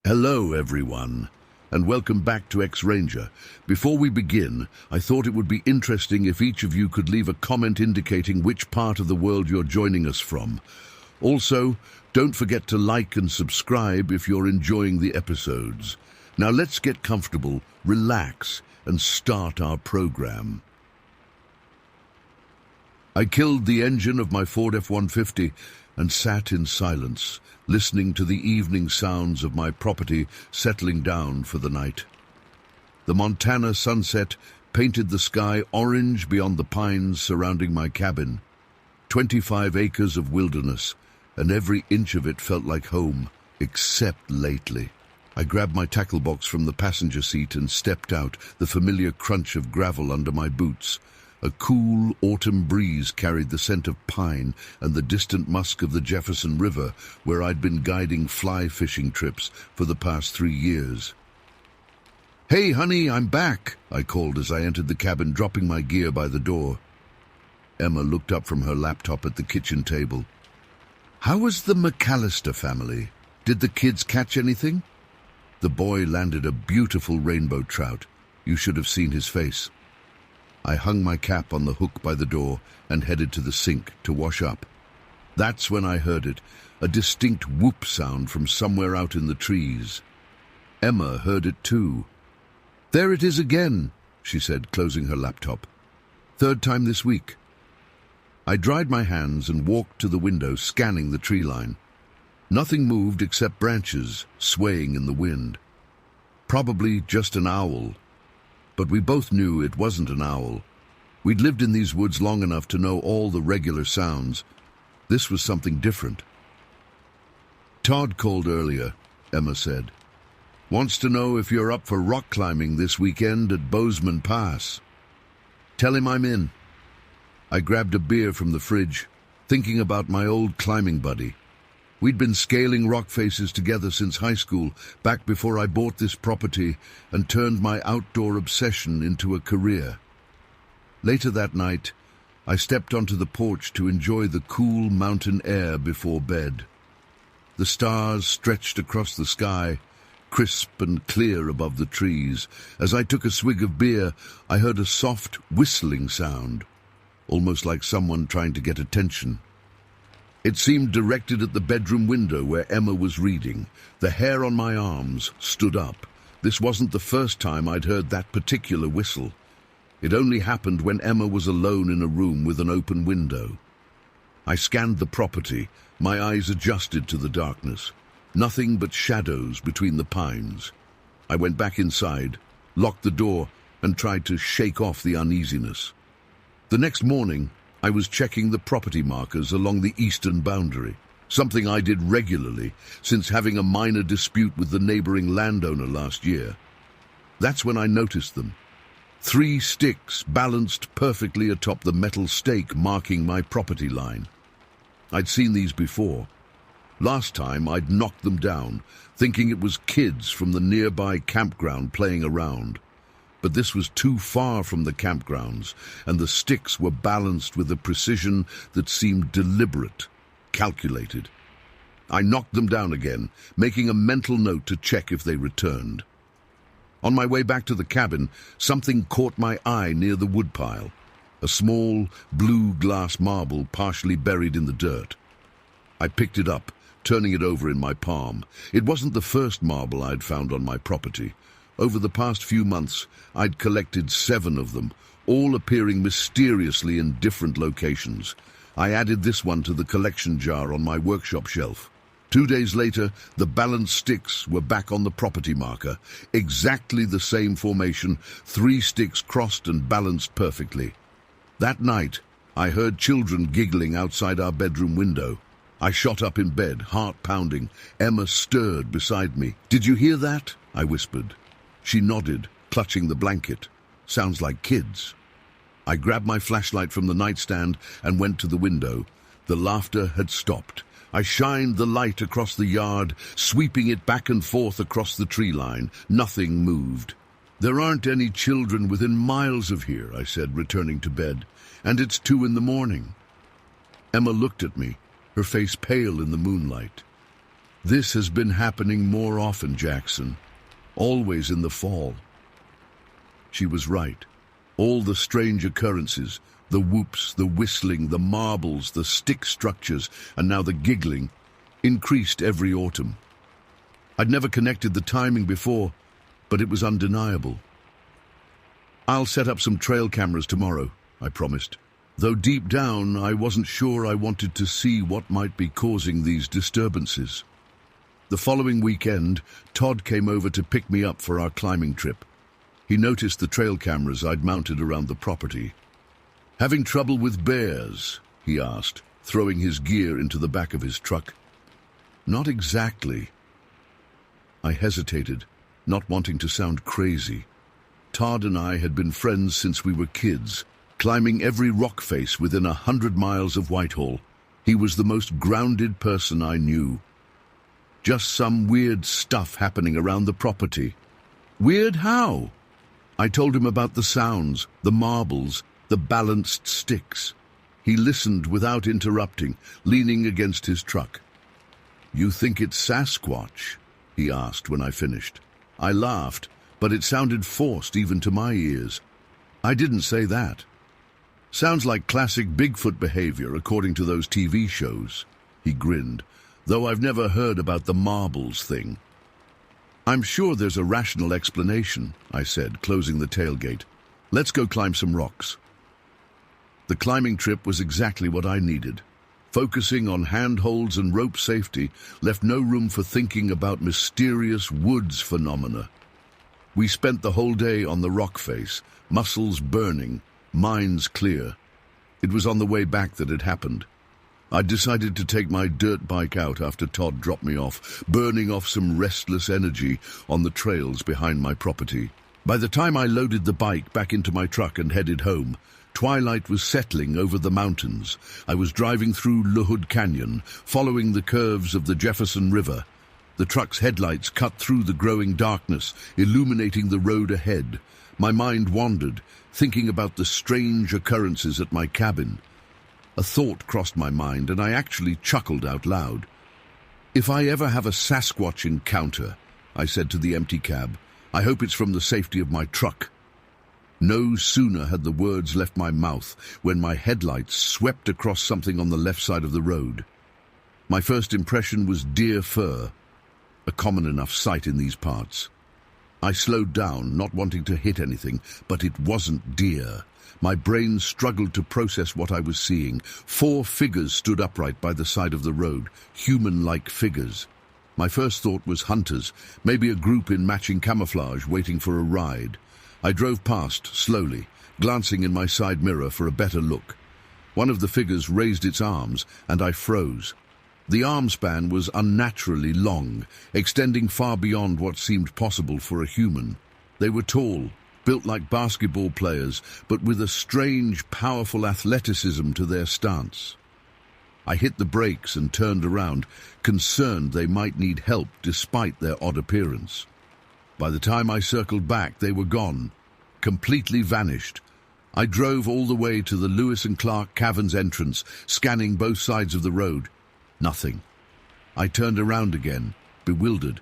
Hello, everyone, and welcome back to X-Ranger. Before we begin, I thought it would be interesting if each of you could leave a comment indicating which part of the world you're joining us from. Also, don't forget to like and subscribe if you're enjoying the episodes. Now let's get comfortable, relax, and start our program. I killed the engine of my Ford F-150 and sat in silence, listening to the evening sounds of my property settling down for the night. The Montana sunset painted the sky orange beyond the pines surrounding my cabin. 25 acres of wilderness, and every inch of it felt like home, except lately. I grabbed my tackle box from the passenger seat and stepped out, the familiar crunch of gravel under my boots. A cool autumn breeze carried the scent of pine and the distant musk of the Jefferson River, where I'd been guiding fly fishing trips for the past 3 years. "Hey, honey, I'm back," I called as I entered the cabin, dropping my gear by the door. Emma looked up from her laptop at the kitchen table. "How was the McAllister family? Did the kids catch anything?" The boy landed a beautiful rainbow trout. You should have seen his face. I hung my cap on the hook by the door and headed to the sink to wash up. That's when I heard it, a distinct whoop sound from somewhere out in the trees. Emma heard it too. "There it is again," she said, closing her laptop. "Third time this week." I dried my hands and walked to the window, scanning the tree line. Nothing moved except branches swaying in the wind. Probably just an owl. But we both knew it wasn't an owl. We'd lived in these woods long enough to know all the regular sounds. This was something different. "Todd called earlier," Emma said. "Wants to know if you're up for rock climbing this weekend at Bozeman Pass." "Tell him I'm in." I grabbed a beer from the fridge, thinking about my old climbing buddy. We'd been scaling rock faces together since high school, back before I bought this property and turned my outdoor obsession into a career. Later that night, I stepped onto the porch to enjoy the cool mountain air before bed. The stars stretched across the sky, crisp and clear above the trees. As I took a swig of beer, I heard a soft whistling sound, almost like someone trying to get attention. It seemed directed at the bedroom window where Emma was reading. The hair on my arms stood up. This wasn't the first time I'd heard that particular whistle. It only happened when Emma was alone in a room with an open window. I scanned the property, my eyes adjusted to the darkness. Nothing but shadows between the pines. I went back inside, locked the door, and tried to shake off the uneasiness. The next morning, I was checking the property markers along the eastern boundary, something I did regularly since having a minor dispute with the neighboring landowner last year. That's when I noticed them. 3 sticks balanced perfectly atop the metal stake marking my property line. I'd seen these before. Last time I'd knocked them down, thinking it was kids from the nearby campground playing around. But this was too far from the campgrounds, and the sticks were balanced with a precision that seemed deliberate, calculated. I knocked them down again, making a mental note to check if they returned. On my way back to the cabin, something caught my eye near the woodpile, a small blue glass marble partially buried in the dirt. I picked it up, turning it over in my palm. It wasn't the first marble I'd found on my property. Over the past few months, I'd collected 7 of them, all appearing mysteriously in different locations. I added this one to the collection jar on my workshop shelf. 2 days later, the balanced sticks were back on the property marker, exactly the same formation, 3 sticks crossed and balanced perfectly. That night, I heard children giggling outside our bedroom window. I shot up in bed, heart pounding. Emma stirred beside me. "Did you hear that?" I whispered. She nodded, clutching the blanket. "Sounds like kids." I grabbed my flashlight from the nightstand and went to the window. The laughter had stopped. I shined the light across the yard, sweeping it back and forth across the tree line. Nothing moved. "There aren't any children within miles of here," I said, returning to bed. "And it's 2 a.m. Emma looked at me, her face pale in the moonlight. This has been happening more often, Jackson. Always in the fall. She was right. All the strange occurrences, the whoops, the whistling, the marbles, the stick structures, and now the giggling, increased every autumn. I'd never connected the timing before, but it was undeniable. I'll set up some trail cameras tomorrow, I promised. Though deep down, I wasn't sure I wanted to see what might be causing these disturbances. The following weekend, Todd came over to pick me up for our climbing trip. He noticed the trail cameras I'd mounted around the property. "Having trouble with bears?" he asked, throwing his gear into the back of his truck. "Not exactly." I hesitated, not wanting to sound crazy. Todd and I had been friends since we were kids, climbing every rock face within 100 miles of Whitehall. He was the most grounded person I knew. Just some weird stuff happening around the property. Weird how? I told him about the sounds, the marbles, the balanced sticks. He listened without interrupting, leaning against his truck. "You think it's Sasquatch?" he asked when I finished. I laughed, but it sounded forced even to my ears. "I didn't say that. Sounds like classic Bigfoot behavior according to those TV shows." He grinned, "Though I've never heard about the marbles thing." "I'm sure there's a rational explanation," I said, closing the tailgate. "Let's go climb some rocks." The climbing trip was exactly what I needed. Focusing on handholds and rope safety left no room for thinking about mysterious woods phenomena. We spent the whole day on the rock face, muscles burning, minds clear. It was on the way back that it happened. I decided to take my dirt bike out after Todd dropped me off, burning off some restless energy on the trails behind my property. By the time I loaded the bike back into my truck and headed home, twilight was settling over the mountains. I was driving through Loohood Canyon, following the curves of the Jefferson River. The truck's headlights cut through the growing darkness, illuminating the road ahead. My mind wandered, thinking about the strange occurrences at my cabin. A thought crossed my mind, and I actually chuckled out loud. "If I ever have a Sasquatch encounter," I said to the empty cab, "I hope it's from the safety of my truck." No sooner had the words left my mouth when my headlights swept across something on the left side of the road. My first impression was deer fur, a common enough sight in these parts. I slowed down, not wanting to hit anything, but it wasn't deer. My brain struggled to process what I was seeing. 4 figures stood upright by the side of the road, human-like figures. My first thought was hunters, maybe a group in matching camouflage waiting for a ride. I drove past, slowly, glancing in my side mirror for a better look. One of the figures raised its arms, and I froze. The arm span was unnaturally long, extending far beyond what seemed possible for a human. They were tall, built like basketball players, but with a strange, powerful athleticism to their stance. I hit the brakes and turned around, concerned they might need help despite their odd appearance. By the time I circled back, they were gone, completely vanished. I drove all the way to the Lewis and Clark Caverns entrance, scanning both sides of the road. Nothing. I turned around again, bewildered.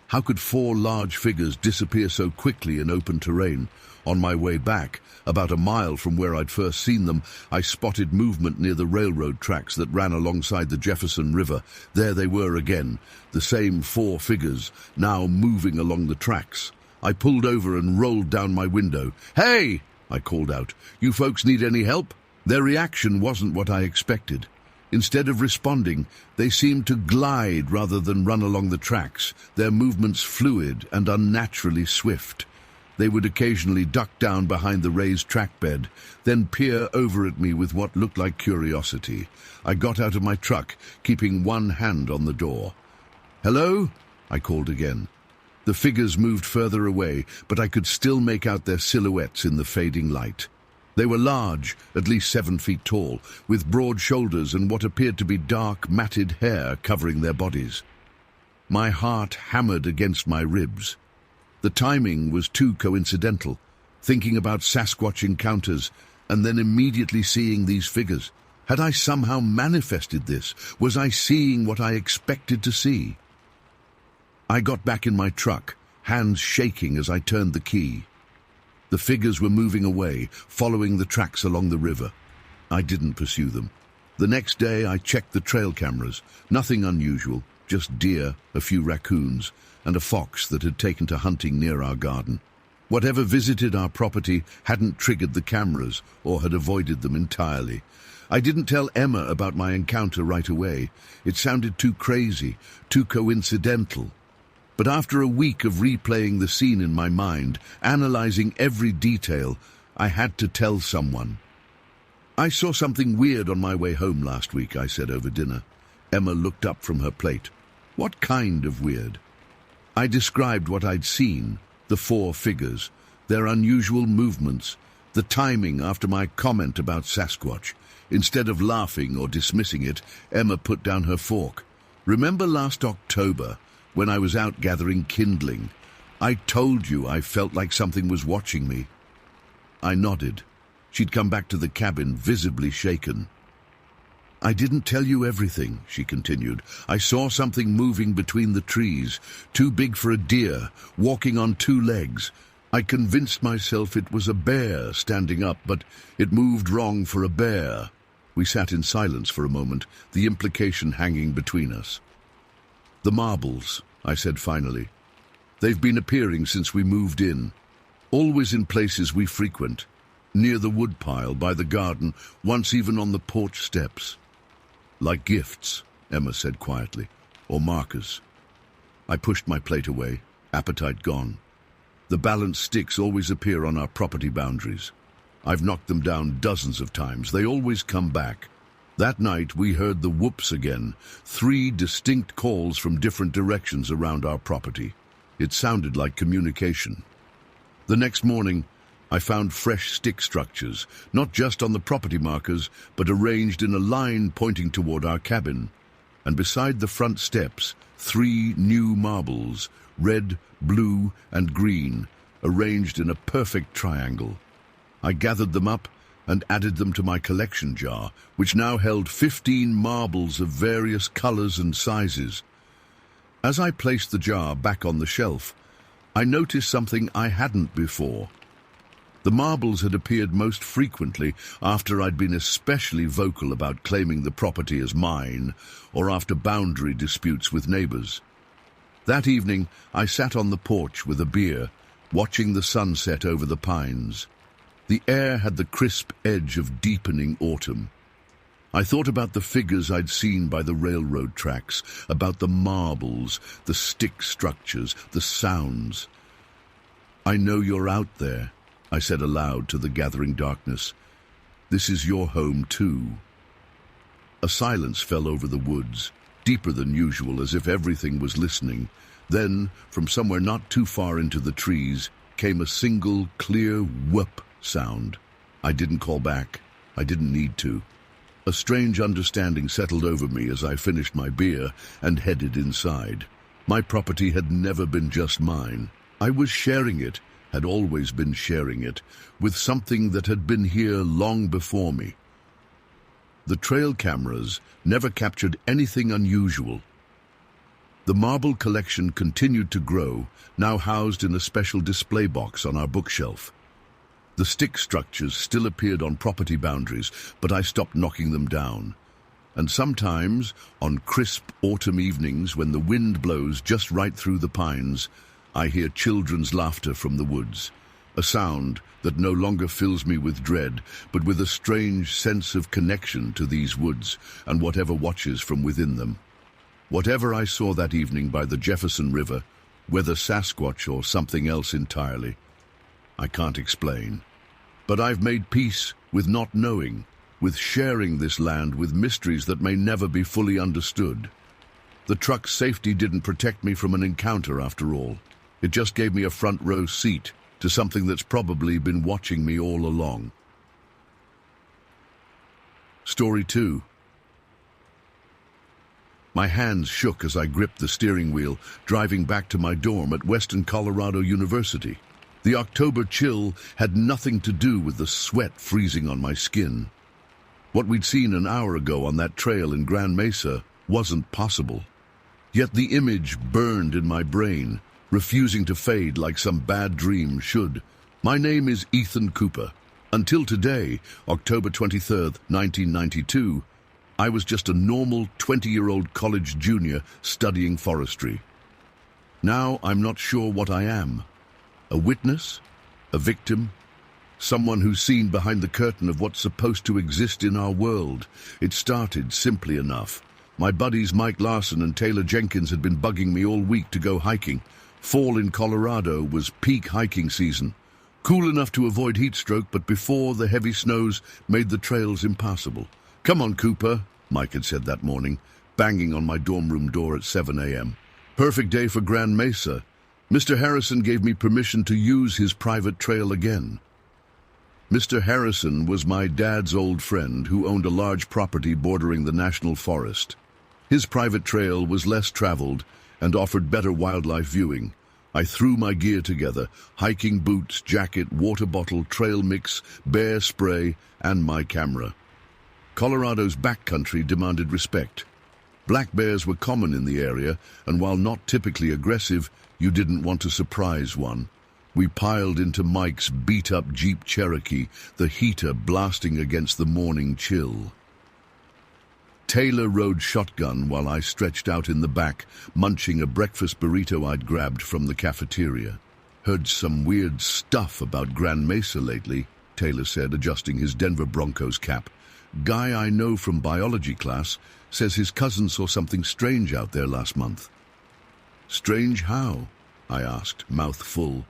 How could 4 large figures disappear so quickly in open terrain? On my way back, about a mile from where I'd first seen them, I spotted movement near the railroad tracks that ran alongside the Jefferson River. There they were again, the same 4 figures, now moving along the tracks. I pulled over and rolled down my window. "Hey!" I called out. "You folks need any help?" Their reaction wasn't what I expected. Instead of responding, they seemed to glide rather than run along the tracks, their movements fluid and unnaturally swift. They would occasionally duck down behind the raised track bed, then peer over at me with what looked like curiosity. I got out of my truck, keeping one hand on the door. "Hello?" I called again. The figures moved further away, but I could still make out their silhouettes in the fading light. They were large, at least 7 feet tall, with broad shoulders and what appeared to be dark, matted hair covering their bodies. My heart hammered against my ribs. The timing was too coincidental, thinking about Sasquatch encounters and then immediately seeing these figures. Had I somehow manifested this? Was I seeing what I expected to see? I got back in my truck, hands shaking as I turned the key. The figures were moving away, following the tracks along the river. I didn't pursue them. The next day I checked the trail cameras. Nothing unusual, just deer, a few raccoons, and a fox that had taken to hunting near our garden. Whatever visited our property hadn't triggered the cameras or had avoided them entirely. I didn't tell Emma about my encounter right away. It sounded too crazy, too coincidental. But after a week of replaying the scene in my mind, analyzing every detail, I had to tell someone. "I saw something weird on my way home last week," I said over dinner. Emma looked up from her plate. "What kind of weird?" I described what I'd seen, the 4 figures, their unusual movements, the timing after my comment about Sasquatch. Instead of laughing or dismissing it, Emma put down her fork. "Remember last October, when I was out gathering kindling? I told you I felt like something was watching me." I nodded. She'd come back to the cabin, visibly shaken. "I didn't tell you everything," she continued. "I saw something moving between the trees, too big for a deer, walking on 2 legs. I convinced myself it was a bear standing up, but it moved wrong for a bear." We sat in silence for a moment, the implication hanging between us. "The marbles," I said finally. "They've been appearing since we moved in, always in places we frequent, near the woodpile, by the garden, once even on the porch steps." "Like gifts," Emma said quietly, "or markers." I pushed my plate away, appetite gone. The balanced sticks always appear on our property boundaries. I've knocked them down dozens of times. They always come back. That night we heard the whoops again, 3 distinct calls from different directions around our property. It sounded like communication. The next morning, I found fresh stick structures, not just on the property markers, but arranged in a line pointing toward our cabin. And beside the front steps, 3 new marbles, red, blue, and green, arranged in a perfect triangle. I gathered them up and added them to my collection jar, which now held 15 marbles of various colors and sizes. As I placed the jar back on the shelf, I noticed something I hadn't before. The marbles had appeared most frequently after I'd been especially vocal about claiming the property as mine, or after boundary disputes with neighbors. That evening, I sat on the porch with a beer, watching the sunset over the pines. The air had the crisp edge of deepening autumn. I thought about the figures I'd seen by the railroad tracks, about the marbles, the stick structures, the sounds. "I know you're out there," I said aloud to the gathering darkness. "This is your home too." A silence fell over the woods, deeper than usual, as if everything was listening. Then, from somewhere not too far into the trees, came a single, clear whoop sound. I didn't call back. I didn't need to. A strange understanding settled over me as I finished my beer and headed inside. My property had never been just mine. I was sharing it, had always been sharing it, with something that had been here long before me. The trail cameras never captured anything unusual. The marble collection continued to grow, now housed in a special display box on our bookshelf. The stick structures still appeared on property boundaries, but I stopped knocking them down. And sometimes, on crisp autumn evenings when the wind blows just right through the pines, I hear children's laughter from the woods, a sound that no longer fills me with dread, but with a strange sense of connection to these woods and whatever watches from within them. Whatever I saw that evening by the Jefferson River, whether Sasquatch or something else entirely, I can't explain. But I've made peace with not knowing, with sharing this land with mysteries that may never be fully understood. The truck's safety didn't protect me from an encounter after all. It just gave me a front row seat to something that's probably been watching me all along. Story 2. My hands shook as I gripped the steering wheel, driving back to my dorm at Western Colorado University. The October chill had nothing to do with the sweat freezing on my skin. What we'd seen an hour ago on that trail in Grand Mesa wasn't possible. Yet the image burned in my brain, refusing to fade like some bad dream should. My name is Ethan Cooper. Until today, October 23rd, 1992, I was just a normal 20-year-old college junior studying forestry. Now I'm not sure what I am. A witness? A victim? Someone who's seen behind the curtain of what's supposed to exist in our world. It started simply enough. My buddies Mike Larson and Taylor Jenkins had been bugging me all week to go hiking. Fall in Colorado was peak hiking season. Cool enough to avoid heat stroke, but before the heavy snows made the trails impassable. "Come on, Cooper," Mike had said that morning, banging on my dorm room door at 7 a.m. "Perfect day for Grand Mesa. Mr. Harrison gave me permission to use his private trail again." Mr. Harrison was my dad's old friend who owned a large property bordering the national forest. His private trail was less traveled and offered better wildlife viewing. I threw my gear together, hiking boots, jacket, water bottle, trail mix, bear spray, and my camera. Colorado's backcountry demanded respect. Black bears were common in the area, and while not typically aggressive, you didn't want to surprise one. We piled into Mike's beat-up Jeep Cherokee, the heater blasting against the morning chill. Taylor rode shotgun while I stretched out in the back, munching a breakfast burrito I'd grabbed from the cafeteria. "Heard some weird stuff about Grand Mesa lately," Taylor said, adjusting his Denver Broncos cap. "Guy I know from biology class says his cousin saw something strange out there last month." "Strange how?" I asked, mouth full.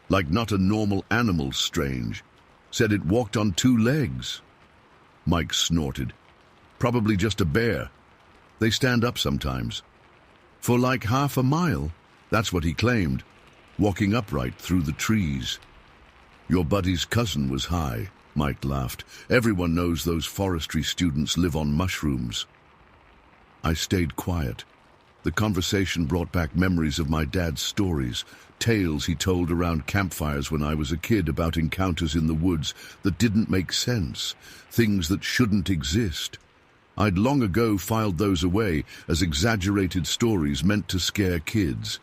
"Like not a normal animal strange. Said it walked on two legs." Mike snorted. "Probably just a bear. They stand up sometimes." "For like half a mile?" That's what he claimed, walking upright through the trees. "Your buddy's cousin was high," Mike laughed. "Everyone knows those forestry students live on mushrooms." I stayed quiet. The conversation brought back memories of my dad's stories, tales he told around campfires when I was a kid about encounters in the woods that didn't make sense, things that shouldn't exist. I'd long ago filed those away as exaggerated stories meant to scare kids.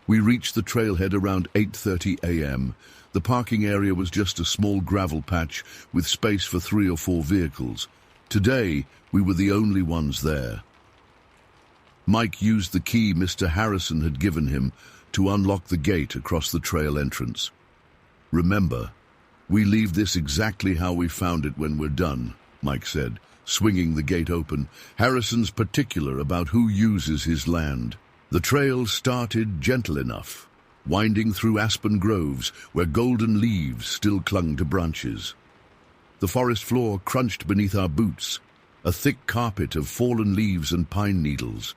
We reached the trailhead around 8:30 a.m. The parking area was just a small gravel patch with space for 3 or 4 vehicles. Today, we were the only ones there. Mike used the key Mr. Harrison had given him to unlock the gate across the trail entrance. "Remember, we leave this exactly how we found it when we're done," Mike said, swinging the gate open. "Harrison's particular about who uses his land." The trail started gentle enough, winding through aspen groves where golden leaves still clung to branches. The forest floor crunched beneath our boots, a thick carpet of fallen leaves and pine needles.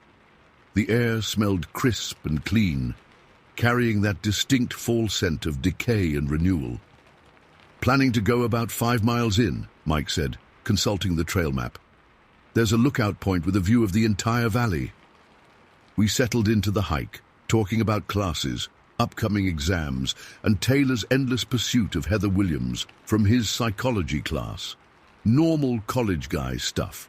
The air smelled crisp and clean, carrying that distinct fall scent of decay and renewal. "Planning to go about 5 miles in," Mike said, consulting the trail map. "There's a lookout point with a view of the entire valley." We settled into the hike, talking about classes, upcoming exams, and Taylor's endless pursuit of Heather Williams from his psychology class. Normal college guy stuff.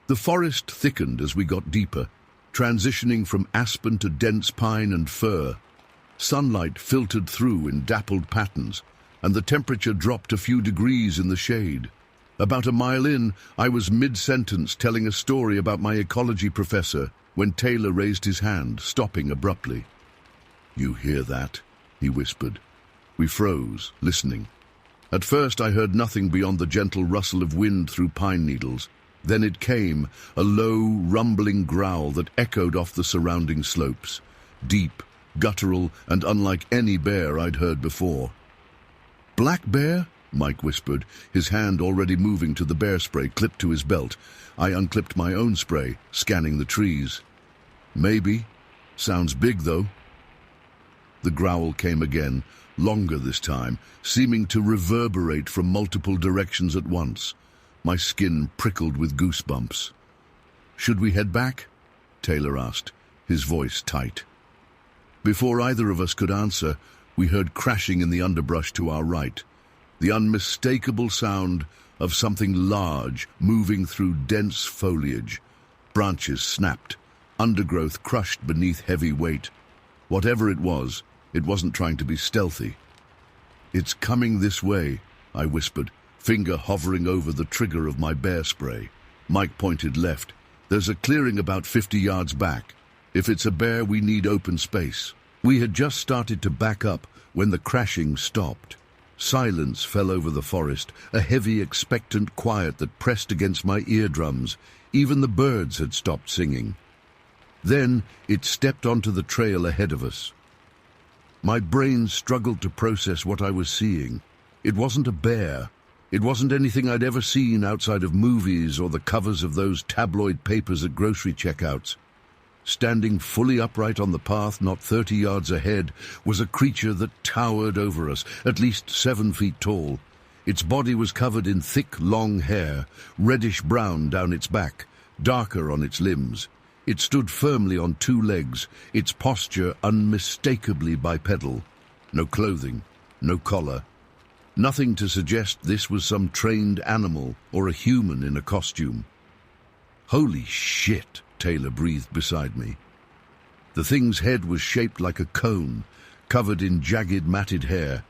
The forest thickened as we got deeper, transitioning from aspen to dense pine and fir. Sunlight filtered through in dappled patterns, and the temperature dropped a few degrees in the shade. About a mile in, I was mid-sentence telling a story about my ecology professor when Taylor raised his hand, stopping abruptly. "You hear that?" he whispered. We froze, listening. At first I heard nothing beyond the gentle rustle of wind through pine needles. Then it came, a low, rumbling growl that echoed off the surrounding slopes. Deep, guttural, and unlike any bear I'd heard before. "Black bear?" Mike whispered, his hand already moving to the bear spray clipped to his belt. I unclipped my own spray, scanning the trees. "Maybe. Sounds big, though." The growl came again, longer this time, seeming to reverberate from multiple directions at once. My skin prickled with goosebumps. "Should we head back?" Taylor asked, his voice tight. Before either of us could answer, we heard crashing in the underbrush to our right. The unmistakable sound of something large moving through dense foliage. Branches snapped, undergrowth crushed beneath heavy weight. Whatever it wasn't trying to be stealthy. "It's coming this way," I whispered, finger hovering over the trigger of my bear spray. Mike pointed left. "There's a clearing about 50 yards back. If it's a bear, we need open space." We had just started to back up when the crashing stopped. Silence fell over the forest, a heavy, expectant quiet that pressed against my eardrums. Even the birds had stopped singing. Then it stepped onto the trail ahead of us. My brain struggled to process what I was seeing. It wasn't a bear. It wasn't anything I'd ever seen outside of movies or the covers of those tabloid papers at grocery checkouts. Standing fully upright on the path not 30 yards ahead was a creature that towered over us, at least 7 feet tall. Its body was covered in thick, long hair, reddish-brown down its back, darker on its limbs. It stood firmly on 2 legs, its posture unmistakably bipedal. No clothing, no collar. Nothing to suggest this was some trained animal or a human in a costume. "Holy shit," Taylor breathed beside me. The thing's head was shaped like a cone, covered in jagged, matted hair.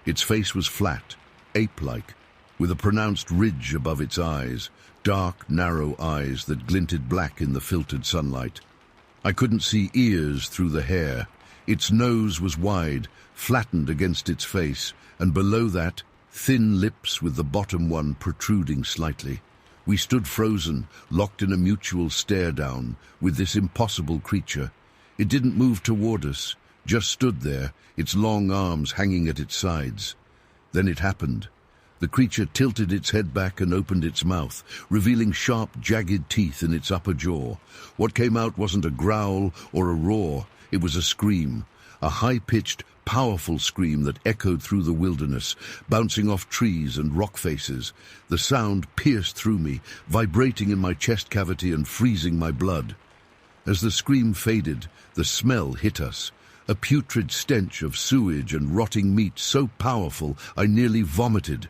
Its face was flat, ape-like, with a pronounced ridge above its eyes, dark, narrow eyes that glinted black in the filtered sunlight. I couldn't see ears through the hair. Its nose was wide, flattened against its face, and below that, thin lips with the bottom one protruding slightly. We stood frozen, locked in a mutual stare-down, with this impossible creature. It didn't move toward us, just stood there, its long arms hanging at its sides. Then it happened. The creature tilted its head back and opened its mouth, revealing sharp, jagged teeth in its upper jaw. What came out wasn't a growl or a roar, it was a scream. A high-pitched, powerful scream that echoed through the wilderness, bouncing off trees and rock faces. The sound pierced through me, vibrating in my chest cavity and freezing my blood. As the scream faded, the smell hit us. A putrid stench of sewage and rotting meat so powerful I nearly vomited.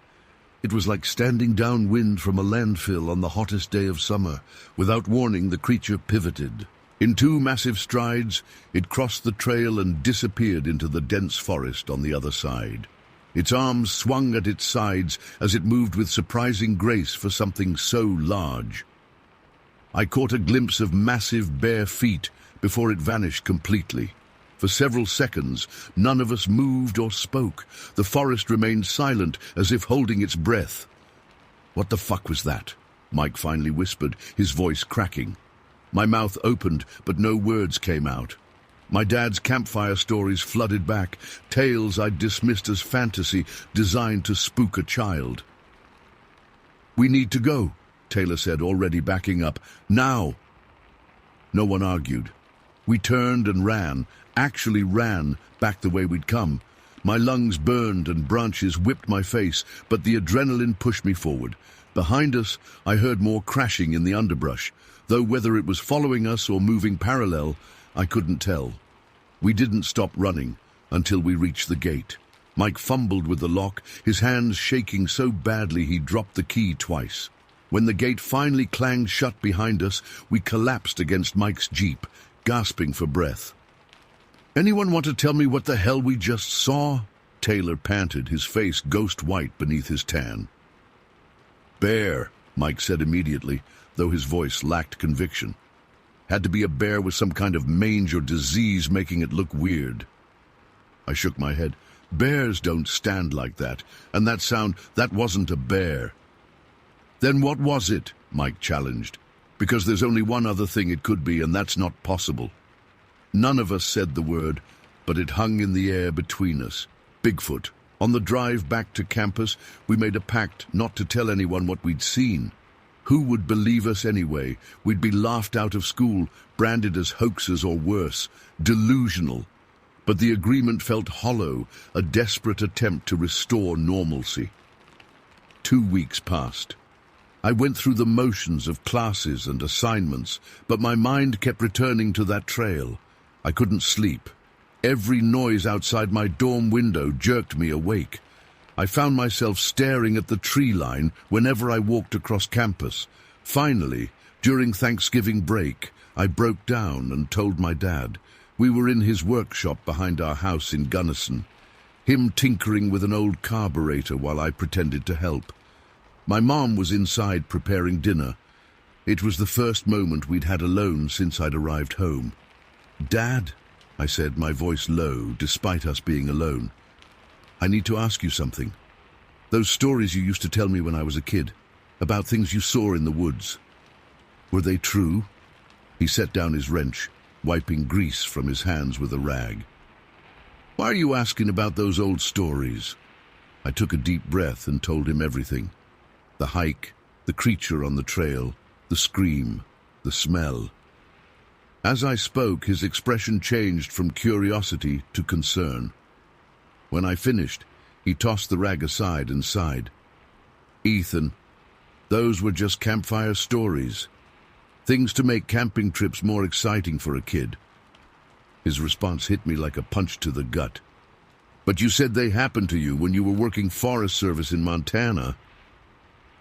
It was like standing downwind from a landfill on the hottest day of summer. Without warning, the creature pivoted. In 2 massive strides, it crossed the trail and disappeared into the dense forest on the other side. Its arms swung at its sides as it moved with surprising grace for something so large. I caught a glimpse of massive bare feet before it vanished completely. For several seconds, none of us moved or spoke. The forest remained silent, as if holding its breath. "What the fuck was that?" Mike finally whispered, his voice cracking. My mouth opened, but no words came out. My dad's campfire stories flooded back, tales I'd dismissed as fantasy, designed to spook a child. "We need to go," Taylor said, already backing up. "Now!" No one argued. We turned and ran, actually ran, back the way we'd come. My lungs burned and branches whipped my face, but the adrenaline pushed me forward. Behind us, I heard more crashing in the underbrush, though whether it was following us or moving parallel, I couldn't tell. We didn't stop running until we reached the gate. Mike fumbled with the lock, his hands shaking so badly he dropped the key twice. When the gate finally clanged shut behind us, we collapsed against Mike's jeep, gasping for breath. "Anyone want to tell me what the hell we just saw?" Taylor panted, his face ghost white beneath his tan. "Bear," Mike said immediately, though his voice lacked conviction. "Had to be a bear with some kind of mange or disease making it look weird." I shook my head. "Bears don't stand like that, and that wasn't a bear." "Then what was it?" Mike challenged. "Because there's only one other thing it could be, and that's not possible." None of us said the word, but it hung in the air between us. Bigfoot. On the drive back to campus, we made a pact not to tell anyone what we'd seen. Who would believe us anyway? We'd be laughed out of school, branded as hoaxers or worse, delusional. But the agreement felt hollow, a desperate attempt to restore normalcy. 2 weeks passed. I went through the motions of classes and assignments, but my mind kept returning to that trail. I couldn't sleep. Every noise outside my dorm window jerked me awake. I found myself staring at the tree line whenever I walked across campus. Finally, during Thanksgiving break, I broke down and told my dad. We were in his workshop behind our house in Gunnison, him tinkering with an old carburetor while I pretended to help. My mom was inside preparing dinner. It was the first moment we'd had alone since I'd arrived home. "Dad," I said, my voice low, despite us being alone, "I need to ask you something. Those stories you used to tell me when I was a kid, about things you saw in the woods, were they true?" He set down his wrench, wiping grease from his hands with a rag. "Why are you asking about those old stories?" I took a deep breath and told him everything. The hike, the creature on the trail, the scream, the smell. As I spoke, his expression changed from curiosity to concern. When I finished, he tossed the rag aside and sighed. "Ethan, those were just campfire stories. Things to make camping trips more exciting for a kid." His response hit me like a punch to the gut. "But you said they happened to you when you were working Forest Service in Montana."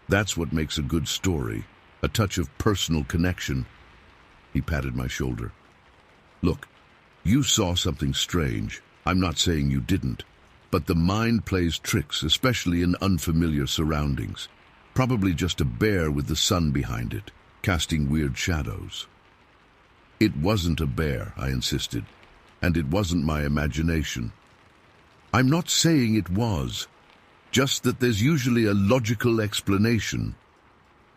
"That's what makes a good story, a touch of personal connection." He patted my shoulder. "Look, you saw something strange. I'm not saying you didn't. But the mind plays tricks, especially in unfamiliar surroundings. Probably just a bear with the sun behind it, casting weird shadows." "It wasn't a bear," I insisted, "and it wasn't my imagination." "I'm not saying it was, just that there's usually a logical explanation."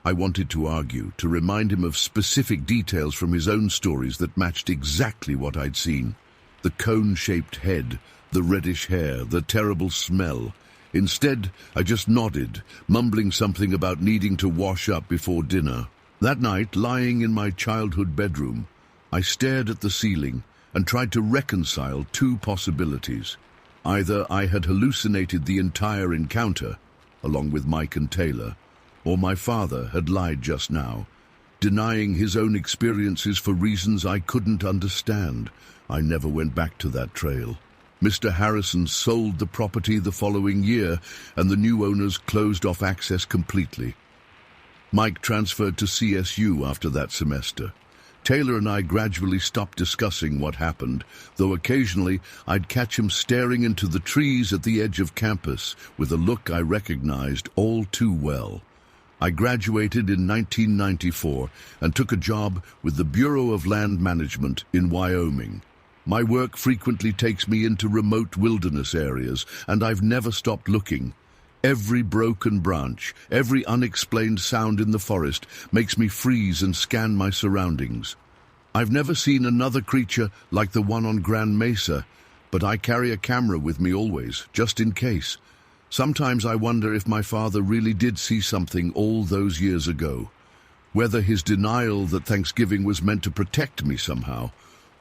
I wanted to argue, to remind him of specific details from his own stories that matched exactly what I'd seen. The cone-shaped head, the reddish hair, the terrible smell. Instead, I just nodded, mumbling something about needing to wash up before dinner. That night, lying in my childhood bedroom, I stared at the ceiling and tried to reconcile two possibilities. Either I had hallucinated the entire encounter, along with Mike and Taylor, or my father had lied just now, denying his own experiences for reasons I couldn't understand. I never went back to that trail. Mr. Harrison sold the property the following year, and the new owners closed off access completely. Mike transferred to CSU after that semester. Taylor and I gradually stopped discussing what happened, though occasionally I'd catch him staring into the trees at the edge of campus with a look I recognized all too well. I graduated in 1994 and took a job with the Bureau of Land Management in Wyoming. My work frequently takes me into remote wilderness areas, and I've never stopped looking. Every broken branch, every unexplained sound in the forest makes me freeze and scan my surroundings. I've never seen another creature like the one on Grand Mesa, but I carry a camera with me always, just in case. Sometimes I wonder if my father really did see something all those years ago. Whether his denial that Thanksgiving was meant to protect me somehow,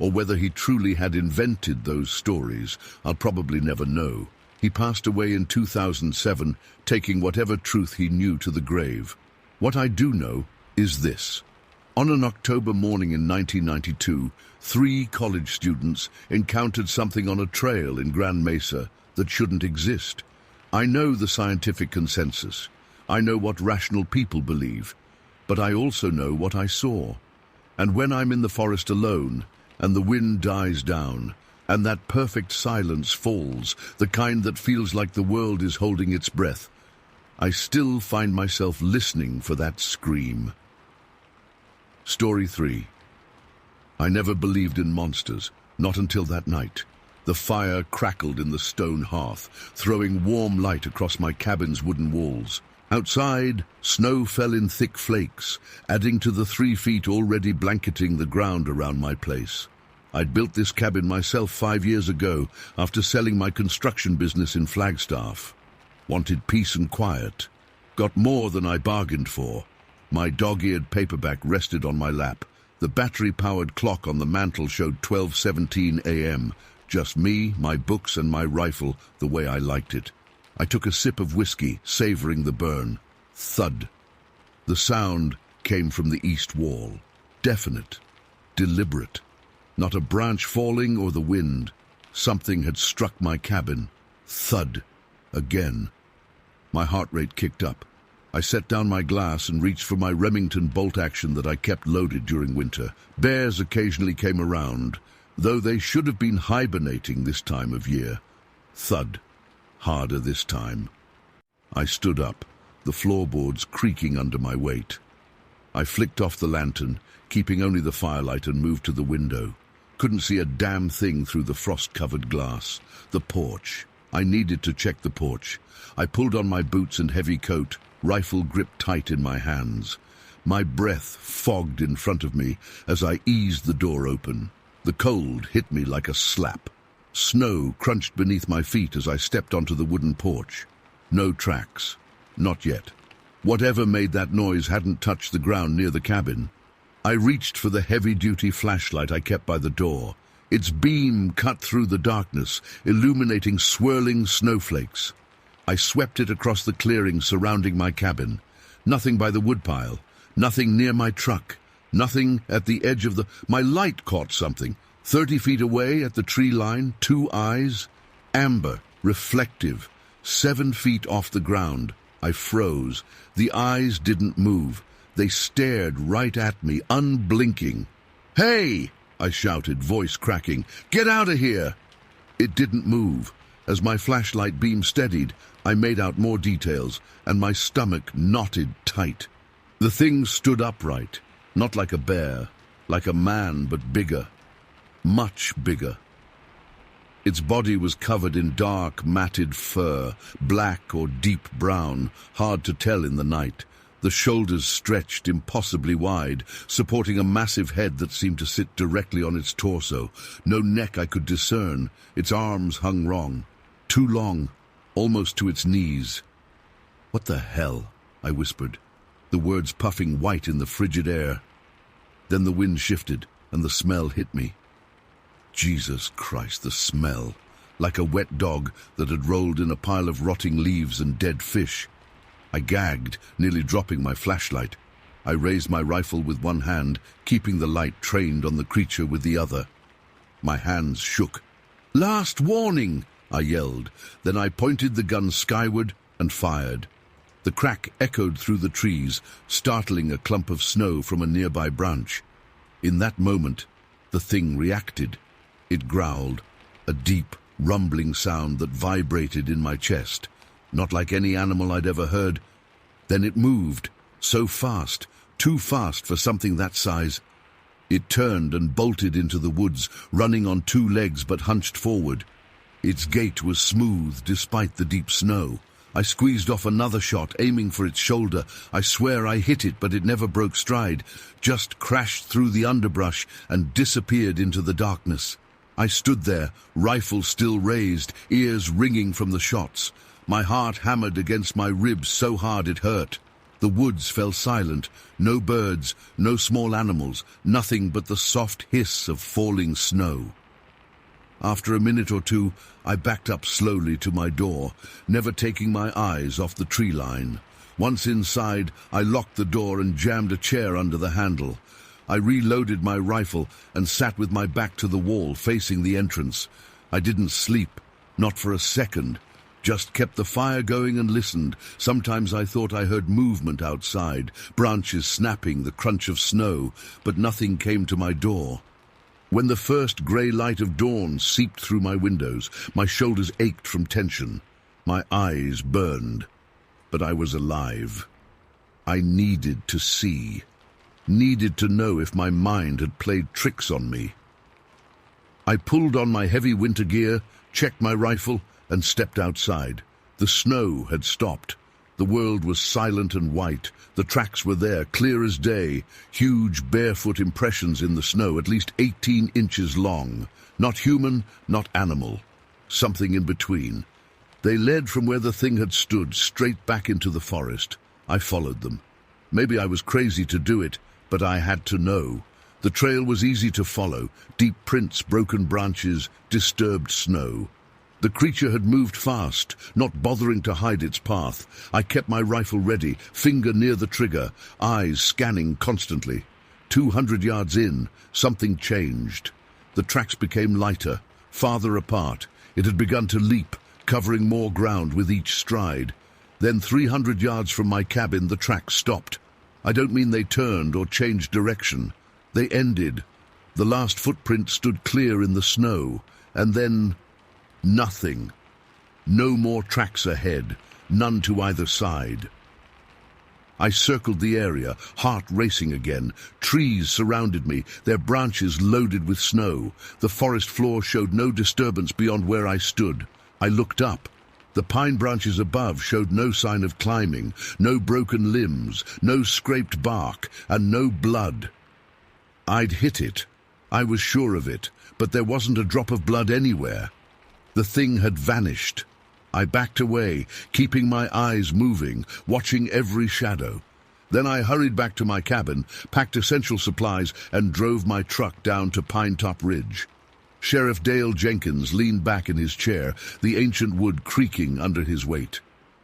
or whether he truly had invented those stories, I'll probably never know. He passed away in 2007, taking whatever truth he knew to the grave. What I do know is this. On an October morning in 1992, 3 college students encountered something on a trail in Grand Mesa that shouldn't exist. I know the scientific consensus. I know what rational people believe. But I also know what I saw. And when I'm in the forest alone, and the wind dies down, and that perfect silence falls, the kind that feels like the world is holding its breath, I still find myself listening for that scream. Story 3. I never believed in monsters, not until that night. The fire crackled in the stone hearth, throwing warm light across my cabin's wooden walls. Outside, snow fell in thick flakes, adding to the 3 feet already blanketing the ground around my place. I'd built this cabin myself 5 years ago after selling my construction business in Flagstaff. Wanted peace and quiet. Got more than I bargained for. My dog-eared paperback rested on my lap. The battery-powered clock on the mantel showed 12:17 a.m. Just me, my books, and my rifle, the way I liked it. I took a sip of whiskey, savoring the burn. Thud. The sound came from the east wall. Definite. Deliberate. Not a branch falling or the wind. Something had struck my cabin. Thud. Again. My heart rate kicked up. I set down my glass and reached for my Remington bolt action that I kept loaded during winter. Bears occasionally came around, though they should have been hibernating this time of year. Thud. Harder this time. I stood up, the floorboards creaking under my weight. I flicked off the lantern, keeping only the firelight, and moved to the window. Couldn't see a damn thing through the frost-covered glass. The porch. I needed to check the porch. I pulled on my boots and heavy coat, rifle gripped tight in my hands. My breath fogged in front of me as I eased the door open. The cold hit me like a slap. Snow crunched beneath my feet as I stepped onto the wooden porch. No tracks. Not yet. Whatever made that noise hadn't touched the ground near the cabin. I reached for the heavy-duty flashlight I kept by the door. Its beam cut through the darkness, illuminating swirling snowflakes. I swept it across the clearing surrounding my cabin. Nothing by the woodpile, nothing near my truck, nothing at the edge of the... My light caught something. 30 feet away at the tree line, 2 eyes. Amber, reflective, 7 feet off the ground. I froze. The eyes didn't move. They stared right at me, unblinking. "Hey!" I shouted, voice cracking. "Get out of here!" It didn't move. As my flashlight beam steadied, I made out more details, and my stomach knotted tight. The thing stood upright, not like a bear, like a man, but bigger. Much bigger. Its body was covered in dark, matted fur, black or deep brown, hard to tell in the night. The shoulders stretched impossibly wide, supporting a massive head that seemed to sit directly on its torso. No neck I could discern. Its arms hung wrong. Too long, almost to its knees. "What the hell?" I whispered, the words puffing white in the frigid air. Then the wind shifted, and the smell hit me. Jesus Christ, the smell. Like a wet dog that had rolled in a pile of rotting leaves and dead fish. I gagged, nearly dropping my flashlight. I raised my rifle with one hand, keeping the light trained on the creature with the other. My hands shook. "Last warning!" I yelled. Then I pointed the gun skyward and fired. The crack echoed through the trees, startling a clump of snow from a nearby branch. In that moment, the thing reacted. It growled, a deep, rumbling sound that vibrated in my chest. Not like any animal I'd ever heard. Then it moved, so fast, too fast for something that size. It turned and bolted into the woods, running on 2 legs but hunched forward. Its gait was smooth despite the deep snow. I squeezed off another shot, aiming for its shoulder. I swear I hit it, but it never broke stride, just crashed through the underbrush and disappeared into the darkness. I stood there, rifle still raised, ears ringing from the shots. My heart hammered against my ribs so hard it hurt. The woods fell silent, no birds, no small animals, nothing but the soft hiss of falling snow. After a minute or two, I backed up slowly to my door, never taking my eyes off the tree line. Once inside, I locked the door and jammed a chair under the handle. I reloaded my rifle and sat with my back to the wall, facing the entrance. I didn't sleep, not for a second. Just kept the fire going and listened. Sometimes I thought I heard movement outside, branches snapping, the crunch of snow, but nothing came to my door. When the first grey light of dawn seeped through my windows, my shoulders ached from tension. My eyes burned. But I was alive. I needed to see. Needed to know if my mind had played tricks on me. I pulled on my heavy winter gear, checked my rifle, and stepped outside. The snow had stopped. The world was silent and white. The tracks were there, clear as day, huge barefoot impressions in the snow, at least 18 inches long. Not human, not animal. Something in between. They led from where the thing had stood, straight back into the forest. I followed them. Maybe I was crazy to do it, but I had to know. The trail was easy to follow, deep prints, broken branches, disturbed snow. The creature had moved fast, not bothering to hide its path. I kept my rifle ready, finger near the trigger, eyes scanning constantly. 200 yards in, something changed. The tracks became lighter, farther apart. It had begun to leap, covering more ground with each stride. Then 300 yards from my cabin, the tracks stopped. I don't mean they turned or changed direction. They ended. The last footprint stood clear in the snow, and then nothing. No more tracks ahead, none to either side. I circled the area, heart racing again. Trees surrounded me, their branches loaded with snow. The forest floor showed no disturbance beyond where I stood. I looked up. The pine branches above showed no sign of climbing, no broken limbs, no scraped bark, and no blood. I'd hit it. I was sure of it, but there wasn't a drop of blood anywhere. The thing had vanished. I backed away, keeping my eyes moving, watching every shadow. Then I hurried back to my cabin, packed essential supplies, and drove my truck down to Pinetop Ridge. Sheriff Dale Jenkins leaned back in his chair, the ancient wood creaking under his weight.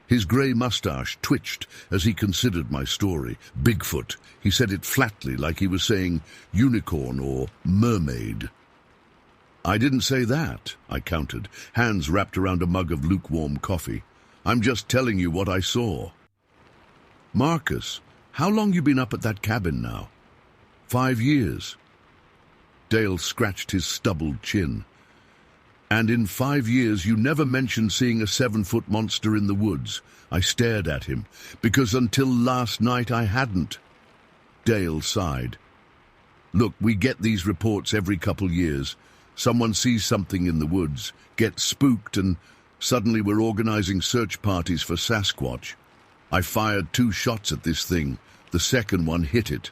His grey mustache twitched as he considered my story. Bigfoot. He said it flatly, like he was saying unicorn or mermaid. I didn't say that, I countered, hands wrapped around a mug of lukewarm coffee. I'm just telling you what I saw. Marcus, how long you been up at that cabin now? 5 years. Dale scratched his stubbled chin. And in 5 years you never mentioned seeing a 7-foot monster in the woods. I stared at him, because until last night I hadn't. Dale sighed. Look, we get these reports every couple years. Someone sees something in the woods, gets spooked, and suddenly we're organizing search parties for Sasquatch. I fired 2 shots at this thing. The second one hit it.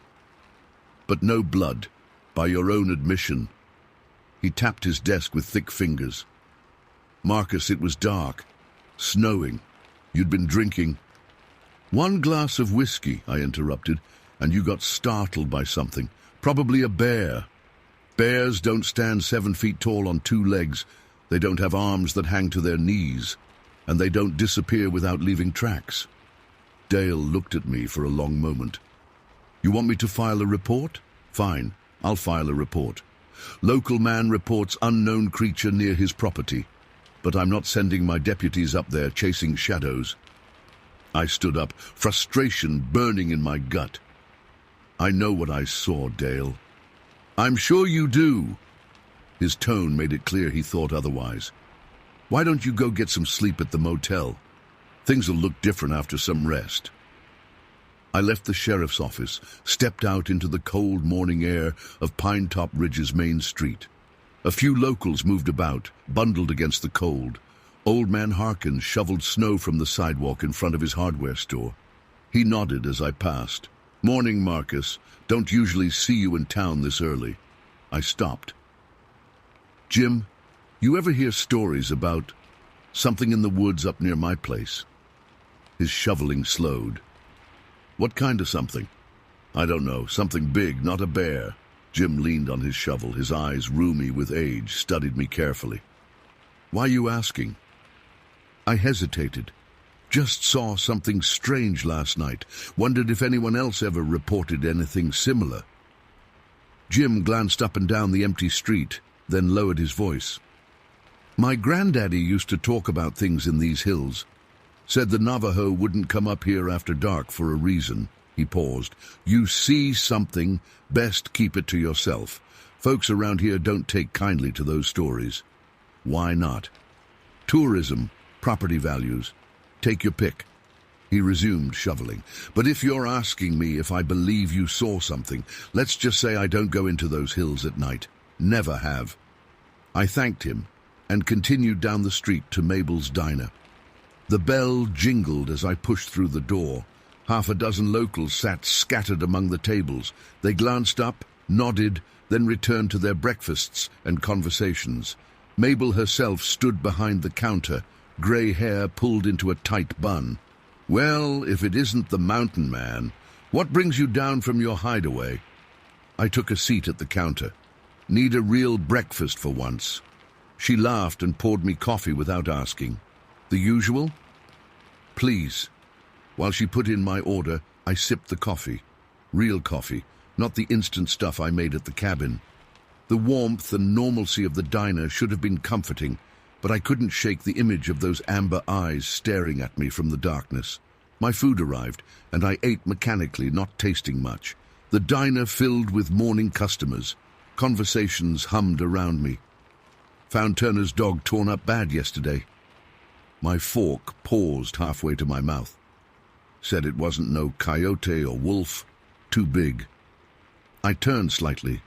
But no blood. By your own admission. He tapped his desk with thick fingers. Marcus, it was dark. Snowing. You'd been drinking. 1 glass of whiskey, I interrupted, and you got startled by something. Probably a bear. Bears don't stand 7 feet tall on 2 legs. They don't have arms that hang to their knees. And they don't disappear without leaving tracks. Dale looked at me for a long moment. You want me to file a report? Fine. I'll file a report. Local man reports unknown creature near his property. But I'm not sending my deputies up there chasing shadows. I stood up, frustration burning in my gut. I know what I saw, Dale. I'm sure you do. His tone made it clear he thought otherwise. Why don't you go get some sleep at the motel? Things will look different after some rest. I left the sheriff's office, stepped out into the cold morning air of Pinetop Ridge's main street. A few locals moved about, bundled against the cold. Old man Harkins shoveled snow from the sidewalk in front of his hardware store. He nodded as I passed. Morning, Marcus. Don't usually see you in town this early. I stopped. Jim, you ever hear stories about something in the woods up near my place? His shoveling slowed. What kind of something? I don't know. Something big, not a bear. Jim leaned on his shovel, his eyes rheumy with age, studied me carefully. Why you asking? I hesitated. Just saw something strange last night. Wondered if anyone else ever reported anything similar. Jim glanced up and down the empty street, then lowered his voice. My granddaddy used to talk about things in these hills. Said the Navajo wouldn't come up here after dark for a reason. He paused. You see something, best keep it to yourself. Folks around here don't take kindly to those stories. Why not? Tourism, property values. Take your pick. He resumed shoveling. But if you're asking me if I believe you saw something, let's just say I don't go into those hills at night. Never have. I thanked him and continued down the street to Mabel's diner. The bell jingled as I pushed through the door. 6 locals sat scattered among the tables. They glanced up, nodded, then returned to their breakfasts and conversations. Mabel herself stood behind the counter, grey hair pulled into a tight bun. Well, if it isn't the mountain man, what brings you down from your hideaway? I took a seat at the counter. Need a real breakfast for once. She laughed and poured me coffee without asking. The usual? Please. While she put in my order, I sipped the coffee. Real coffee, not the instant stuff I made at the cabin. The warmth and normalcy of the diner should have been comforting, but I couldn't shake the image of those amber eyes staring at me from the darkness. My food arrived, and I ate mechanically, not tasting much. The diner filled with morning customers. Conversations hummed around me. Found Turner's dog torn up bad yesterday. My fork paused halfway to my mouth. Said it wasn't no coyote or wolf. Too big. I turned slightly.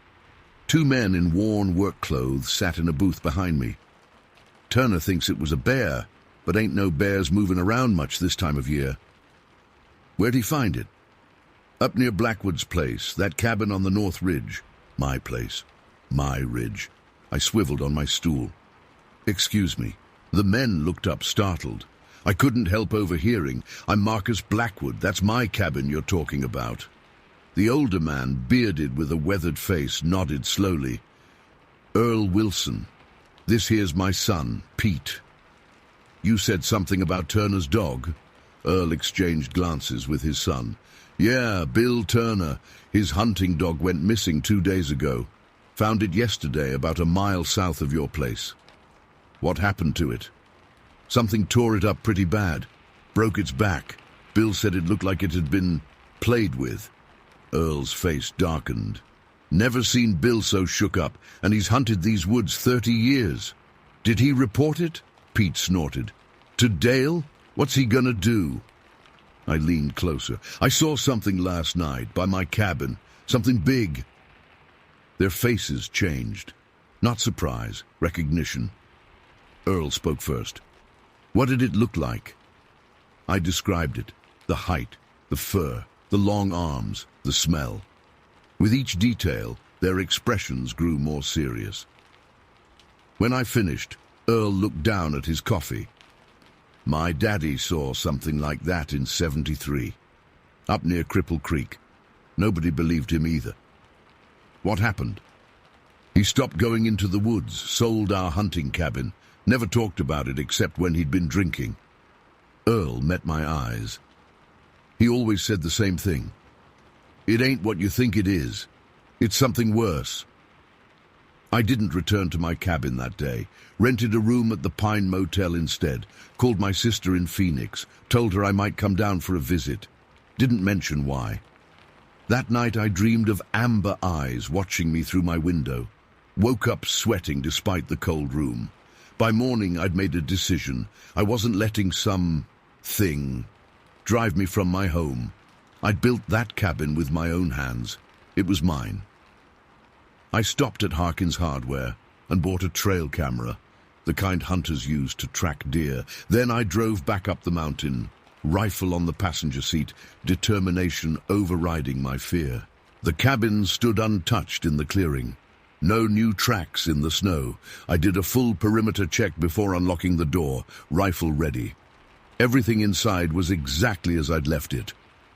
Two men in worn work clothes sat in a booth behind me. Turner thinks it was a bear, but ain't no bears moving around much this time of year. Where'd he find it? Up near Blackwood's place, that cabin on the North Ridge. My place. My ridge. I swiveled on my stool. Excuse me. The men looked up, startled. I couldn't help overhearing. I'm Marcus Blackwood. That's my cabin you're talking about. The older man, bearded with a weathered face, nodded slowly. Earl Wilson. This here's my son, Pete. You said something about Turner's dog? Earl exchanged glances with his son. Yeah, Bill Turner. His hunting dog went missing 2 days ago. Found it yesterday about a mile south of your place. What happened to it? Something tore it up pretty bad. Broke its back. Bill said it looked like it had been played with. Earl's face darkened. Never seen Bill so shook up, and he's hunted these woods 30 years. Did he report it? Pete snorted. To Dale? What's he gonna do? I leaned closer. I saw something last night by my cabin. Something big. Their faces changed. Not surprise, recognition. Earl spoke first. What did it look like? I described it. The height, the fur, the long arms, the smell. With each detail, their expressions grew more serious. When I finished, Earl looked down at his coffee. My daddy saw something like that in '73, up near Cripple Creek. Nobody believed him either. What happened? He stopped going into the woods, sold our hunting cabin, never talked about it except when he'd been drinking. Earl met my eyes. He always said the same thing. It ain't what you think it is. It's something worse. I didn't return to my cabin that day. Rented a room at the Pine Motel instead. Called my sister in Phoenix. Told her I might come down for a visit. Didn't mention why. That night I dreamed of amber eyes watching me through my window. Woke up sweating despite the cold room. By morning I'd made a decision. I wasn't letting some thing drive me from my home. I'd built that cabin with my own hands. It was mine. I stopped at Harkin's Hardware and bought a trail camera, the kind hunters use to track deer. Then I drove back up the mountain, rifle on the passenger seat, determination overriding my fear. The cabin stood untouched in the clearing. No new tracks in the snow. I did a full perimeter check before unlocking the door, rifle ready. Everything inside was exactly as I'd left it.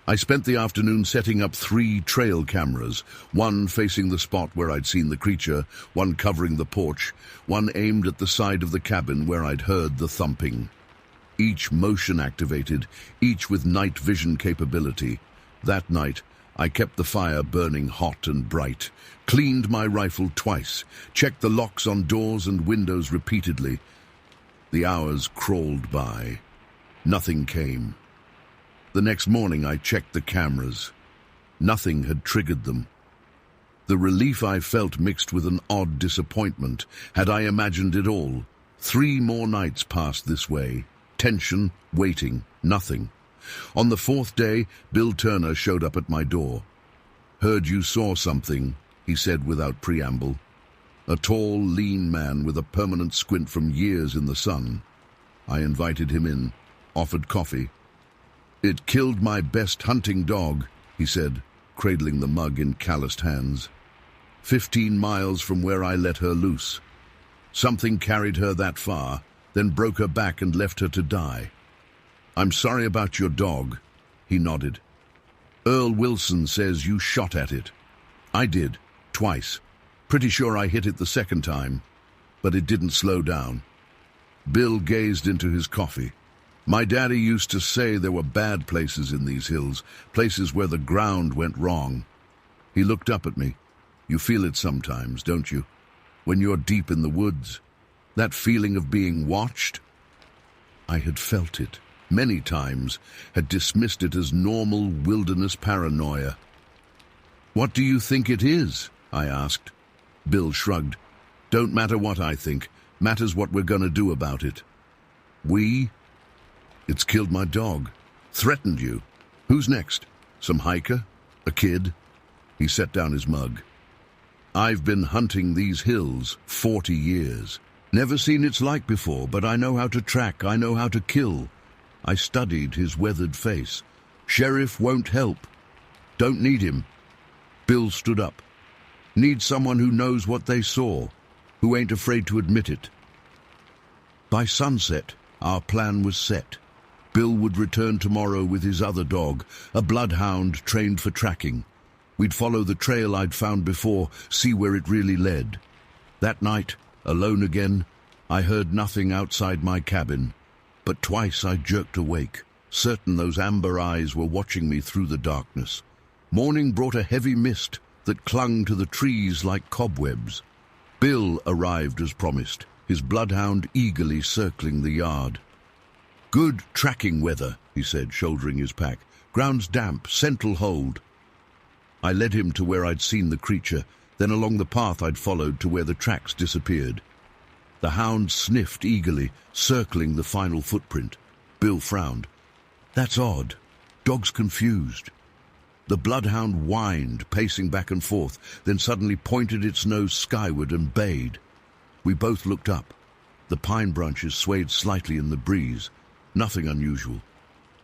I spent the afternoon setting up 3 trail cameras, one facing the spot where I'd seen the creature, one covering the porch, one aimed at the side of the cabin where I'd heard the thumping. Each motion activated, each with night vision capability. That night, I kept the fire burning hot and bright, cleaned my rifle twice, checked the locks on doors and windows repeatedly. The hours crawled by. Nothing came. The next morning I checked the cameras. Nothing had triggered them. The relief I felt mixed with an odd disappointment. Had I imagined it all? 3 more nights passed this way. Tension, waiting, nothing. On the 4th day, Bill Turner showed up at my door. Heard you saw something, he said without preamble. A tall, lean man with a permanent squint from years in the sun. I invited him in, offered coffee. It killed my best hunting dog, he said, cradling the mug in calloused hands. 15 miles from where I let her loose. Something carried her that far, then broke her back and left her to die. I'm sorry about your dog, he nodded. Earl Wilson says you shot at it. I did, twice. Pretty sure I hit it the second time, but it didn't slow down. Bill gazed into his coffee. My daddy used to say there were bad places in these hills, places where the ground went wrong. He looked up at me. You feel it sometimes, don't you? When you're deep in the woods. That feeling of being watched? I had felt it many times, had dismissed it as normal wilderness paranoia. "What do you think it is?" I asked. Bill shrugged. "Don't matter what I think. Matters what we're going to do about it." "We?" "It's killed my dog. Threatened you. Who's next? Some hiker? A kid?" He set down his mug. "I've been hunting these hills 40 years. Never seen its like before, but I know how to track, I know how to kill." I studied his weathered face. "Sheriff won't help. Don't need him." Bill stood up. "Need someone who knows what they saw, who ain't afraid to admit it." By sunset, our plan was set. Bill would return tomorrow with his other dog, a bloodhound trained for tracking. We'd follow the trail I'd found before, see where it really led. That night, alone again, I heard nothing outside my cabin, but twice I jerked awake, certain those amber eyes were watching me through the darkness. Morning brought a heavy mist that clung to the trees like cobwebs. Bill arrived as promised, his bloodhound eagerly circling the yard. "Good tracking weather," he said, shouldering his pack. "Ground's damp, scent'll hold." I led him to where I'd seen the creature, then along the path I'd followed to where the tracks disappeared. The hound sniffed eagerly, circling the final footprint. Bill frowned. "That's odd. Dog's confused." The bloodhound whined, pacing back and forth, then suddenly pointed its nose skyward and bayed. We both looked up. The pine branches swayed slightly in the breeze. Nothing unusual.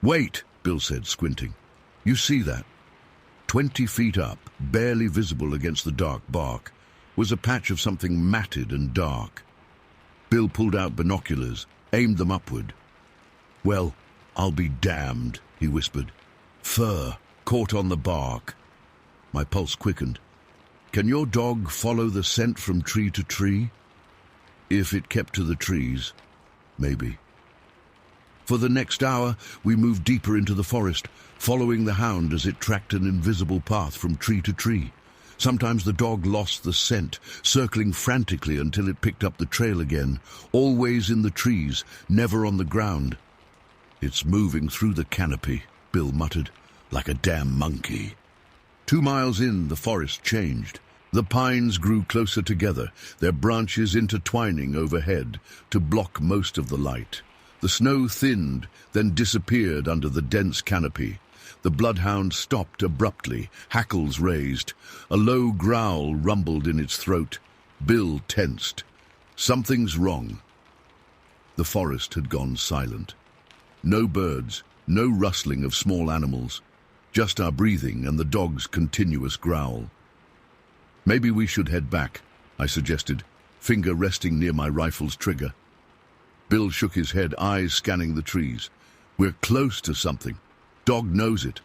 "Wait," Bill said, squinting. "You see that?" 20 feet up, barely visible against the dark bark, was a patch of something matted and dark. Bill pulled out binoculars, aimed them upward. "Well, I'll be damned," he whispered. "Fur, caught on the bark." My pulse quickened. "Can your dog follow the scent from tree to tree?" "If it kept to the trees, maybe." For the next hour, we moved deeper into the forest, following the hound as it tracked an invisible path from tree to tree. Sometimes the dog lost the scent, circling frantically until it picked up the trail again, always in the trees, never on the ground. "It's moving through the canopy," Bill muttered, "like a damn monkey." 2 miles in, the forest changed. The pines grew closer together, their branches intertwining overhead to block most of the light. The snow thinned, then disappeared under the dense canopy. The bloodhound stopped abruptly, hackles raised. A low growl rumbled in its throat. Bill tensed. Something's wrong. The forest had gone silent. No birds, no rustling of small animals, just our breathing and the dog's continuous growl. "Maybe we should head back," I suggested, finger resting near my rifle's trigger. Bill shook his head, eyes scanning the trees. "We're close to something. Dog knows it."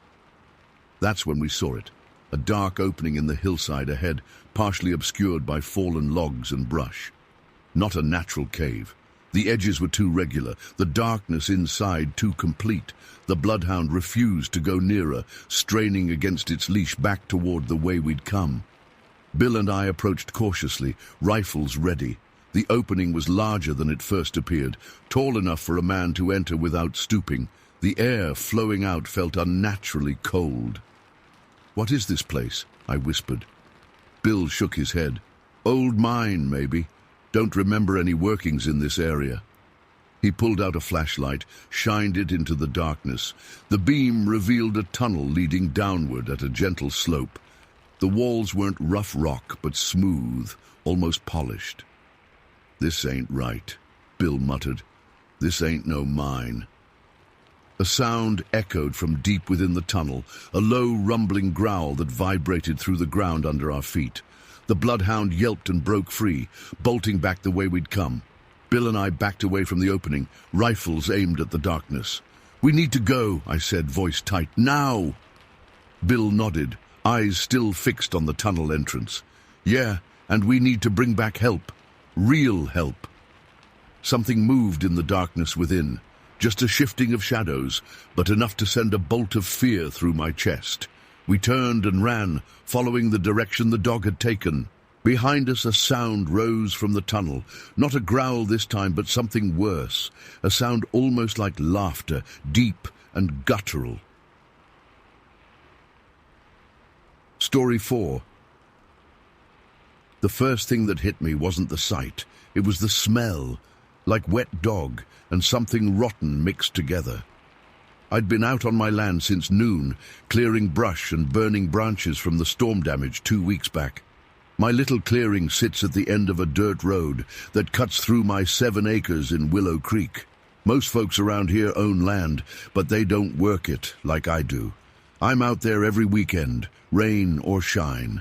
That's when we saw it, a dark opening in the hillside ahead, partially obscured by fallen logs and brush. Not a natural cave. The edges were too regular, the darkness inside too complete. The bloodhound refused to go nearer, straining against its leash back toward the way we'd come. Bill and I approached cautiously, rifles ready. The opening was larger than it first appeared, tall enough for a man to enter without stooping. The air flowing out felt unnaturally cold. "What is this place?" I whispered. Bill shook his head. "Old mine, maybe. Don't remember any workings in this area." He pulled out a flashlight, shined it into the darkness. The beam revealed a tunnel leading downward at a gentle slope. The walls weren't rough rock, but smooth, almost polished. "This ain't right," Bill muttered. "This ain't no mine." A sound echoed from deep within the tunnel, a low rumbling growl that vibrated through the ground under our feet. The bloodhound yelped and broke free, bolting back the way we'd come. Bill and I backed away from the opening, rifles aimed at the darkness. "We need to go," I said, voice tight. "Now!" Bill nodded, eyes still fixed on the tunnel entrance. "Yeah, and we need to bring back help. Real help." Something moved in the darkness within. Just a shifting of shadows, but enough to send a bolt of fear through my chest. We turned and ran, following the direction the dog had taken. Behind us a sound rose from the tunnel, not a growl this time, but something worse, a sound almost like laughter, deep and guttural. Story 4. The first thing that hit me wasn't the sight, it was the smell, like wet dog and something rotten mixed together. I'd been out on my land since noon, clearing brush and burning branches from the storm damage 2 weeks back. My little clearing sits at the end of a dirt road that cuts through my 7 acres in Willow Creek. Most folks around here own land, but they don't work it like I do. I'm out there every weekend, rain or shine.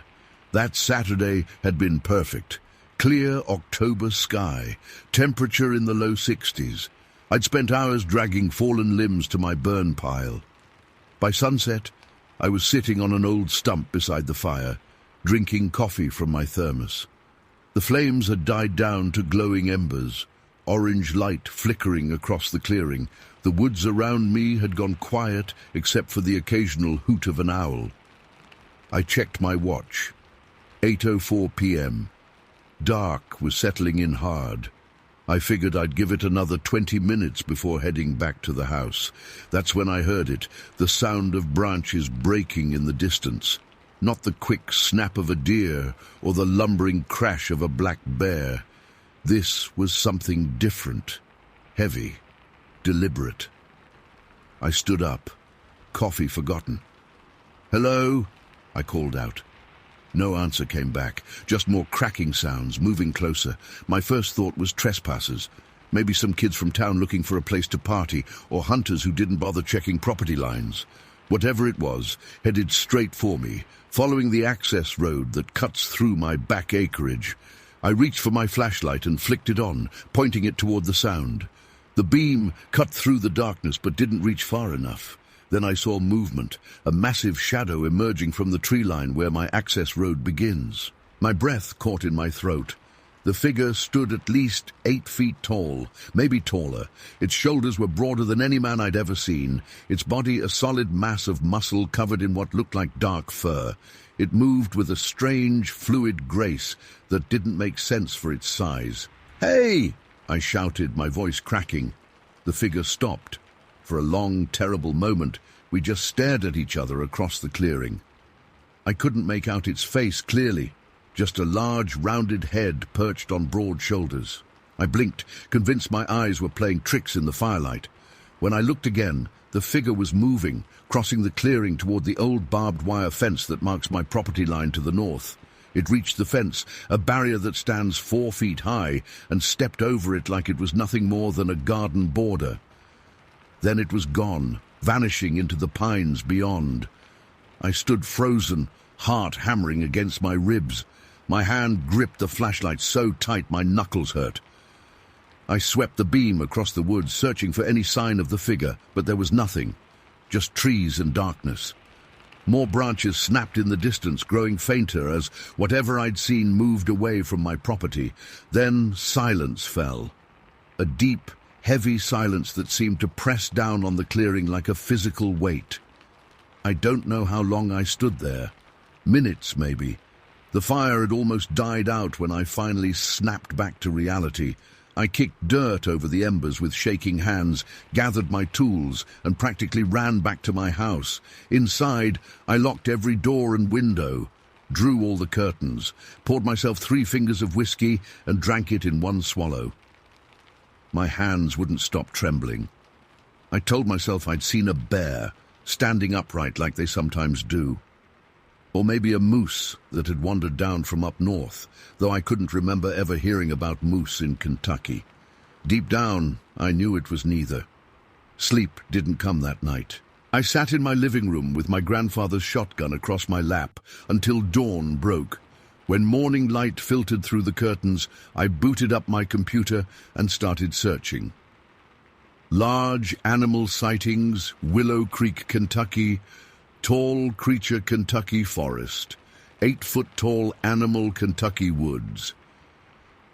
That Saturday had been perfect. Clear October sky, temperature in the low 60s. I'd spent hours dragging fallen limbs to my burn pile. By sunset, I was sitting on an old stump beside the fire, drinking coffee from my thermos. The flames had died down to glowing embers, orange light flickering across the clearing. The woods around me had gone quiet except for the occasional hoot of an owl. I checked my watch. 8:04 p.m. Dark was settling in hard. I figured I'd give it another 20 minutes before heading back to the house. That's when I heard it, the sound of branches breaking in the distance. Not the quick snap of a deer or the lumbering crash of a black bear. This was something different, heavy, deliberate. I stood up, coffee forgotten. "Hello?" I called out. No answer came back, just more cracking sounds, moving closer. My first thought was trespassers. Maybe some kids from town looking for a place to party, or hunters who didn't bother checking property lines. Whatever it was, headed straight for me, following the access road that cuts through my back acreage. I reached for my flashlight and flicked it on, pointing it toward the sound. The beam cut through the darkness but didn't reach far enough. Then I saw movement, a massive shadow emerging from the tree line where my access road begins. My breath caught in my throat. The figure stood at least 8 feet tall, maybe taller. Its shoulders were broader than any man I'd ever seen, its body a solid mass of muscle covered in what looked like dark fur. It moved with a strange, fluid grace that didn't make sense for its size. "Hey!" I shouted, my voice cracking. The figure stopped. For a long, terrible moment, we just stared at each other across the clearing. I couldn't make out its face clearly. Just a large, rounded head perched on broad shoulders. I blinked, convinced my eyes were playing tricks in the firelight. When I looked again, the figure was moving, crossing the clearing toward the old barbed wire fence that marks my property line to the north. It reached the fence, a barrier that stands 4 feet high, and stepped over it like it was nothing more than a garden border. Then it was gone, vanishing into the pines beyond. I stood frozen, heart hammering against my ribs. My hand gripped the flashlight so tight my knuckles hurt. I swept the beam across the woods, searching for any sign of the figure, but there was nothing, just trees and darkness. More branches snapped in the distance, growing fainter as whatever I'd seen moved away from my property. Then silence fell. A deep, heavy silence that seemed to press down on the clearing like a physical weight. I don't know how long I stood there. Minutes, maybe. The fire had almost died out when I finally snapped back to reality. I kicked dirt over the embers with shaking hands, gathered my tools, and practically ran back to my house. Inside, I locked every door and window, drew all the curtains, poured myself 3 fingers of whiskey, and drank it in one swallow. My hands wouldn't stop trembling. I told myself I'd seen a bear, standing upright like they sometimes do. Or maybe a moose that had wandered down from up north, though I couldn't remember ever hearing about moose in Kentucky. Deep down, I knew it was neither. Sleep didn't come that night. I sat in my living room with my grandfather's shotgun across my lap until dawn broke. When morning light filtered through the curtains, I booted up my computer and started searching. Large animal sightings, Willow Creek, Kentucky. Tall creature, Kentucky forest. 8-foot-tall animal, Kentucky woods.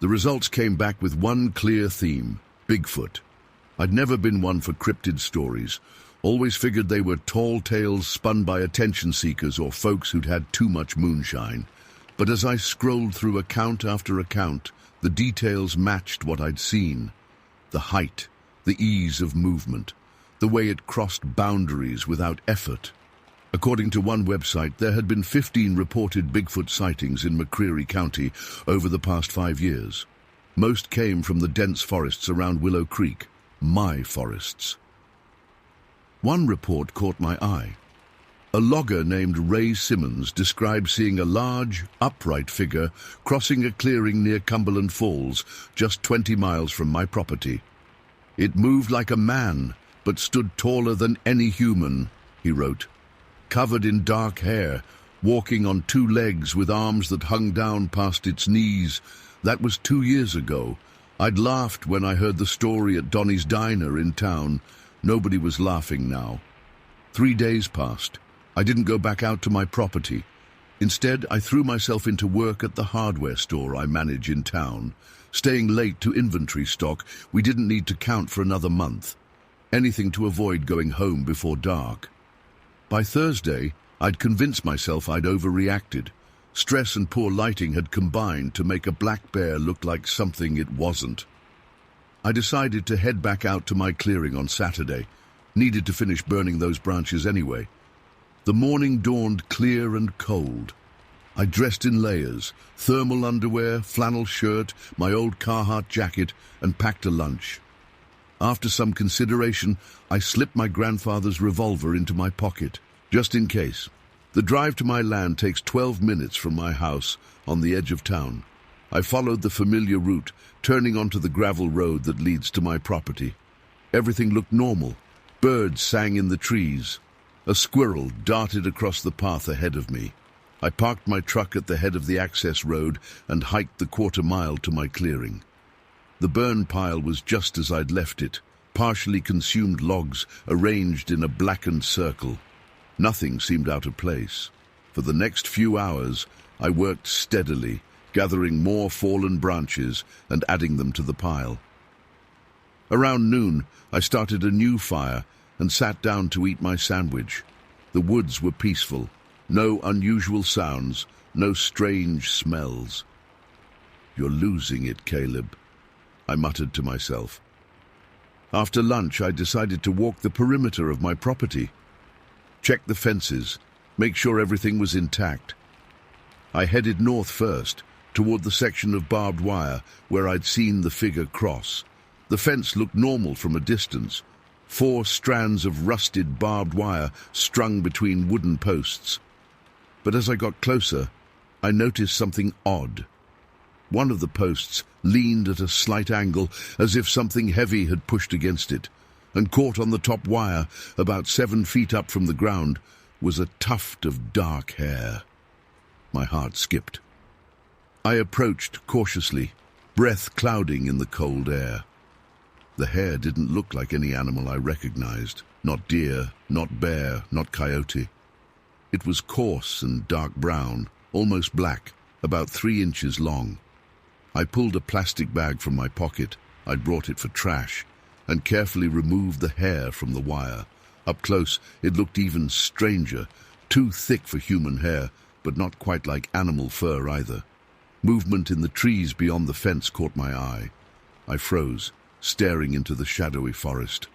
The results came back with one clear theme: Bigfoot. I'd never been one for cryptid stories. Always figured they were tall tales spun by attention seekers or folks who'd had too much moonshine. But as I scrolled through account after account, the details matched what I'd seen. The height, the ease of movement, the way it crossed boundaries without effort. According to one website, there had been 15 reported Bigfoot sightings in McCreary County over the past 5 years. Most came from the dense forests around Willow Creek, my forests. One report caught my eye. A logger named Ray Simmons described seeing a large, upright figure crossing a clearing near Cumberland Falls, just 20 miles from my property. It moved like a man, but stood taller than any human, he wrote. Covered in dark hair, walking on 2 legs with arms that hung down past its knees. That was 2 years ago. I'd laughed when I heard the story at Donnie's Diner in town. Nobody was laughing now. 3 days passed. I didn't go back out to my property. Instead, I threw myself into work at the hardware store I manage in town. Staying late to inventory stock, we didn't need to count for another month. Anything to avoid going home before dark. By Thursday, I'd convinced myself I'd overreacted. Stress and poor lighting had combined to make a black bear look like something it wasn't. I decided to head back out to my clearing on Saturday. Needed to finish burning those branches anyway. The morning dawned clear and cold. I dressed in layers, thermal underwear, flannel shirt, my old Carhartt jacket, and packed a lunch. After some consideration, I slipped my grandfather's revolver into my pocket, just in case. The drive to my land takes 12 minutes from my house on the edge of town. I followed the familiar route, turning onto the gravel road that leads to my property. Everything looked normal. Birds sang in the trees. A squirrel darted across the path ahead of me. I parked my truck at the head of the access road and hiked the 1/4 mile to my clearing. The burn pile was just as I'd left it, partially consumed logs arranged in a blackened circle. Nothing seemed out of place. For the next few hours, I worked steadily, gathering more fallen branches and adding them to the pile. Around noon, I started a new fire and sat down to eat my sandwich. The woods were peaceful. No unusual sounds, no strange smells. "You're losing it, Caleb," I muttered to myself. After lunch, I decided to walk the perimeter of my property. Check the fences, make sure everything was intact. I headed north first, toward the section of barbed wire where I'd seen the figure cross. The fence looked normal from a distance. 4 strands of rusted barbed wire strung between wooden posts. But as I got closer, I noticed something odd. One of the posts leaned at a slight angle, as if something heavy had pushed against it, and caught on the top wire, about 7 feet up from the ground, was a tuft of dark hair. My heart skipped. I approached cautiously, breath clouding in the cold air. The hair didn't look like any animal I recognized. Not deer, not bear, not coyote. It was coarse and dark brown, almost black, about 3 inches long. I pulled a plastic bag from my pocket, I'd brought it for trash, and carefully removed the hair from the wire. Up close, it looked even stranger, too thick for human hair, but not quite like animal fur either. Movement in the trees beyond the fence caught my eye. I froze, staring into the shadowy forest.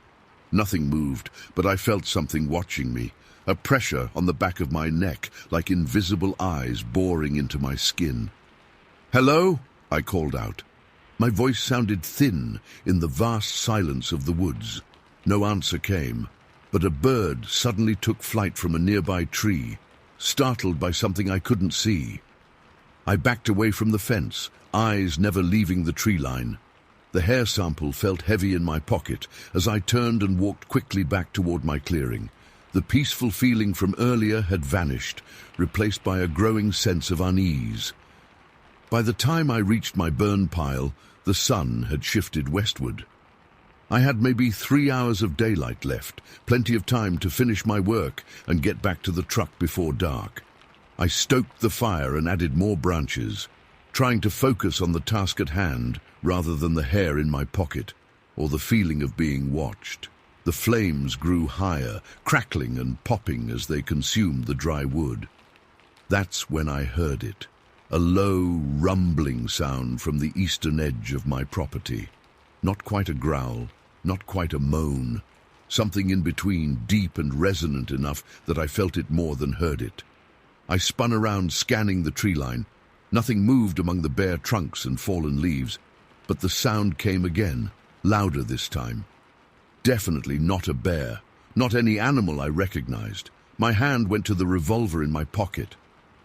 Nothing moved, but I felt something watching me, a pressure on the back of my neck, like invisible eyes boring into my skin. "Hello?" I called out. My voice sounded thin in the vast silence of the woods. No answer came, but a bird suddenly took flight from a nearby tree, startled by something I couldn't see. I backed away from the fence, eyes never leaving the tree line. The hair sample felt heavy in my pocket as I turned and walked quickly back toward my clearing. The peaceful feeling from earlier had vanished, replaced by a growing sense of unease. By the time I reached my burn pile, the sun had shifted westward. I had maybe 3 hours of daylight left, plenty of time to finish my work and get back to the truck before dark. I stoked the fire and added more branches, trying to focus on the task at hand rather than the hair in my pocket or the feeling of being watched. The flames grew higher, crackling and popping as they consumed the dry wood. That's when I heard it, a low, rumbling sound from the eastern edge of my property. Not quite a growl, not quite a moan. Something in between, deep and resonant enough that I felt it more than heard it. I spun around, scanning the tree line. Nothing moved among the bare trunks and fallen leaves, but the sound came again, louder this time. Definitely not a bear, not any animal I recognized. My hand went to the revolver in my pocket.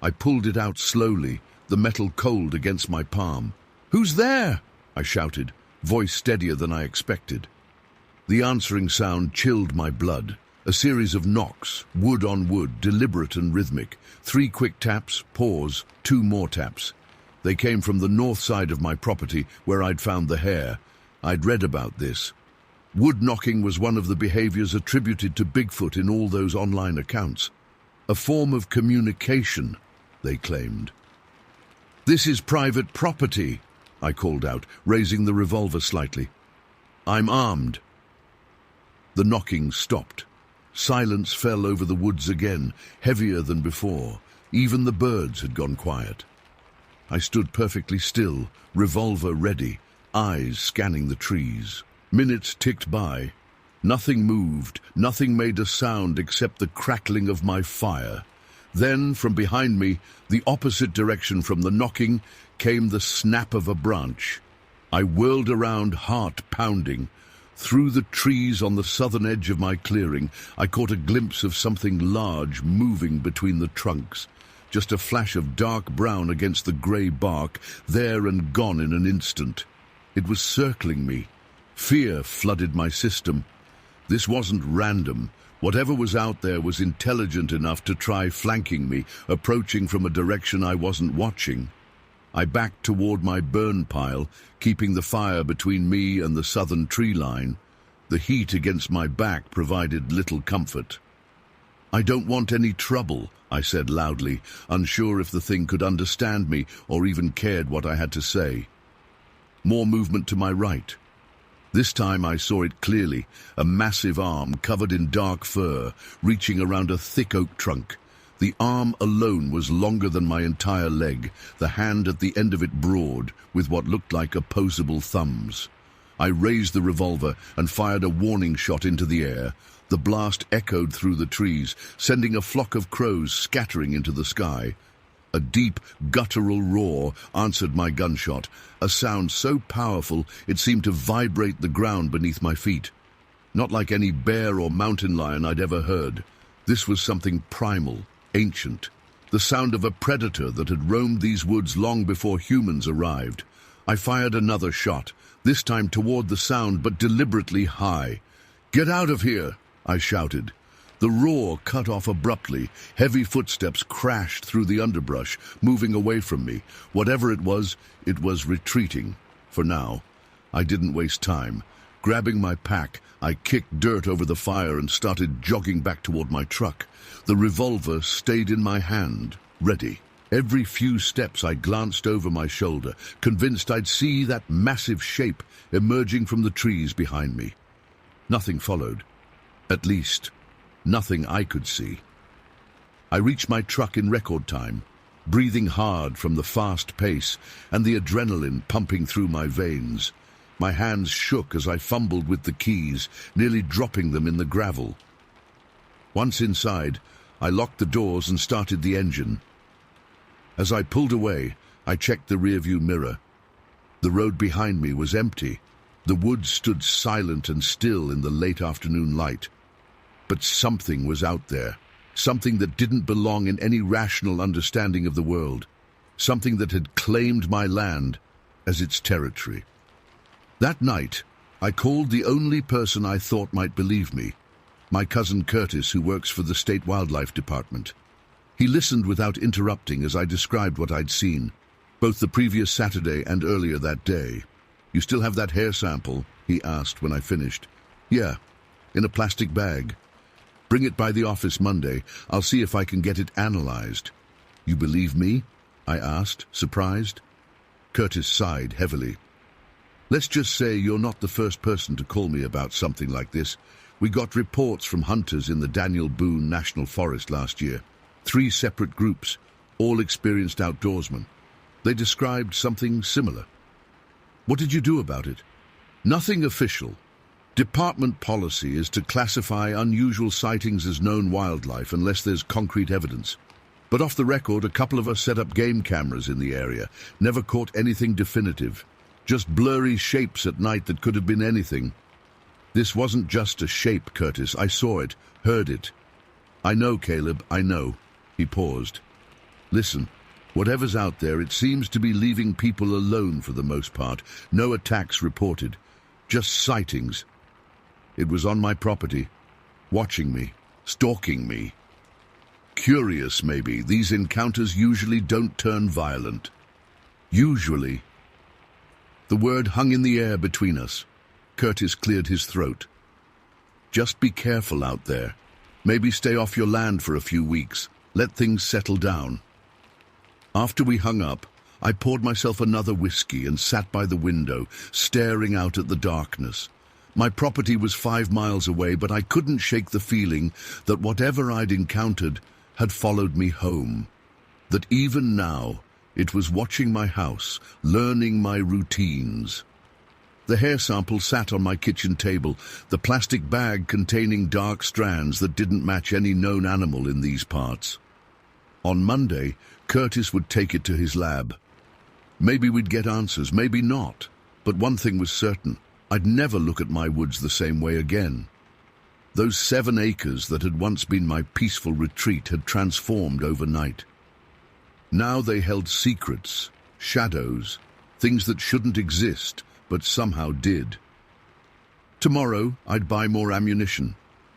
I pulled it out slowly, the metal cold against my palm. "Who's there?" I shouted, voice steadier than I expected. The answering sound chilled my blood. A series of knocks, wood on wood, deliberate and rhythmic. 3 quick taps, pause, 2 more taps. They came from the north side of my property, where I'd found the hare. I'd read about this. Wood knocking was one of the behaviors attributed to Bigfoot in all those online accounts. A form of communication, they claimed. "This is private property," I called out, raising the revolver slightly. "I'm armed." The knocking stopped. Silence fell over the woods again, heavier than before. Even the birds had gone quiet. I stood perfectly still, revolver ready, eyes scanning the trees. Minutes ticked by. Nothing moved, nothing made a sound except the crackling of my fire. Then, from behind me, the opposite direction from the knocking, came the snap of a branch. I whirled around, heart pounding. Through the trees on the southern edge of my clearing, I caught a glimpse of something large moving between the trunks. Just a flash of dark brown against the grey bark, there and gone in an instant. It was circling me. Fear flooded my system. This wasn't random. Whatever was out there was intelligent enough to try flanking me, approaching from a direction I wasn't watching. I backed toward my burn pile, keeping the fire between me and the southern tree line. The heat against my back provided little comfort. "I don't want any trouble," I said loudly, unsure if the thing could understand me or even cared what I had to say. More movement to my right. This time I saw it clearly, a massive arm covered in dark fur, reaching around a thick oak trunk. The arm alone was longer than my entire leg, the hand at the end of it broad, with what looked like opposable thumbs. I raised the revolver and fired a warning shot into the air. The blast echoed through the trees, sending a flock of crows scattering into the sky. A deep, guttural roar answered my gunshot, a sound so powerful it seemed to vibrate the ground beneath my feet. Not like any bear or mountain lion I'd ever heard. This was something primal, ancient, the sound of a predator that had roamed these woods long before humans arrived. I fired another shot, this time toward the sound but deliberately high. "Get out of here!" I shouted. The roar cut off abruptly. Heavy footsteps crashed through the underbrush, moving away from me. Whatever it was retreating. For now, I didn't waste time. Grabbing my pack, I kicked dirt over the fire and started jogging back toward my truck. The revolver stayed in my hand, ready. Every few steps I glanced over my shoulder, convinced I'd see that massive shape emerging from the trees behind me. Nothing followed. At least, nothing I could see. I reached my truck in record time, breathing hard from the fast pace and the adrenaline pumping through my veins. My hands shook as I fumbled with the keys, nearly dropping them in the gravel. Once inside, I locked the doors and started the engine. As I pulled away, I checked the rearview mirror. The road behind me was empty. The woods stood silent and still in the late afternoon light. But something was out there, something that didn't belong in any rational understanding of the world, something that had claimed my land as its territory. That night, I called the only person I thought might believe me, my cousin Curtis, who works for the State Wildlife Department. He listened without interrupting as I described what I'd seen, both the previous Saturday and earlier that day. "You still have that hair sample?" he asked when I finished. "Yeah, in a plastic bag. Bring it by the office Monday. I'll see if I can get it analyzed." "You believe me?" I asked, surprised. Curtis sighed heavily. "Let's just say you're not the first person to call me about something like this. We got reports from hunters in the Daniel Boone National Forest last year. 3 separate groups, all experienced outdoorsmen. They described something similar. What did you do about it? Nothing official. Department policy is to classify unusual sightings as known wildlife unless there's concrete evidence. But off the record, a couple of us set up game cameras in the area. Never caught anything definitive. Just blurry shapes at night that could have been anything. This wasn't just a shape, Curtis. I saw it, heard it. I know, Caleb, I know. He paused. Listen, whatever's out there, it seems to be leaving people alone for the most part. No attacks reported. Just sightings. It was on my property, watching me, stalking me. Curious, maybe. These encounters usually don't turn violent. Usually. The word hung in the air between us. Curtis cleared his throat. Just be careful out there. Maybe stay off your land for a few weeks. Let things settle down. After we hung up, I poured myself another whiskey and sat by the window, staring out at the darkness. My property was 5 miles away, but I couldn't shake the feeling that whatever I'd encountered had followed me home. That even now, it was watching my house, learning my routines. The hair sample sat on my kitchen table, the plastic bag containing dark strands that didn't match any known animal in these parts. On Monday, Curtis would take it to his lab. Maybe we'd get answers, maybe not. But one thing was certain. I'd never look at my woods the same way again. Those 7 acres that had once been my peaceful retreat had transformed overnight. Now they held secrets, shadows, things that shouldn't exist, but somehow did. Tomorrow, I'd buy more ammunition,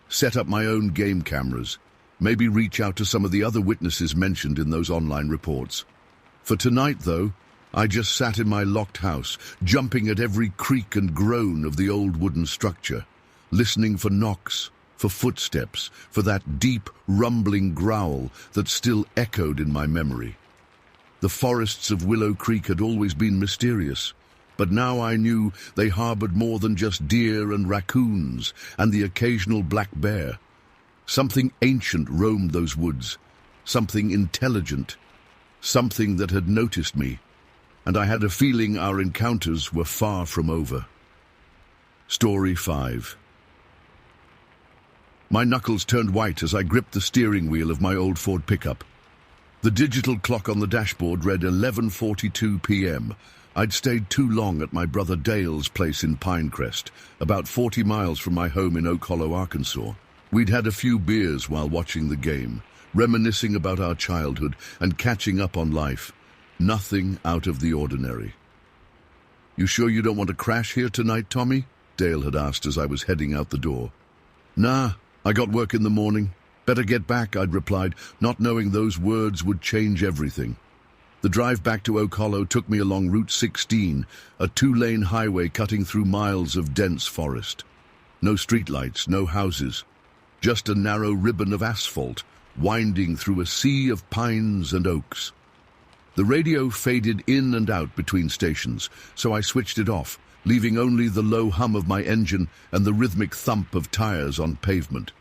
set up my own game cameras, maybe reach out to some of the other witnesses mentioned in those online reports. For tonight, though, I just sat in my locked house, jumping at every creak and groan of the old wooden structure, listening for knocks, for footsteps, for that deep, rumbling growl that still echoed in my memory. The forests of Willow Creek had always been mysterious, but now I knew they harbored more than just deer and raccoons and the occasional black bear. Something ancient roamed those woods, something intelligent, something that had noticed me, and I had a feeling our encounters were far from over. Story 5. My knuckles turned white as I gripped the steering wheel of my old Ford pickup. The digital clock on the dashboard read 11:42 p.m. I'd stayed too long at my brother Dale's place in Pinecrest, about 40 miles from my home in Oak Hollow, Arkansas. We'd had a few beers while watching the game, reminiscing about our childhood and catching up on life. Nothing out of the ordinary. "You sure you don't want to crash here tonight, Tommy?" Dale had asked as I was heading out the door. "Nah, I got work in the morning. Better get back," I'd replied, not knowing those words would change everything. The drive back to Oak Hollow took me along Route 16, a 2-lane highway cutting through miles of dense forest. No streetlights, no houses, just a narrow ribbon of asphalt winding through a sea of pines and oaks. The radio faded in and out between stations, so I switched it off, leaving only the low hum of my engine and the rhythmic thump of tires on pavement.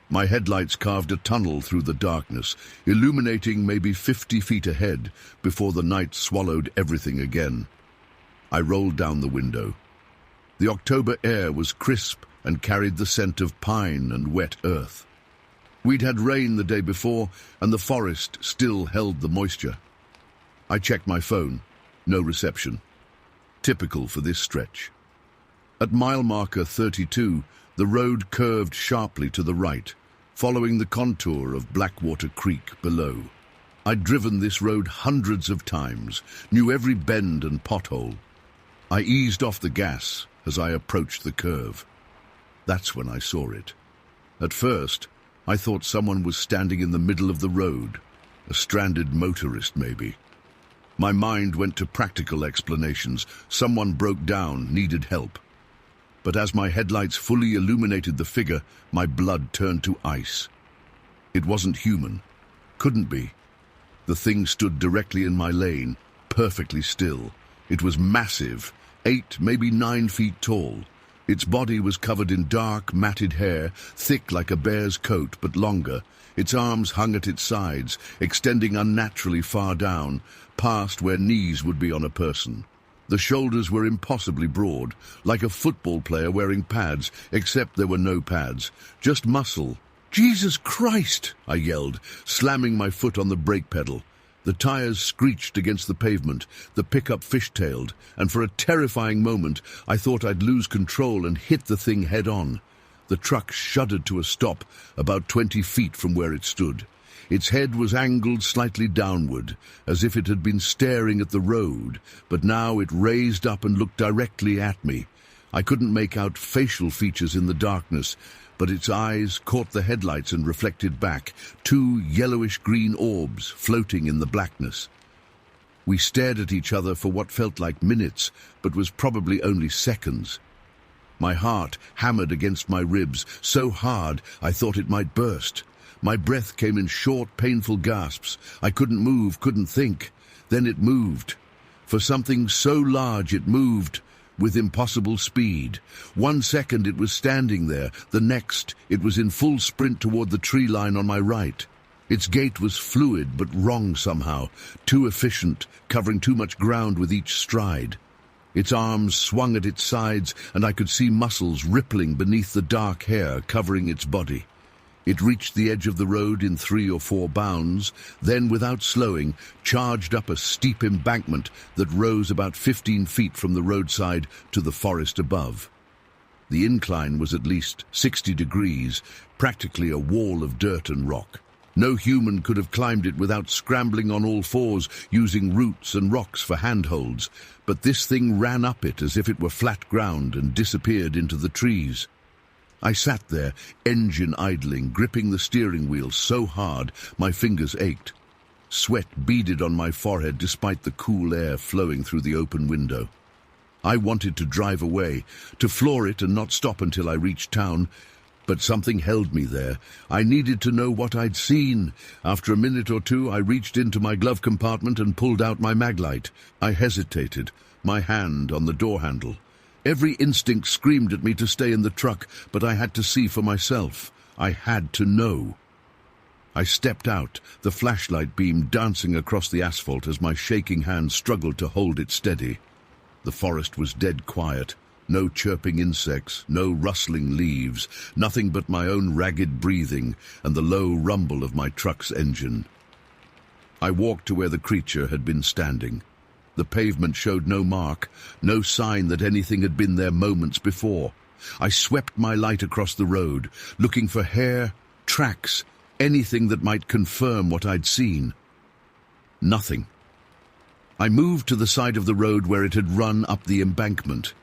My headlights carved a tunnel through the darkness, illuminating maybe 50 feet ahead before the night swallowed everything again. I rolled down the window. The October air was crisp and carried the scent of pine and wet earth. We'd had rain the day before, and the forest still held the moisture. I checked my phone. No reception. Typical for this stretch. At mile marker 32, the road curved sharply to the right, following the contour of Blackwater Creek below. I'd driven this road hundreds of times, knew every bend and pothole. I eased off the gas as I approached the curve. That's when I saw it. At first, I thought someone was standing in the middle of the road, a stranded motorist maybe. My mind went to practical explanations. Someone broke down, needed help. But as my headlights fully illuminated the figure, my blood turned to ice. It wasn't human. Couldn't be. The thing stood directly in my lane, perfectly still. It was massive, 8, maybe 9 feet tall, Its body was covered in dark, matted hair, thick like a bear's coat, but longer. Its arms hung at its sides, extending unnaturally far down, past where knees would be on a person. The shoulders were impossibly broad, like a football player wearing pads, except there were no pads, just muscle. "Jesus Christ!" I yelled, slamming my foot on the brake pedal. The tires screeched against the pavement, the pickup fishtailed, and for a terrifying moment I thought I'd lose control and hit the thing head-on. The truck shuddered to a stop about 20 feet from where it stood. Its head was angled slightly downward, as if it had been staring at the road, but now it raised up and looked directly at me. I couldn't make out facial features in the darkness, but its eyes caught the headlights and reflected back, two yellowish-green orbs floating in the blackness. We stared at each other for what felt like minutes, but was probably only seconds. My heart hammered against my ribs, so hard I thought it might burst. My breath came in short, painful gasps. I couldn't move, couldn't think. Then it moved. For something so large it moved with impossible speed. 1 second it was standing there, the next it was in full sprint toward the tree line on my right. Its gait was fluid but wrong somehow, too efficient, covering too much ground with each stride. Its arms swung at its sides, and I could see muscles rippling beneath the dark hair covering its body. It reached the edge of the road in 3 or 4 bounds, then, without slowing, charged up a steep embankment that rose about 15 feet from the roadside to the forest above. The incline was at least 60 degrees, practically a wall of dirt and rock. No human could have climbed it without scrambling on all fours, using roots and rocks for handholds, but this thing ran up it as if it were flat ground and disappeared into the trees. I sat there, engine idling, gripping the steering wheel so hard my fingers ached. Sweat beaded on my forehead despite the cool air flowing through the open window. I wanted to drive away, to floor it and not stop until I reached town, but something held me there. I needed to know what I'd seen. After a minute or two, I reached into my glove compartment and pulled out my maglite. I hesitated, my hand on the door handle. Every instinct screamed at me to stay in the truck, but I had to see for myself. I had to know. I stepped out, the flashlight beam dancing across the asphalt as my shaking hand struggled to hold it steady. The forest was dead quiet. No chirping insects, no rustling leaves, nothing but my own ragged breathing and the low rumble of my truck's engine. I walked to where the creature had been standing. The pavement showed no mark, no sign that anything had been there moments before. I swept my light across the road, looking for hair, tracks, anything that might confirm what I'd seen. Nothing. I moved to the side of the road where it had run up the embankment.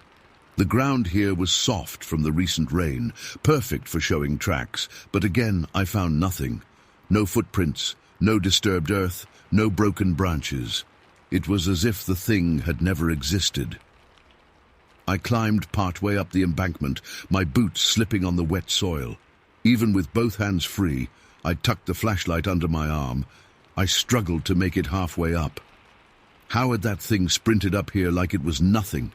The ground here was soft from the recent rain, perfect for showing tracks, but again I found nothing. No footprints, no disturbed earth, no broken branches. It was as if the thing had never existed. I climbed partway up the embankment, my boots slipping on the wet soil. Even with both hands free, I tucked the flashlight under my arm. I struggled to make it halfway up. How had that thing sprinted up here like it was nothing?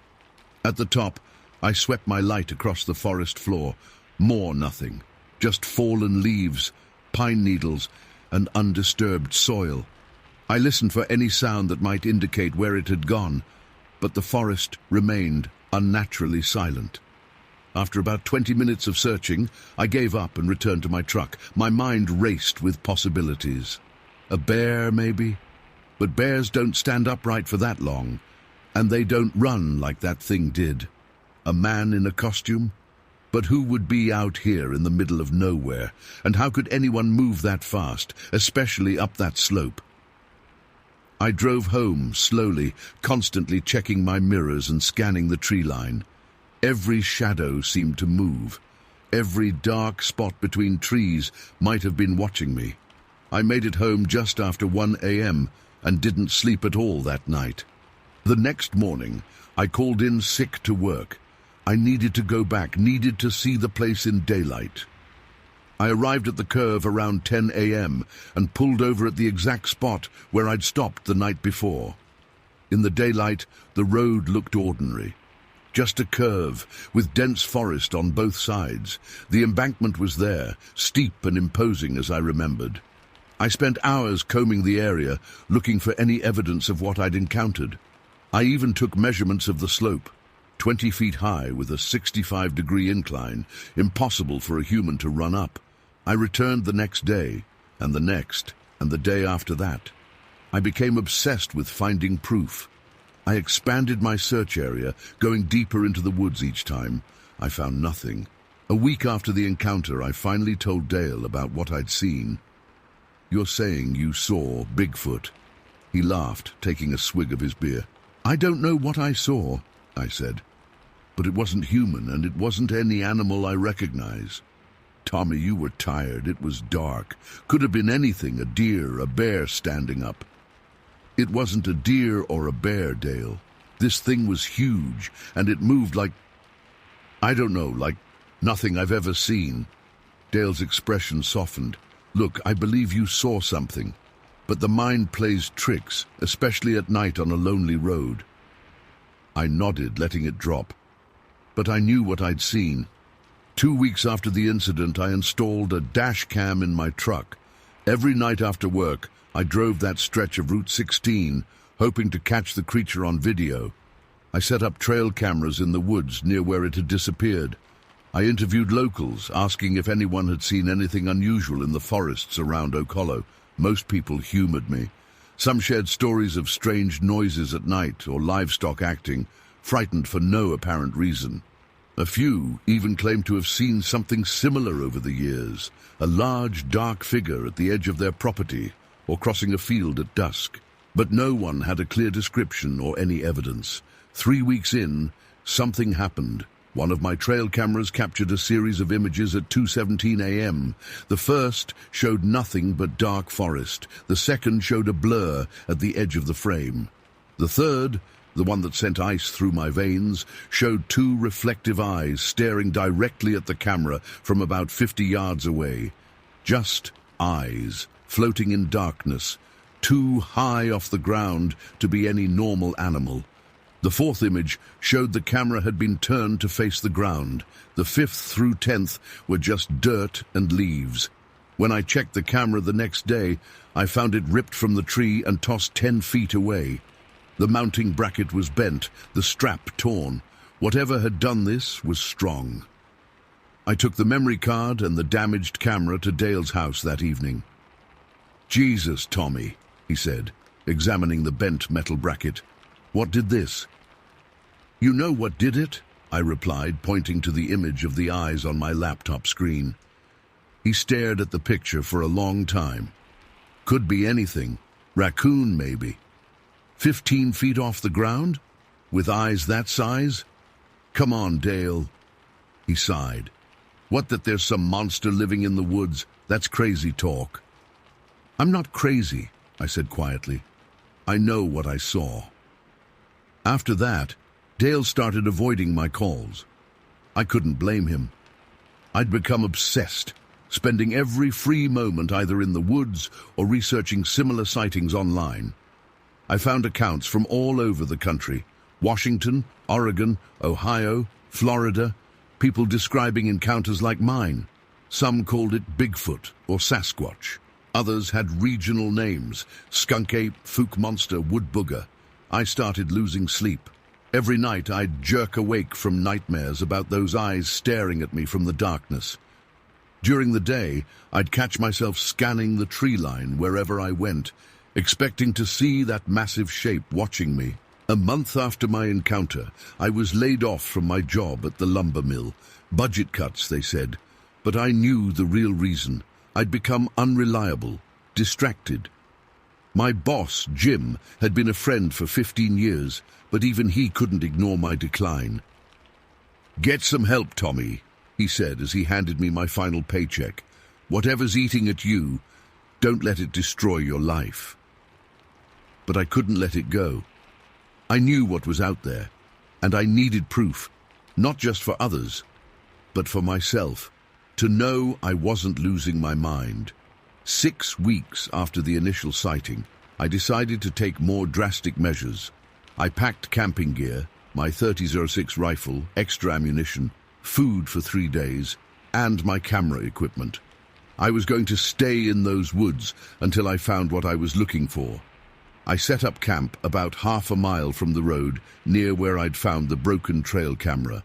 At the top, I swept my light across the forest floor. More nothing. Just fallen leaves, pine needles, and undisturbed soil. I listened for any sound that might indicate where it had gone, but the forest remained unnaturally silent. After about 20 minutes of searching, I gave up and returned to my truck. My mind raced with possibilities. A bear, maybe? But bears don't stand upright for that long, and they don't run like that thing did. A man in a costume? But who would be out here in the middle of nowhere? And how could anyone move that fast, especially up that slope? I drove home slowly, constantly checking my mirrors and scanning the tree line. Every shadow seemed to move. Every dark spot between trees might have been watching me. I made it home just after 1 a.m. and didn't sleep at all that night. The next morning, I called in sick to work. I needed to go back, needed to see the place in daylight. I arrived at the curve around 10 a.m. and pulled over at the exact spot where I'd stopped the night before. In the daylight, the road looked ordinary. just a curve, with dense forest on both sides. The embankment was there, steep and imposing as I remembered. I spent hours combing the area, looking for any evidence of what I'd encountered. I even took measurements of the slope, 20 feet high with a 65-degree incline, impossible for a human to run up. I returned the next day, and the next, and the day after that. I became obsessed with finding proof. I expanded my search area, going deeper into the woods each time. I found nothing. A week after the encounter, I finally told Dale about what I'd seen. "You're saying you saw Bigfoot?" He laughed, taking a swig of his beer. "I don't know what I saw," I said. "But it wasn't human, and it wasn't any animal I recognize." "Tommy, you were tired. It was dark. Could have been anything, a deer, a bear standing up." "It wasn't a deer or a bear, Dale. This thing was huge, and it moved like, I don't know, like nothing I've ever seen." Dale's expression softened. "Look, I believe you saw something, but the mind plays tricks, especially at night on a lonely road." I nodded, letting it drop. But I knew what I'd seen. 2 weeks after the incident, I installed a dash cam in my truck. Every night after work, I drove that stretch of Route 16, hoping to catch the creature on video. I set up trail cameras in the woods near where it had disappeared. I interviewed locals, asking if anyone had seen anything unusual in the forests around Ocolo. Most people humored me. Some shared stories of strange noises at night or livestock acting, frightened for no apparent reason. A few even claimed to have seen something similar over the years, a large, dark figure at the edge of their property or crossing a field at dusk. But no one had a clear description or any evidence. 3 weeks in, something happened. One of my trail cameras captured a series of images at 2:17 a.m. The first showed nothing but dark forest. The second showed a blur at the edge of the frame. The third, the one that sent ice through my veins, showed 2 reflective eyes staring directly at the camera from about 50 yards away. Just eyes, floating in darkness, too high off the ground to be any normal animal. The fourth image showed the camera had been turned to face the ground. The 5th through 10th were just dirt and leaves. When I checked the camera the next day, I found it ripped from the tree and tossed 10 feet away. The mounting bracket was bent, the strap torn. Whatever had done this was strong. I took the memory card and the damaged camera to Dale's house that evening. "Jesus, Tommy," he said, examining the bent metal bracket. "What did this?" "You know what did it?" I replied, pointing to the image of the eyes on my laptop screen. He stared at the picture for a long time. "Could be anything. Raccoon, maybe. 15 feet off the ground? With eyes that size? Come on, Dale." He sighed. "What, that there's some monster living in the woods? That's crazy talk." "I'm not crazy," I said quietly. "I know what I saw." After that, Dale started avoiding my calls. I couldn't blame him. I'd become obsessed, spending every free moment either in the woods or researching similar sightings online. I found accounts from all over the country: Washington, Oregon, Ohio, Florida, people describing encounters like mine. Some called it Bigfoot or Sasquatch. Others had regional names: skunk ape, fook monster, wood booger. I started losing sleep. Every night I'd jerk awake from nightmares about those eyes staring at me from the darkness. During the day, I'd catch myself scanning the tree line wherever I went, expecting to see that massive shape watching me. A month after my encounter, I was laid off from my job at the lumber mill. Budget cuts, they said. But I knew the real reason. I'd become unreliable, distracted. My boss, Jim, had been a friend for 15 years, but even he couldn't ignore my decline. "Get some help, Tommy," he said as he handed me my final paycheck. "Whatever's eating at you, don't let it destroy your life." But I couldn't let it go. I knew what was out there, and I needed proof, not just for others, but for myself, to know I wasn't losing my mind. 6 weeks after the initial sighting, I decided to take more drastic measures. I packed camping gear, my .30-06 rifle, extra ammunition, food for 3 days, and my camera equipment. I was going to stay in those woods until I found what I was looking for. I set up camp about half a mile from the road near where I'd found the broken trail camera.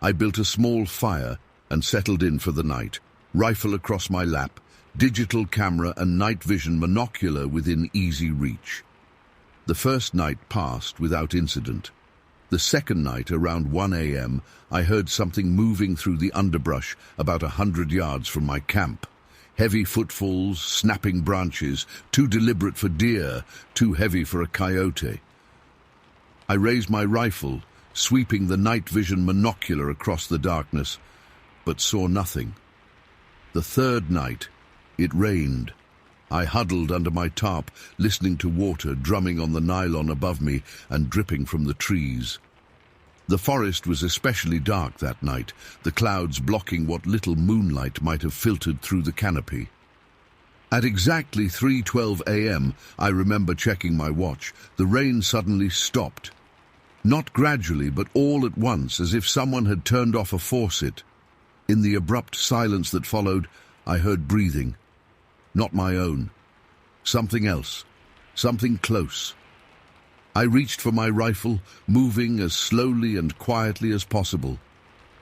I built a small fire and settled in for the night, rifle across my lap, digital camera and night vision monocular within easy reach. The first night passed without incident. The second night, around 1 a.m., I heard something moving through the underbrush about 100 yards from my camp. Heavy footfalls, snapping branches, too deliberate for deer, too heavy for a coyote. I raised my rifle, sweeping the night vision monocular across the darkness, but saw nothing. The third night, it rained. I huddled under my tarp, listening to water drumming on the nylon above me and dripping from the trees. The forest was especially dark that night, the clouds blocking what little moonlight might have filtered through the canopy. At exactly 3:12 a.m., I remember checking my watch, the rain suddenly stopped. Not gradually, but all at once, as if someone had turned off a faucet. In the abrupt silence that followed, I heard breathing. Not my own. Something else. Something close. I reached for my rifle, moving as slowly and quietly as possible.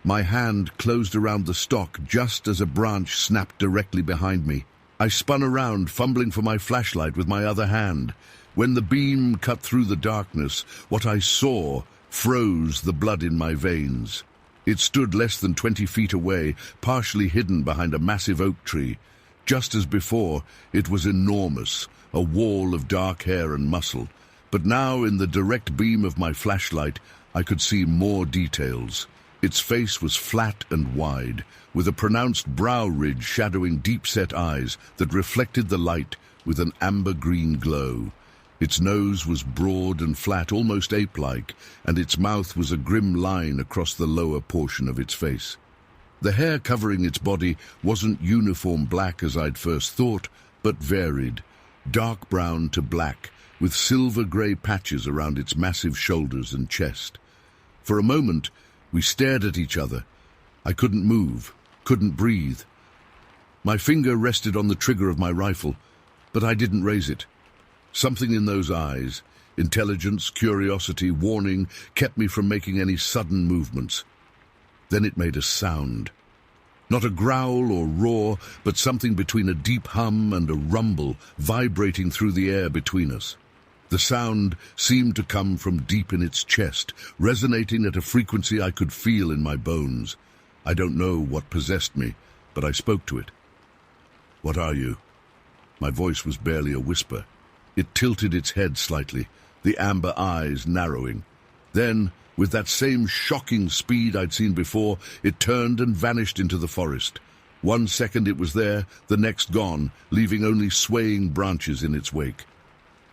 My hand closed around the stock just as a branch snapped directly behind me. I spun around, fumbling for my flashlight with my other hand. When the beam cut through the darkness, what I saw froze the blood in my veins. It stood less than 20 feet away, partially hidden behind a massive oak tree. Just as before, it was enormous, a wall of dark hair and muscle. But now, in the direct beam of my flashlight, I could see more details. Its face was flat and wide, with a pronounced brow ridge shadowing deep-set eyes that reflected the light with an amber-green glow. Its nose was broad and flat, almost ape-like, and its mouth was a grim line across the lower portion of its face. The hair covering its body wasn't uniform black as I'd first thought, but varied, dark brown to black, with silver-grey patches around its massive shoulders and chest. For a moment, we stared at each other. I couldn't move, couldn't breathe. My finger rested on the trigger of my rifle, but I didn't raise it. Something in those eyes, intelligence, curiosity, warning, kept me from making any sudden movements. Then it made a sound. Not a growl or roar, but something between a deep hum and a rumble vibrating through the air between us. The sound seemed to come from deep in its chest, resonating at a frequency I could feel in my bones. I don't know what possessed me, but I spoke to it. "What are you?" My voice was barely a whisper. It tilted its head slightly, the amber eyes narrowing. Then, with that same shocking speed I'd seen before, it turned and vanished into the forest. 1 second it was there, the next gone, leaving only swaying branches in its wake.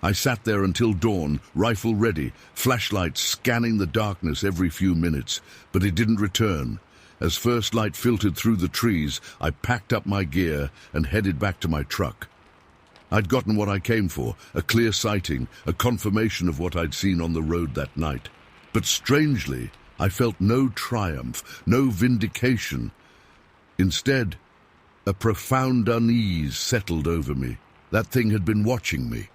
I sat there until dawn, rifle ready, flashlight scanning the darkness every few minutes, but it didn't return. As first light filtered through the trees, I packed up my gear and headed back to my truck. I'd gotten what I came for, a clear sighting, a confirmation of what I'd seen on the road that night. But strangely, I felt no triumph, no vindication. Instead, a profound unease settled over me. That thing had been watching me.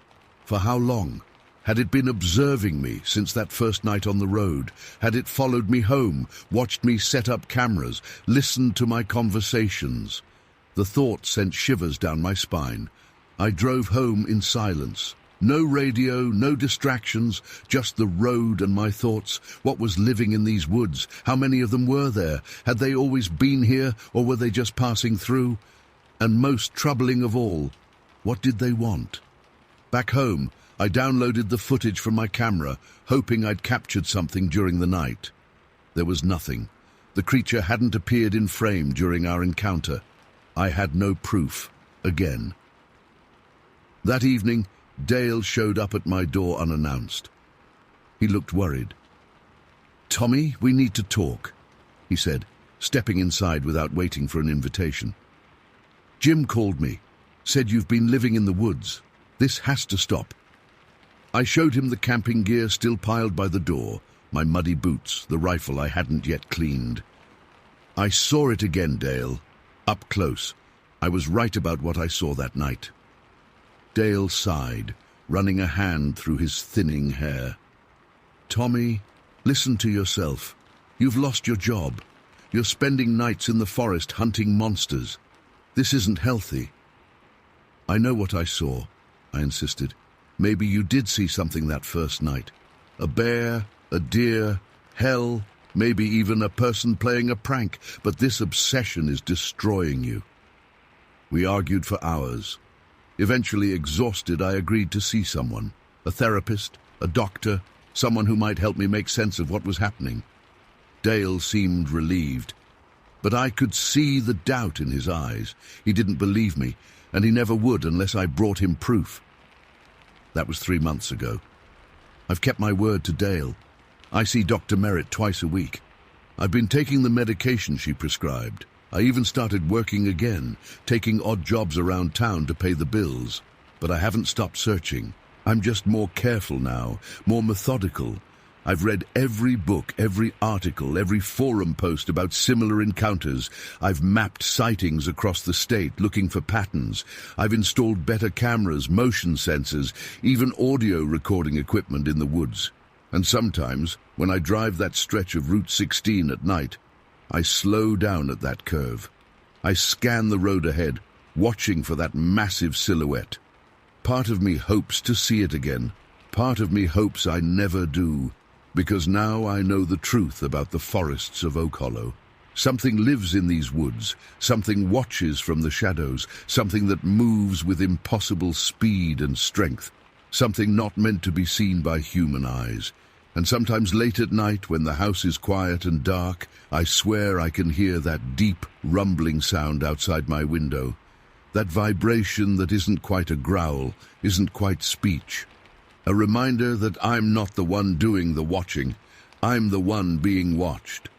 For how long? Had it been observing me since that first night on the road? Had it followed me home, watched me set up cameras, listened to my conversations? The thought sent shivers down my spine. I drove home in silence. No radio, no distractions, just the road and my thoughts. What was living in these woods? How many of them were there? Had they always been here, or were they just passing through? And most troubling of all, what did they want? Back home, I downloaded the footage from my camera, hoping I'd captured something during the night. There was nothing. The creature hadn't appeared in frame during our encounter. I had no proof, again. That evening, Dale showed up at my door unannounced. He looked worried. "Tommy, we need to talk," he said, stepping inside without waiting for an invitation. "Jim called me, said you've been living in the woods. This has to stop." I showed him the camping gear still piled by the door, my muddy boots, the rifle I hadn't yet cleaned. I saw it again, Dale. Up close. I was right about what I saw that night. Dale sighed, running a hand through his thinning hair. Tommy, listen to yourself. You've lost your job. You're spending nights in the forest hunting monsters. This isn't healthy. I know what I saw, I insisted. Maybe you did see something that first night. A bear, a deer, hell, maybe even a person playing a prank, but this obsession is destroying you. We argued for hours. Eventually exhausted, I agreed to see someone. A therapist, a doctor, someone who might help me make sense of what was happening. Dale seemed relieved, but I could see the doubt in his eyes. He didn't believe me, and he never would unless I brought him proof. That was 3 months ago. I've kept my word to Dale. I see Dr. Merritt twice a week. I've been taking the medication she prescribed. I even started working again, taking odd jobs around town to pay the bills. But I haven't stopped searching. I'm just more careful now, more methodical. I've read every book, every article, every forum post about similar encounters. I've mapped sightings across the state, looking for patterns. I've installed better cameras, motion sensors, even audio recording equipment in the woods. And sometimes, when I drive that stretch of Route 16 at night, I slow down at that curve. I scan the road ahead, watching for that massive silhouette. Part of me hopes to see it again. Part of me hopes I never do. Because now I know the truth about the forests of Oak Hollow. Something lives in these woods, something watches from the shadows, something that moves with impossible speed and strength, something not meant to be seen by human eyes. And sometimes late at night, when the house is quiet and dark, I swear I can hear that deep, rumbling sound outside my window. That vibration that isn't quite a growl, isn't quite speech. A reminder that I'm not the one doing the watching. I'm the one being watched.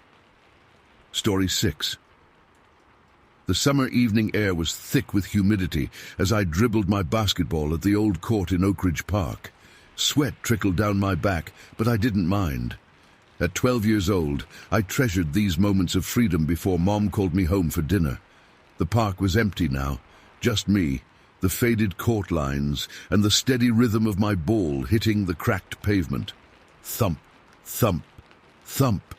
Story 6. The summer evening air was thick with humidity as I dribbled my basketball at the old court in Oak Ridge Park. Sweat trickled down my back, but I didn't mind. At 12 years old, I treasured these moments of freedom before Mom called me home for dinner. The park was empty now, just me, the faded court lines, and the steady rhythm of my ball hitting the cracked pavement. Thump, thump, thump.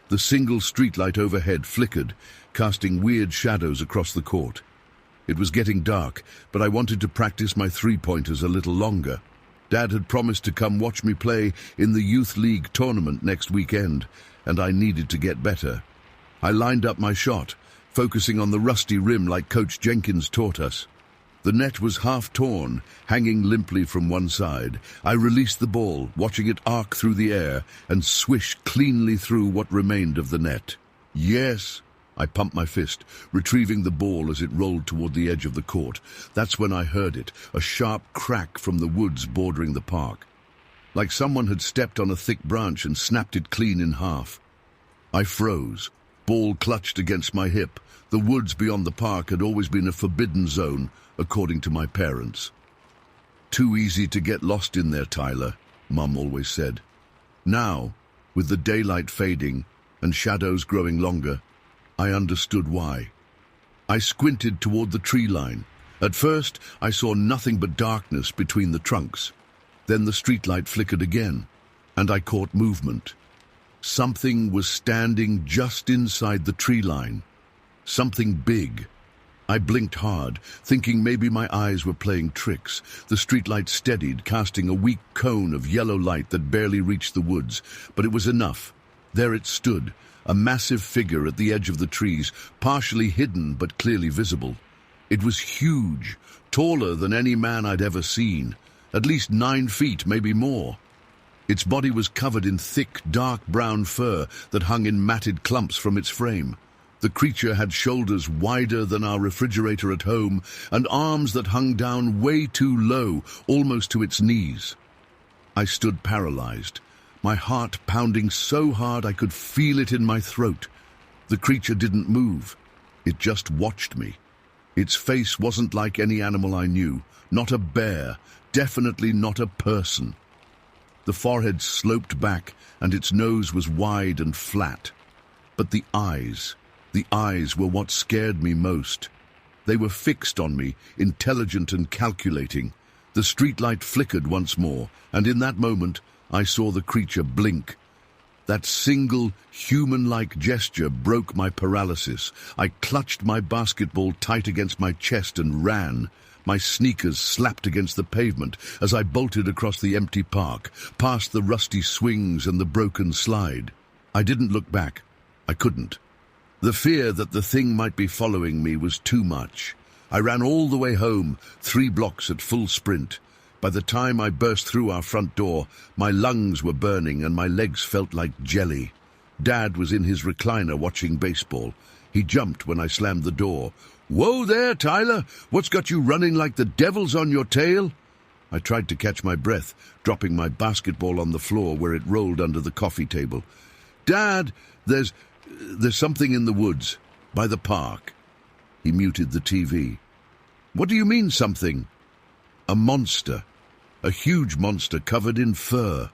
The single streetlight overhead flickered, casting weird shadows across the court. It was getting dark, but I wanted to practice my three-pointers a little longer. Dad had promised to come watch me play in the Youth League tournament next weekend, and I needed to get better. I lined up my shot, focusing on the rusty rim like Coach Jenkins taught us. The net was half torn, hanging limply from one side. I released the ball, watching it arc through the air and swish cleanly through what remained of the net. Yes! I pumped my fist, retrieving the ball as it rolled toward the edge of the court. That's when I heard it, a sharp crack from the woods bordering the park. Like someone had stepped on a thick branch and snapped it clean in half. I froze, ball clutched against my hip. The woods beyond the park had always been a forbidden zone, according to my parents. Too easy to get lost in there, Tyler, Mum always said. Now, with the daylight fading and shadows growing longer, I understood why. I squinted toward the tree line. At first, I saw nothing but darkness between the trunks. Then the streetlight flickered again, and I caught movement. Something was standing just inside the tree line. Something big. I blinked hard, thinking maybe my eyes were playing tricks. The streetlight steadied, casting a weak cone of yellow light that barely reached the woods. But it was enough. There it stood, a massive figure at the edge of the trees, partially hidden but clearly visible. It was huge, taller than any man I'd ever seen, at least 9 feet, maybe more. Its body was covered in thick, dark brown fur that hung in matted clumps from its frame. The creature had shoulders wider than our refrigerator at home and arms that hung down way too low, almost to its knees. I stood paralyzed, my heart pounding so hard I could feel it in my throat. The creature didn't move. It just watched me. Its face wasn't like any animal I knew, not a bear, definitely not a person. The forehead sloped back, and its nose was wide and flat. But the eyes were what scared me most. They were fixed on me, intelligent and calculating. The streetlight flickered once more, and in that moment I saw the creature blink. That single, human-like gesture broke my paralysis. I clutched my basketball tight against my chest and ran. My sneakers slapped against the pavement as I bolted across the empty park, past the rusty swings and the broken slide. I didn't look back. I couldn't. The fear that the thing might be following me was too much. I ran all the way home, 3 blocks at full sprint. By the time I burst through our front door, my lungs were burning and my legs felt like jelly. Dad was in his recliner watching baseball. He jumped when I slammed the door. "Whoa there, Tyler! What's got you running like the devil's on your tail?" I tried to catch my breath, dropping my basketball on the floor where it rolled under the coffee table. "Dad, there's something in the woods, by the park." He muted the TV. "What do you mean, something?" "A monster. A huge monster covered in fur."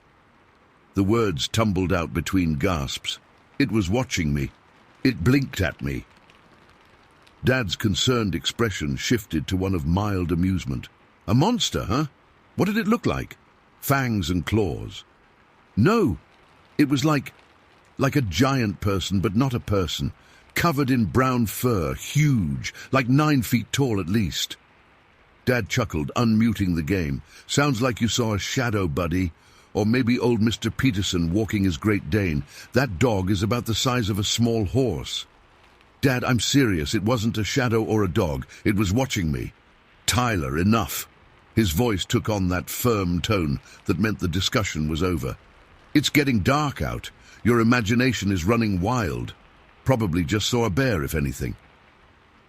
The words tumbled out between gasps. It was watching me. It blinked at me. Dad's concerned expression shifted to one of mild amusement. "A monster, huh? What did it look like? Fangs and claws?" "No, it was like a giant person, but not a person. Covered in brown fur, huge, like 9 feet tall at least." Dad chuckled, unmuting the game. "Sounds like you saw a shadow, buddy. Or maybe old Mr. Peterson walking his Great Dane. That dog is about the size of a small horse." "Dad, I'm serious. It wasn't a shadow or a dog. It was watching me." "Tyler, enough." His voice took on that firm tone that meant the discussion was over. "It's getting dark out. Your imagination is running wild. Probably just saw a bear, if anything."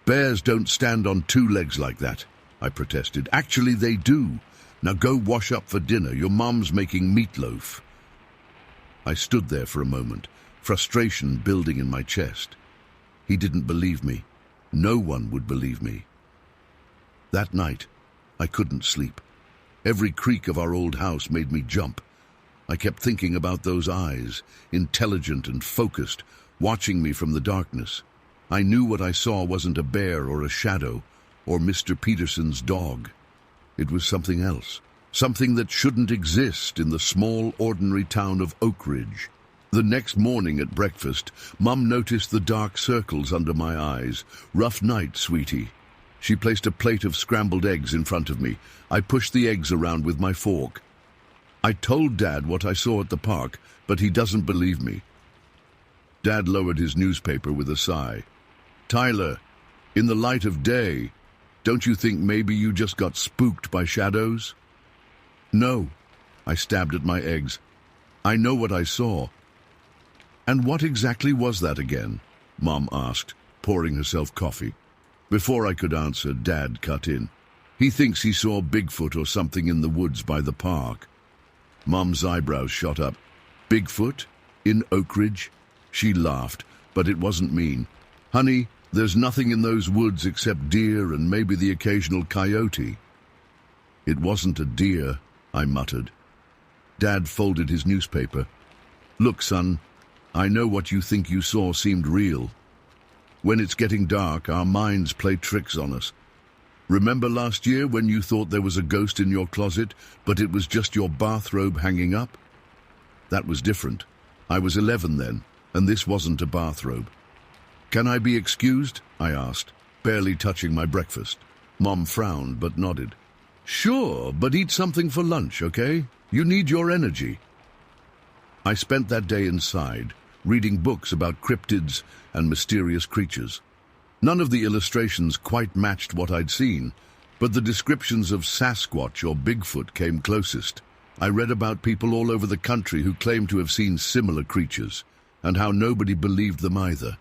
"Bears don't stand on 2 legs like that," I protested. "Actually, they do. Now go wash up for dinner. Your mom's making meatloaf." I stood there for a moment, frustration building in my chest. He didn't believe me. No one would believe me. That night, I couldn't sleep. Every creak of our old house made me jump. I kept thinking about those eyes, intelligent and focused, watching me from the darkness. I knew what I saw wasn't a bear or a shadow, or Mr. Peterson's dog. It was something else, something that shouldn't exist in the small, ordinary town of Oak Ridge. The next morning at breakfast, Mum noticed the dark circles under my eyes. "Rough night, sweetie." She placed a plate of scrambled eggs in front of me. I pushed the eggs around with my fork. I told Dad what I saw at the park, but he doesn't believe me. Dad lowered his newspaper with a sigh. "Tyler, in the light of day, don't you think maybe you just got spooked by shadows?" "No," I stabbed at my eggs. "I know what I saw." "And what exactly was that again?" Mom asked, pouring herself coffee. Before I could answer, Dad cut in. "He thinks he saw Bigfoot or something in the woods by the park." Mom's eyebrows shot up. "Bigfoot? In Oak Ridge?" She laughed, but it wasn't mean. "Honey, there's nothing in those woods except deer and maybe the occasional coyote." "It wasn't a deer," I muttered. Dad folded his newspaper. "Look, son, I know what you think you saw seemed real. When it's getting dark, our minds play tricks on us. Remember last year when you thought there was a ghost in your closet, but it was just your bathrobe hanging up? That was different. I was 11 then, and this wasn't a bathrobe." "Can I be excused?" I asked, barely touching my breakfast. Mom frowned but nodded. "Sure, but eat something for lunch, okay? You need your energy." I spent that day inside, reading books about cryptids and mysterious creatures. None of the illustrations quite matched what I'd seen, but the descriptions of Sasquatch or Bigfoot came closest. I read about people all over the country who claimed to have seen similar creatures, and how nobody believed them either.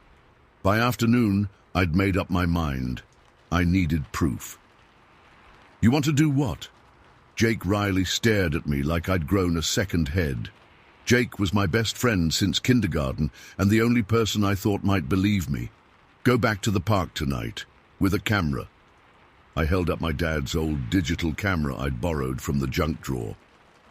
By afternoon, I'd made up my mind. I needed proof. "You want to do what?" Jake Riley stared at me like I'd grown a second head. Jake was my best friend since kindergarten, and the only person I thought might believe me. "Go back to the park tonight, with a camera." I held up my dad's old digital camera I'd borrowed from the junk drawer.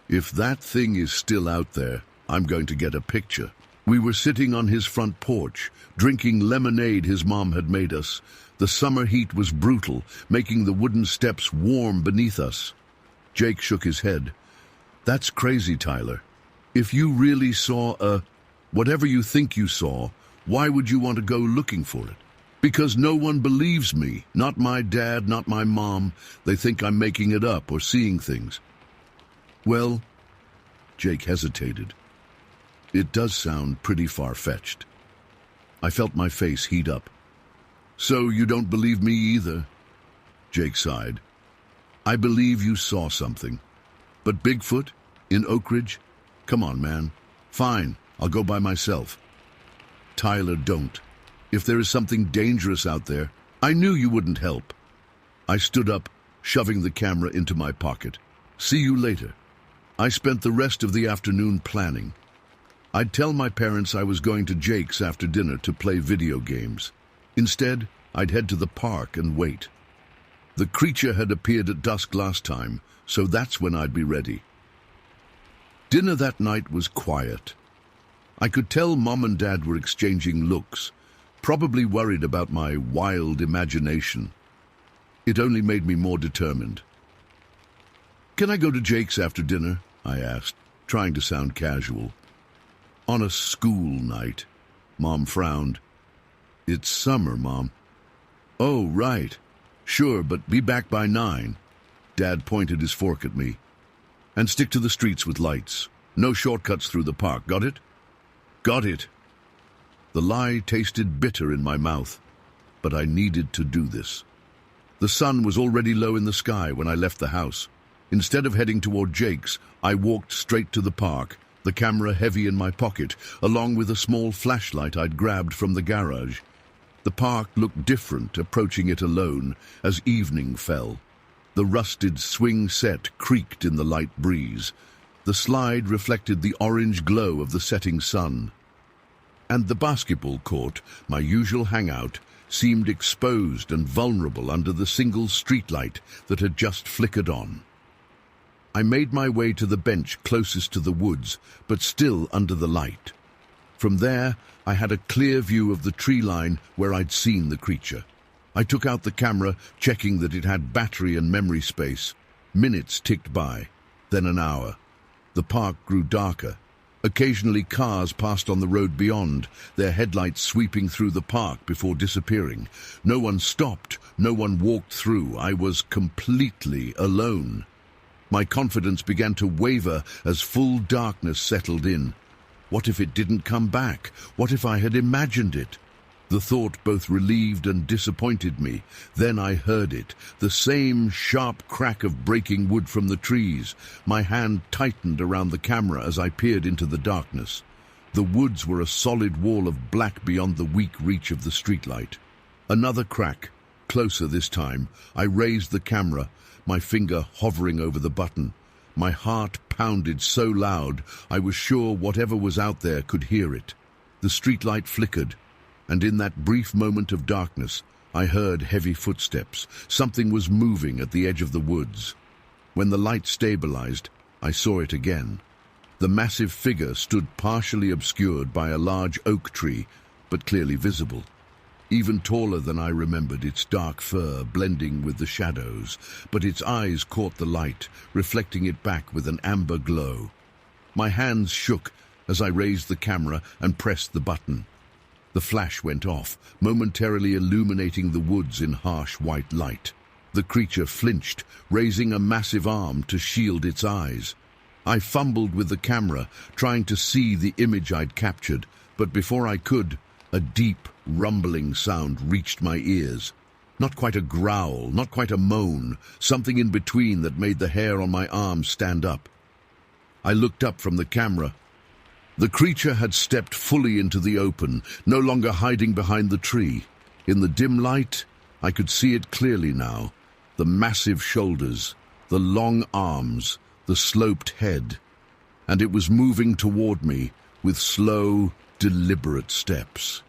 If that thing is still out there, I'm going to get a picture. We were sitting on his front porch, drinking lemonade his mom had made us. The summer heat was brutal, making the wooden steps warm beneath us. Jake shook his head. That's crazy, Tyler. If you really saw whatever you think you saw, why would you want to go looking for it? Because no one believes me. Not my dad, not my mom. They think I'm making it up or seeing things. Well, Jake hesitated. It does sound pretty far-fetched. I felt my face heat up. So you don't believe me either? Jake sighed. I believe you saw something. But Bigfoot? In Oak Ridge? Come on, man. Fine, I'll go by myself. Tyler, don't. If there is something dangerous out there, I knew you wouldn't help. I stood up, shoving the camera into my pocket. See you later. I spent the rest of the afternoon planning. I'd tell my parents I was going to Jake's after dinner to play video games. Instead, I'd head to the park and wait. The creature had appeared at dusk last time, so that's when I'd be ready. Dinner that night was quiet. I could tell Mom and Dad were exchanging looks, probably worried about my wild imagination. It only made me more determined. Can I go to Jake's after dinner? I asked, trying to sound casual. On a school night. Mom frowned. It's summer, Mom. Oh, right. Sure, but be back by 9. Dad pointed his fork at me. And stick to the streets with lights. No shortcuts through the park, got it? Got it. The lie tasted bitter in my mouth, but I needed to do this. The sun was already low in the sky when I left the house. Instead of heading toward Jake's, I walked straight to the park, the camera heavy in my pocket, along with a small flashlight I'd grabbed from the garage. The park looked different approaching it alone as evening fell. The rusted swing set creaked in the light breeze. The slide reflected the orange glow of the setting sun. And the basketball court, my usual hangout, seemed exposed and vulnerable under the single streetlight that had just flickered on. I made my way to the bench closest to the woods, but still under the light. From there, I had a clear view of the tree line where I'd seen the creature. I took out the camera, checking that it had battery and memory space. Minutes ticked by, then an hour. The park grew darker. Occasionally cars passed on the road beyond, their headlights sweeping through the park before disappearing. No one stopped, no one walked through. I was completely alone. My confidence began to waver as full darkness settled in. What if it didn't come back? What if I had imagined it? The thought both relieved and disappointed me. Then I heard it, the same sharp crack of breaking wood from the trees. My hand tightened around the camera as I peered into the darkness. The woods were a solid wall of black beyond the weak reach of the streetlight. Another crack, closer this time. I raised the camera, my finger hovering over the button. My heart pounded so loud I was sure whatever was out there could hear it. The streetlight flickered, and in that brief moment of darkness, I heard heavy footsteps. Something was moving at the edge of the woods. When the light stabilized, I saw it again. The massive figure stood partially obscured by a large oak tree, but clearly visible. Even taller than I remembered, its dark fur blending with the shadows, but its eyes caught the light, reflecting it back with an amber glow. My hands shook as I raised the camera and pressed the button. The flash went off, momentarily illuminating the woods in harsh white light. The creature flinched, raising a massive arm to shield its eyes. I fumbled with the camera, trying to see the image I'd captured, but before I could, a deep, rumbling sound reached my ears. Not quite a growl, not quite a moan, something in between that made the hair on my arm stand up. I looked up from the camera. The creature had stepped fully into the open, no longer hiding behind the tree. In the dim light, I could see it clearly now. The massive shoulders, the long arms, the sloped head. And it was moving toward me with slow, deliberate steps.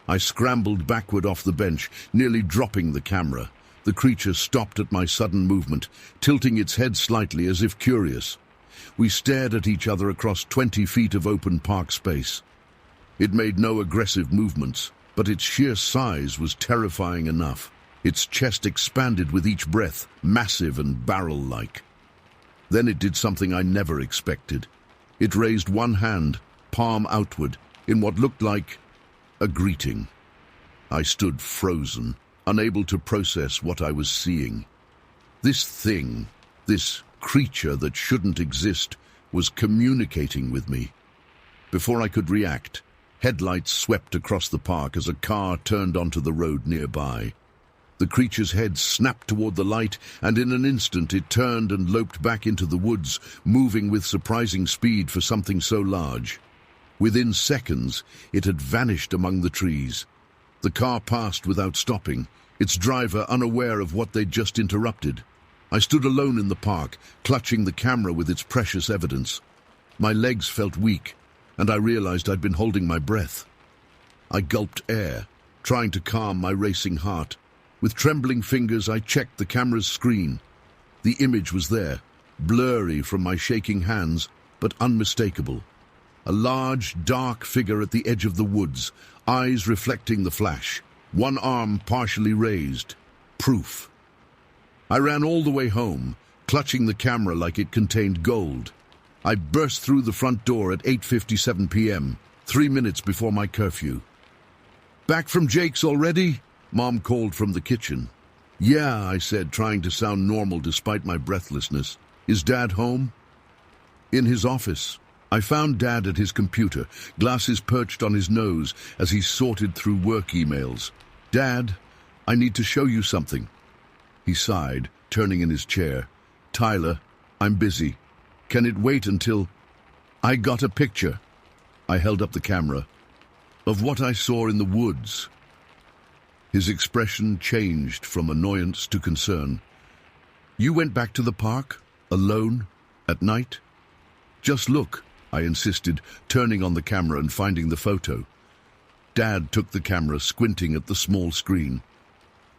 I scrambled backward off the bench, nearly dropping the camera. The creature stopped at my sudden movement, tilting its head slightly as if curious. We stared at each other across 20 feet of open park space. It made no aggressive movements, but its sheer size was terrifying enough. Its chest expanded with each breath, massive and barrel-like. Then it did something I never expected. It raised one hand, palm outward, in what looked like a greeting. I stood frozen, unable to process what I was seeing. This thing, this creature that shouldn't exist, was communicating with me. Before I could react, headlights swept across the park as a car turned onto the road nearby. The creature's head snapped toward the light, and in an instant it turned and loped back into the woods, moving with surprising speed for something so large. Within seconds, it had vanished among the trees. The car passed without stopping, its driver unaware of what they'd just interrupted. I stood alone in the park, clutching the camera with its precious evidence. My legs felt weak, and I realized I'd been holding my breath. I gulped air, trying to calm my racing heart. With trembling fingers, I checked the camera's screen. The image was there, blurry from my shaking hands, but unmistakable. A large, dark figure at the edge of the woods, eyes reflecting the flash, one arm partially raised. Proof. I ran all the way home, clutching the camera like it contained gold. I burst through the front door at 8:57 p.m., 3 minutes before my curfew. "Back from Jake's already?" Mom called from the kitchen. "Yeah," I said, trying to sound normal despite my breathlessness. "Is Dad home?" "In his office." I found Dad at his computer, glasses perched on his nose as he sorted through work emails. "Dad, I need to show you something." He sighed, turning in his chair. "Tyler, I'm busy. Can it wait until—" "I got a picture." I held up the camera. "Of what I saw in the woods." His expression changed from annoyance to concern. "You went back to the park? Alone? At night?" "Just look," I insisted, turning on the camera and finding the photo. Dad took the camera, squinting at the small screen.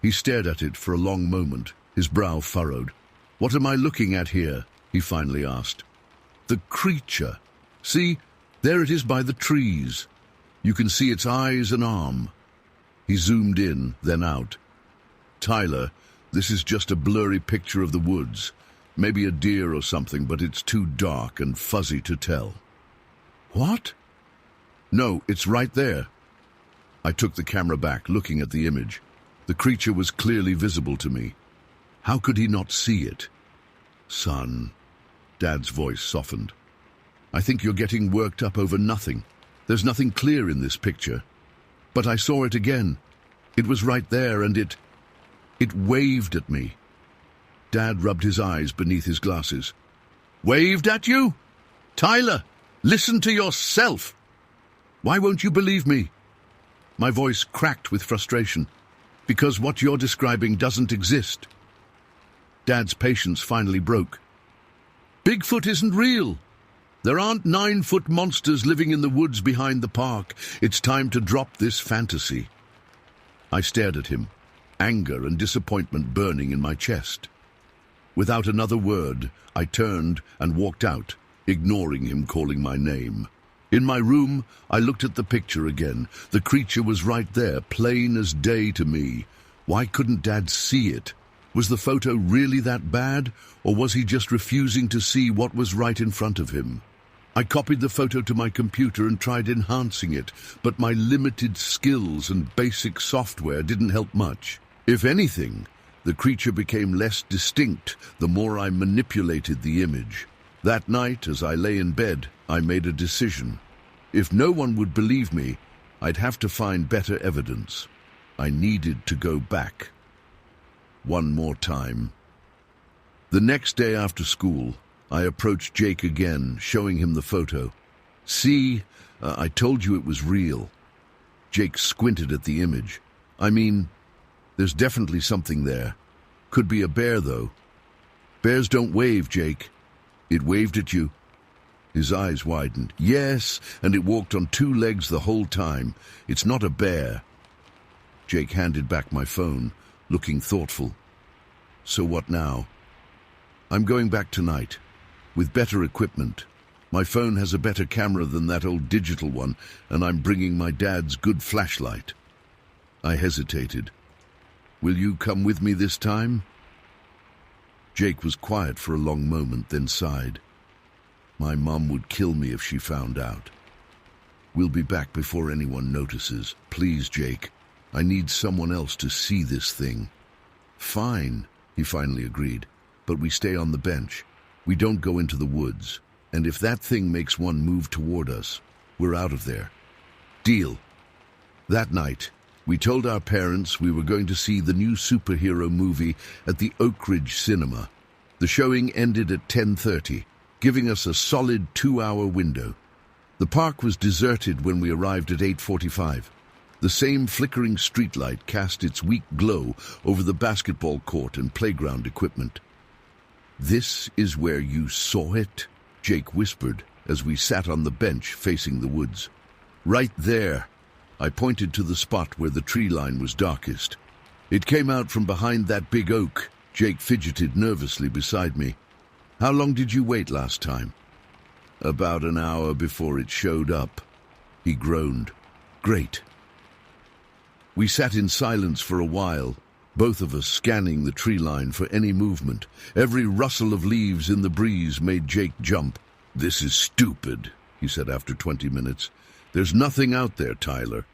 He stared at it for a long moment, his brow furrowed. "What am I looking at here?" he finally asked. "The creature. See, there it is by the trees. You can see its eyes and arm." He zoomed in, then out. "Tyler, this is just a blurry picture of the woods. Maybe a deer or something, but it's too dark and fuzzy to tell." "What?" "No, it's right there." I took the camera back, looking at the image. The creature was clearly visible to me. How could he not see it? "Son," Dad's voice softened. "I think you're getting worked up over nothing. There's nothing clear in this picture. But I saw it again. It was right there, and it waved at me." Dad rubbed his eyes beneath his glasses. "Waved at you? Tyler, listen to yourself! Why won't you believe me?" My voice cracked with frustration. "Because what you're describing doesn't exist." Dad's patience finally broke. "Bigfoot isn't real. There aren't 9-foot monsters living in the woods behind the park. It's time to drop this fantasy." I stared at him, anger and disappointment burning in my chest. Without another word, I turned and walked out, ignoring him calling my name. In my room, I looked at the picture again. The creature was right there, plain as day to me. Why couldn't Dad see it? Was the photo really that bad, or was he just refusing to see what was right in front of him? I copied the photo to my computer and tried enhancing it, but my limited skills and basic software didn't help much. If anything, the creature became less distinct the more I manipulated the image. That night, as I lay in bed, I made a decision. If no one would believe me, I'd have to find better evidence. I needed to go back. One more time. The next day after school, I approached Jake again, showing him the photo. "See, I told you it was real." Jake squinted at the image. "I mean, there's definitely something there. Could be a bear, though." "Bears don't wave, Jake." "It waved at you." His eyes widened. "Yes, and it walked on 2 legs the whole time. It's not a bear." Jake handed back my phone, looking thoughtful. "So what now?" "I'm going back tonight. with better equipment. My phone has a better camera than that old digital one, and I'm bringing my dad's good flashlight." I hesitated. "Will you come with me this time?" Jake was quiet for a long moment, then sighed. "My mom would kill me if she found out. We'll be back before anyone notices. Please, Jake. I need someone else to see this thing." "Fine," he finally agreed. "But we stay on the bench. We don't go into the woods. And if that thing makes one move toward us, we're out of there." "Deal." That night, we told our parents we were going to see the new superhero movie at the Oak Ridge Cinema. The showing ended at 10:30, giving us a solid 2-hour window. The park was deserted when we arrived at 8:45. The same flickering streetlight cast its weak glow over the basketball court and playground equipment. "This is where you saw it?" Jake whispered as we sat on the bench facing the woods. "Right there." I pointed to the spot where the tree line was darkest. "It came out from behind that big oak." Jake fidgeted nervously beside me. "How long did you wait last time?" "About an hour before it showed up." He groaned. "Great." We sat in silence for a while, both of us scanning the tree line for any movement. Every rustle of leaves in the breeze made Jake jump. "This is stupid," he said after 20 minutes. "There's nothing out there, Tyler."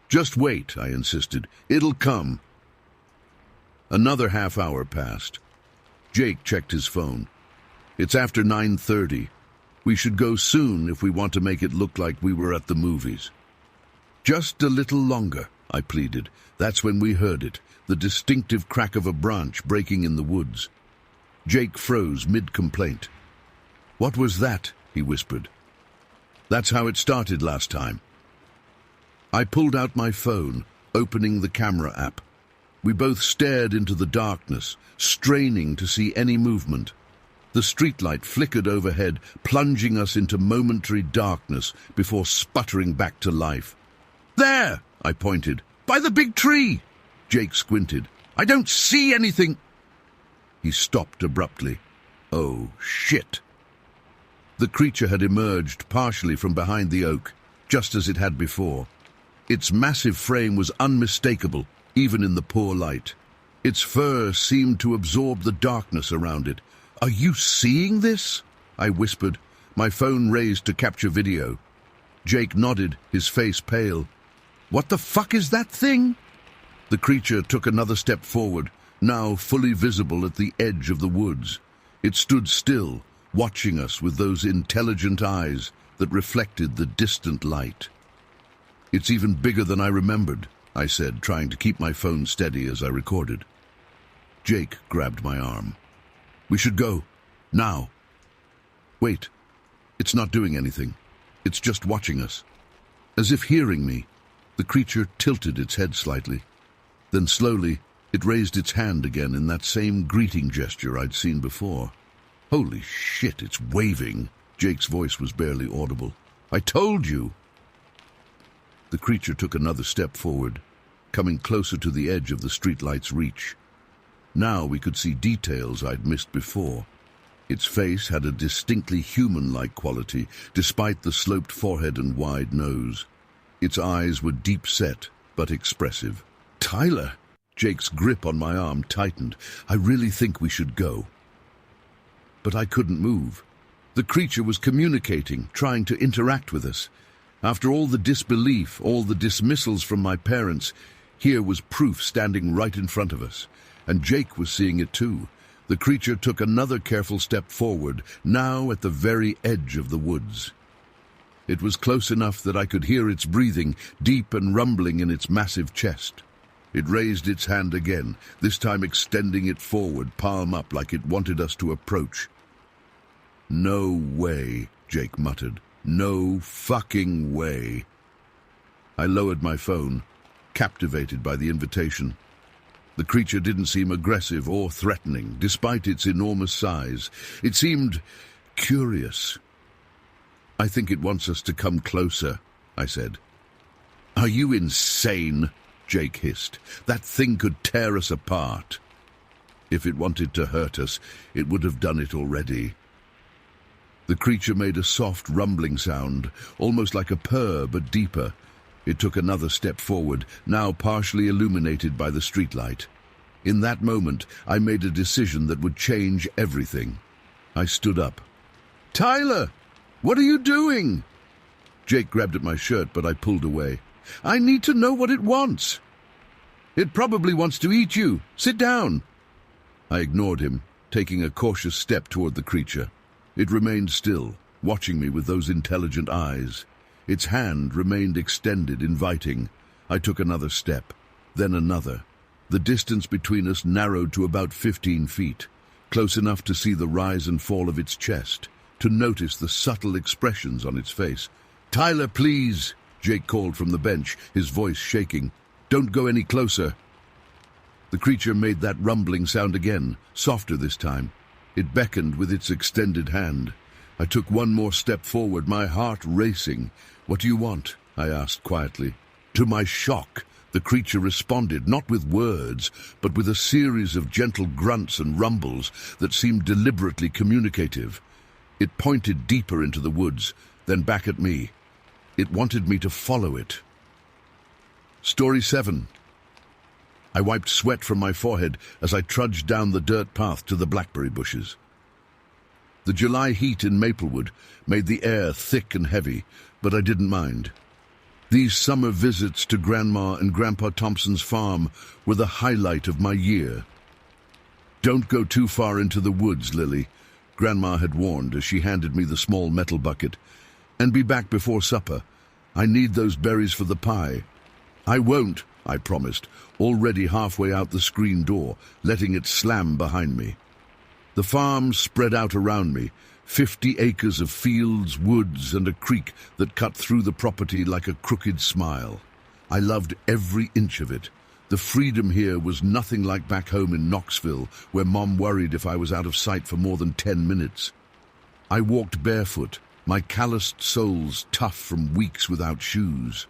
"Just wait," I insisted. "It'll come." Another half hour passed. Jake checked his phone. "It's after 9:30. We should go soon if we want to make it look like we were at the movies." "Just a little longer," I pleaded. That's when we heard it, the distinctive crack of a branch breaking in the woods. Jake froze mid-complaint. "What was that?" he whispered. "That's how it started last time." I pulled out my phone, opening the camera app. We both stared into the darkness, straining to see any movement. The streetlight flickered overhead, plunging us into momentary darkness before sputtering back to life. "There!" I pointed. "By the big tree!" Jake squinted. "I don't see anything." He stopped abruptly. Oh, shit. The creature had emerged partially from behind the oak, just as it had before. Its massive frame was unmistakable, even in the poor light. Its fur seemed to absorb the darkness around it. "Are you seeing this?" I whispered, my phone raised to capture video. Jake nodded, his face pale. "What the fuck is that thing?" The creature took another step forward, now fully visible at the edge of the woods. It stood still, watching us with those intelligent eyes that reflected the distant light. "It's even bigger than I remembered," I said, trying to keep my phone steady as I recorded. Jake grabbed my arm. "We should go. Now." "Wait. It's not doing anything. It's just watching us." As if hearing me, the creature tilted its head slightly. Then slowly, it raised its hand again in that same greeting gesture I'd seen before. "Holy shit, it's waving." Jake's voice was barely audible. "I told you." The creature took another step forward, coming closer to the edge of the streetlight's reach. Now we could see details I'd missed before. Its face had a distinctly human-like quality, despite the sloped forehead and wide nose. Its eyes were deep-set, but expressive. "Tyler!" Jake's grip on my arm tightened. "I really think we should go." But I couldn't move. The creature was communicating, trying to interact with us. After all the disbelief, all the dismissals from my parents, here was proof standing right in front of us. And Jake was seeing it too. The creature took another careful step forward, now at the very edge of the woods. It was close enough that I could hear its breathing, deep and rumbling in its massive chest. It raised its hand again, this time extending it forward, palm up, like it wanted us to approach. "No way," Jake muttered. "No fucking way." I lowered my phone, captivated by the invitation. The creature didn't seem aggressive or threatening, despite its enormous size. It seemed curious. "I think it wants us to come closer," I said. "Are you insane?" Jake hissed. "That thing could tear us apart. If it wanted to hurt us, it would have done it already." The creature made a soft rumbling sound, almost like a purr but deeper. It took another step forward, now partially illuminated by the streetlight. In that moment, I made a decision that would change everything. I stood up. "Tyler! What are you doing?" Jake grabbed at my shirt, but I pulled away. "I need to know what it wants." "It probably wants to eat you. Sit down." I ignored him, taking a cautious step toward the creature. It remained still, watching me with those intelligent eyes. Its hand remained extended, inviting. I took another step, then another. The distance between us narrowed to about 15 feet, close enough to see the rise and fall of its chest, to notice the subtle expressions on its face. "Tyler, please," Jake called from the bench, his voice shaking. "Don't go any closer." The creature made that rumbling sound again, softer this time. It beckoned with its extended hand. I took one more step forward, my heart racing. "What do you want?" I asked quietly. To my shock, the creature responded, not with words, but with a series of gentle grunts and rumbles that seemed deliberately communicative. It pointed deeper into the woods, then back at me. It wanted me to follow it. Story 7. I wiped sweat from my forehead as I trudged down the dirt path to the blackberry bushes. The July heat in Maplewood made the air thick and heavy, but I didn't mind. These summer visits to Grandma and Grandpa Thompson's farm were the highlight of my year. "Don't go too far into the woods, Lily," Grandma had warned as she handed me the small metal bucket. "And be back before supper. I need those berries for the pie." "I won't," I promised, already halfway out the screen door, letting it slam behind me. The farm spread out around me, 50 acres of fields, woods, and a creek that cut through the property like a crooked smile. I loved every inch of it. The freedom here was nothing like back home in Knoxville, where Mom worried if I was out of sight for more than 10 minutes. I walked barefoot, my calloused soles tough from weeks without shoes.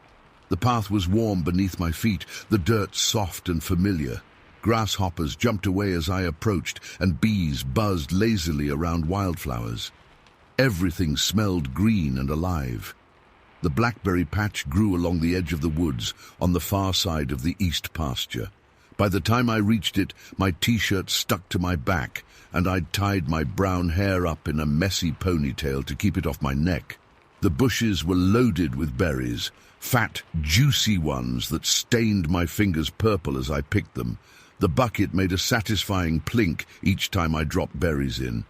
The path was warm beneath my feet, the dirt soft and familiar. Grasshoppers jumped away as I approached, and bees buzzed lazily around wildflowers. Everything smelled green and alive. The blackberry patch grew along the edge of the woods, on the far side of the east pasture. By the time I reached it, my t-shirt stuck to my back, and I'd tied my brown hair up in a messy ponytail to keep it off my neck. The bushes were loaded with berries, fat, juicy ones that stained my fingers purple as I picked them. The bucket made a satisfying plink each time I dropped berries in.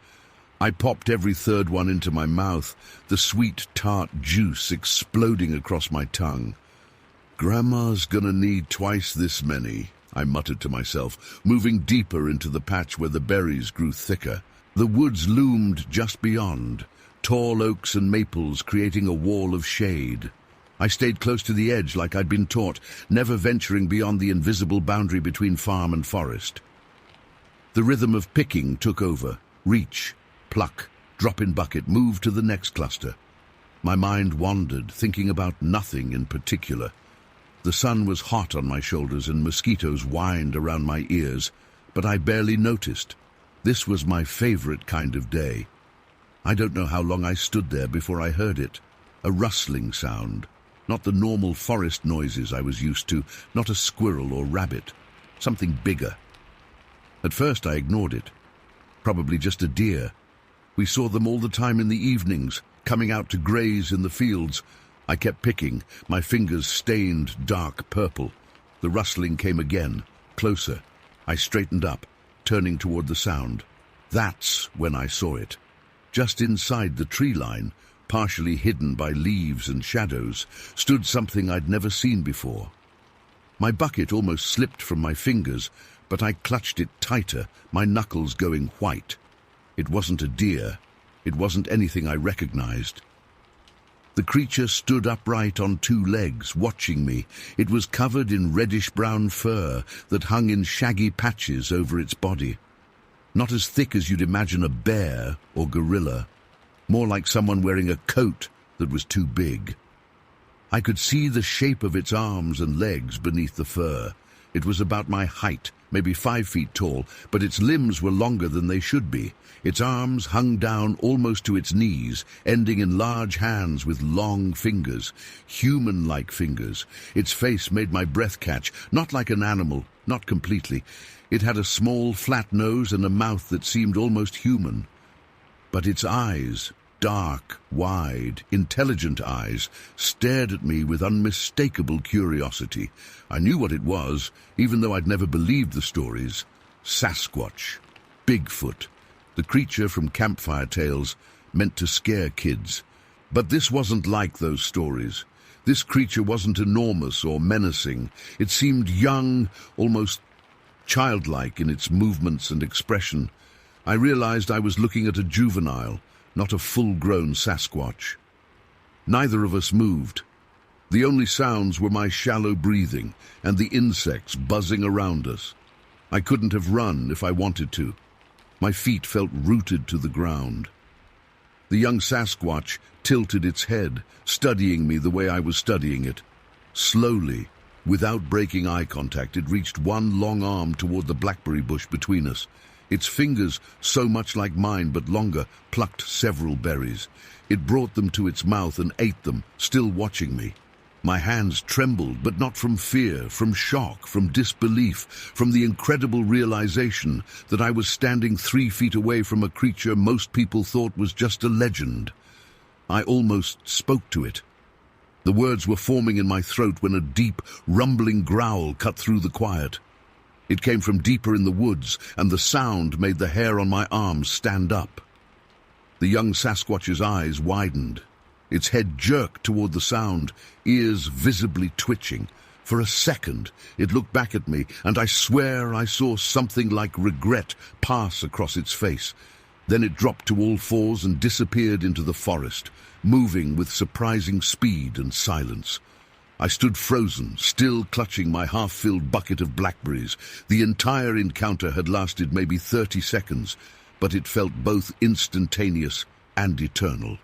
I popped every third one into my mouth, the sweet, tart juice exploding across my tongue. "Grandma's gonna need twice this many," I muttered to myself, moving deeper into the patch where the berries grew thicker. The woods loomed just beyond, tall oaks and maples creating a wall of shade. I stayed close to the edge like I'd been taught, never venturing beyond the invisible boundary between farm and forest. The rhythm of picking took over. Reach, pluck, drop in bucket, move to the next cluster. My mind wandered, thinking about nothing in particular. The sun was hot on my shoulders and mosquitoes whined around my ears, but I barely noticed. This was my favorite kind of day. I don't know how long I stood there before I heard it. A rustling sound. Not the normal forest noises I was used to, not a squirrel or rabbit. Something bigger. At first I ignored it. Probably just a deer. We saw them all the time in the evenings, coming out to graze in the fields. I kept picking, my fingers stained dark purple. The rustling came again, closer. I straightened up, turning toward the sound. That's when I saw it. Just inside the tree line, partially hidden by leaves and shadows, stood something I'd never seen before. My bucket almost slipped from my fingers, but I clutched it tighter, my knuckles going white. It wasn't a deer. It wasn't anything I recognized. The creature stood upright on 2 legs, watching me. It was covered in reddish-brown fur that hung in shaggy patches over its body. Not as thick as you'd imagine a bear or gorilla, more like someone wearing a coat that was too big. I could see the shape of its arms and legs beneath the fur. It was about my height, maybe 5 feet tall, but its limbs were longer than they should be. Its arms hung down almost to its knees, ending in large hands with long fingers, human-like fingers. Its face made my breath catch, not like an animal, not completely. It had a small, flat nose and a mouth that seemed almost human. But its eyes, dark, wide, intelligent eyes, stared at me with unmistakable curiosity. I knew what it was, even though I'd never believed the stories. Sasquatch, Bigfoot, the creature from campfire tales meant to scare kids. But this wasn't like those stories. This creature wasn't enormous or menacing. It seemed young, almost childlike in its movements and expression. I realized I was looking at a juvenile, not a full-grown Sasquatch. Neither of us moved. The only sounds were my shallow breathing and the insects buzzing around us. I couldn't have run if I wanted to. My feet felt rooted to the ground. The young Sasquatch tilted its head, studying me the way I was studying it. Slowly, without breaking eye contact, it reached one long arm toward the blackberry bush between us. Its fingers, so much like mine but longer, plucked several berries. It brought them to its mouth and ate them, still watching me. My hands trembled, but not from fear, from shock, from disbelief, from the incredible realization that I was standing 3 feet away from a creature most people thought was just a legend. I almost spoke to it. The words were forming in my throat when a deep, rumbling growl cut through the quiet. It came from deeper in the woods, and the sound made the hair on my arms stand up. The young Sasquatch's eyes widened. Its head jerked toward the sound, ears visibly twitching. For a second, it looked back at me, and I swear I saw something like regret pass across its face. Then it dropped to all fours and disappeared into the forest, moving with surprising speed and silence. I stood frozen, still clutching my half-filled bucket of blackberries. The entire encounter had lasted maybe 30 seconds, but it felt both instantaneous and eternal.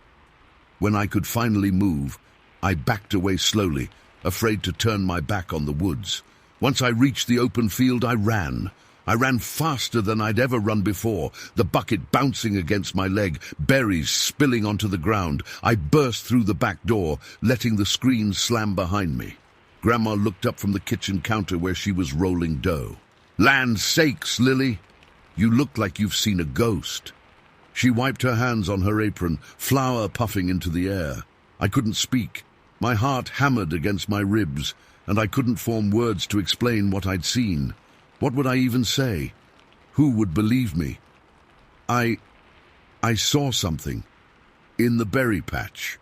When I could finally move, I backed away slowly, afraid to turn my back on the woods. Once I reached the open field, I ran. I ran faster than I'd ever run before, the bucket bouncing against my leg, berries spilling onto the ground. I burst through the back door, letting the screen slam behind me. Grandma looked up from the kitchen counter where she was rolling dough. "Land's sakes, Lily! You look like you've seen a ghost." She wiped her hands on her apron, flour puffing into the air. I couldn't speak. My heart hammered against my ribs, and I couldn't form words to explain what I'd seen. What would I even say? Who would believe me? I saw something. In the berry patch.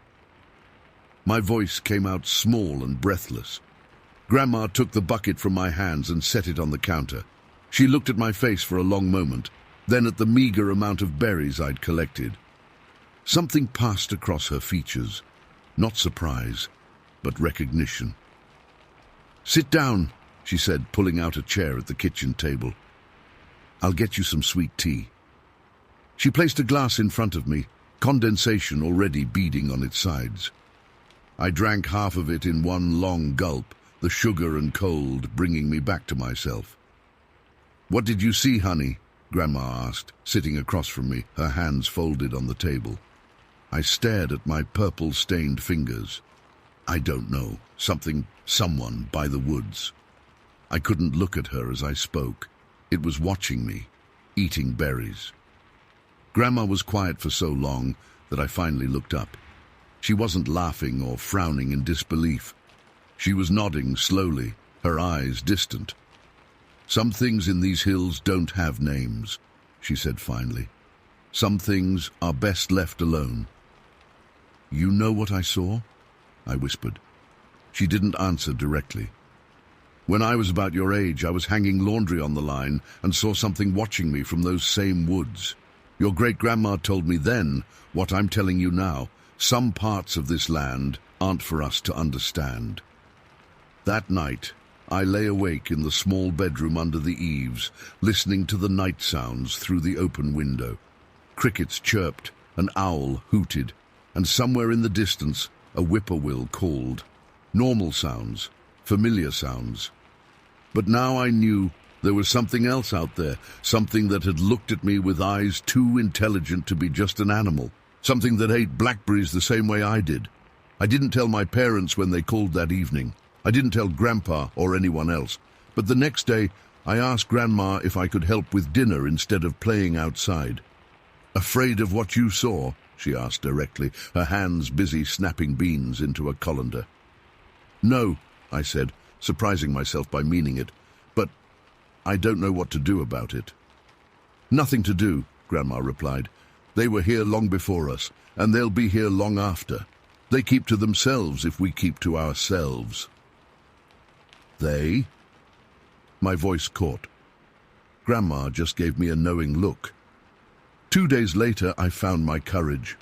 My voice came out small and breathless. Grandma took the bucket from my hands and set it on the counter. She looked at my face for a long moment, then at the meager amount of berries I'd collected. Something passed across her features. Not surprise, but recognition. "Sit down," she said, pulling out a chair at the kitchen table. "I'll get you some sweet tea." She placed a glass in front of me, condensation already beading on its sides. I drank half of it in one long gulp, the sugar and cold bringing me back to myself. "What did you see, honey?" Grandma asked, sitting across from me, her hands folded on the table. I stared at my purple-stained fingers. "I don't know. Someone by the woods." I couldn't look at her as I spoke. It was watching me, eating berries. Grandma was quiet for so long that I finally looked up. She wasn't laughing or frowning in disbelief. She was nodding slowly, her eyes distant. "Some things in these hills don't have names," she said finally. "Some things are best left alone." "You know what I saw?" I whispered. She didn't answer directly. "When I was about your age, I was hanging laundry on the line and saw something watching me from those same woods. Your great-grandma told me then what I'm telling you now. Some parts of this land aren't for us to understand." That night, I lay awake in the small bedroom under the eaves, listening to the night sounds through the open window. Crickets chirped, an owl hooted, and somewhere in the distance, a whippoorwill called. Normal sounds, familiar sounds. But now I knew there was something else out there, something that had looked at me with eyes too intelligent to be just an animal, something that ate blackberries the same way I did. I didn't tell my parents when they called that evening. I didn't tell Grandpa or anyone else. But the next day, I asked Grandma if I could help with dinner instead of playing outside. "Afraid of what you saw?" she asked directly, her hands busy snapping beans into a colander. "No," I said, surprising myself by meaning it, "but I don't know what to do about it." "Nothing to do," Grandma replied. "They were here long before us, and they'll be here long after. They keep to themselves if we keep to ourselves." "They?" My voice caught. Grandma just gave me a knowing look. 2 days later, I found my courage.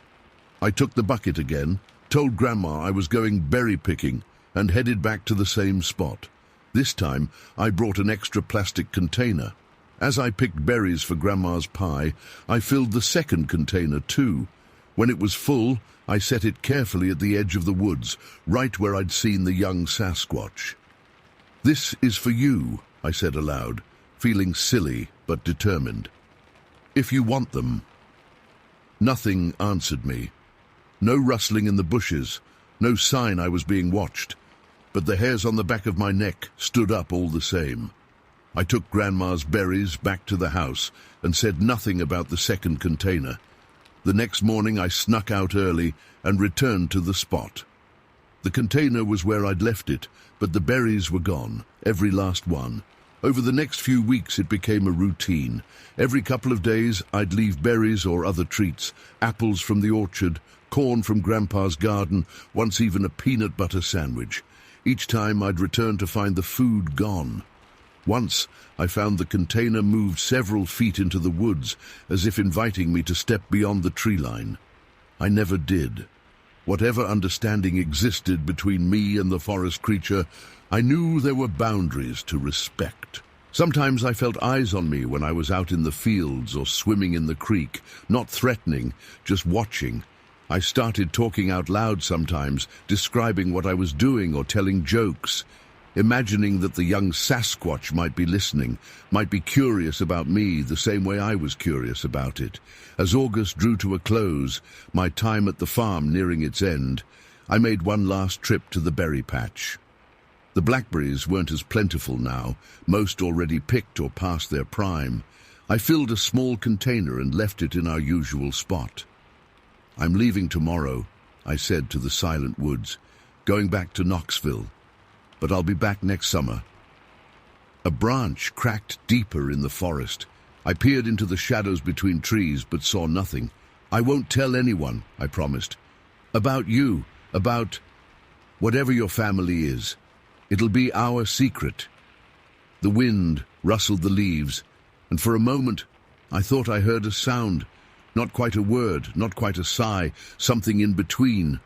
I took the bucket again, told Grandma I was going berry picking, and headed back to the same spot. This time, I brought an extra plastic container. As I picked berries for Grandma's pie, I filled the second container too. When it was full, I set it carefully at the edge of the woods, right where I'd seen the young Sasquatch. "This is for you," I said aloud, feeling silly but determined. "If you want them." Nothing answered me. No rustling in the bushes, no sign I was being watched, but the hairs on the back of my neck stood up all the same. I took Grandma's berries back to the house and said nothing about the second container. The next morning I snuck out early and returned to the spot. The container was where I'd left it, but the berries were gone, every last one. Over the next few weeks it became a routine. Every couple of days I'd leave berries or other treats, apples from the orchard, corn from Grandpa's garden, once even a peanut butter sandwich. Each time I'd return to find the food gone. Once I found the container moved several feet into the woods, as if inviting me to step beyond the tree line. I never did. Whatever understanding existed between me and the forest creature, I knew there were boundaries to respect. Sometimes I felt eyes on me when I was out in the fields or swimming in the creek, not threatening, just watching. I started talking out loud sometimes, describing what I was doing or telling jokes, imagining that the young Sasquatch might be listening, might be curious about me the same way I was curious about it. As August drew to a close, my time at the farm nearing its end, I made one last trip to the berry patch. The blackberries weren't as plentiful now, most already picked or past their prime. I filled a small container and left it in our usual spot. "I'm leaving tomorrow," I said to the silent woods, "going back to Knoxville. But I'll be back next summer." A branch cracked deeper in the forest. I peered into the shadows between trees, but saw nothing. "I won't tell anyone," I promised. "About you, about whatever your family is. It'll be our secret." The wind rustled the leaves, and for a moment I thought I heard a sound. Not quite a word, not quite a sigh, something in between.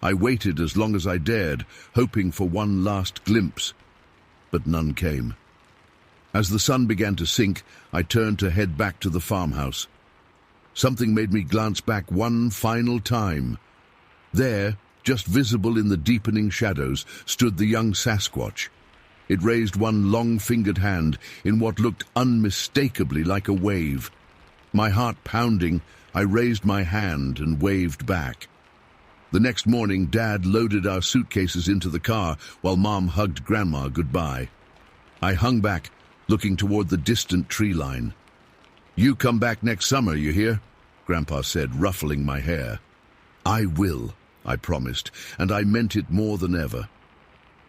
I waited as long as I dared, hoping for one last glimpse, but none came. As the sun began to sink, I turned to head back to the farmhouse. Something made me glance back one final time. There, just visible in the deepening shadows, stood the young Sasquatch. It raised one long-fingered hand in what looked unmistakably like a wave. My heart pounding, I raised my hand and waved back. The next morning, Dad loaded our suitcases into the car while Mom hugged Grandma goodbye. I hung back, looking toward the distant tree line. "You come back next summer, you hear?" Grandpa said, ruffling my hair. "I will," I promised, and I meant it more than ever.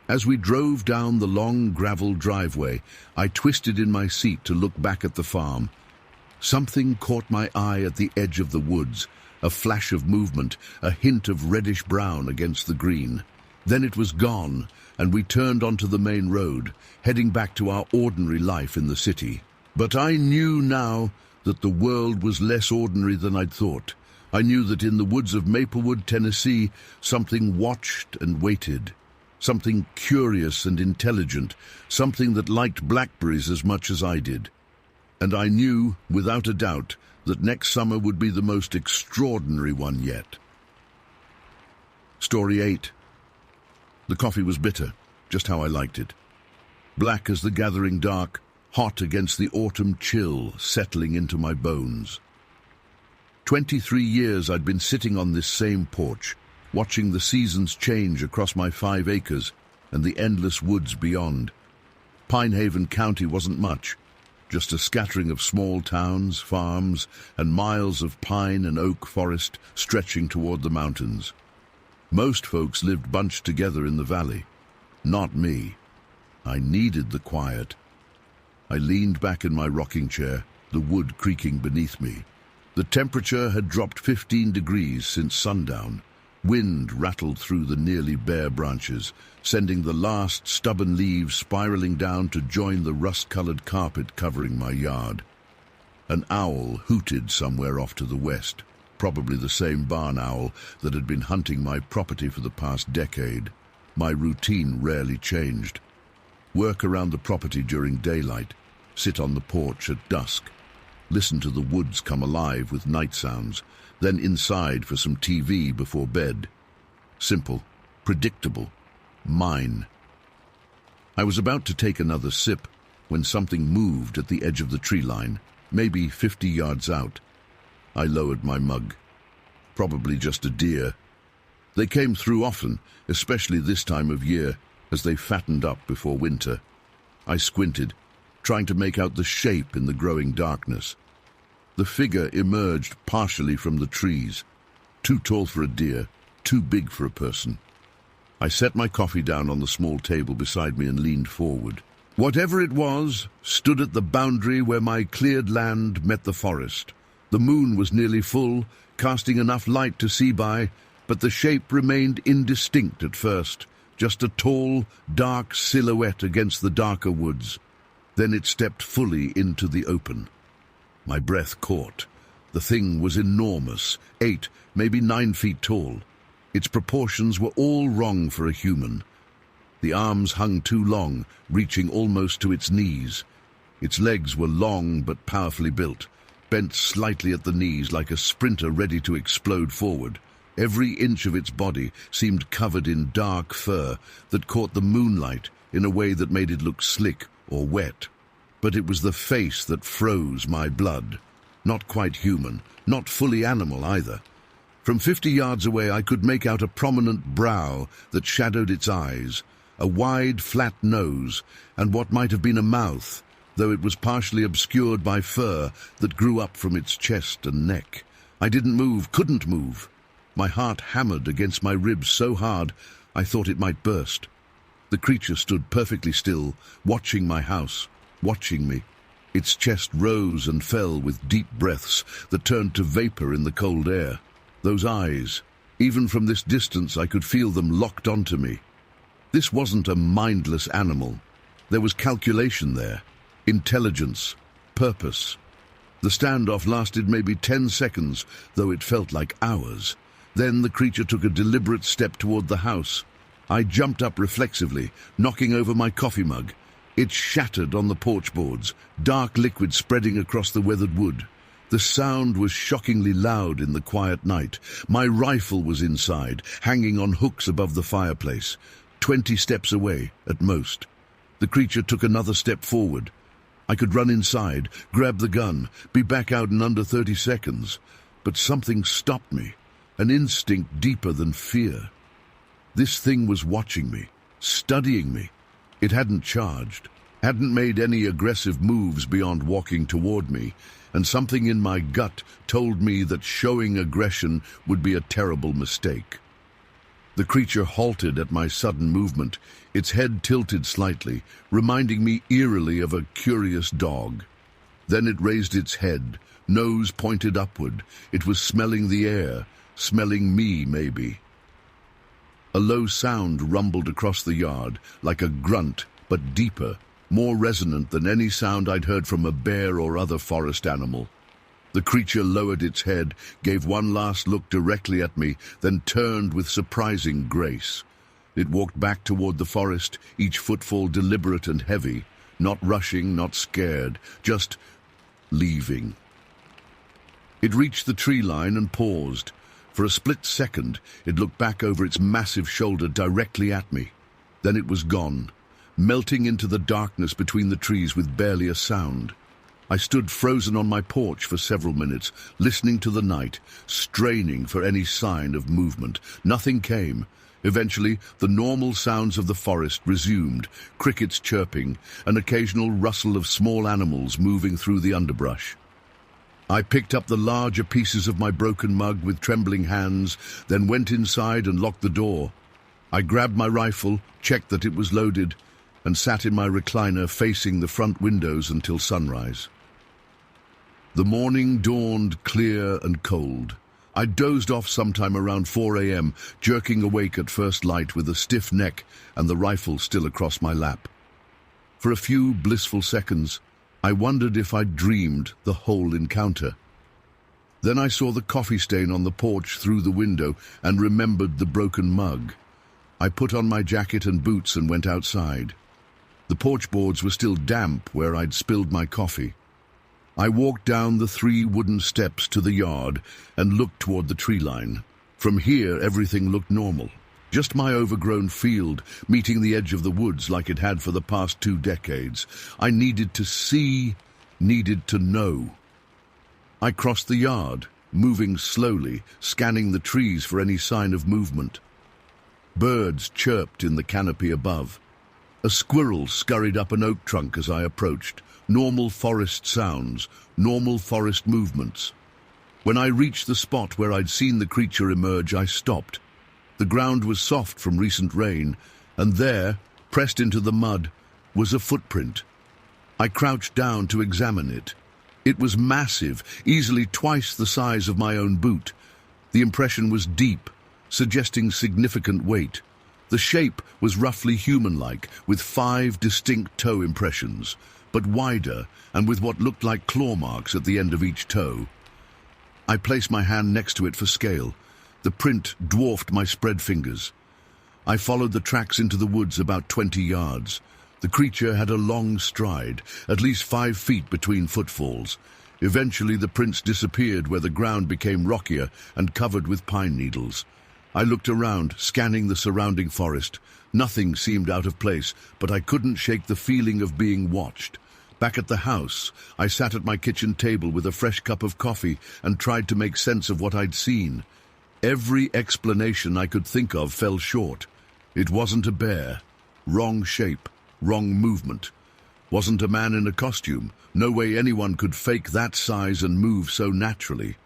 As we drove down the long gravel driveway, I twisted in my seat to look back at the farm. Something caught my eye at the edge of the woods, a flash of movement, a hint of reddish-brown against the green. Then it was gone, and we turned onto the main road, heading back to our ordinary life in the city. But I knew now that the world was less ordinary than I'd thought. I knew that in the woods of Maplewood, Tennessee, something watched and waited. Something curious and intelligent, something that liked blackberries as much as I did. And I knew, without a doubt, that next summer would be the most extraordinary one yet. Story 8. The coffee was bitter, just how I liked it. black as the gathering dark, hot against the autumn chill settling into my bones. 23 years I'd been sitting on this same porch, watching the seasons change across my 5 acres and the endless woods beyond. Pinehaven County wasn't much, just a scattering of small towns, farms, and miles of pine and oak forest stretching toward the mountains. Most folks lived bunched together in the valley. Not me. I needed the quiet. I leaned back in my rocking chair, the wood creaking beneath me. The temperature had dropped 15 degrees since sundown. Wind rattled through the nearly bare branches, sending the last stubborn leaves spiraling down to join the rust-colored carpet covering my yard. An owl hooted somewhere off to the west, probably the same barn owl that had been hunting my property for the past decade. My routine rarely changed. Work around the property during daylight, sit on the porch at dusk, listen to the woods come alive with night sounds, then inside for some TV before bed. Simple, predictable, mine. I was about to take another sip when something moved at the edge of the tree line, maybe 50 yards out. I lowered my mug. Probably just a deer. They came through often, especially this time of year, as they fattened up before winter. I squinted, trying to make out the shape in the growing darkness. The figure emerged partially from the trees. Too tall for a deer, too big for a person. I set my coffee down on the small table beside me and leaned forward. Whatever it was stood at the boundary where my cleared land met the forest. The moon was nearly full, casting enough light to see by, but the shape remained indistinct at first, just a tall, dark silhouette against the darker woods. Then it stepped fully into the open. My breath caught. The thing was enormous, 8, maybe 9 feet tall. Its proportions were all wrong for a human. The arms hung too long, reaching almost to its knees. Its legs were long but powerfully built, bent slightly at the knees like a sprinter ready to explode forward. Every inch of its body seemed covered in dark fur that caught the moonlight in a way that made it look slick or wet. But it was the face that froze my blood. Not quite human, not fully animal either. From 50 yards away I could make out a prominent brow that shadowed its eyes, a wide, flat nose, and what might have been a mouth, though it was partially obscured by fur that grew up from its chest and neck. I didn't move, couldn't move. My heart hammered against my ribs so hard I thought it might burst. The creature stood perfectly still, watching my house, watching me. Its chest rose and fell with deep breaths that turned to vapor in the cold air. Those eyes, even from this distance I could feel them locked onto me. This wasn't a mindless animal. There was calculation there, intelligence, purpose. The standoff lasted maybe 10 seconds, though it felt like hours. Then the creature took a deliberate step toward the house. I jumped up reflexively, knocking over my coffee mug. It shattered on the porch boards, dark liquid spreading across the weathered wood. The sound was shockingly loud in the quiet night. My rifle was inside, hanging on hooks above the fireplace, 20 steps away at most. The creature took another step forward. I could run inside, grab the gun, be back out in under 30 seconds. But something stopped me, an instinct deeper than fear. This thing was watching me, studying me. It hadn't charged, hadn't made any aggressive moves beyond walking toward me, and something in my gut told me that showing aggression would be a terrible mistake. The creature halted at my sudden movement, its head tilted slightly, reminding me eerily of a curious dog. Then it raised its head, nose pointed upward. It was smelling the air, smelling me, maybe. A low sound rumbled across the yard, like a grunt, but deeper, more resonant than any sound I'd heard from a bear or other forest animal. The creature lowered its head, gave one last look directly at me, then turned with surprising grace. It walked back toward the forest, each footfall deliberate and heavy, not rushing, not scared, just leaving. It reached the tree line and paused. For a split second, it looked back over its massive shoulder directly at me. Then it was gone, melting into the darkness between the trees with barely a sound. I stood frozen on my porch for several minutes, listening to the night, straining for any sign of movement. Nothing came. Eventually, the normal sounds of the forest resumed, crickets chirping, an occasional rustle of small animals moving through the underbrush. I picked up the larger pieces of my broken mug with trembling hands, then went inside and locked the door. I grabbed my rifle, checked that it was loaded, and sat in my recliner facing the front windows until sunrise. The morning dawned clear and cold. I dozed off sometime around 4 a.m., jerking awake at first light with a stiff neck and the rifle still across my lap. For a few blissful seconds, I wondered if I'd dreamed the whole encounter. Then I saw the coffee stain on the porch through the window and remembered the broken mug. I put on my jacket and boots and went outside. The porch boards were still damp where I'd spilled my coffee. I walked down the 3 wooden steps to the yard and looked toward the tree line. From here, everything looked normal. Just my overgrown field, meeting the edge of the woods like it had for the past 2 decades. I needed to see, needed to know. I crossed the yard, moving slowly, scanning the trees for any sign of movement. Birds chirped in the canopy above. A squirrel scurried up an oak trunk as I approached. Normal forest sounds, normal forest movements. When I reached the spot where I'd seen the creature emerge, I stopped. The ground was soft from recent rain, and there, pressed into the mud, was a footprint. I crouched down to examine it. It was massive, easily twice the size of my own boot. The impression was deep, suggesting significant weight. The shape was roughly human-like, with 5 distinct toe impressions, but wider and with what looked like claw marks at the end of each toe. I placed my hand next to it for scale. The print dwarfed my spread fingers. I followed the tracks into the woods about 20 yards. The creature had a long stride, at least 5 feet between footfalls. Eventually the prints disappeared where the ground became rockier and covered with pine needles. I looked around, scanning the surrounding forest. Nothing seemed out of place, but I couldn't shake the feeling of being watched. Back at the house, I sat at my kitchen table with a fresh cup of coffee and tried to make sense of what I'd seen. Every explanation I could think of fell short. It wasn't a bear. Wrong shape, wrong movement. Wasn't a man in a costume. No way anyone could fake that size and move so naturally.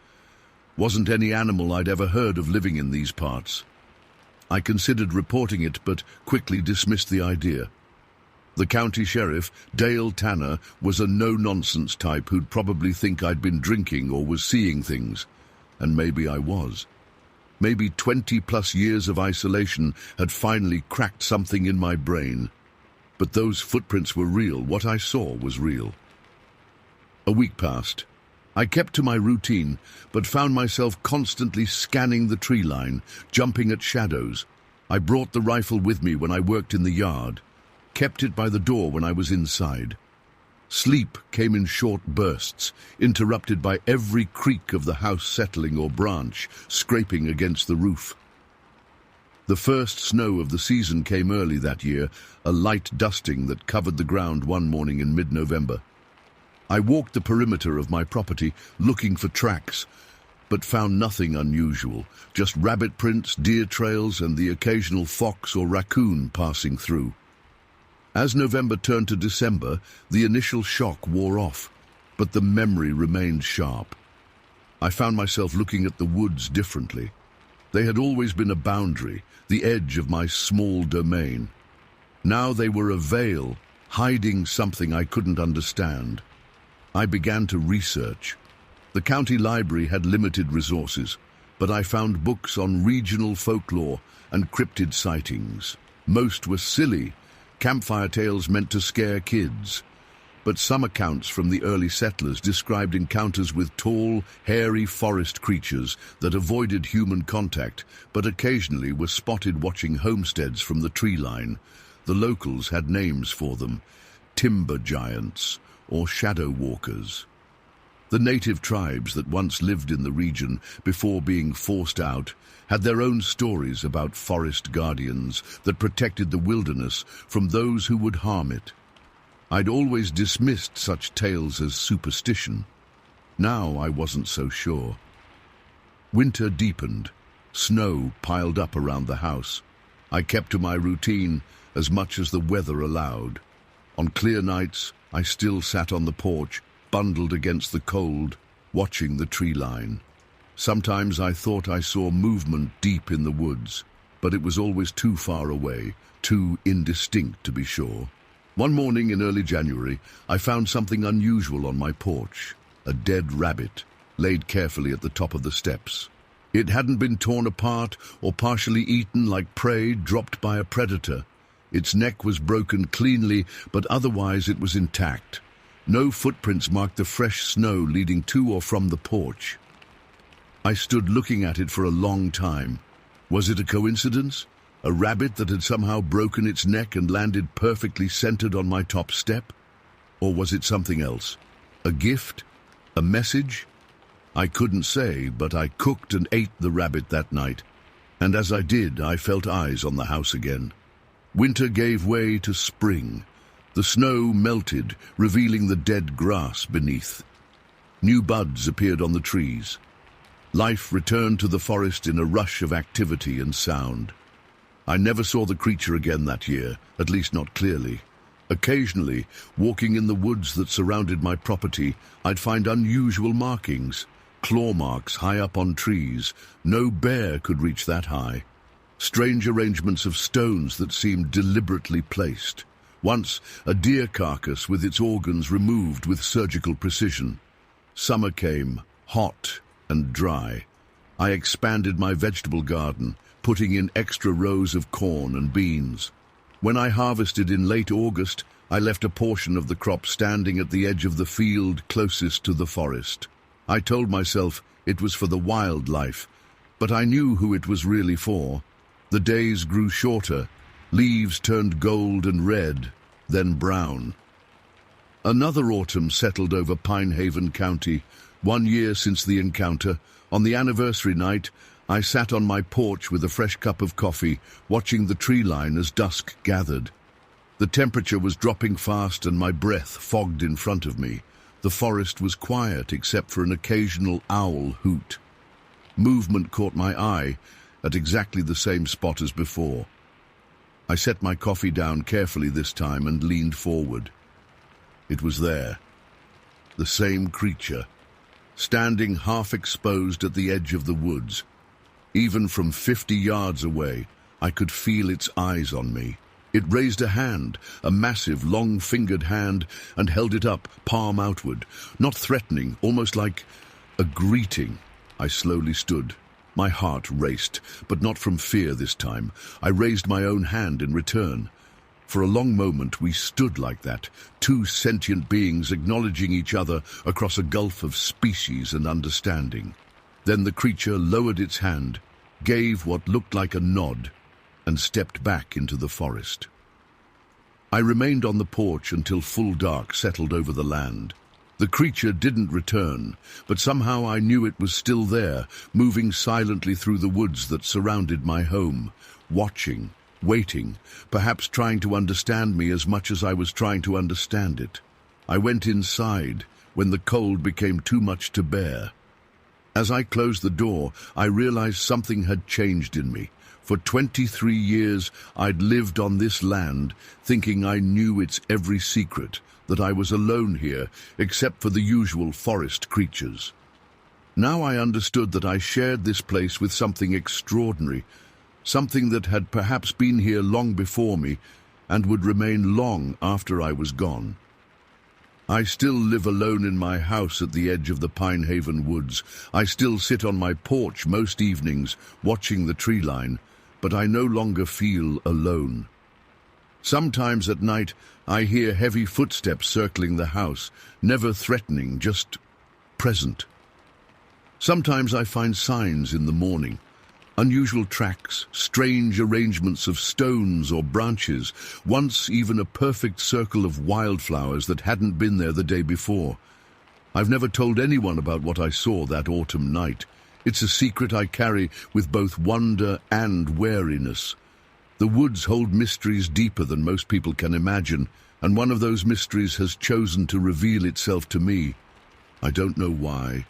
Wasn't any animal I'd ever heard of living in these parts. I considered reporting it, but quickly dismissed the idea. The county sheriff, Dale Tanner, was a no-nonsense type who'd probably think I'd been drinking or was seeing things. And maybe I was. Maybe 20-plus years of isolation had finally cracked something in my brain. But those footprints were real. What I saw was real. A week passed. I kept to my routine, but found myself constantly scanning the tree line, jumping at shadows. I brought the rifle with me when I worked in the yard, kept it by the door when I was inside. Sleep came in short bursts, interrupted by every creak of the house settling or branch scraping against the roof. The first snow of the season came early that year, a light dusting that covered the ground one morning in mid-November. I walked the perimeter of my property, looking for tracks, but found nothing unusual, just rabbit prints, deer trails, and the occasional fox or raccoon passing through. As November turned to December, the initial shock wore off, but the memory remained sharp. I found myself looking at the woods differently. They had always been a boundary, the edge of my small domain. Now they were a veil, hiding something I couldn't understand. I began to research. The county library had limited resources, but I found books on regional folklore and cryptid sightings. Most were silly, campfire tales meant to scare kids. But some accounts from the early settlers described encounters with tall, hairy forest creatures that avoided human contact, but occasionally were spotted watching homesteads from the tree line. The locals had names for them: timber giants or shadow walkers. The native tribes that once lived in the region before being forced out had their own stories about forest guardians that protected the wilderness from those who would harm it. I'd always dismissed such tales as superstition. Now I wasn't so sure. Winter deepened. Snow piled up around the house. I kept to my routine as much as the weather allowed. On clear nights, I still sat on the porch, bundled against the cold, watching the tree line. Sometimes I thought I saw movement deep in the woods, but it was always too far away, too indistinct to be sure. One morning in early January, I found something unusual on my porch, a dead rabbit, laid carefully at the top of the steps. It hadn't been torn apart or partially eaten like prey dropped by a predator. Its neck was broken cleanly, but otherwise it was intact. No footprints marked the fresh snow leading to or from the porch. I stood looking at it for a long time. Was it a coincidence? A rabbit that had somehow broken its neck and landed perfectly centered on my top step? Or was it something else? A gift? A message? I couldn't say, but I cooked and ate the rabbit that night. And as I did, I felt eyes on the house again. Winter gave way to spring. The snow melted, revealing the dead grass beneath. New buds appeared on the trees. Life returned to the forest in a rush of activity and sound. I never saw the creature again that year, at least not clearly. Occasionally, walking in the woods that surrounded my property, I'd find unusual markings, claw marks high up on trees. No bear could reach that high. Strange arrangements of stones that seemed deliberately placed. Once, a deer carcass with its organs removed with surgical precision. Summer came, hot and dry. I expanded my vegetable garden, putting in extra rows of corn and beans. When I harvested in late August, I left a portion of the crop standing at the edge of the field closest to the forest. I told myself it was for the wildlife, but I knew who it was really for. The days grew shorter. Leaves turned gold and red, then brown. Another autumn settled over Pinehaven County. 1 year since the encounter, on the anniversary night, I sat on my porch with a fresh cup of coffee, watching the tree line as dusk gathered. The temperature was dropping fast and my breath fogged in front of me. The forest was quiet except for an occasional owl hoot. Movement caught my eye at exactly the same spot as before. I set my coffee down carefully this time and leaned forward. It was there. The same creature, standing half exposed at the edge of the woods. Even from 50 yards away, I could feel its eyes on me. It raised a hand, a massive, long-fingered hand, and held it up, palm outward, not threatening, almost like a greeting. I slowly stood. My heart raced, but not from fear this time. I raised my own hand in return. For a long moment we stood like that, two sentient beings acknowledging each other across a gulf of species and understanding. Then the creature lowered its hand, gave what looked like a nod, and stepped back into the forest. I remained on the porch until full dark settled over the land. The creature didn't return, but somehow I knew it was still there, moving silently through the woods that surrounded my home, watching, waiting, perhaps trying to understand me as much as I was trying to understand it. I went inside when the cold became too much to bear. As I closed the door, I realized something had changed in me. For 23 years, I'd lived on this land, thinking I knew its every secret, that I was alone here, except for the usual forest creatures. Now I understood that I shared this place with something extraordinary, something that had perhaps been here long before me and would remain long after I was gone. I still live alone in my house at the edge of the Pinehaven woods. I still sit on my porch most evenings, watching the tree line, but I no longer feel alone. Sometimes at night, I hear heavy footsteps circling the house, never threatening, just present. Sometimes I find signs in the morning, unusual tracks, strange arrangements of stones or branches, once even a perfect circle of wildflowers that hadn't been there the day before. I've never told anyone about what I saw that autumn night. It's a secret I carry with both wonder and wariness. The woods hold mysteries deeper than most people can imagine, and one of those mysteries has chosen to reveal itself to me. I don't know why.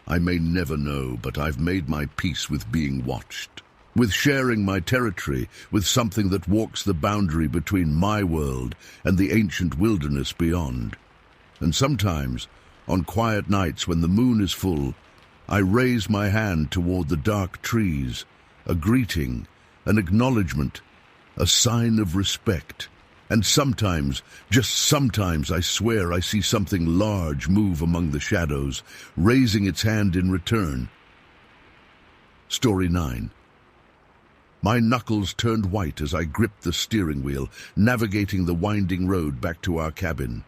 I may never know, but I've made my peace with being watched, with sharing my territory with something that walks the boundary between my world and the ancient wilderness beyond. And sometimes, on quiet nights when the moon is full, I raise my hand toward the dark trees, a greeting, an acknowledgement, a sign of respect. And sometimes, just sometimes, I swear I see something large move among the shadows, raising its hand in return. Story 9. My knuckles turned white as I gripped the steering wheel, navigating the winding road back to our cabin.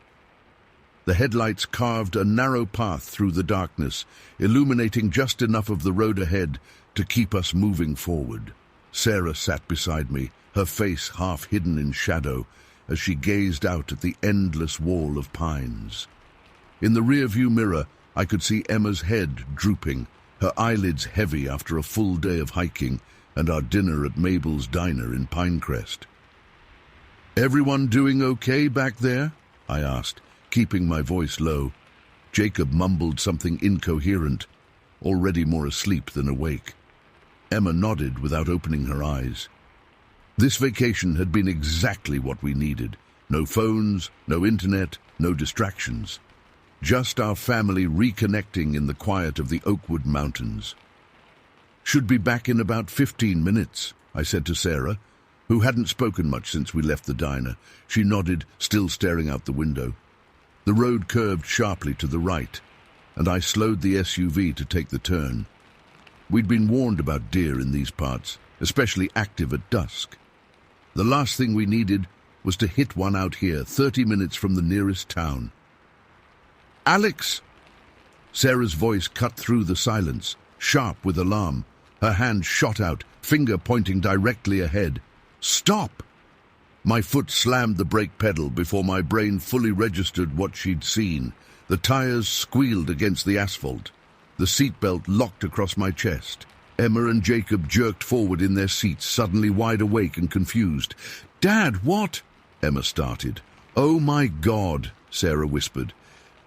The headlights carved a narrow path through the darkness, illuminating just enough of the road ahead to keep us moving forward. Sarah sat beside me, her face half hidden in shadow, as she gazed out at the endless wall of pines. In the rearview mirror, I could see Emma's head drooping, her eyelids heavy after a full day of hiking and our dinner at Mabel's Diner in Pinecrest. "Everyone doing okay back there?" I asked, keeping my voice low. Jacob mumbled something incoherent, already more asleep than awake. Emma nodded without opening her eyes. This vacation had been exactly what we needed. No phones, no internet, no distractions. Just our family reconnecting in the quiet of the Oakwood Mountains. "Should be back in about 15 minutes, I said to Sarah, who hadn't spoken much since we left the diner. She nodded, still staring out the window. The road curved sharply to the right, and I slowed the SUV to take the turn. We'd been warned about deer in these parts, especially active at dusk. The last thing we needed was to hit one out here, 30 minutes from the nearest town. "Alex!" Sarah's voice cut through the silence, sharp with alarm. Her hand shot out, finger pointing directly ahead. "Stop!" My foot slammed the brake pedal before my brain fully registered what she'd seen. The tires squealed against the asphalt. The seatbelt locked across my chest. Emma and Jacob jerked forward in their seats, suddenly wide awake and confused. "Dad, what?" Emma started. "Oh my God," Sarah whispered.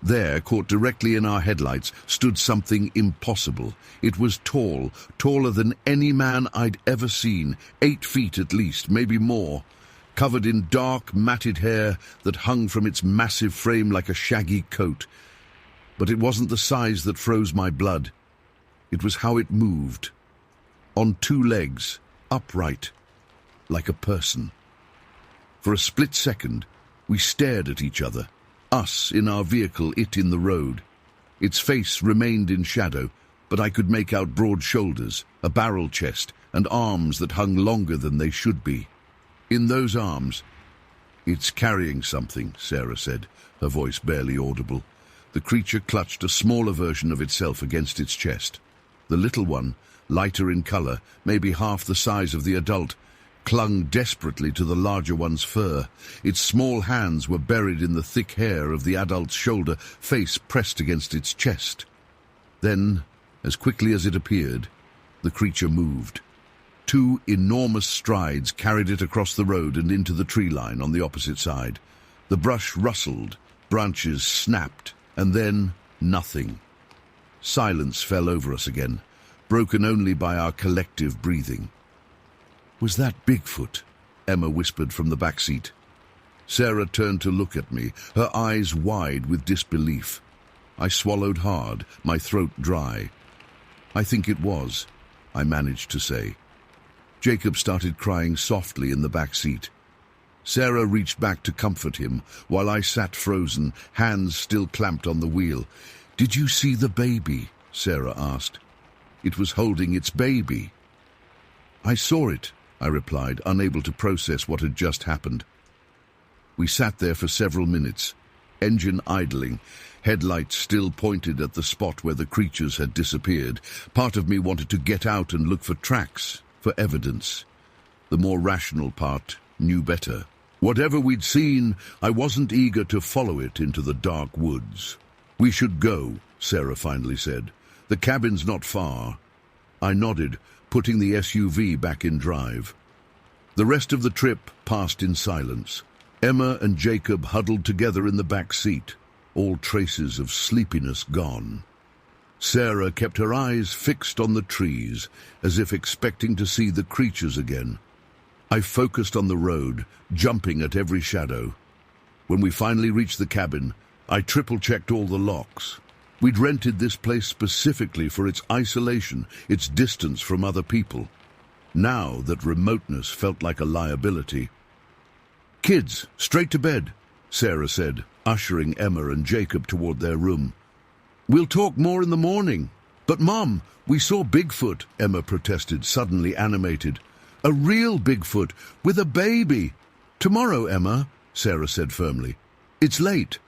There, caught directly in our headlights, stood something impossible. It was tall, taller than any man I'd ever seen, 8 feet at least, maybe more, covered in dark, matted hair that hung from its massive frame like a shaggy coat. But it wasn't the size that froze my blood. It was how it moved. On 2 legs, upright, like a person. For a split second, we stared at each other. Us in our vehicle, it in the road. Its face remained in shadow, but I could make out broad shoulders, a barrel chest, and arms that hung longer than they should be. In those arms, "It's carrying something," Sarah said, her voice barely audible. The creature clutched a smaller version of itself against its chest. The little one, lighter in color, maybe half the size of the adult, clung desperately to the larger one's fur. Its small hands were buried in the thick hair of the adult's shoulder, face pressed against its chest. Then, as quickly as it appeared, the creature moved. 2 enormous strides carried it across the road and into the tree line on the opposite side. The brush rustled, branches snapped, and then nothing. Silence fell over us again, broken only by our collective breathing. "Was that Bigfoot?" Emma whispered from the back seat. Sarah turned to look at me, her eyes wide with disbelief. I swallowed hard, my throat dry. "I think it was," I managed to say. Jacob started crying softly in the back seat. Sarah reached back to comfort him, while I sat frozen, hands still clamped on the wheel. "Did you see the baby?" Sarah asked. "It was holding its baby." "I saw it," I replied, unable to process what had just happened. We sat there for several minutes, engine idling, headlights still pointed at the spot where the creatures had disappeared. Part of me wanted to get out and look for tracks, for evidence. The more rational part knew better. Whatever we'd seen, I wasn't eager to follow it into the dark woods. "We should go," Sarah finally said. "The cabin's not far." I nodded, putting the SUV back in drive. The rest of the trip passed in silence. Emma and Jacob huddled together in the back seat, all traces of sleepiness gone. Sarah kept her eyes fixed on the trees, as if expecting to see the creatures again. I focused on the road, jumping at every shadow. When we finally reached the cabin, I triple-checked all the locks. We'd rented this place specifically for its isolation, its distance from other people. Now that remoteness felt like a liability. "Kids, straight to bed," Sarah said, ushering Emma and Jacob toward their room. "We'll talk more in the morning." "But Mom, we saw Bigfoot," Emma protested, suddenly animated. "A real Bigfoot, with a baby." "Tomorrow, Emma," Sarah said firmly. "It's late."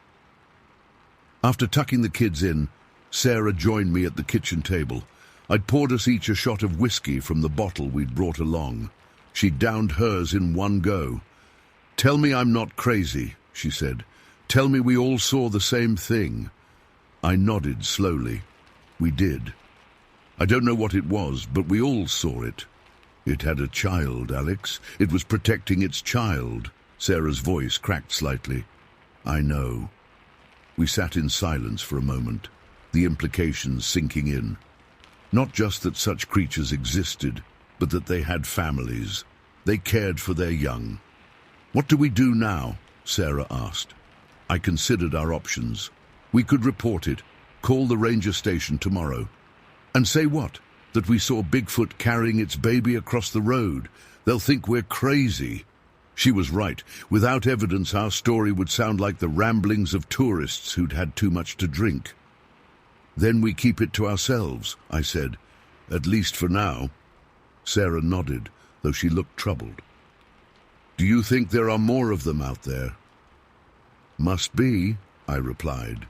After tucking the kids in, Sarah joined me at the kitchen table. I'd poured us each a shot of whiskey from the bottle we'd brought along. She downed hers in one go. "Tell me I'm not crazy," she said. "Tell me we all saw the same thing." I nodded slowly. We did. I don't know what it was, but we all saw it. "It had a child, Alex. It was protecting its child." Sarah's voice cracked slightly. "I know." We sat in silence for a moment, the implications sinking in. Not just that such creatures existed, but that they had families. They cared for their young. "What do we do now?" Sarah asked. I considered our options. We could report it, call the ranger station tomorrow. And say what? That we saw Bigfoot carrying its baby across the road. They'll think we're crazy. She was right. Without evidence, our story would sound like the ramblings of tourists who'd had too much to drink. "Then we keep it to ourselves," I said. "At least for now." Sarah nodded, though she looked troubled. "Do you think there are more of them out there?" "Must be," I replied.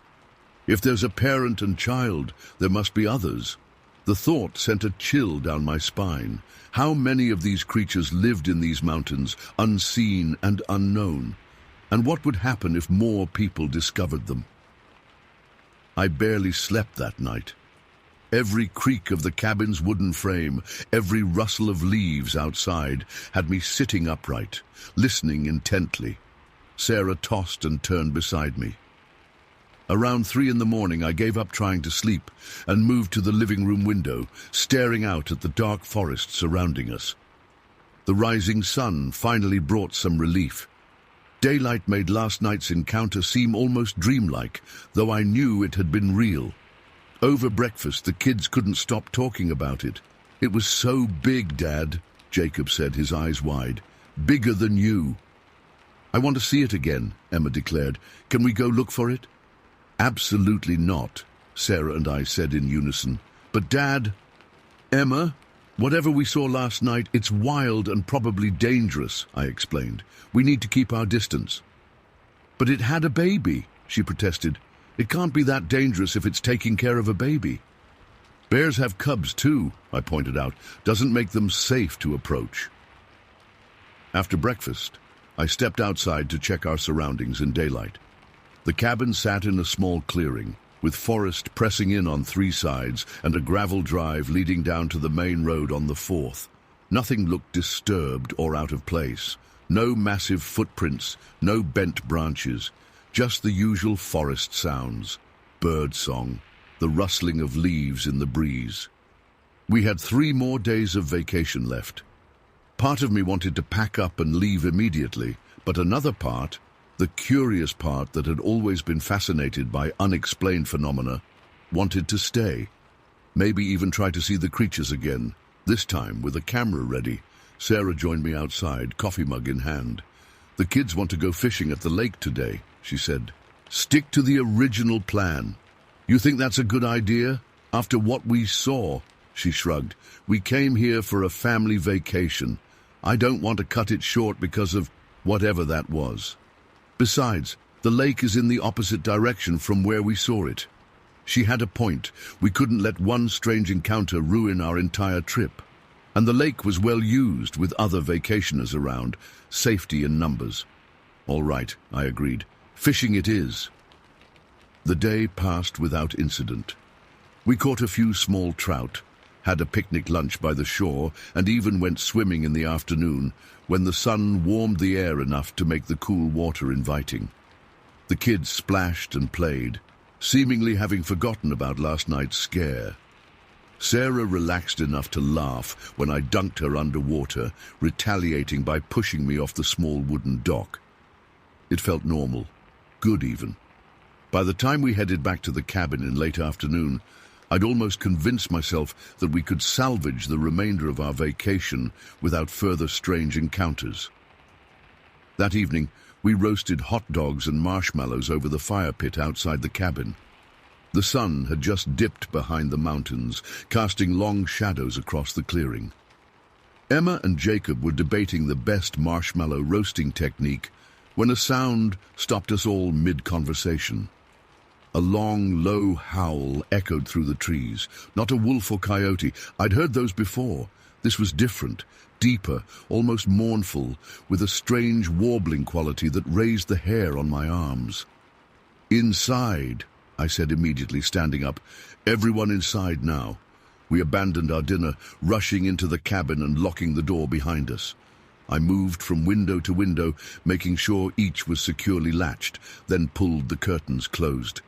"If there's a parent and child, there must be others." The thought sent a chill down my spine. How many of these creatures lived in these mountains, unseen and unknown? And what would happen if more people discovered them? I barely slept that night. Every creak of the cabin's wooden frame, every rustle of leaves outside, had me sitting upright, listening intently. Sarah tossed and turned beside me. Around 3 a.m, I gave up trying to sleep and moved to the living room window, staring out at the dark forest surrounding us. The rising sun finally brought some relief. Daylight made last night's encounter seem almost dreamlike, though I knew it had been real. Over breakfast, the kids couldn't stop talking about it. "It was so big, Dad," Jacob said, his eyes wide. "Bigger than you." "I want to see it again," Emma declared. "Can we go look for it?" "Absolutely not," Sarah and I said in unison. "But Dad..." "Emma, whatever we saw last night, it's wild and probably dangerous," I explained. "We need to keep our distance." "But it had a baby," she protested. "It can't be that dangerous if it's taking care of a baby." "Bears have cubs too," I pointed out. "Doesn't make them safe to approach." After breakfast, I stepped outside to check our surroundings in daylight. The cabin sat in a small clearing, with forest pressing in on 3 sides and a gravel drive leading down to the main road on the 4th. Nothing looked disturbed or out of place. No massive footprints, no bent branches, just the usual forest sounds. Bird song, the rustling of leaves in the breeze. We had 3 more days of vacation left. Part of me wanted to pack up and leave immediately, but another part, the curious part that had always been fascinated by unexplained phenomena, wanted to stay. Maybe even try to see the creatures again, this time with a camera ready. Sarah joined me outside, coffee mug in hand. "The kids want to go fishing at the lake today," she said. "Stick to the original plan." "You think that's a good idea? After what we saw," she shrugged. "We came here for a family vacation. I don't want to cut it short because of whatever that was. Besides, the lake is in the opposite direction from where we saw it." She had a point. We couldn't let one strange encounter ruin our entire trip. And the lake was well used, with other vacationers around. Safety in numbers. "All right," I agreed. "Fishing it is." The day passed without incident. We caught a few small trout, had a picnic lunch by the shore, and even went swimming in the afternoon when the sun warmed the air enough to make the cool water inviting. The kids splashed and played, seemingly having forgotten about last night's scare. Sarah relaxed enough to laugh when I dunked her underwater, retaliating by pushing me off the small wooden dock. It felt normal, good even. By the time we headed back to the cabin in late afternoon, I'd almost convinced myself that we could salvage the remainder of our vacation without further strange encounters. That evening, we roasted hot dogs and marshmallows over the fire pit outside the cabin. The sun had just dipped behind the mountains, casting long shadows across the clearing. Emma and Jacob were debating the best marshmallow roasting technique when a sound stopped us all mid-conversation. A long, low howl echoed through the trees. Not a wolf or coyote. I'd heard those before. This was different, deeper, almost mournful, with a strange warbling quality that raised the hair on my arms. "Inside," I said immediately, standing up. "Everyone inside now." We abandoned our dinner, rushing into the cabin and locking the door behind us. I moved from window to window, making sure each was securely latched, then pulled the curtains closed.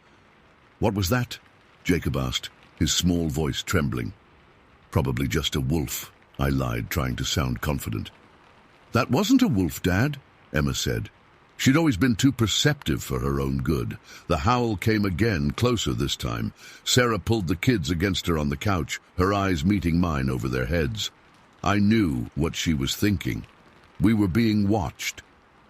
"What was that?" Jacob asked, his small voice trembling. "Probably just a wolf," I lied, trying to sound confident. "That wasn't a wolf, Dad," Emma said. She'd always been too perceptive for her own good. The howl came again, closer this time. Sarah pulled the kids against her on the couch, her eyes meeting mine over their heads. I knew what she was thinking. We were being watched.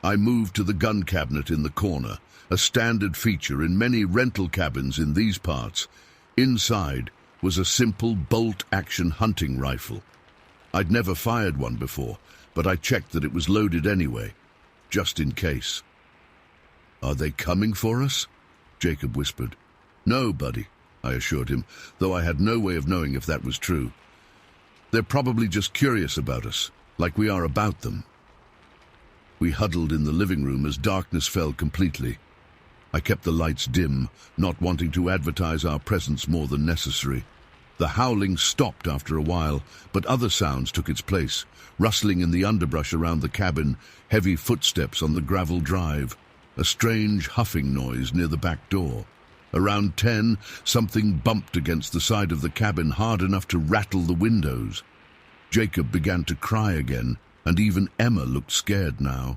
I moved to the gun cabinet in the corner, a standard feature in many rental cabins in these parts. Inside was a simple bolt-action hunting rifle. I'd never fired one before, but I checked that it was loaded anyway, just in case. "Are they coming for us?" Jacob whispered. "No, buddy," I assured him, though I had no way of knowing if that was true. "They're probably just curious about us, like we are about them." We huddled in the living room as darkness fell completely. I kept the lights dim, not wanting to advertise our presence more than necessary. The howling stopped after a while, but other sounds took its place. Rustling in the underbrush around the cabin, heavy footsteps on the gravel drive, a strange huffing noise near the back door. Around 10, something bumped against the side of the cabin hard enough to rattle the windows. Jacob began to cry again, and even Emma looked scared now.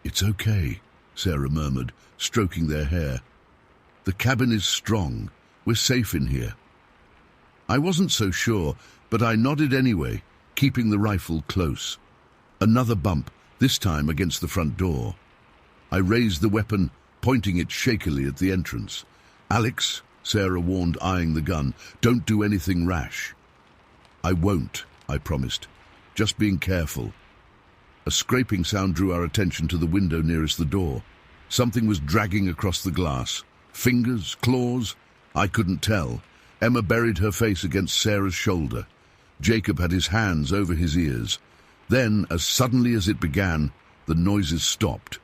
"It's okay," Sarah murmured, stroking their hair. "The cabin is strong. We're safe in here." I wasn't so sure, but I nodded anyway, keeping the rifle close. Another bump, this time against the front door. I raised the weapon, pointing it shakily at the entrance. "Alex," Sarah warned, eyeing the gun, "don't do anything rash." "I won't," I promised. "Just being careful." A scraping sound drew our attention to the window nearest the door. Something was dragging across the glass. Fingers, claws? I couldn't tell. Emma buried her face against Sarah's shoulder. Jacob had his hands over his ears. Then, as suddenly as it began, the noises stopped.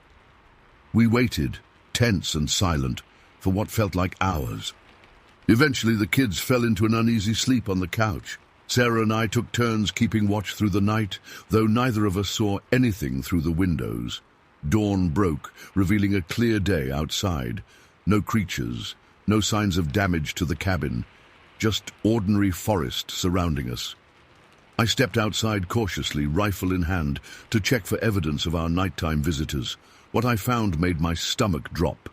We waited, tense and silent, for what felt like hours. Eventually the kids fell into an uneasy sleep on the couch. Sarah and I took turns keeping watch through the night, though neither of us saw anything through the windows. Dawn broke, revealing a clear day outside. No creatures, no signs of damage to the cabin, just ordinary forest surrounding us. I stepped outside cautiously, rifle in hand, to check for evidence of our nighttime visitors. What I found made my stomach drop.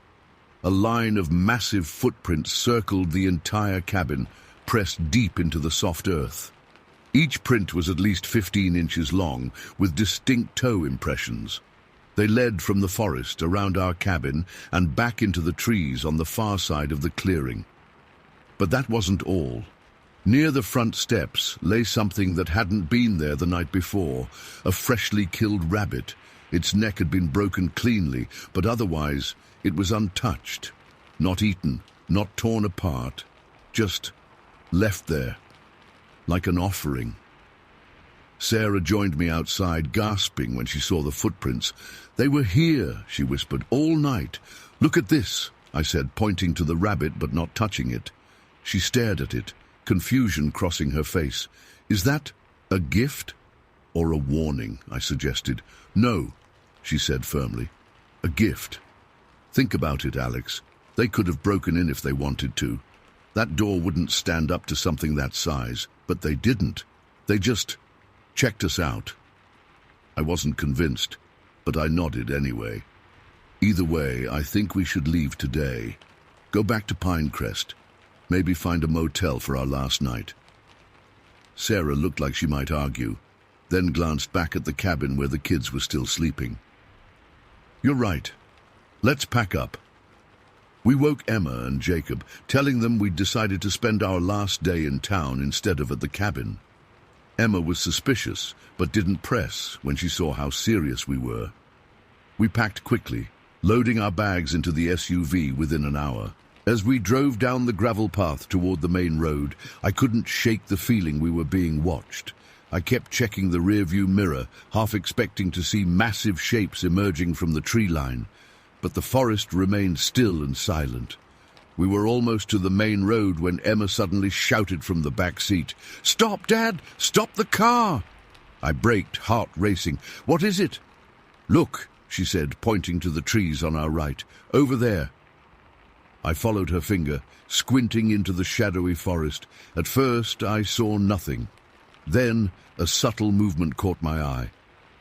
A line of massive footprints circled the entire cabin, pressed deep into the soft earth. Each print was at least 15 inches long, with distinct toe impressions. They led from the forest around our cabin and back into the trees on the far side of the clearing. But that wasn't all. Near the front steps lay something that hadn't been there the night before, a freshly killed rabbit. Its neck had been broken cleanly, but otherwise it was untouched. Not eaten, not torn apart, just left there, like an offering. Sarah joined me outside, gasping when she saw the footprints. "They were here," she whispered, "all night. Look at this." I said, pointing to the rabbit but not touching it. She stared at it, confusion crossing her face. Is that a gift or a warning? I suggested. No, she said firmly. A gift. Think about it, Alex. They could have broken in if they wanted to. That door wouldn't stand up to something that size, but they didn't. They just checked us out. I wasn't convinced, but I nodded anyway. Either way, I think we should leave today. Go back to Pinecrest. Maybe find a motel for our last night. Sarah looked like she might argue, then glanced back at the cabin where the kids were still sleeping. You're right. Let's pack up. We woke Emma and Jacob, telling them we'd decided to spend our last day in town instead of at the cabin. Emma was suspicious, but didn't press when she saw how serious we were. We packed quickly, loading our bags into the SUV within an hour. As we drove down the gravel path toward the main road, I couldn't shake the feeling we were being watched. I kept checking the rearview mirror, half expecting to see massive shapes emerging from the tree line. But the forest remained still and silent. We were almost to the main road when Emma suddenly shouted from the back seat, "Stop, Dad! Stop the car!" I braked, heart racing. "What is it?" "Look," she said, pointing to the trees on our right. "Over there." I followed her finger, squinting into the shadowy forest. At first, I saw nothing. Then, a subtle movement caught my eye.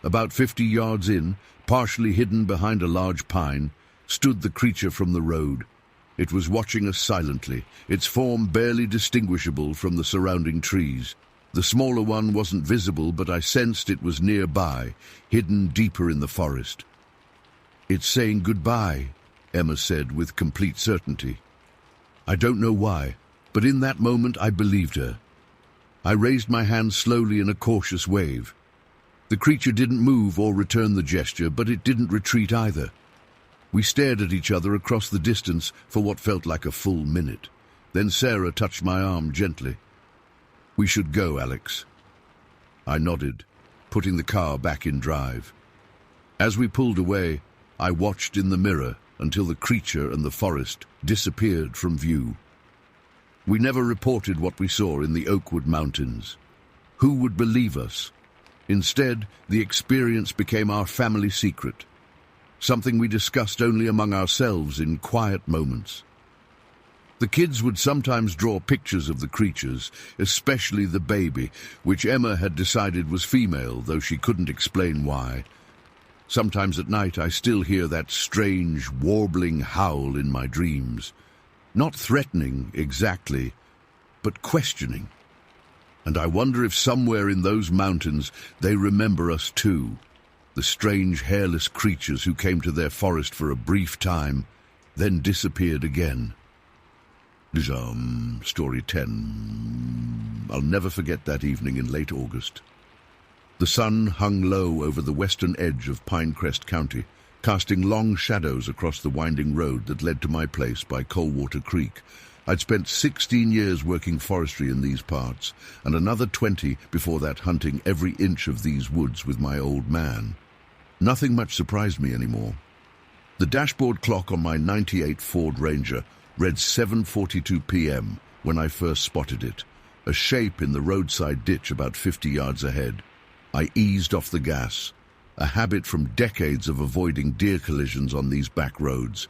About 50 yards in, partially hidden behind a large pine, stood the creature from the road. It was watching us silently, its form barely distinguishable from the surrounding trees. The smaller one wasn't visible, but I sensed it was nearby, hidden deeper in the forest. "It's saying goodbye," Emma said with complete certainty. I don't know why, but in that moment I believed her. I raised my hand slowly in a cautious wave. The creature didn't move or return the gesture, but it didn't retreat either. We stared at each other across the distance for what felt like a full minute. Then Sarah touched my arm gently. "We should go, Alex." I nodded, putting the car back in drive. As we pulled away, I watched in the mirror until the creature and the forest disappeared from view. We never reported what we saw in the Oakwood Mountains. Who would believe us? Instead, the experience became our family secret, something we discussed only among ourselves in quiet moments. The kids would sometimes draw pictures of the creatures, especially the baby, which Emma had decided was female, though she couldn't explain why. Sometimes at night I still hear that strange, warbling howl in my dreams. Not threatening, exactly, but questioning. And I wonder if somewhere in those mountains they remember us too, the strange hairless creatures who came to their forest for a brief time, then disappeared again. Story 10. I'll never forget that evening in late August. The sun hung low over the western edge of Pinecrest County, casting long shadows across the winding road that led to my place by Coldwater Creek. I'd spent 16 years working forestry in these parts, and another 20 before that hunting every inch of these woods with my old man. Nothing much surprised me anymore. The dashboard clock on my '98 Ford Ranger read 7:42 p.m. when I first spotted it, a shape in the roadside ditch about 50 yards ahead. I eased off the gas, a habit from decades of avoiding deer collisions on these back roads.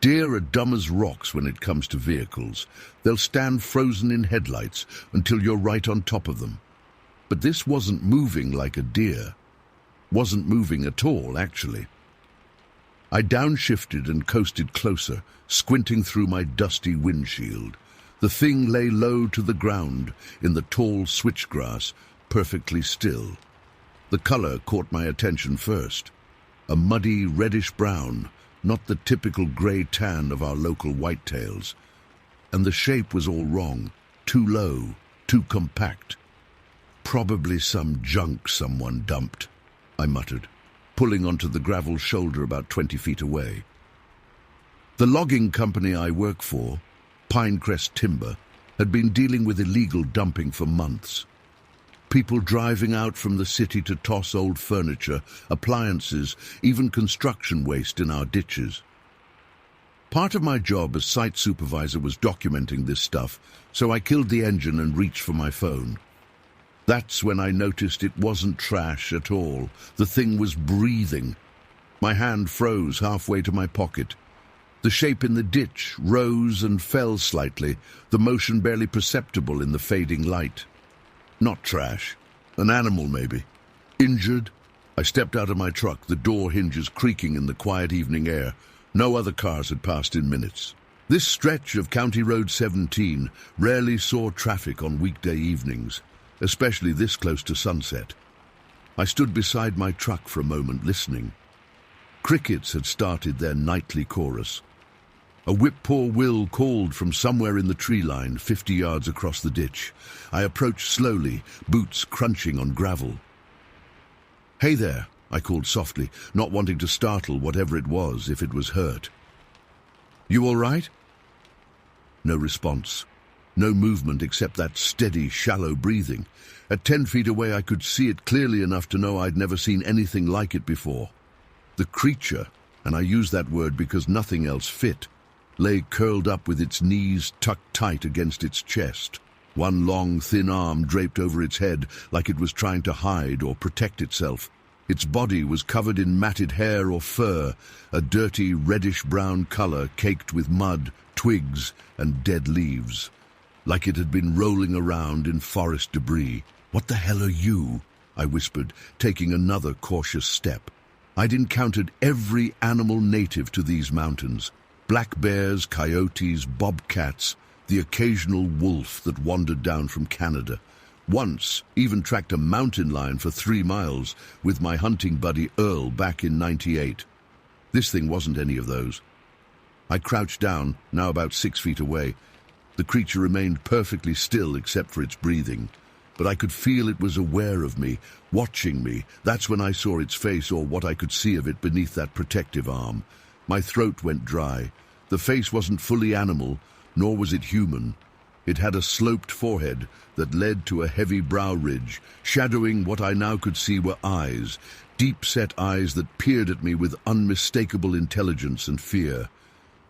Deer are dumb as rocks when it comes to vehicles. They'll stand frozen in headlights until you're right on top of them. But this wasn't moving like a deer. Wasn't moving at all, actually. I downshifted and coasted closer, squinting through my dusty windshield. The thing lay low to the ground in the tall switchgrass, perfectly still. The color caught my attention first. A muddy reddish-brown, not the typical grey-tan of our local whitetails. And the shape was all wrong, too low, too compact. Probably some junk someone dumped, I muttered, pulling onto the gravel shoulder about 20 feet away. The logging company I work for, Pinecrest Timber, had been dealing with illegal dumping for months. People driving out from the city to toss old furniture, appliances, even construction waste in our ditches. Part of my job as site supervisor was documenting this stuff, so I killed the engine and reached for my phone. That's when I noticed it wasn't trash at all. The thing was breathing. My hand froze halfway to my pocket. The shape in the ditch rose and fell slightly, the motion barely perceptible in the fading light. Not trash. An animal, maybe. Injured? I stepped out of my truck, the door hinges creaking in the quiet evening air. No other cars had passed in minutes. This stretch of County Road 17 rarely saw traffic on weekday evenings, especially this close to sunset. I stood beside my truck for a moment, listening. Crickets had started their nightly chorus. A whip-poor will called from somewhere in the tree line 50 yards across the ditch. I approached slowly, boots crunching on gravel. "Hey there," I called softly, not wanting to startle whatever it was if it was hurt. "You all right?" No response. No movement except that steady, shallow breathing. At 10 feet away I could see it clearly enough to know I'd never seen anything like it before. The creature, and I use that word because nothing else fit, lay curled up with its knees tucked tight against its chest. One long, thin arm draped over its head like it was trying to hide or protect itself. Its body was covered in matted hair or fur, a dirty reddish-brown color caked with mud, twigs, and dead leaves, like it had been rolling around in forest debris. "What the hell are you?" I whispered, taking another cautious step. I'd encountered every animal native to these mountains. Black bears, coyotes, bobcats, the occasional wolf that wandered down from Canada. Once, even tracked a mountain lion for 3 miles with my hunting buddy Earl back in '98. This thing wasn't any of those. I crouched down, now about 6 feet away. The creature remained perfectly still except for its breathing, but I could feel it was aware of me, watching me. That's when I saw its face, or what I could see of it beneath that protective arm. My throat went dry. The face wasn't fully animal, nor was it human. It had a sloped forehead that led to a heavy brow ridge, shadowing what I now could see were eyes, deep-set eyes that peered at me with unmistakable intelligence and fear.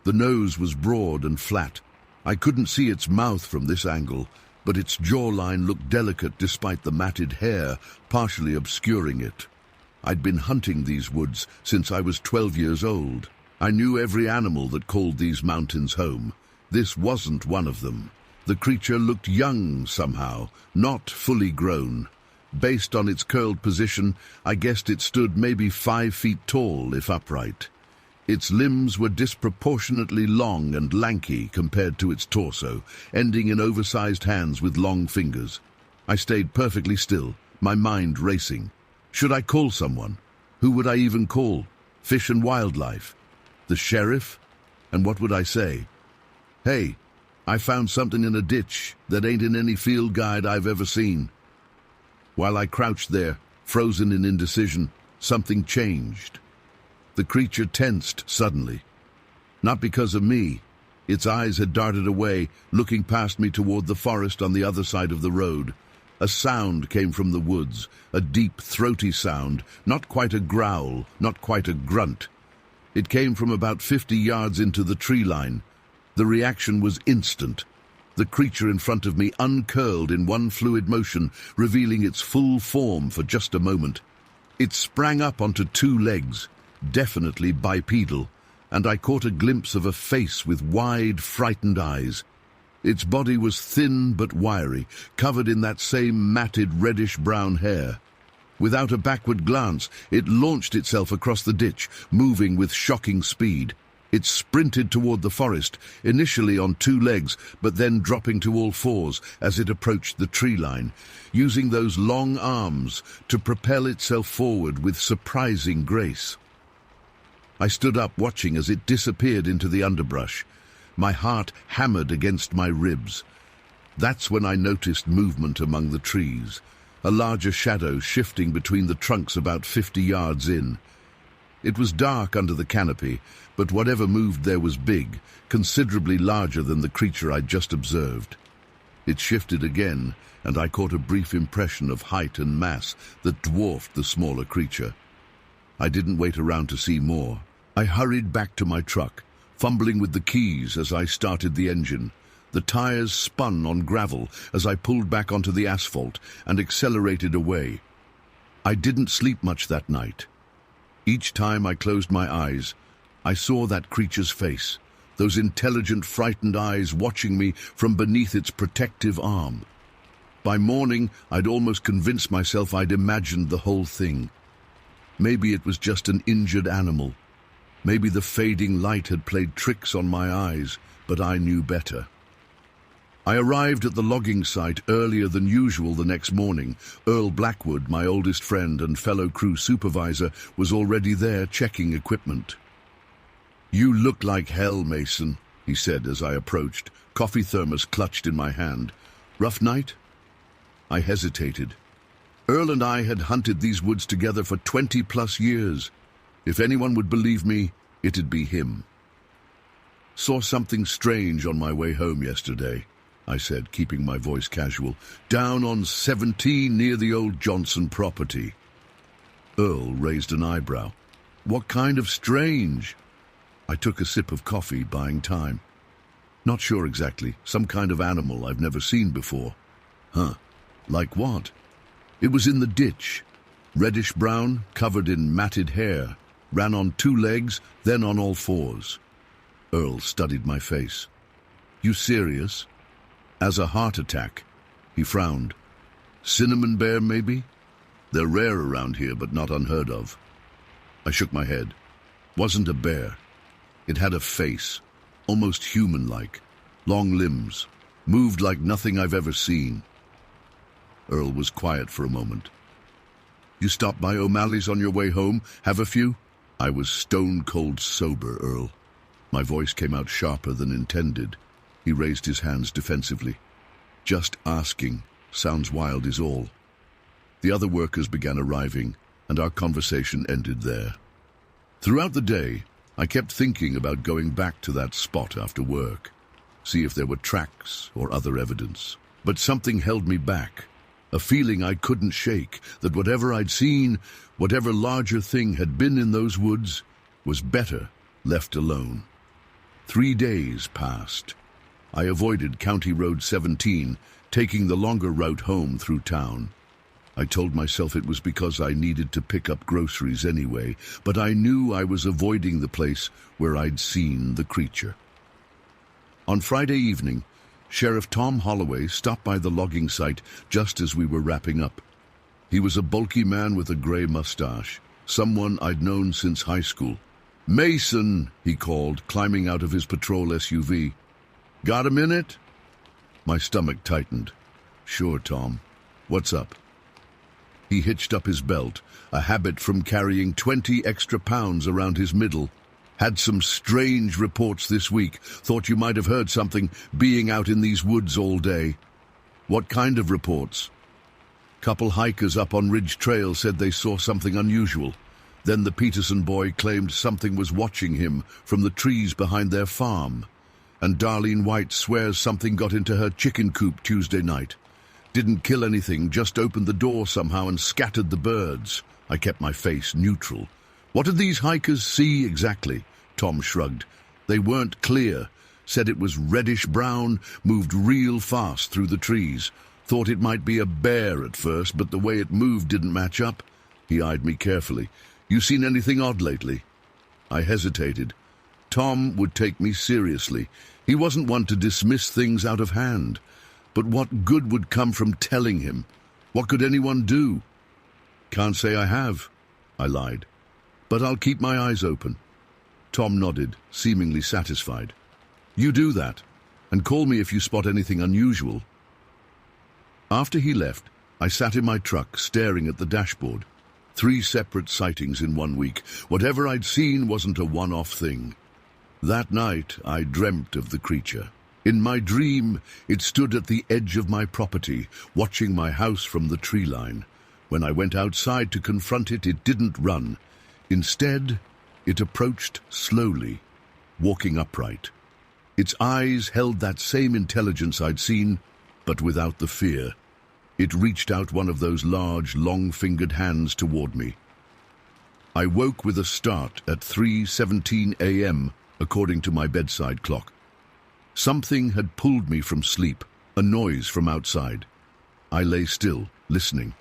The nose was broad and flat. I couldn't see its mouth from this angle, but its jawline looked delicate despite the matted hair partially obscuring it. I'd been hunting these woods since I was 12 years old. I knew every animal that called these mountains home. This wasn't one of them. The creature looked young somehow, not fully grown. Based on its curled position, I guessed it stood maybe 5 feet tall if upright. Its limbs were disproportionately long and lanky compared to its torso, ending in oversized hands with long fingers. I stayed perfectly still, my mind racing. Should I call someone? Who would I even call? Fish and Wildlife? The sheriff? And what would I say? "Hey, I found something in a ditch that ain't in any field guide I've ever seen." While I crouched there, frozen in indecision, something changed. The creature tensed suddenly. Not because of me. Its eyes had darted away, looking past me toward the forest on the other side of the road. A sound came from the woods, a deep, throaty sound, not quite a growl, not quite a grunt. It came from about 50 yards into the tree line. The reaction was instant. The creature in front of me uncurled in one fluid motion, revealing its full form for just a moment. It sprang up onto 2 legs, definitely bipedal, and I caught a glimpse of a face with wide, frightened eyes. Its body was thin but wiry, covered in that same matted reddish-brown hair. Without a backward glance, it launched itself across the ditch, moving with shocking speed. It sprinted toward the forest, initially on 2 legs, but then dropping to all 4s as it approached the tree line, using those long arms to propel itself forward with surprising grace. I stood up watching as it disappeared into the underbrush. My heart hammered against my ribs. That's when I noticed movement among the trees, a larger shadow shifting between the trunks about 50 yards in. It was dark under the canopy, but whatever moved there was big, considerably larger than the creature I'd just observed. It shifted again, and I caught a brief impression of height and mass that dwarfed the smaller creature. I didn't wait around to see more. I hurried back to my truck, fumbling with the keys as I started the engine. The tires spun on gravel as I pulled back onto the asphalt and accelerated away. I didn't sleep much that night. Each time I closed my eyes, I saw that creature's face, those intelligent, frightened eyes watching me from beneath its protective arm. By morning, I'd almost convinced myself I'd imagined the whole thing. Maybe it was just an injured animal. Maybe the fading light had played tricks on my eyes, but I knew better. I arrived at the logging site earlier than usual the next morning. Earl Blackwood, my oldest friend and fellow crew supervisor, was already there checking equipment. "You look like hell, Mason," he said as I approached, coffee thermos clutched in my hand. "Rough night?" I hesitated. Earl and I had hunted these woods together for 20-plus years. If anyone would believe me, it'd be him. "Saw something strange on my way home yesterday," I said, keeping my voice casual. "Down on 17 near the old Johnson property." Earl raised an eyebrow. "What kind of strange?" I took a sip of coffee, buying time. "Not sure exactly. Some kind of animal I've never seen before." "Huh. Like what?" "It was in the ditch. Reddish-brown, covered in matted hair. Ran on 2 legs, then on all 4s. Earl studied my face. "You serious?" "As a heart attack." He frowned. "Cinnamon bear, maybe? They're rare around here, but not unheard of." I shook my head. Wasn't a bear. It had a face, almost human-like, long limbs, moved like nothing I've ever seen. Earl was quiet for a moment. "You stopped by O'Malley's on your way home? Have a few?" I was stone-cold sober, Earl. My voice came out sharper than intended. He raised his hands defensively. "Just asking. Sounds wild is all." The other workers began arriving, and our conversation ended there. Throughout the day, I kept thinking about going back to that spot after work, see if there were tracks or other evidence. But something held me back, a feeling I couldn't shake, that whatever I'd seen, whatever larger thing had been in those woods, was better left alone. 3 days passed. I avoided County Road 17, taking the longer route home through town. I told myself it was because I needed to pick up groceries anyway, but I knew I was avoiding the place where I'd seen the creature. On Friday evening, Sheriff Tom Holloway stopped by the logging site just as we were wrapping up. He was a bulky man with a gray mustache, someone I'd known since high school. "Mason," he called, climbing out of his patrol SUV. "Got a minute?" My stomach tightened. "Sure, Tom. What's up?" He hitched up his belt, a habit from carrying 20 extra pounds around his middle. "Had some strange reports this week. Thought you might have heard something, being out in these woods all day." "What kind of reports?" "Couple hikers up on Ridge Trail said they saw something unusual. Then the Peterson boy claimed something was watching him from the trees behind their farm. And Darlene White swears something got into her chicken coop Tuesday night. Didn't kill anything, just opened the door somehow and scattered the birds." I kept my face neutral. "What did these hikers see exactly?" Tom shrugged. "They weren't clear. Said it was reddish-brown, moved real fast through the trees. Thought it might be a bear at first, but the way it moved didn't match up." He eyed me carefully. "You seen anything odd lately?" I hesitated. Tom would take me seriously. He wasn't one to dismiss things out of hand. But what good would come from telling him? What could anyone do? "Can't say I have," I lied. "But I'll keep my eyes open." Tom nodded, seemingly satisfied. "You do that, and call me if you spot anything unusual." After he left, I sat in my truck staring at the dashboard. 3 separate sightings in 1 week. Whatever I'd seen wasn't a one-off thing. That night, I dreamt of the creature. In my dream, it stood at the edge of my property, watching my house from the tree line. When I went outside to confront it, it didn't run. Instead, it approached slowly, walking upright. Its eyes held that same intelligence I'd seen, but without the fear. It reached out one of those large, long-fingered hands toward me. I woke with a start at 3:17 a.m., according to my bedside clock. Something had pulled me from sleep, a noise from outside. I lay still, listening.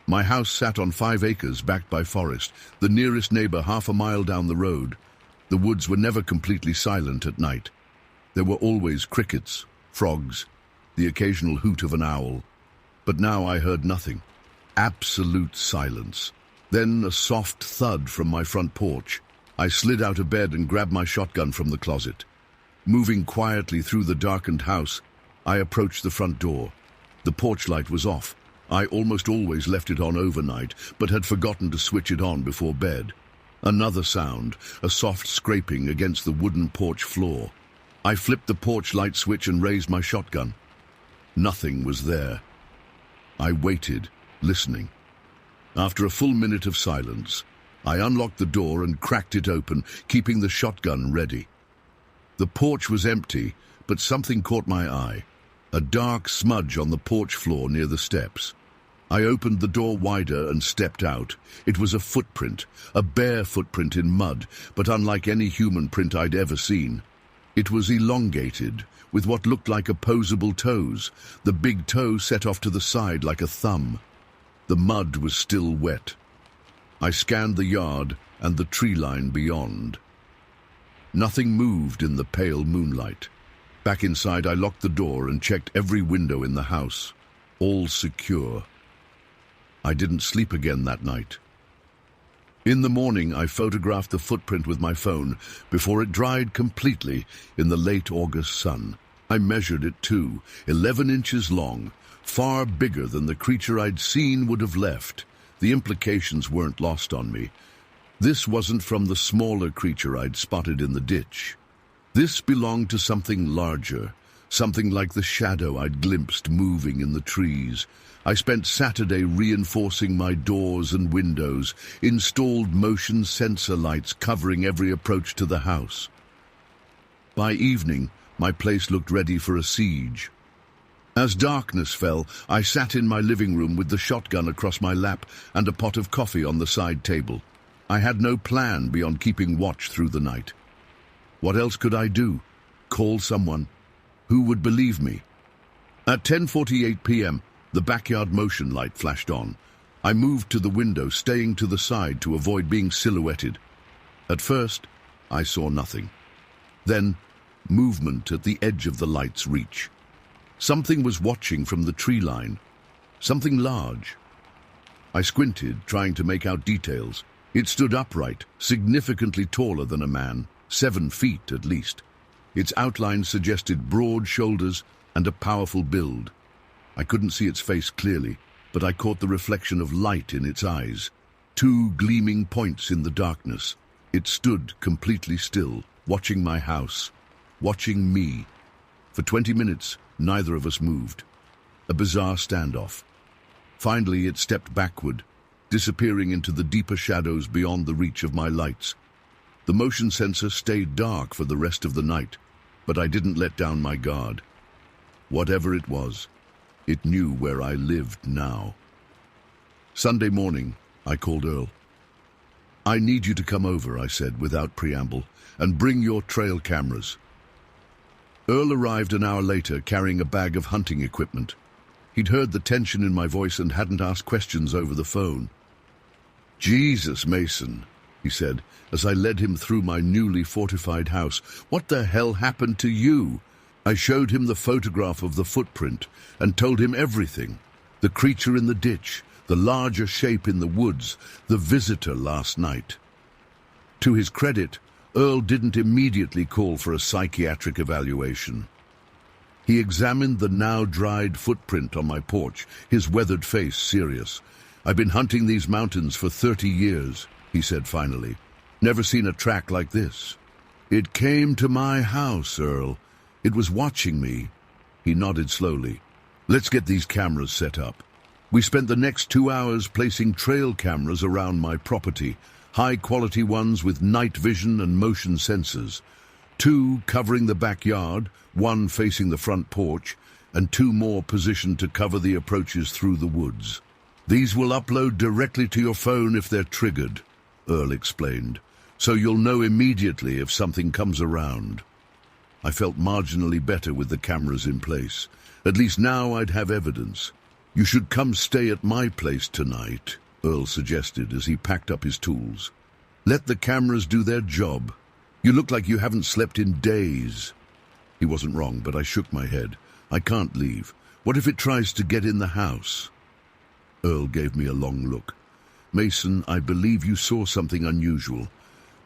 My house sat on 5 acres backed by forest, the nearest neighbor half a mile down the road. The woods were never completely silent at night. There were always crickets, frogs, the occasional hoot of an owl. But now I heard nothing. Absolute silence. Then a soft thud from my front porch. I slid out of bed and grabbed my shotgun from the closet. Moving quietly through the darkened house, I approached the front door. The porch light was off. I almost always left it on overnight, but had forgotten to switch it on before bed. Another sound, a soft scraping against the wooden porch floor. I flipped the porch light switch and raised my shotgun. Nothing was there. I waited, listening. After a full minute of silence, I unlocked the door and cracked it open, keeping the shotgun ready. The porch was empty, but something caught my eye. A dark smudge on the porch floor near the steps. I opened the door wider and stepped out. It was a footprint, a bare footprint in mud, but unlike any human print I'd ever seen. It was elongated, with what looked like opposable toes, the big toe set off to the side like a thumb. The mud was still wet. I scanned the yard and the tree line beyond. Nothing moved in the pale moonlight. Back inside, I locked the door and checked every window in the house. All secure. I didn't sleep again that night. In the morning, I photographed the footprint with my phone before it dried completely in the late August sun. I measured it too, 11 inches long, far bigger than the creature I'd seen would have left. The implications weren't lost on me. This wasn't from the smaller creature I'd spotted in the ditch. This belonged to something larger, something like the shadow I'd glimpsed moving in the trees. I spent Saturday reinforcing my doors and windows, installed motion sensor lights covering every approach to the house. By evening, my place looked ready for a siege. As darkness fell, I sat in my living room with the shotgun across my lap and a pot of coffee on the side table. I had no plan beyond keeping watch through the night. What else could I do? Call someone? Who would believe me? At 10:48 p.m., the backyard motion light flashed on. I moved to the window, staying to the side to avoid being silhouetted. At first, I saw nothing. Then, movement at the edge of the light's reach. Something was watching from the tree line. Something large. I squinted, trying to make out details. It stood upright, significantly taller than a man, 7 feet at least. Its outline suggested broad shoulders and a powerful build. I couldn't see its face clearly, but I caught the reflection of light in its eyes. 2 gleaming points in the darkness. It stood completely still, watching my house, watching me. For 20 minutes, neither of us moved. A bizarre standoff. Finally, it stepped backward, disappearing into the deeper shadows beyond the reach of my lights. The motion sensor stayed dark for the rest of the night, but I didn't let down my guard. Whatever it was, it knew where I lived now. Sunday morning, I called Earl. "I need you to come over," I said without preamble, "and bring your trail cameras." Earl arrived an hour later carrying a bag of hunting equipment. He'd heard the tension in my voice and hadn't asked questions over the phone. "Jesus, Mason," he said, as I led him through my newly fortified house. "What the hell happened to you?" I showed him the photograph of the footprint and told him everything. The creature in the ditch, the larger shape in the woods, the visitor last night. To his credit, Earl didn't immediately call for a psychiatric evaluation. He examined the now-dried footprint on my porch, his weathered face serious. "I've been hunting these mountains for 30 years, he said finally. "Never seen a track like this. It came to my house, Earl. It was watching me." He nodded slowly. "Let's get these cameras set up." We spent the next 2 hours placing trail cameras around my property, high-quality ones with night vision and motion sensors. 2 covering the backyard, 1 facing the front porch, and 2 more positioned to cover the approaches through the woods. "These will upload directly to your phone if they're triggered," Earl explained. so you'll know immediately if something comes around. I felt marginally better with the cameras in place. At least now I'd have evidence. You should come stay at my place tonight, Earl suggested as he packed up his tools. Let the cameras do their job. You look like you haven't slept in days. He wasn't wrong, but I shook my head. I can't leave. What if it tries to get in the house? Earl gave me a long look. Mason, I believe you saw something unusual,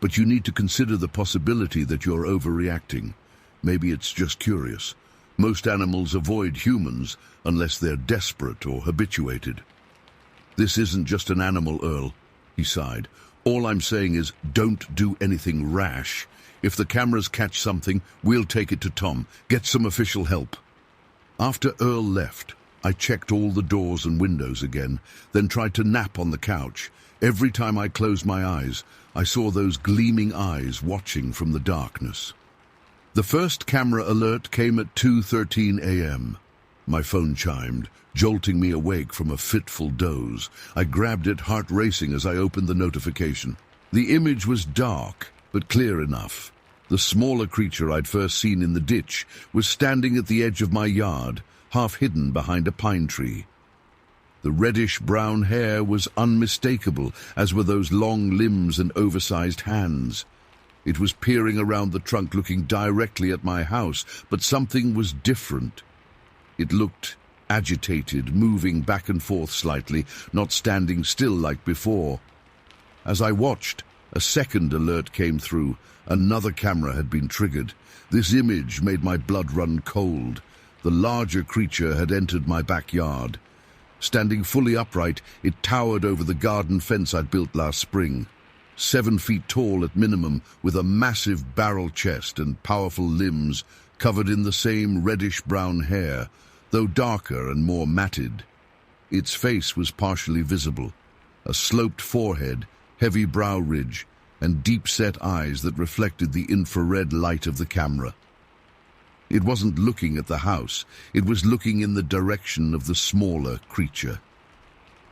but you need to consider the possibility that you're overreacting. Maybe it's just curious. Most animals avoid humans unless they're desperate or habituated. This isn't just an animal, Earl, he sighed. All I'm saying is don't do anything rash. If the cameras catch something, we'll take it to Tom. Get some official help. After Earl left, I checked all the doors and windows again, then tried to nap on the couch. Every time I closed my eyes, I saw those gleaming eyes watching from the darkness. The first camera alert came at 2:13 a.m. My phone chimed, jolting me awake from a fitful doze. I grabbed it, heart racing as I opened the notification. The image was dark, but clear enough. The smaller creature I'd first seen in the ditch was standing at the edge of my yard, half hidden behind a pine tree. The reddish-brown hair was unmistakable, as were those long limbs and oversized hands. It was peering around the trunk, looking directly at my house, but something was different. It looked agitated, moving back and forth slightly, not standing still like before. As I watched, a second alert came through. Another camera had been triggered. This image made my blood run cold. The larger creature had entered my backyard. Standing fully upright, it towered over the garden fence I'd built last spring. 7 feet tall at minimum, with a massive barrel chest and powerful limbs covered in the same reddish-brown hair, though darker and more matted. Its face was partially visible, a sloped forehead, heavy brow ridge, and deep-set eyes that reflected the infrared light of the camera. It wasn't looking at the house, it was looking in the direction of the smaller creature.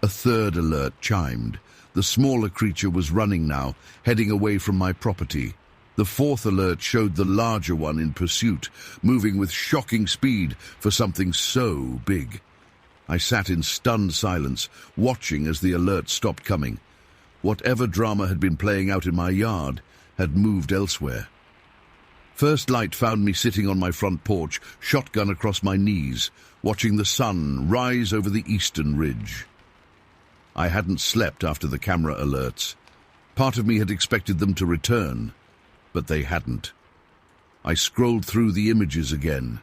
A third alert chimed. The smaller creature was running now, heading away from my property. The fourth alert showed the larger one in pursuit, moving with shocking speed for something so big. I sat in stunned silence, watching as the alerts stopped coming. Whatever drama had been playing out in my yard had moved elsewhere. First light found me sitting on my front porch, shotgun across my knees, watching the sun rise over the eastern ridge. I hadn't slept after the camera alerts. Part of me had expected them to return, but they hadn't. I scrolled through the images again.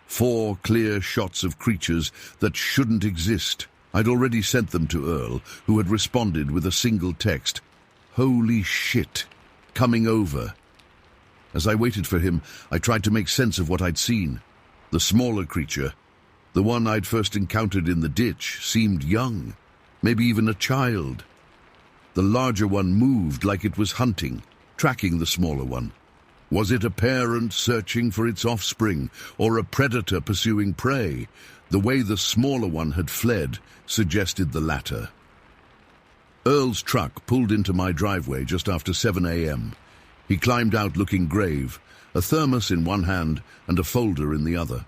4 clear shots of creatures that shouldn't exist. I'd already sent them to Earl, who had responded with a single text. Holy shit, coming over. As I waited for him, I tried to make sense of what I'd seen. The smaller creature, the one I'd first encountered in the ditch, seemed young, maybe even a child. The larger one moved like it was hunting, tracking the smaller one. Was it a parent searching for its offspring, or a predator pursuing prey? The way the smaller one had fled suggested the latter. Earl's truck pulled into my driveway just after 7 a.m. He climbed out looking grave, a thermos in one hand and a folder in the other.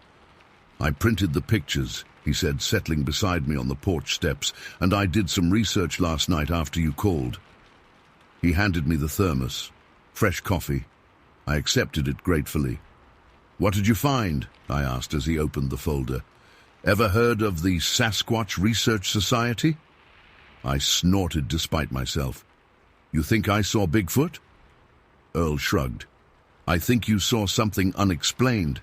I printed the pictures, he said, settling beside me on the porch steps, and I did some research last night after you called. He handed me the thermos. Fresh coffee. I accepted it gratefully. What did you find? I asked as he opened the folder. Ever heard of the Sasquatch Research Society? I snorted despite myself. You think I saw Bigfoot? Earl shrugged. I think you saw something unexplained,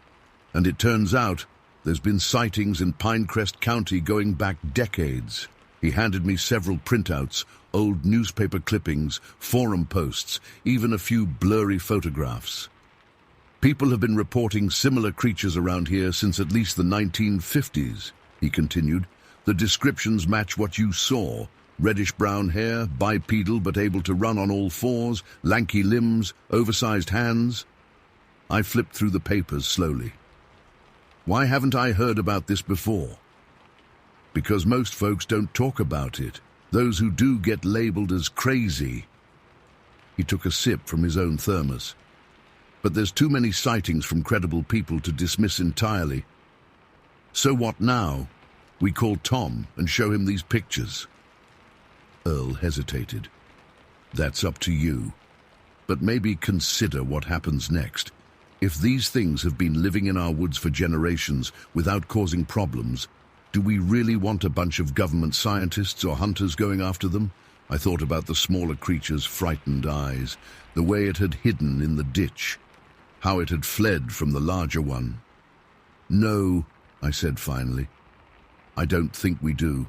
and it turns out there's been sightings in Pinecrest County going back decades. He handed me several printouts, old newspaper clippings, forum posts, even a few blurry photographs. People have been reporting similar creatures around here since at least the 1950s, he continued. The descriptions match what you saw. Reddish-brown hair, bipedal but able to run on all fours, lanky limbs, oversized hands. I flipped through the papers slowly. Why haven't I heard about this before? Because most folks don't talk about it. Those who do get labeled as crazy. He took a sip from his own thermos. But there's too many sightings from credible people to dismiss entirely. So what now? We call Tom and show him these pictures. Earl hesitated. That's up to you. But maybe consider what happens next. If these things have been living in our woods for generations without causing problems, do we really want a bunch of government scientists or hunters going after them? I thought about the smaller creature's frightened eyes, the way it had hidden in the ditch, how it had fled from the larger one. No, I said finally. I don't think we do.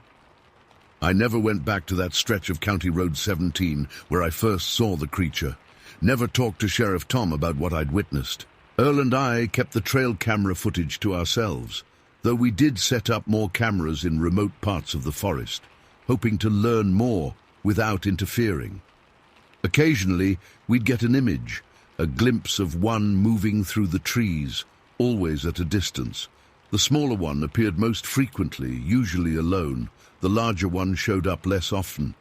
I never went back to that stretch of County Road 17 where I first saw the creature. Never talked to Sheriff Tom about what I'd witnessed. Earl and I kept the trail camera footage to ourselves, though we did set up more cameras in remote parts of the forest, hoping to learn more without interfering. Occasionally, we'd get an image, a glimpse of one moving through the trees, always at a distance. The smaller one appeared most frequently, usually alone. The larger one showed up less often.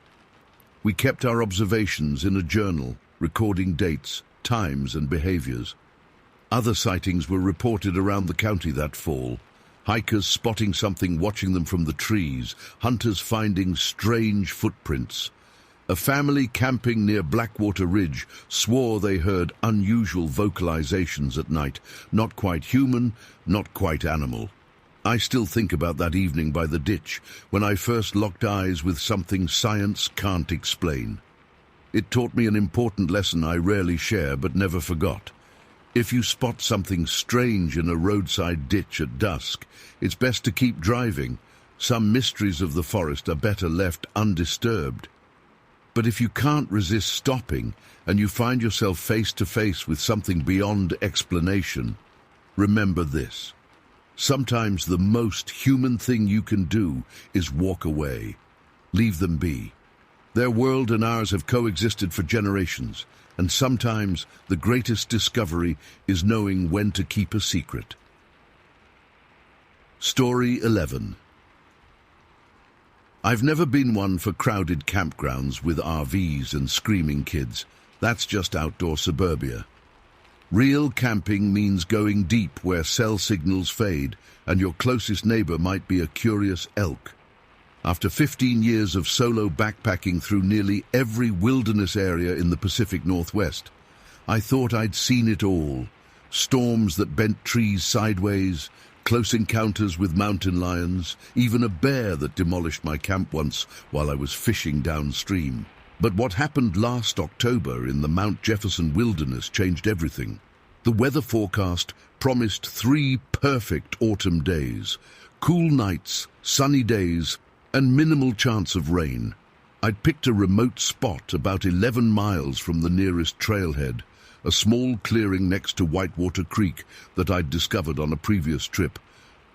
We kept our observations in a journal, recording dates, times, and behaviors. Other sightings were reported around the county that fall. Hikers spotting something watching them from the trees, hunters finding strange footprints. A family camping near Blackwater Ridge swore they heard unusual vocalizations at night, not quite human, not quite animal. I still think about that evening by the ditch, when I first locked eyes with something science can't explain. It taught me an important lesson I rarely share but never forgot. If you spot something strange in a roadside ditch at dusk, it's best to keep driving. Some mysteries of the forest are better left undisturbed. But if you can't resist stopping, and you find yourself face to face with something beyond explanation, remember this. Sometimes the most human thing you can do is walk away. Leave them be. Their world and ours have coexisted for generations, and sometimes the greatest discovery is knowing when to keep a secret. Story 11. I've never been one for crowded campgrounds with RVs and screaming kids. That's just outdoor suburbia. Real camping means going deep where cell signals fade and your closest neighbor might be a curious elk. After 15 years of solo backpacking through nearly every wilderness area in the Pacific Northwest, I thought I'd seen it all. Storms that bent trees sideways, close encounters with mountain lions, even a bear that demolished my camp once while I was fishing downstream. But what happened last October in the Mount Jefferson wilderness changed everything. The weather forecast promised 3 perfect autumn days, cool nights, sunny days, and minimal chance of rain. I'd picked a remote spot about 11 miles from the nearest trailhead, a small clearing next to Whitewater Creek that I'd discovered on a previous trip.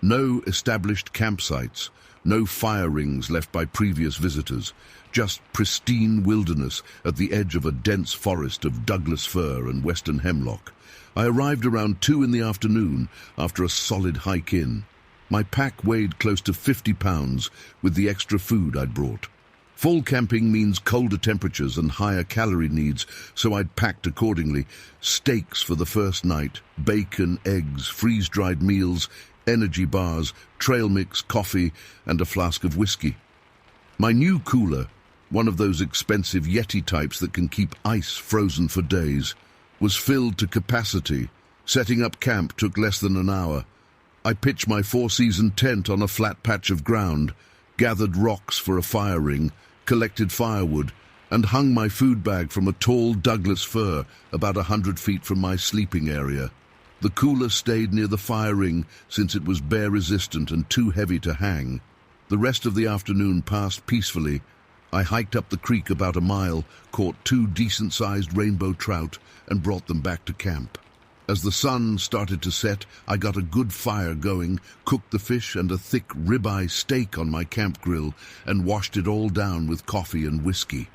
No established campsites, no fire rings left by previous visitors, just pristine wilderness at the edge of a dense forest of Douglas fir and western hemlock. I arrived around 2 in the afternoon after a solid hike in. My pack weighed close to 50 pounds with the extra food I'd brought. Fall camping means colder temperatures and higher calorie needs, so I'd packed accordingly. Steaks for the first night, bacon, eggs, freeze-dried meals, energy bars, trail mix, coffee, and a flask of whiskey. My new cooler, one of those expensive Yeti types that can keep ice frozen for days, was filled to capacity. Setting up camp took less than an hour. I pitched my 4-season tent on a flat patch of ground, gathered rocks for a fire ring, collected firewood, and hung my food bag from a tall Douglas fir about 100 feet from my sleeping area. The cooler stayed near the fire ring since it was bear-resistant and too heavy to hang. The rest of the afternoon passed peacefully. I hiked up the creek about a mile, caught 2 decent-sized rainbow trout, and brought them back to camp. As the sun started to set, I got a good fire going, cooked the fish and a thick ribeye steak on my camp grill, and washed it all down with coffee and whiskey.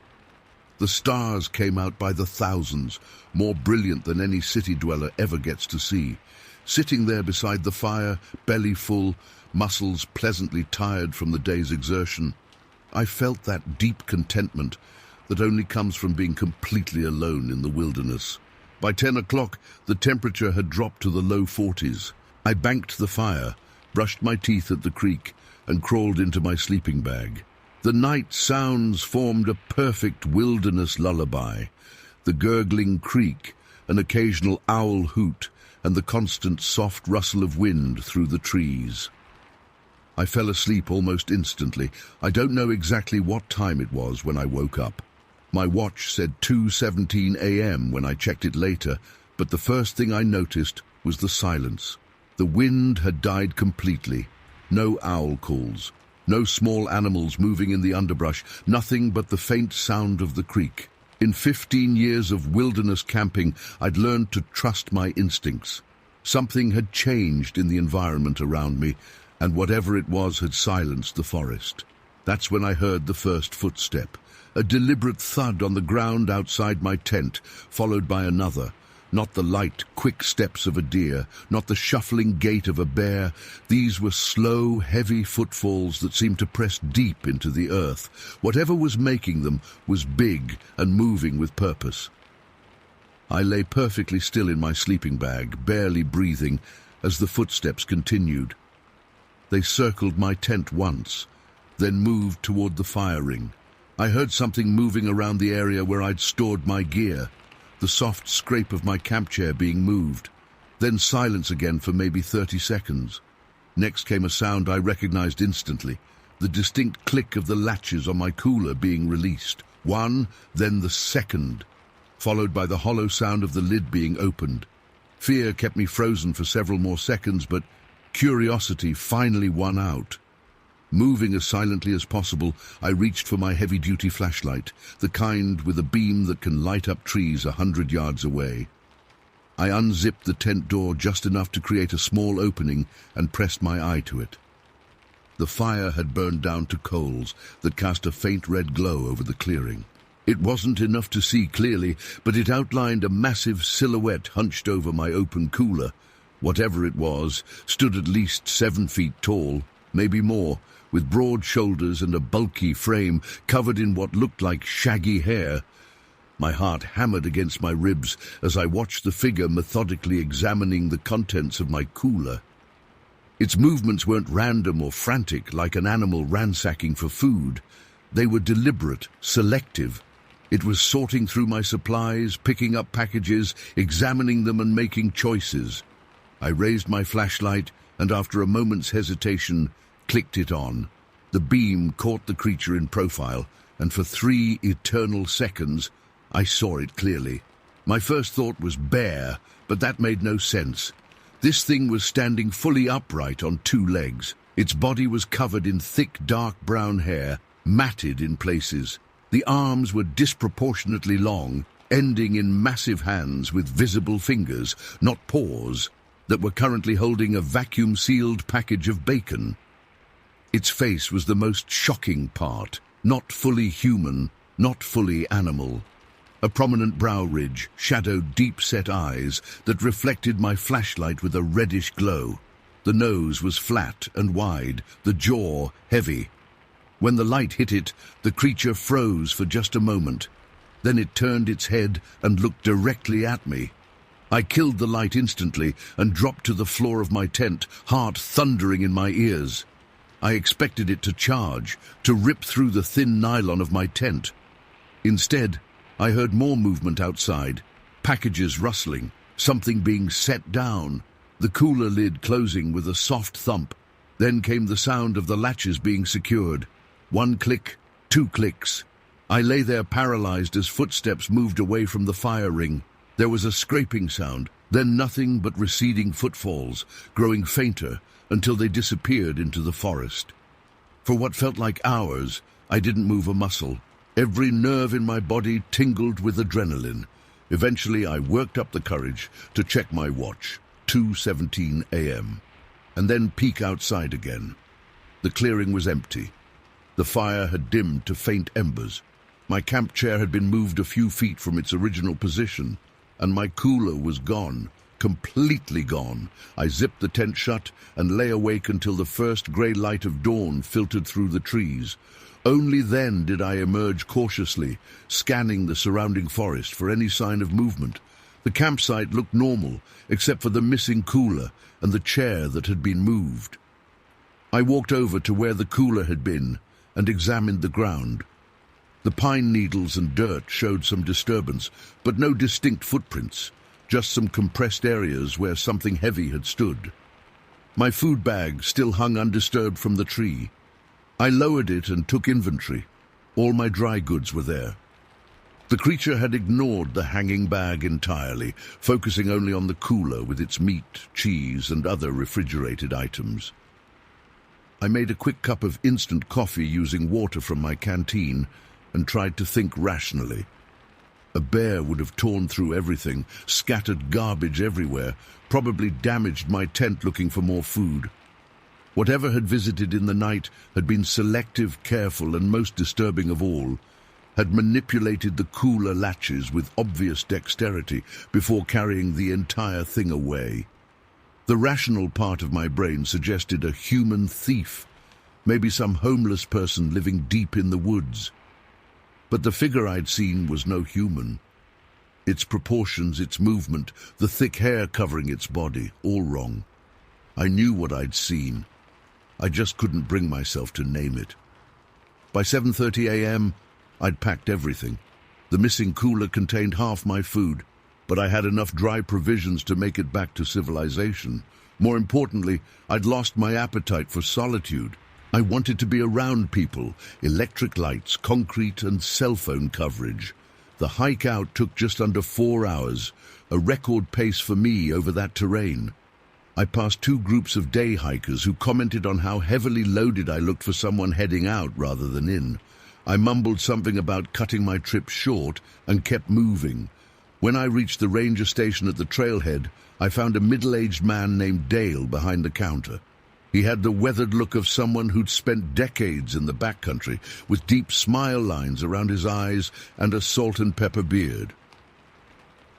The stars came out by the thousands, more brilliant than any city dweller ever gets to see. Sitting there beside the fire, belly full, muscles pleasantly tired from the day's exertion, I felt that deep contentment, that only comes from being completely alone in the wilderness. By 10 o'clock, the temperature had dropped to the low 40s. I banked the fire, brushed my teeth at the creek, and crawled into my sleeping bag. The night sounds formed a perfect wilderness lullaby. The gurgling creek, an occasional owl hoot, and the constant soft rustle of wind through the trees. I fell asleep almost instantly. I don't know exactly what time it was when I woke up. My watch said 2:17 a.m. when I checked it later, but the first thing I noticed was the silence. The wind had died completely. No owl calls, no small animals moving in the underbrush, nothing but the faint sound of the creek. In 15 years of wilderness camping, I'd learned to trust my instincts. Something had changed in the environment around me, and whatever it was had silenced the forest. That's when I heard the first footstep, a deliberate thud on the ground outside my tent, followed by another. Not the light, quick steps of a deer, not the shuffling gait of a bear. These were slow, heavy footfalls that seemed to press deep into the earth. Whatever was making them was big and moving with purpose. I lay perfectly still in my sleeping bag, barely breathing, as the footsteps continued. They circled my tent once, then moved toward the fire ring. I heard something moving around the area where I'd stored my gear. The soft scrape of my camp chair being moved, then silence again for maybe 30 seconds. Next came a sound I recognized instantly, the distinct click of the latches on my cooler being released. One, then the second, followed by the hollow sound of the lid being opened. Fear kept me frozen for several more seconds, but curiosity finally won out. Moving as silently as possible, I reached for my heavy-duty flashlight, the kind with a beam that can light up trees 100 yards away. I unzipped the tent door just enough to create a small opening and pressed my eye to it. The fire had burned down to coals that cast a faint red glow over the clearing. It wasn't enough to see clearly, but it outlined a massive silhouette hunched over my open cooler. Whatever it was, stood at least 7 feet tall, maybe more, with broad shoulders and a bulky frame covered in what looked like shaggy hair. My heart hammered against my ribs as I watched the figure methodically examining the contents of my cooler. Its movements weren't random or frantic like an animal ransacking for food. They were deliberate, selective. It was sorting through my supplies, picking up packages, examining them and making choices. I raised my flashlight and after a moment's hesitation, clicked it on. The beam caught the creature in profile, and for 3 eternal seconds, I saw it clearly. My first thought was bear, but that made no sense. This thing was standing fully upright on 2 legs. Its body was covered in thick, dark brown hair, matted in places. The arms were disproportionately long, ending in massive hands with visible fingers, not paws, that were currently holding a vacuum-sealed package of bacon. Its face was the most shocking part, not fully human, not fully animal. A prominent brow ridge shadowed deep-set eyes that reflected my flashlight with a reddish glow. The nose was flat and wide, the jaw heavy. When the light hit it, the creature froze for just a moment. Then it turned its head and looked directly at me. I killed the light instantly and dropped to the floor of my tent, heart thundering in my ears. I expected it to charge, to rip through the thin nylon of my tent. Instead, I heard more movement outside, packages rustling, something being set down, the cooler lid closing with a soft thump. Then came the sound of the latches being secured. 1 click, 2 clicks. I lay there paralyzed as footsteps moved away from the fire ring. There was a scraping sound, then nothing but receding footfalls, growing fainter, until they disappeared into the forest. For what felt like hours, I didn't move a muscle. Every nerve in my body tingled with adrenaline. Eventually, I worked up the courage to check my watch, 2:17 a.m., and then peek outside again. The clearing was empty. The fire had dimmed to faint embers. My camp chair had been moved a few feet from its original position, and my cooler was gone, completely gone. I zipped the tent shut and lay awake until the first grey light of dawn filtered through the trees. Only then did I emerge cautiously, scanning the surrounding forest for any sign of movement. The campsite looked normal, except for the missing cooler and the chair that had been moved. I walked over to where the cooler had been and examined the ground. The pine needles and dirt showed some disturbance, but no distinct footprints, just some compressed areas where something heavy had stood. My food bag still hung undisturbed from the tree. I lowered it and took inventory. All my dry goods were there. The creature had ignored the hanging bag entirely, focusing only on the cooler with its meat, cheese, and other refrigerated items. I made a quick cup of instant coffee using water from my canteen and tried to think rationally. A bear would have torn through everything, scattered garbage everywhere, probably damaged my tent looking for more food. Whatever had visited in the night had been selective, careful, and most disturbing of all, had manipulated the cooler latches with obvious dexterity before carrying the entire thing away. The rational part of my brain suggested a human thief, maybe some homeless person living deep in the woods. But the figure I'd seen was no human. Its proportions, its movement, the thick hair covering its body, all wrong. I knew what I'd seen. I just couldn't bring myself to name it. By 7:30 a.m., I'd packed everything. The missing cooler contained half my food, but I had enough dry provisions to make it back to civilization. More importantly, I'd lost my appetite for solitude. I wanted to be around people, electric lights, concrete, and cell phone coverage. The hike out took just under 4 hours, a record pace for me over that terrain. I passed 2 groups of day hikers who commented on how heavily loaded I looked for someone heading out rather than in. I mumbled something about cutting my trip short and kept moving. When I reached the ranger station at the trailhead, I found a middle-aged man named Dale behind the counter. He had the weathered look of someone who'd spent decades in the backcountry, with deep smile lines around his eyes and a salt and pepper beard.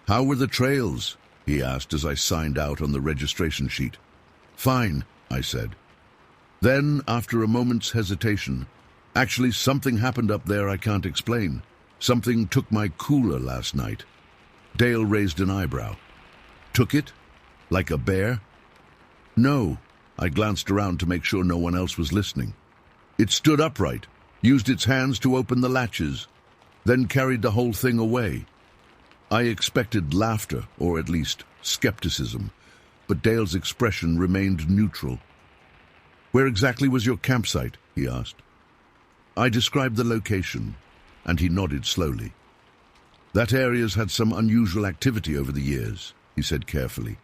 "How were the trails?" he asked as I signed out on the registration sheet. "Fine," I said. Then, after a moment's hesitation, "Actually, something happened up there I can't explain. Something took my cooler last night." Dale raised an eyebrow. "Took it? Like a bear?" "No." I glanced around to make sure no one else was listening. "It stood upright, used its hands to open the latches, then carried the whole thing away." I expected laughter, or at least skepticism, but Dale's expression remained neutral. "Where exactly was your campsite?" he asked. I described the location, and he nodded slowly. "That area's had some unusual activity over the years," he said carefully.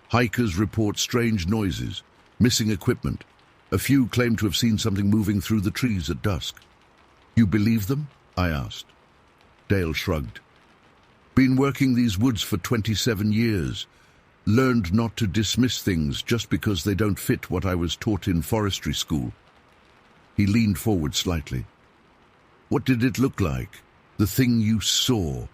"Hikers report strange noises, missing equipment. A few claim to have seen something moving through the trees at dusk." "You believe them?" I asked. Dale shrugged. "Been working these woods for 27 years. Learned not to dismiss things just because they don't fit what I was taught in forestry school." He leaned forward slightly. "What did it look like? The thing you saw?"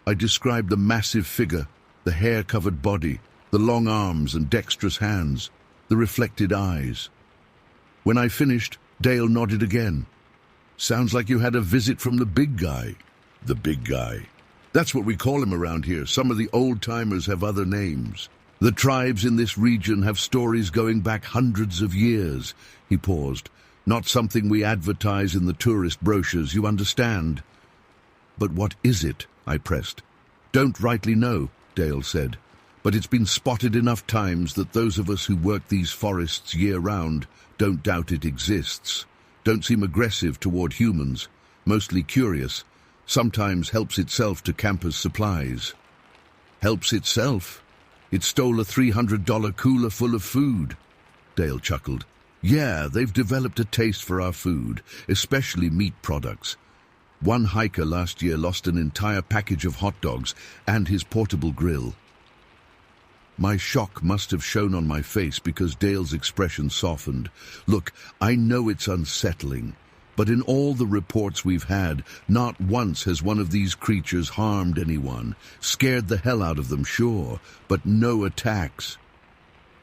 I described the massive figure, the hair-covered body, the long arms and dexterous hands, the reflected eyes. When I finished, Dale nodded again. "Sounds like you had a visit from the big guy." "The big guy. That's what we call him around here. Some of the old-timers have other names. The tribes in this region have stories going back hundreds of years." He paused. "Not something we advertise in the tourist brochures, you understand." "But what is it?" I pressed. "Don't rightly know," Dale said. "But it's been spotted enough times that those of us who work these forests year-round don't doubt it exists. Don't seem aggressive toward humans, mostly curious. Sometimes helps itself to campers' supplies." "Helps itself? It stole a $300 cooler full of food." Dale chuckled. "Yeah, they've developed a taste for our food, especially meat products. One hiker last year lost an entire package of hot dogs and his portable grill." My shock must have shown on my face because Dale's expression softened. "Look, I know it's unsettling. But in all the reports we've had, not once has one of these creatures harmed anyone. Scared the hell out of them, sure, but no attacks.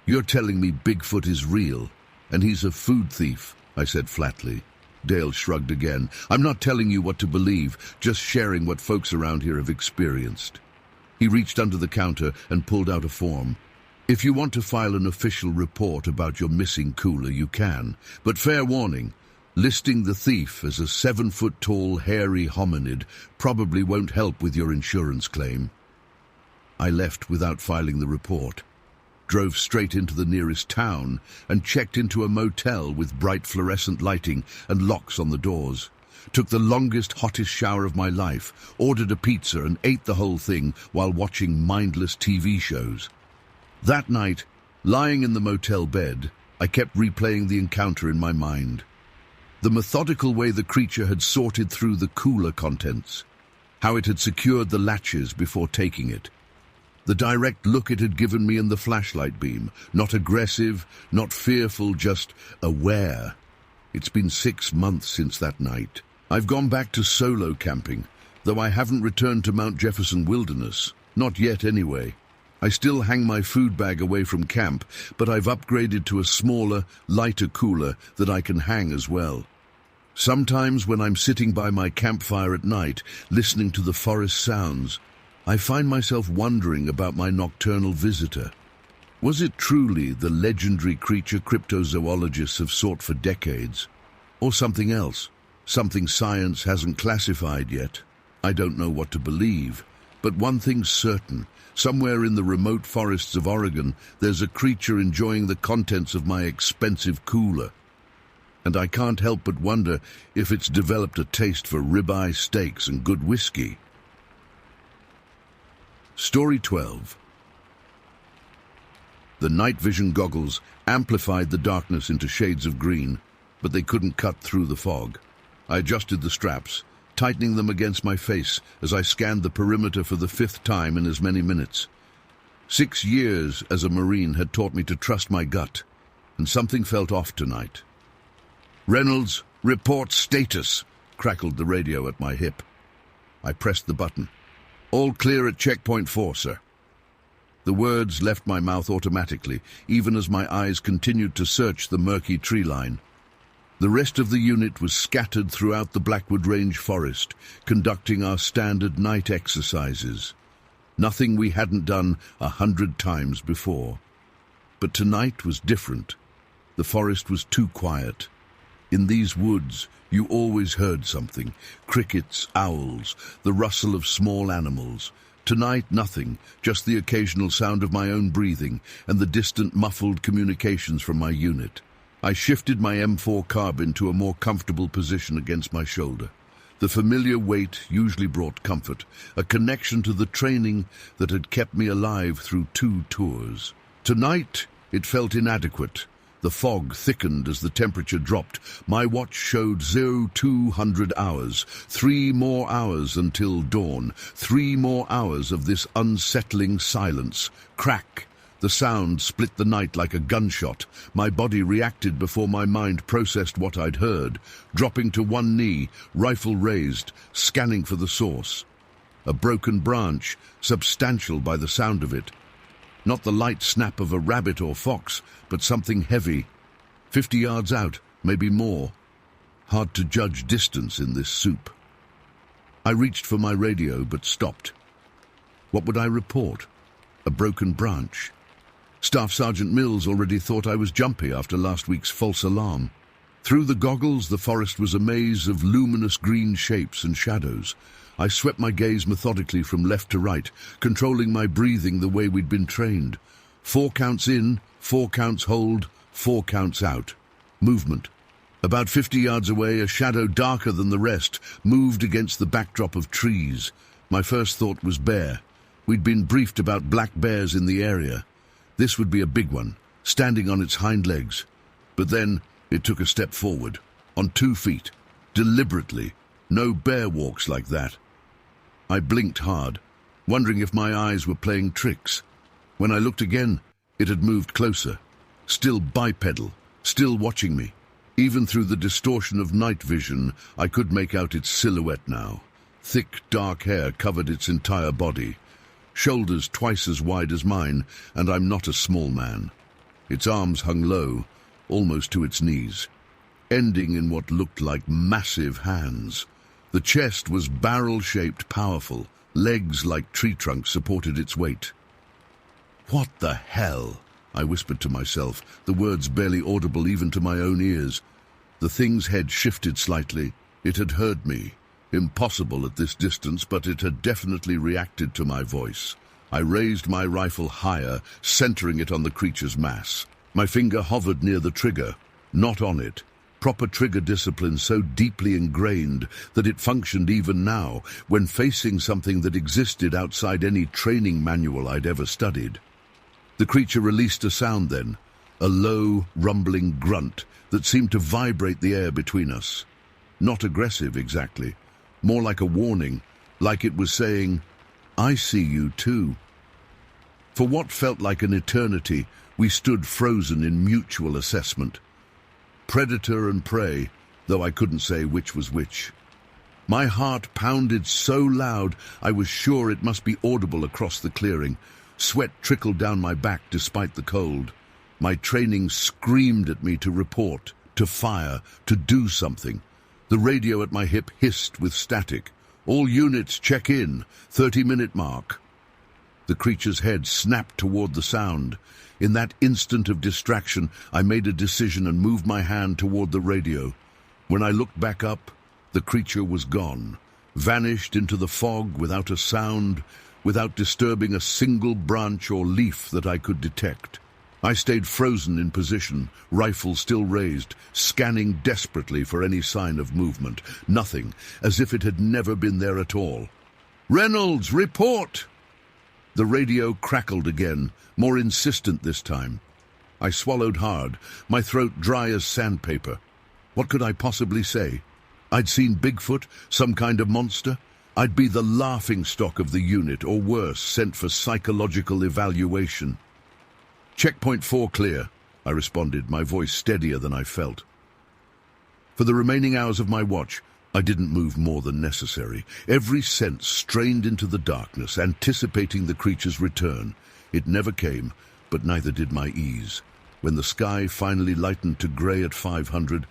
You're telling me Bigfoot is real, and he's a food thief, I said flatly. Dale shrugged again. I'm not telling you what to believe, just sharing what folks around here have experienced. He reached under the counter and pulled out a form. If you want to file an official report about your missing cooler, you can. But fair warning, listing the thief as a 7-foot-tall, hairy hominid probably won't help with your insurance claim. I left without filing the report. Drove straight into the nearest town and checked into a motel with bright fluorescent lighting and locks on the doors. Took the longest, hottest shower of my life, ordered a pizza and ate the whole thing while watching mindless TV shows. That night, lying in the motel bed, I kept replaying the encounter in my mind. The methodical way the creature had sorted through the cooler contents, how it had secured the latches before taking it. The direct look it had given me in the flashlight beam, not aggressive, not fearful, just aware. It's been 6 months since that night. I've gone back to solo camping, though I haven't returned to Mount Jefferson Wilderness. Not yet, anyway. I still hang my food bag away from camp, but I've upgraded to a smaller, lighter cooler that I can hang as well. Sometimes when I'm sitting by my campfire at night, listening to the forest sounds, I find myself wondering about my nocturnal visitor. Was it truly the legendary creature cryptozoologists have sought for decades? Or something else? Something science hasn't classified yet? I don't know what to believe. But one thing's certain. Somewhere in the remote forests of Oregon, there's a creature enjoying the contents of my expensive cooler. And I can't help but wonder if it's developed a taste for ribeye steaks and good whiskey. Story 12. The night vision goggles amplified the darkness into shades of green, but they couldn't cut through the fog. I adjusted the straps, tightening them against my face as I scanned the perimeter for the 5th time in as many minutes. 6 years as a Marine had taught me to trust my gut, and something felt off tonight. "Reynolds, report status," crackled the radio at my hip. I pressed the button. "All clear at checkpoint 4, sir." The words left my mouth automatically, even as my eyes continued to search the murky tree line. The rest of the unit was scattered throughout the Blackwood Range forest, conducting our standard night exercises. Nothing we hadn't done 100 times before. But tonight was different. The forest was too quiet. In these woods, you always heard something. Crickets, owls, the rustle of small animals. Tonight, nothing, just the occasional sound of my own breathing and the distant muffled communications from my unit. I shifted my M4 carbine to a more comfortable position against my shoulder. The familiar weight usually brought comfort, a connection to the training that had kept me alive through 2 tours. Tonight, it felt inadequate. The fog thickened as the temperature dropped. My watch showed 0200 hours. 3 more hours until dawn. 3 more hours of this unsettling silence. Crack! The sound split the night like a gunshot. My body reacted before my mind processed what I'd heard. Dropping to one knee, rifle raised, scanning for the source. A broken branch, substantial by the sound of it. Not the light snap of a rabbit or fox, but something heavy. 50 yards out, maybe more. Hard to judge distance in this soup. I reached for my radio, but stopped. What would I report? A broken branch. Staff Sergeant Mills already thought I was jumpy after last week's false alarm. Through the goggles, the forest was a maze of luminous green shapes and shadows. I swept my gaze methodically from left to right, controlling my breathing the way we'd been trained. 4 counts in, 4 counts hold, 4 counts out. Movement. About 50 yards away, a shadow darker than the rest moved against the backdrop of trees. My first thought was bear. We'd been briefed about black bears in the area. This would be a big one, standing on its hind legs. But then it took a step forward, on 2 feet, deliberately. No bear walks like that. I blinked hard, wondering if my eyes were playing tricks. When I looked again, it had moved closer, still bipedal, still watching me. Even through the distortion of night vision, I could make out its silhouette now. Thick, dark hair covered its entire body. Shoulders twice as wide as mine, and I'm not a small man. Its arms hung low, almost to its knees, ending in what looked like massive hands. The chest was barrel-shaped, powerful. Legs like tree trunks supported its weight. "What the hell?" I whispered to myself, the words barely audible even to my own ears. The thing's head shifted slightly. It had heard me. Impossible at this distance, but it had definitely reacted to my voice. I raised my rifle higher, centering it on the creature's mass. My finger hovered near the trigger, not on it. Proper trigger discipline so deeply ingrained that it functioned even now, when facing something that existed outside any training manual I'd ever studied. The creature released a sound then, a low, rumbling grunt that seemed to vibrate the air between us. Not aggressive exactly, more like a warning, like it was saying, "I see you too." For what felt like an eternity, we stood frozen in mutual assessment. Predator and prey, though I couldn't say which was which. My heart pounded so loud I was sure it must be audible across the clearing. Sweat trickled down my back despite the cold. My training screamed at me to report, to fire, to do something. The radio at my hip hissed with static. "All units check in, 30-minute mark." The creature's head snapped toward the sound. In that instant of distraction, I made a decision and moved my hand toward the radio. When I looked back up, the creature was gone, vanished into the fog without a sound, without disturbing a single branch or leaf that I could detect. I stayed frozen in position, rifle still raised, scanning desperately for any sign of movement. Nothing, as if it had never been there at all. "Reynolds, report!" The radio crackled again, more insistent this time. I swallowed hard, my throat dry as sandpaper. What could I possibly say? I'd seen Bigfoot, some kind of monster. I'd be the laughingstock of the unit, or worse, sent for psychological evaluation. "Checkpoint 4 clear," I responded, my voice steadier than I felt. For the remaining hours of my watch, I didn't move more than necessary. Every sense strained into the darkness, anticipating the creature's return. It never came, but neither did my ease. When the sky finally lightened to grey at 500,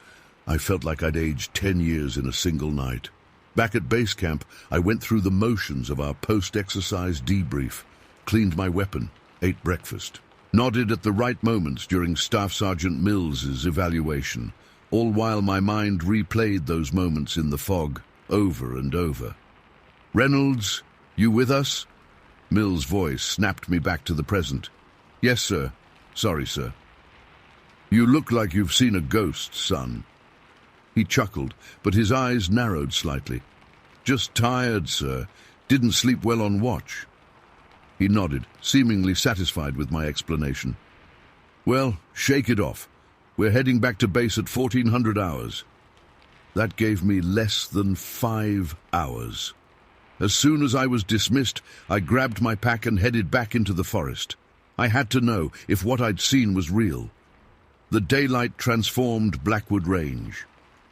I felt like I'd aged 10 years in a single night. Back at base camp, I went through the motions of our post-exercise debrief, cleaned my weapon, ate breakfast, nodded at the right moments during Staff Sergeant Mills's evaluation, all while my mind replayed those moments in the fog over and over. "Reynolds, you with us?" Mill's voice snapped me back to the present. "Yes, sir. Sorry, sir." "You look like you've seen a ghost, son." He chuckled, but his eyes narrowed slightly. "Just tired, sir. Didn't sleep well on watch." He nodded, seemingly satisfied with my explanation. "Well, shake it off. We're heading back to base at 1400 hours. That gave me less than 5 hours. As soon as I was dismissed, I grabbed my pack and headed back into the forest. I had to know if what I'd seen was real. The daylight transformed Blackwood Range.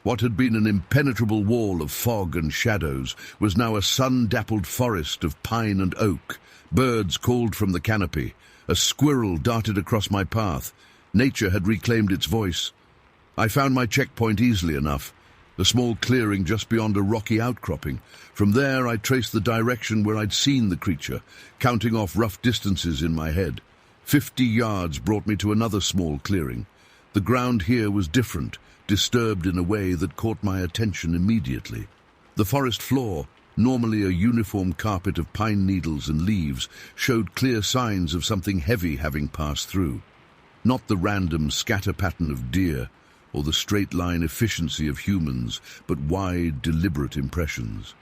What had been an impenetrable wall of fog and shadows was now a sun-dappled forest of pine and oak. Birds called from the canopy. A squirrel darted across my path. Nature had reclaimed its voice. I found my checkpoint easily enough, a small clearing just beyond a rocky outcropping. From there I traced the direction where I'd seen the creature, counting off rough distances in my head. 50 yards brought me to another small clearing. The ground here was different, disturbed in a way that caught my attention immediately. The forest floor, normally a uniform carpet of pine needles and leaves, showed clear signs of something heavy having passed through. Not the random scatter pattern of deer or the straight-line efficiency of humans, but wide, deliberate impressions.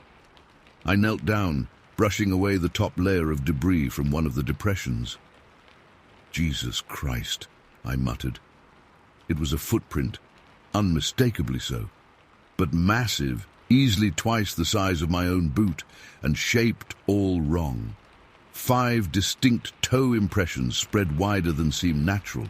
I knelt down, brushing away the top layer of debris from one of the depressions. "Jesus Christ," I muttered. It was a footprint, unmistakably so, but massive, easily twice the size of my own boot, and shaped all wrong. 5 distinct toe impressions spread wider than seemed natural.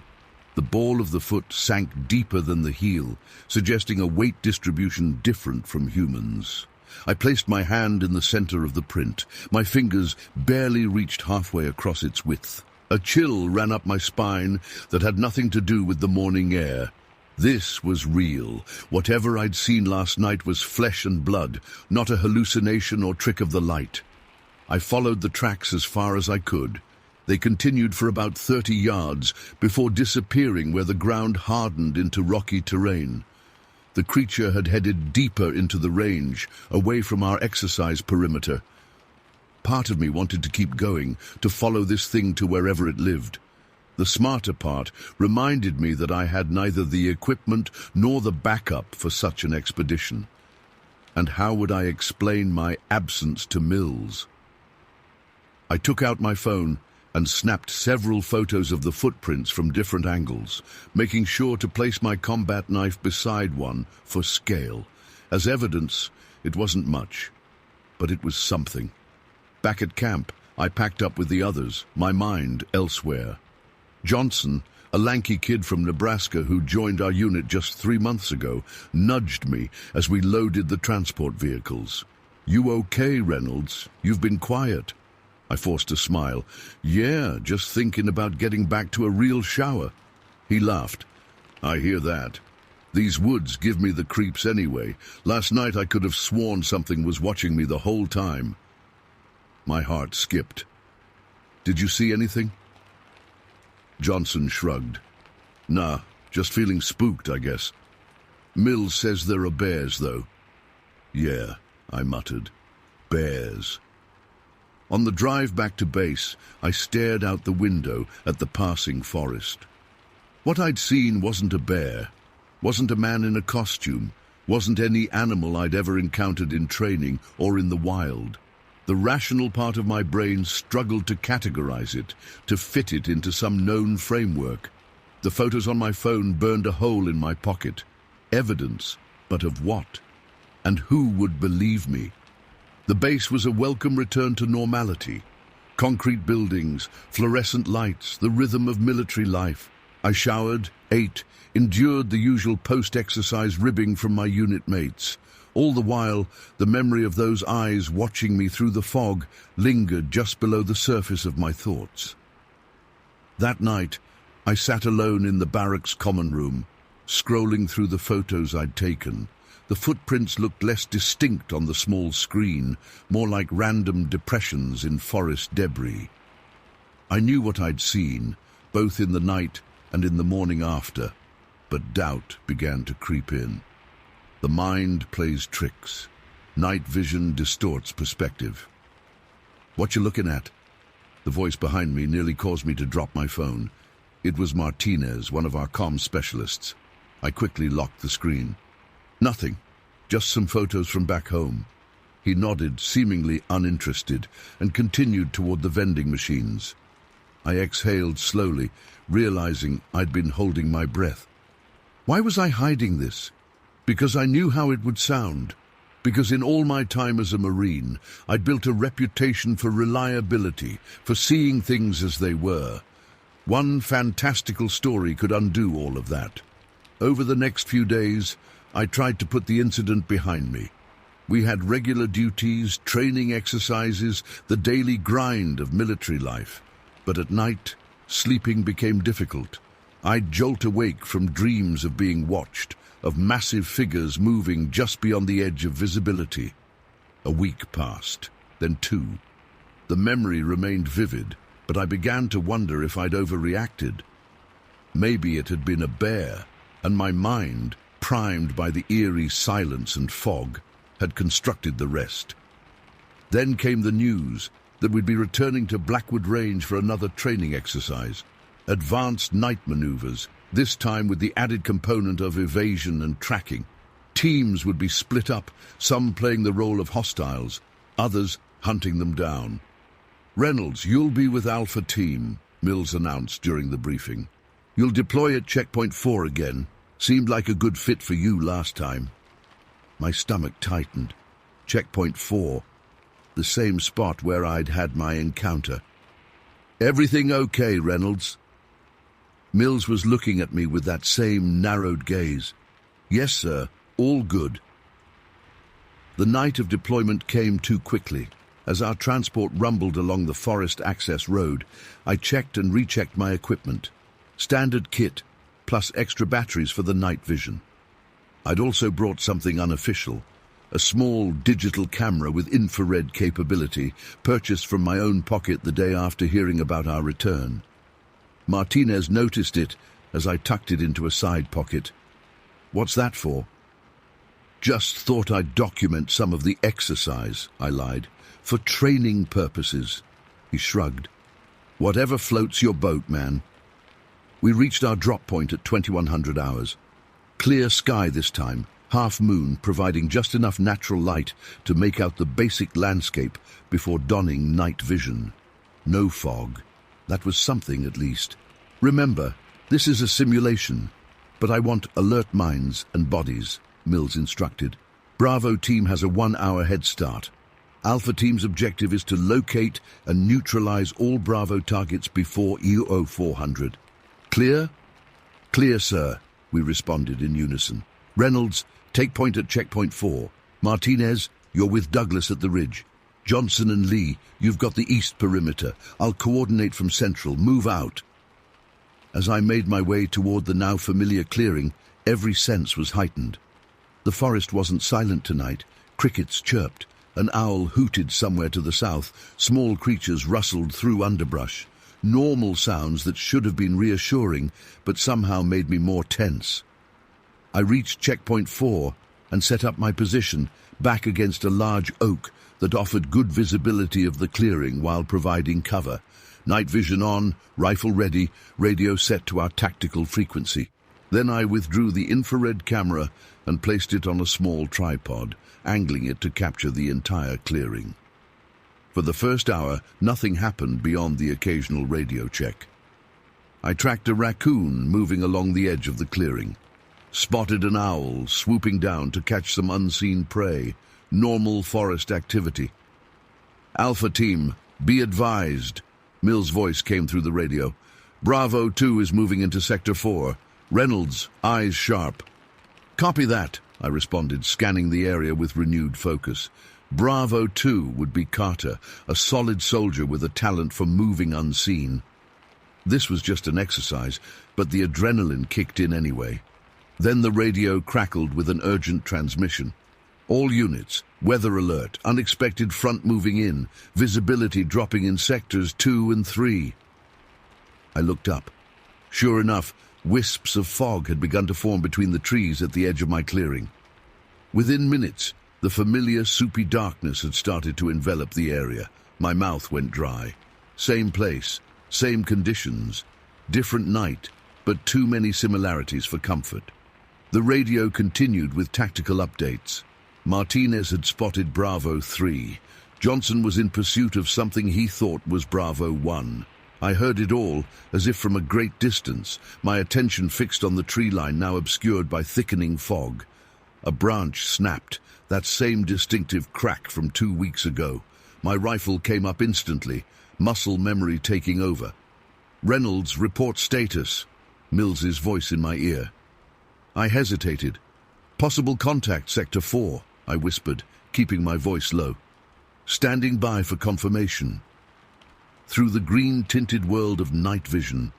The ball of the foot sank deeper than the heel, suggesting a weight distribution different from humans. I placed my hand in the center of the print. My fingers barely reached halfway across its width. A chill ran up my spine that had nothing to do with the morning air. This was real. Whatever I'd seen last night was flesh and blood, not a hallucination or trick of the light. I followed the tracks as far as I could. They continued for about 30 yards before disappearing where the ground hardened into rocky terrain. The creature had headed deeper into the range, away from our exercise perimeter. Part of me wanted to keep going, to follow this thing to wherever it lived. The smarter part reminded me that I had neither the equipment nor the backup for such an expedition. And how would I explain my absence to Mills? I took out my phone and snapped several photos of the footprints from different angles, making sure to place my combat knife beside one for scale. As evidence, it wasn't much, but it was something. Back at camp, I packed up with the others, my mind elsewhere. Johnson, a lanky kid from Nebraska who joined our unit just 3 months ago, nudged me as we loaded the transport vehicles. "You okay, Reynolds? You've been quiet." I forced a smile. "Yeah, just thinking about getting back to a real shower." He laughed. "I hear that. These woods give me the creeps anyway. Last night I could have sworn something was watching me the whole time." My heart skipped. "Did you see anything?" Johnson shrugged. "Nah, just feeling spooked, I guess. Mills says there are bears, though." "Yeah," I muttered. "Bears." On the drive back to base, I stared out the window at the passing forest. What I'd seen wasn't a bear, wasn't a man in a costume, wasn't any animal I'd ever encountered in training or in the wild. The rational part of my brain struggled to categorize it, to fit it into some known framework. The photos on my phone burned a hole in my pocket. Evidence, but of what? And who would believe me? The base was a welcome return to normality. Concrete buildings, fluorescent lights, the rhythm of military life. I showered, ate, endured the usual post-exercise ribbing from my unit mates. All the while, the memory of those eyes watching me through the fog lingered just below the surface of my thoughts. That night, I sat alone in the barracks common room, scrolling through the photos I'd taken. The footprints looked less distinct on the small screen, more like random depressions in forest debris. I knew what I'd seen, both in the night and in the morning after, but doubt began to creep in. The mind plays tricks. Night vision distorts perspective. "What you looking at?" The voice behind me nearly caused me to drop my phone. It was Martinez, one of our comms specialists. I quickly locked the screen. "Nothing. Just some photos from back home." He nodded, seemingly uninterested, and continued toward the vending machines. I exhaled slowly, realizing I'd been holding my breath. Why was I hiding this? Because I knew how it would sound. Because in all my time as a Marine, I'd built a reputation for reliability, for seeing things as they were. One fantastical story could undo all of that. Over the next few days, I tried to put the incident behind me. We had regular duties, training exercises, the daily grind of military life. But at night, sleeping became difficult. I'd jolt awake from dreams of being watched, of massive figures moving just beyond the edge of visibility. A week passed, then 2. The memory remained vivid, but I began to wonder if I'd overreacted. Maybe it had been a bear, and my mind, primed by the eerie silence and fog, had constructed the rest. Then came the news that we'd be returning to Blackwood Range for another training exercise. Advanced night maneuvers, this time with the added component of evasion and tracking. Teams would be split up, some playing the role of hostiles, others hunting them down. "Reynolds, you'll be with Alpha Team," Mills announced during the briefing. "You'll deploy at Checkpoint 4 again. Seemed like a good fit for you last time." My stomach tightened. Checkpoint 4, the same spot where I'd had my encounter. "Everything okay, Reynolds?" Mills was looking at me with that same narrowed gaze. Yes, sir, all good. The night of deployment came too quickly. As our transport rumbled along the forest access road, I checked and rechecked my equipment. Standard kit, plus extra batteries for the night vision. I'd also brought something unofficial, a small digital camera with infrared capability, purchased from my own pocket the day after hearing about our return. Martinez noticed it as I tucked it into a side pocket. What's that for? Just thought I'd document some of the exercise, I lied. For training purposes. He shrugged. Whatever floats your boat, man. We reached our drop point at 2100 hours. Clear sky this time, half moon providing just enough natural light to make out the basic landscape before donning night vision. No fog. That was something at least. Remember, this is a simulation, but I want alert minds and bodies, Mills instructed. Bravo team has a 1 hour head start. Alpha team's objective is to locate and neutralize all Bravo targets before EO 400. Clear? Clear, sir, we responded in unison. Reynolds, take point at checkpoint 4. Martinez, you're with Douglas at the ridge. Johnson and Lee, you've got the east perimeter. I'll coordinate from central. Move out. As I made my way toward the now familiar clearing, every sense was heightened. The forest wasn't silent tonight. Crickets chirped. An owl hooted somewhere to the south. Small creatures rustled through underbrush. Normal sounds that should have been reassuring, but somehow made me more tense. I reached checkpoint 4 and set up my position, back against a large oak that offered good visibility of the clearing while providing cover. Night vision on, rifle ready, radio set to our tactical frequency. Then I withdrew the infrared camera and placed it on a small tripod, angling it to capture the entire clearing. For the first hour, nothing happened beyond the occasional radio check. I tracked a raccoon moving along the edge of the clearing. Spotted an owl swooping down to catch some unseen prey. Normal forest activity. Alpha team, be advised. Mills' voice came through the radio. Bravo 2 is moving into Sector 4. Reynolds, eyes sharp. Copy that, I responded, scanning the area with renewed focus. Bravo 2 would be Carter, a solid soldier with a talent for moving unseen. This was just an exercise, but the adrenaline kicked in anyway. Then the radio crackled with an urgent transmission. All units, weather alert, unexpected front moving in, visibility dropping in sectors 2 and 3. I looked up. Sure enough, wisps of fog had begun to form between the trees at the edge of my clearing. Within minutes, the familiar soupy darkness had started to envelop the area. My mouth went dry. Same place, same conditions, different night, but too many similarities for comfort. The radio continued with tactical updates. Martinez had spotted Bravo 3. Johnson was in pursuit of something he thought was Bravo 1. I heard it all, as if from a great distance, my attention fixed on the tree line now obscured by thickening fog. A branch snapped, that same distinctive crack from 2 weeks ago. My rifle came up instantly, muscle memory taking over. Reynolds, report status. Mills's voice in my ear. I hesitated. Possible contact, Sector 4, I whispered, keeping my voice low. Standing by for confirmation. Through the green-tinted world of night vision,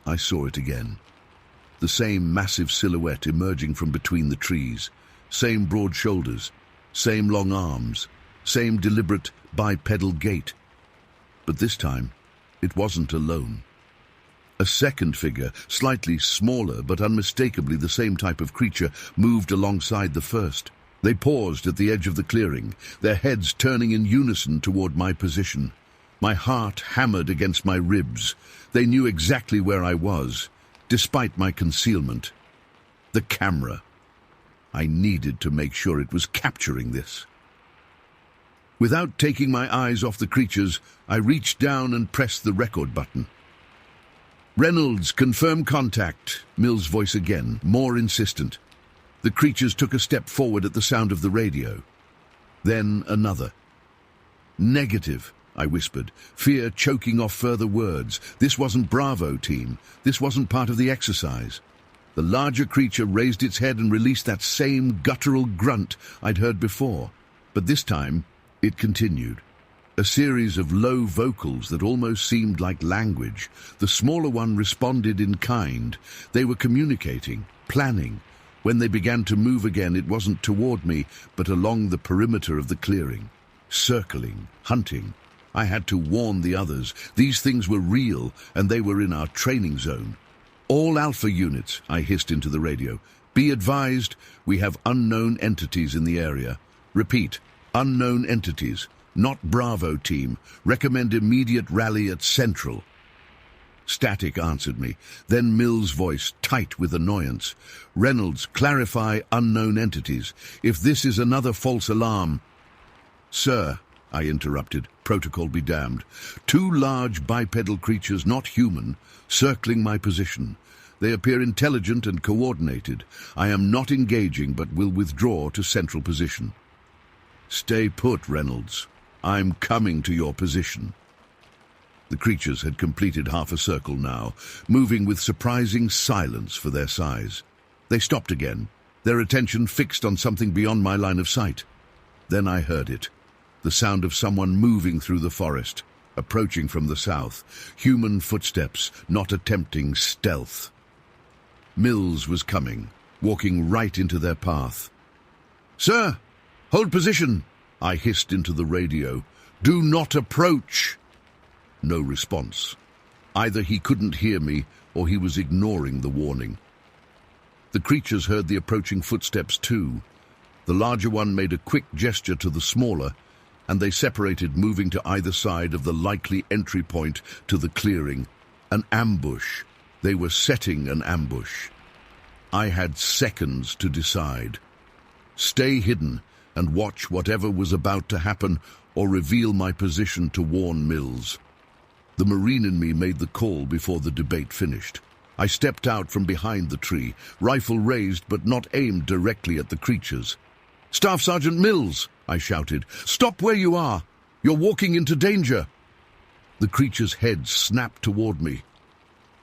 I saw it again. The same massive silhouette emerging from between the trees, same broad shoulders, same long arms, same deliberate bipedal gait. But this time, it wasn't alone. A second figure, slightly smaller but unmistakably the same type of creature, moved alongside the first. They paused at the edge of the clearing, their heads turning in unison toward my position. My heart hammered against my ribs. They knew exactly where I was, despite my concealment. The camera. I needed to make sure it was capturing this. Without taking my eyes off the creatures, I reached down and pressed the record button. Reynolds, confirm contact, Mill's voice again, more insistent. The creatures took a step forward at the sound of the radio. Then another. Negative, I whispered, fear choking off further words. This wasn't Bravo, team. This wasn't part of the exercise. The larger creature raised its head and released that same guttural grunt I'd heard before. But this time, it continued. A series of low vocals that almost seemed like language. The smaller one responded in kind. They were communicating, planning. When they began to move again, it wasn't toward me, but along the perimeter of the clearing. Circling, hunting. I had to warn the others. These things were real, and they were in our training zone. All Alpha units, I hissed into the radio. Be advised, we have unknown entities in the area. Repeat, unknown entities. Not Bravo, team. Recommend immediate rally at Central. Static answered me. Then Mills' voice, tight with annoyance. Reynolds, clarify unknown entities. If this is another false alarm... Sir, I interrupted, protocol be damned. 2 large bipedal creatures, not human, circling my position. They appear intelligent and coordinated. I am not engaging, but will withdraw to central position. Stay put, Reynolds. I'm coming to your position. The creatures had completed half a circle now, moving with surprising silence for their size. They stopped again, their attention fixed on something beyond my line of sight. Then I heard it, the sound of someone moving through the forest, approaching from the south, human footsteps, not attempting stealth. Mills was coming, walking right into their path. Sir, hold position, I hissed into the radio. Do not approach. No response. Either he couldn't hear me, or he was ignoring the warning. The creatures heard the approaching footsteps too. The larger one made a quick gesture to the smaller, and they separated, moving to either side of the likely entry point to the clearing. An ambush. They were setting an ambush. I had seconds to decide. Stay hidden and watch whatever was about to happen, or reveal my position to warn Mills. The Marine in me made the call before the debate finished. I stepped out from behind the tree, rifle raised but not aimed directly at the creatures. Staff Sergeant Mills, I shouted, stop where you are. You're walking into danger. The creature's head snapped toward me.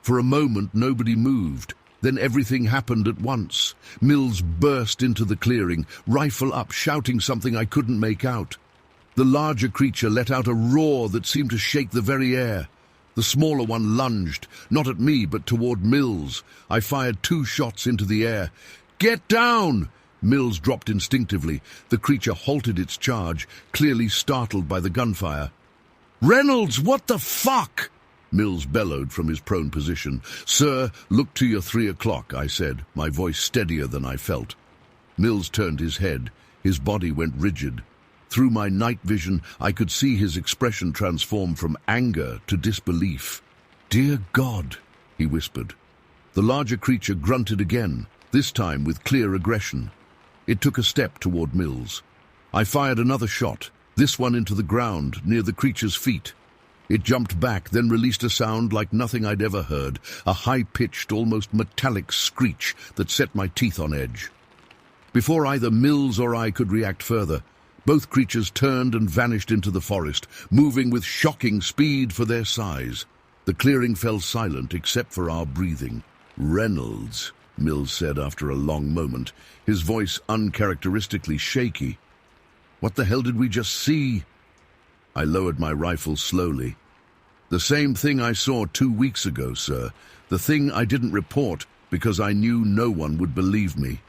For a moment, nobody moved. Then everything happened at once. Mills burst into the clearing, rifle up, shouting something I couldn't make out. The larger creature let out a roar that seemed to shake the very air. The smaller one lunged, not at me but toward Mills. I fired 2 shots into the air. Get down! Mills dropped instinctively. The creature halted its charge, clearly startled by the gunfire. Reynolds, what the fuck? Mills bellowed from his prone position. Sir, look to your 3 o'clock, I said, my voice steadier than I felt. Mills turned his head. His body went rigid. Through my night vision, I could see his expression transform from anger to disbelief. Dear God, he whispered. The larger creature grunted again, this time with clear aggression. It took a step toward Mills. I fired another shot, this one into the ground, near the creature's feet. It jumped back, then released a sound like nothing I'd ever heard, a high-pitched, almost metallic screech that set my teeth on edge. Before either Mills or I could react further, both creatures turned and vanished into the forest, moving with shocking speed for their size. The clearing fell silent except for our breathing. Reynolds, Mills said after a long moment, his voice uncharacteristically shaky. What the hell did we just see? I lowered my rifle slowly. The same thing I saw 2 weeks ago, sir. The thing I didn't report because I knew no one would believe me.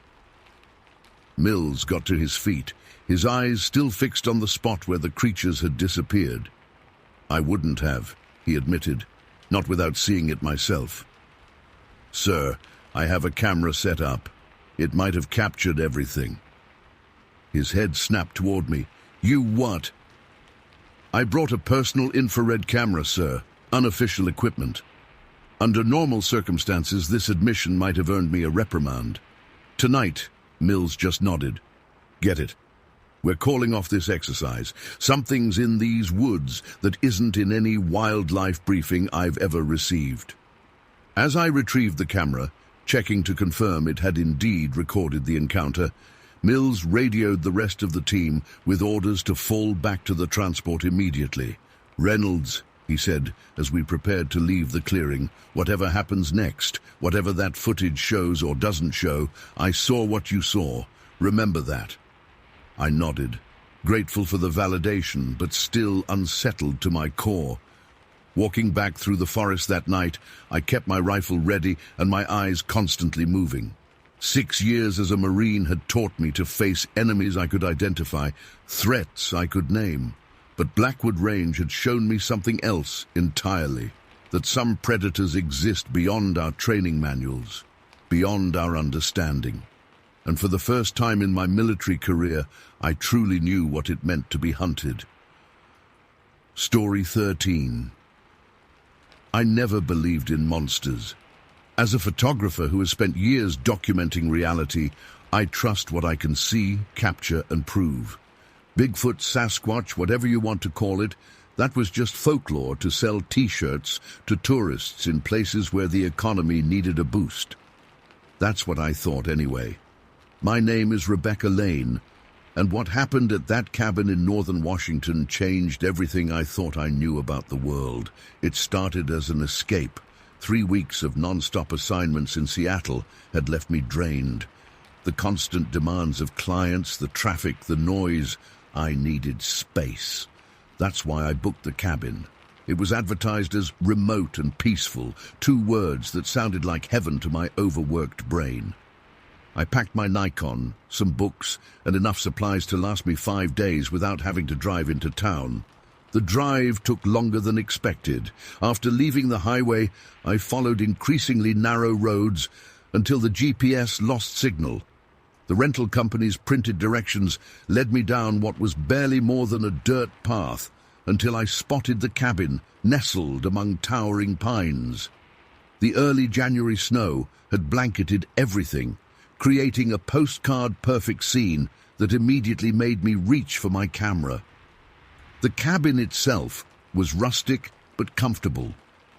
Mills got to his feet, his eyes still fixed on the spot where the creatures had disappeared. I wouldn't have, he admitted, not without seeing it myself. Sir, I have a camera set up. It might have captured everything. His head snapped toward me. You what? I brought a personal infrared camera, sir. Unofficial equipment. Under normal circumstances, this admission might have earned me a reprimand. Tonight, Mills just nodded. Get it. We're calling off this exercise. Something's in these woods that isn't in any wildlife briefing I've ever received. As I retrieved the camera, checking to confirm it had indeed recorded the encounter, Mills radioed the rest of the team with orders to fall back to the transport immediately. "Reynolds," he said as we prepared to leave the clearing, "whatever happens next, whatever that footage shows or doesn't show, I saw what you saw. Remember that." I nodded, grateful for the validation, but still unsettled to my core. Walking back through the forest that night, I kept my rifle ready and my eyes constantly moving. 6 years as a Marine had taught me to face enemies I could identify, threats I could name. But Blackwood Range had shown me something else entirely, that some predators exist beyond our training manuals, beyond our understanding. And for the first time in my military career, I truly knew what it meant to be hunted. Story 13. I never believed in monsters. As a photographer who has spent years documenting reality, I trust what I can see, capture, and prove. Bigfoot, Sasquatch, whatever you want to call it, that was just folklore to sell T-shirts to tourists in places where the economy needed a boost. That's what I thought anyway. My name is Rebecca Lane, and what happened at that cabin in northern Washington changed everything I thought I knew about the world. It started as an escape. 3 weeks of non-stop assignments in Seattle had left me drained. The constant demands of clients, the traffic, the noise. I needed space. That's why I booked the cabin. It was advertised as remote and peaceful, 2 words that sounded like heaven to my overworked brain. I packed my Nikon, some books, and enough supplies to last me 5 days without having to drive into town. The drive took longer than expected. After leaving the highway, I followed increasingly narrow roads until the GPS lost signal. The rental company's printed directions led me down what was barely more than a dirt path until I spotted the cabin nestled among towering pines. The early January snow had blanketed everything, creating a postcard-perfect scene that immediately made me reach for my camera. The cabin itself was rustic but comfortable.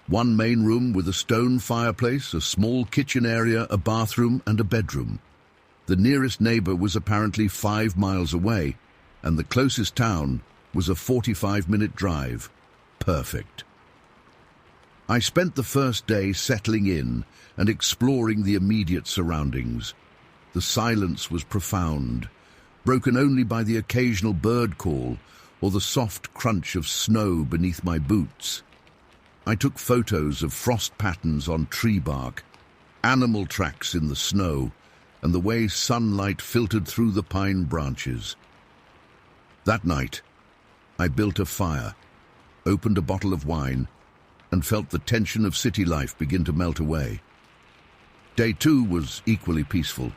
1 main room with a stone fireplace, a small kitchen area, a bathroom, and a bedroom. The nearest neighbor was apparently 5 miles away, and the closest town was a 45-minute drive. Perfect. I spent the first day settling in and exploring the immediate surroundings. The silence was profound, broken only by the occasional bird call or the soft crunch of snow beneath my boots. I took photos of frost patterns on tree bark, animal tracks in the snow, and the way sunlight filtered through the pine branches. That night, I built a fire, opened a bottle of wine, and felt the tension of city life begin to melt away. Day 2 was equally peaceful.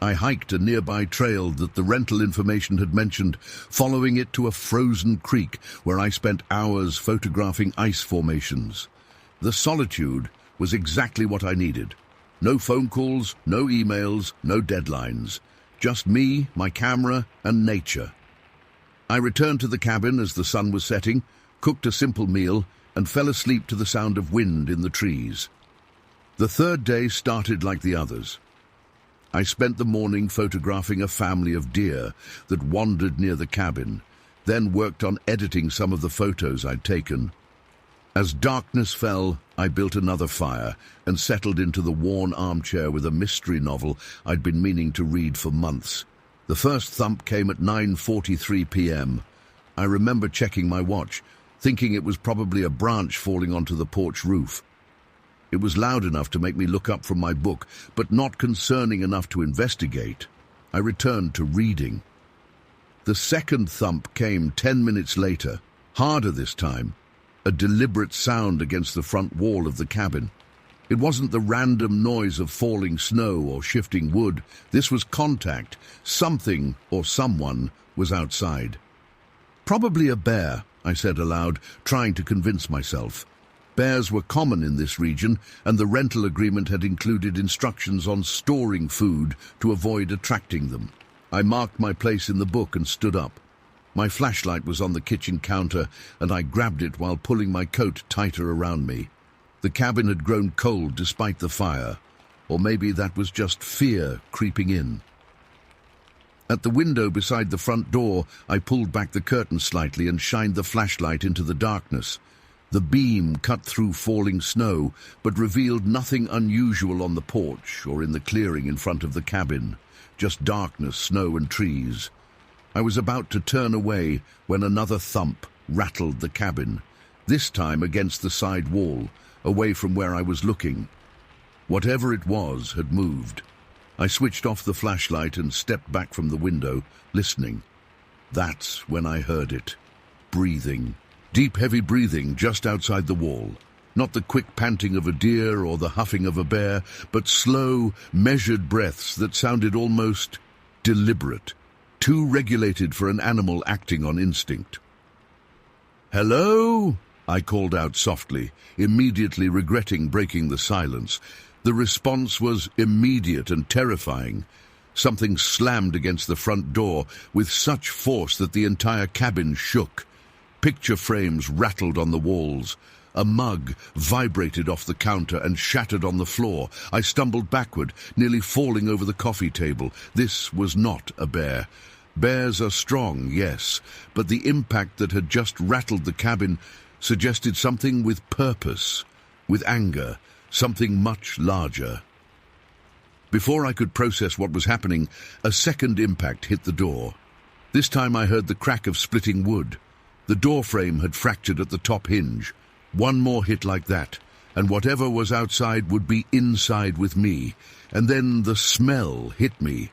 I hiked a nearby trail that the rental information had mentioned, following it to a frozen creek where I spent hours photographing ice formations. The solitude was exactly what I needed. No phone calls, no emails, no deadlines. Just me, my camera, and nature. I returned to the cabin as the sun was setting, cooked a simple meal, and fell asleep to the sound of wind in the trees. The 3rd day started like the others. I spent the morning photographing a family of deer that wandered near the cabin, then worked on editing some of the photos I'd taken. As darkness fell, I built another fire and settled into the worn armchair with a mystery novel I'd been meaning to read for months. The first thump came at 9:43 p.m. I remember checking my watch, thinking it was probably a branch falling onto the porch roof. It was loud enough to make me look up from my book, but not concerning enough to investigate. I returned to reading. The second thump came 10 minutes later, harder this time, a deliberate sound against the front wall of the cabin. It wasn't the random noise of falling snow or shifting wood. This was contact. Something or someone was outside. "Probably a bear," I said aloud, trying to convince myself. Bears were common in this region, and the rental agreement had included instructions on storing food to avoid attracting them. I marked my place in the book and stood up. My flashlight was on the kitchen counter, and I grabbed it while pulling my coat tighter around me. The cabin had grown cold despite the fire, or maybe that was just fear creeping in. At the window beside the front door, I pulled back the curtain slightly and shined the flashlight into the darkness. The beam cut through falling snow, but revealed nothing unusual on the porch or in the clearing in front of the cabin. Just darkness, snow and trees. I was about to turn away when another thump rattled the cabin, this time against the side wall, away from where I was looking. Whatever it was had moved. I switched off the flashlight and stepped back from the window, listening. That's when I heard it. Breathing. Deep, heavy breathing just outside the wall. Not the quick panting of a deer or the huffing of a bear, but slow, measured breaths that sounded almost deliberate, too regulated for an animal acting on instinct. "Hello?" I called out softly, immediately regretting breaking the silence. The response was immediate and terrifying. Something slammed against the front door with such force that the entire cabin shook. Picture frames rattled on the walls. A mug vibrated off the counter and shattered on the floor. I stumbled backward, nearly falling over the coffee table. This was not a bear. Bears are strong, yes, but the impact that had just rattled the cabin suggested something with purpose, with anger, something much larger. Before I could process what was happening, a second impact hit the door. This time I heard the crack of splitting wood. The door frame had fractured at the top hinge. One more hit like that, and whatever was outside would be inside with me. And then the smell hit me.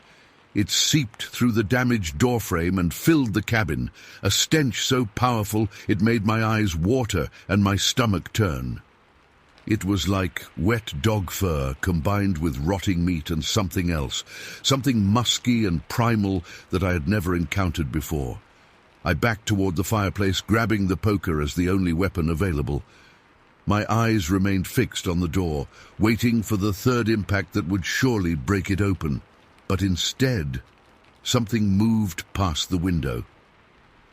It seeped through the damaged doorframe and filled the cabin, a stench so powerful it made my eyes water and my stomach turn. It was like wet dog fur combined with rotting meat and something else, something musky and primal that I had never encountered before. I backed toward the fireplace, grabbing the poker as the only weapon available. My eyes remained fixed on the door, waiting for the third impact that would surely break it open. But instead, something moved past the window.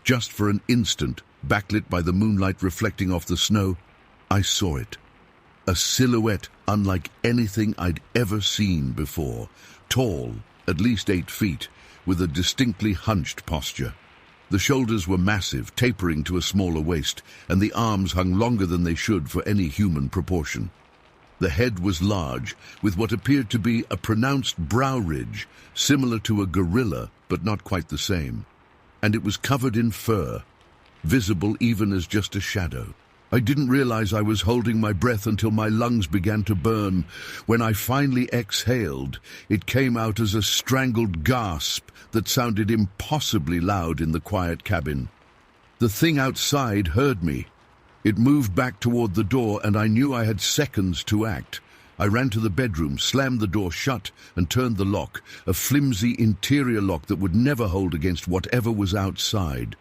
Just for an instant, backlit by the moonlight reflecting off the snow, I saw it. A silhouette unlike anything I'd ever seen before. Tall, at least 8 feet, with a distinctly hunched posture. The shoulders were massive, tapering to a smaller waist, and the arms hung longer than they should for any human proportion. The head was large, with what appeared to be a pronounced brow ridge, similar to a gorilla, but not quite the same. And it was covered in fur, visible even as just a shadow. I didn't realize I was holding my breath until my lungs began to burn. When I finally exhaled, it came out as a strangled gasp that sounded impossibly loud in the quiet cabin. The thing outside heard me. It moved back toward the door, and I knew I had seconds to act. I ran to the bedroom, slammed the door shut, and turned the lock, a flimsy interior lock that would never hold against whatever was outside.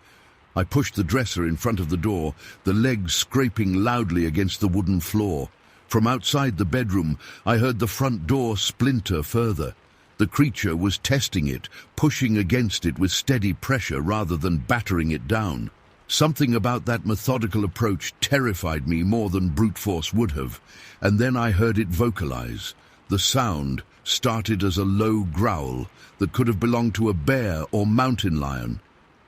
I pushed the dresser in front of the door, the legs scraping loudly against the wooden floor. From outside the bedroom, I heard the front door splinter further. The creature was testing it, pushing against it with steady pressure rather than battering it down. Something about that methodical approach terrified me more than brute force would have. And then I heard it vocalize. The sound started as a low growl that could have belonged to a bear or mountain lion.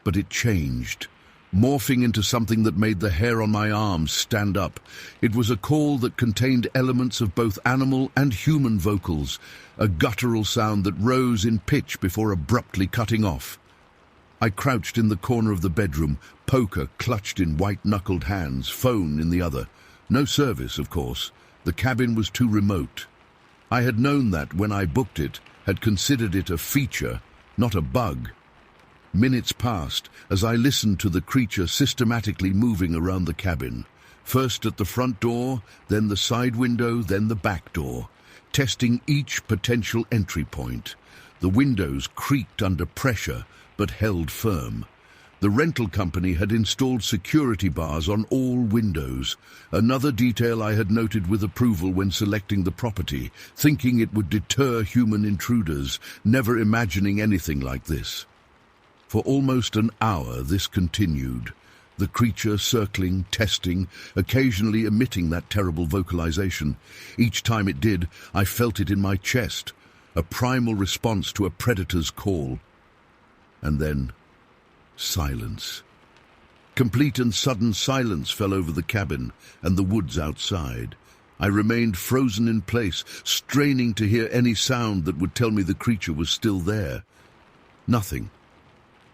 But it changed, morphing into something that made the hair on my arms stand up. It was a call that contained elements of both animal and human vocals, a guttural sound that rose in pitch before abruptly cutting off. I crouched in the corner of the bedroom, poker clutched in white-knuckled hands, phone in the other. No service, of course. The cabin was too remote. I had known that when I booked it, had considered it a feature, not a bug. Minutes passed as I listened to the creature systematically moving around the cabin. First at the front door, then the side window, then the back door, testing each potential entry point. The windows creaked under pressure, but held firm. The rental company had installed security bars on all windows, another detail I had noted with approval when selecting the property, thinking it would deter human intruders, never imagining anything like this. For almost an hour this continued, the creature circling, testing, occasionally emitting that terrible vocalization. Each time it did, I felt it in my chest, a primal response to a predator's call. And then, silence. Complete and sudden silence fell over the cabin and the woods outside. I remained frozen in place, straining to hear any sound that would tell me the creature was still there. Nothing.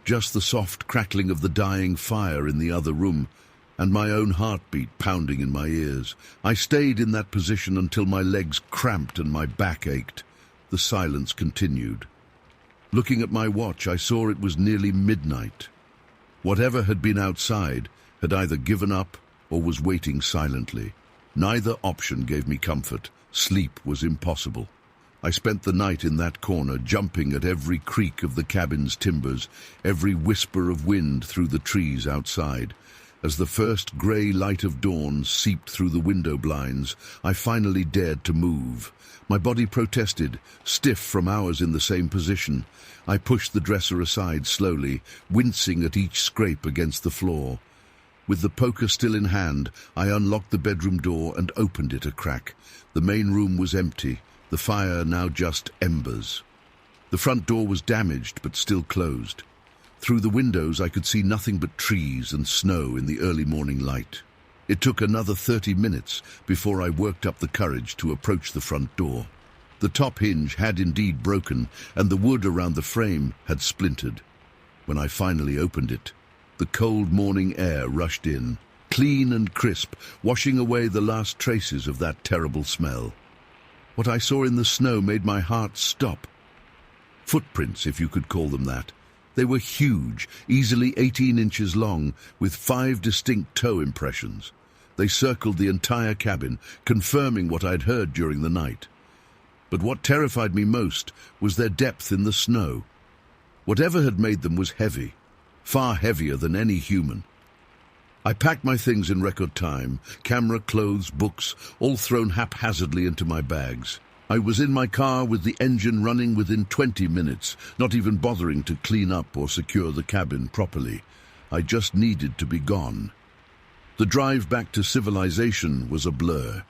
Just the soft crackling of the dying fire in the other room, and my own heartbeat pounding in my ears. I stayed in that position until my legs cramped and my back ached. The silence continued. Looking at my watch, I saw it was nearly midnight. Whatever had been outside had either given up or was waiting silently. Neither option gave me comfort. Sleep was impossible. I spent the night in that corner, jumping at every creak of the cabin's timbers, every whisper of wind through the trees outside. As the first grey light of dawn seeped through the window blinds, I finally dared to move. My body protested, stiff from hours in the same position. I pushed the dresser aside slowly, wincing at each scrape against the floor. With the poker still in hand, I unlocked the bedroom door and opened it a crack. The main room was empty, the fire now just embers. The front door was damaged but still closed. Through the windows I could see nothing but trees and snow in the early morning light. It took another 30 minutes before I worked up the courage to approach the front door. The top hinge had indeed broken, and the wood around the frame had splintered. When I finally opened it, the cold morning air rushed in, clean and crisp, washing away the last traces of that terrible smell. What I saw in the snow made my heart stop. Footprints, if you could call them that. They were huge, easily 18 inches long, with 5 distinct toe impressions. They circled the entire cabin, confirming what I'd heard during the night. But what terrified me most was their depth in the snow. Whatever had made them was heavy, far heavier than any human. I packed my things in record time, camera, clothes, books, all thrown haphazardly into my bags. I was in my car with the engine running within 20 minutes, not even bothering to clean up or secure the cabin properly. I just needed to be gone. The drive back to civilization was a blur.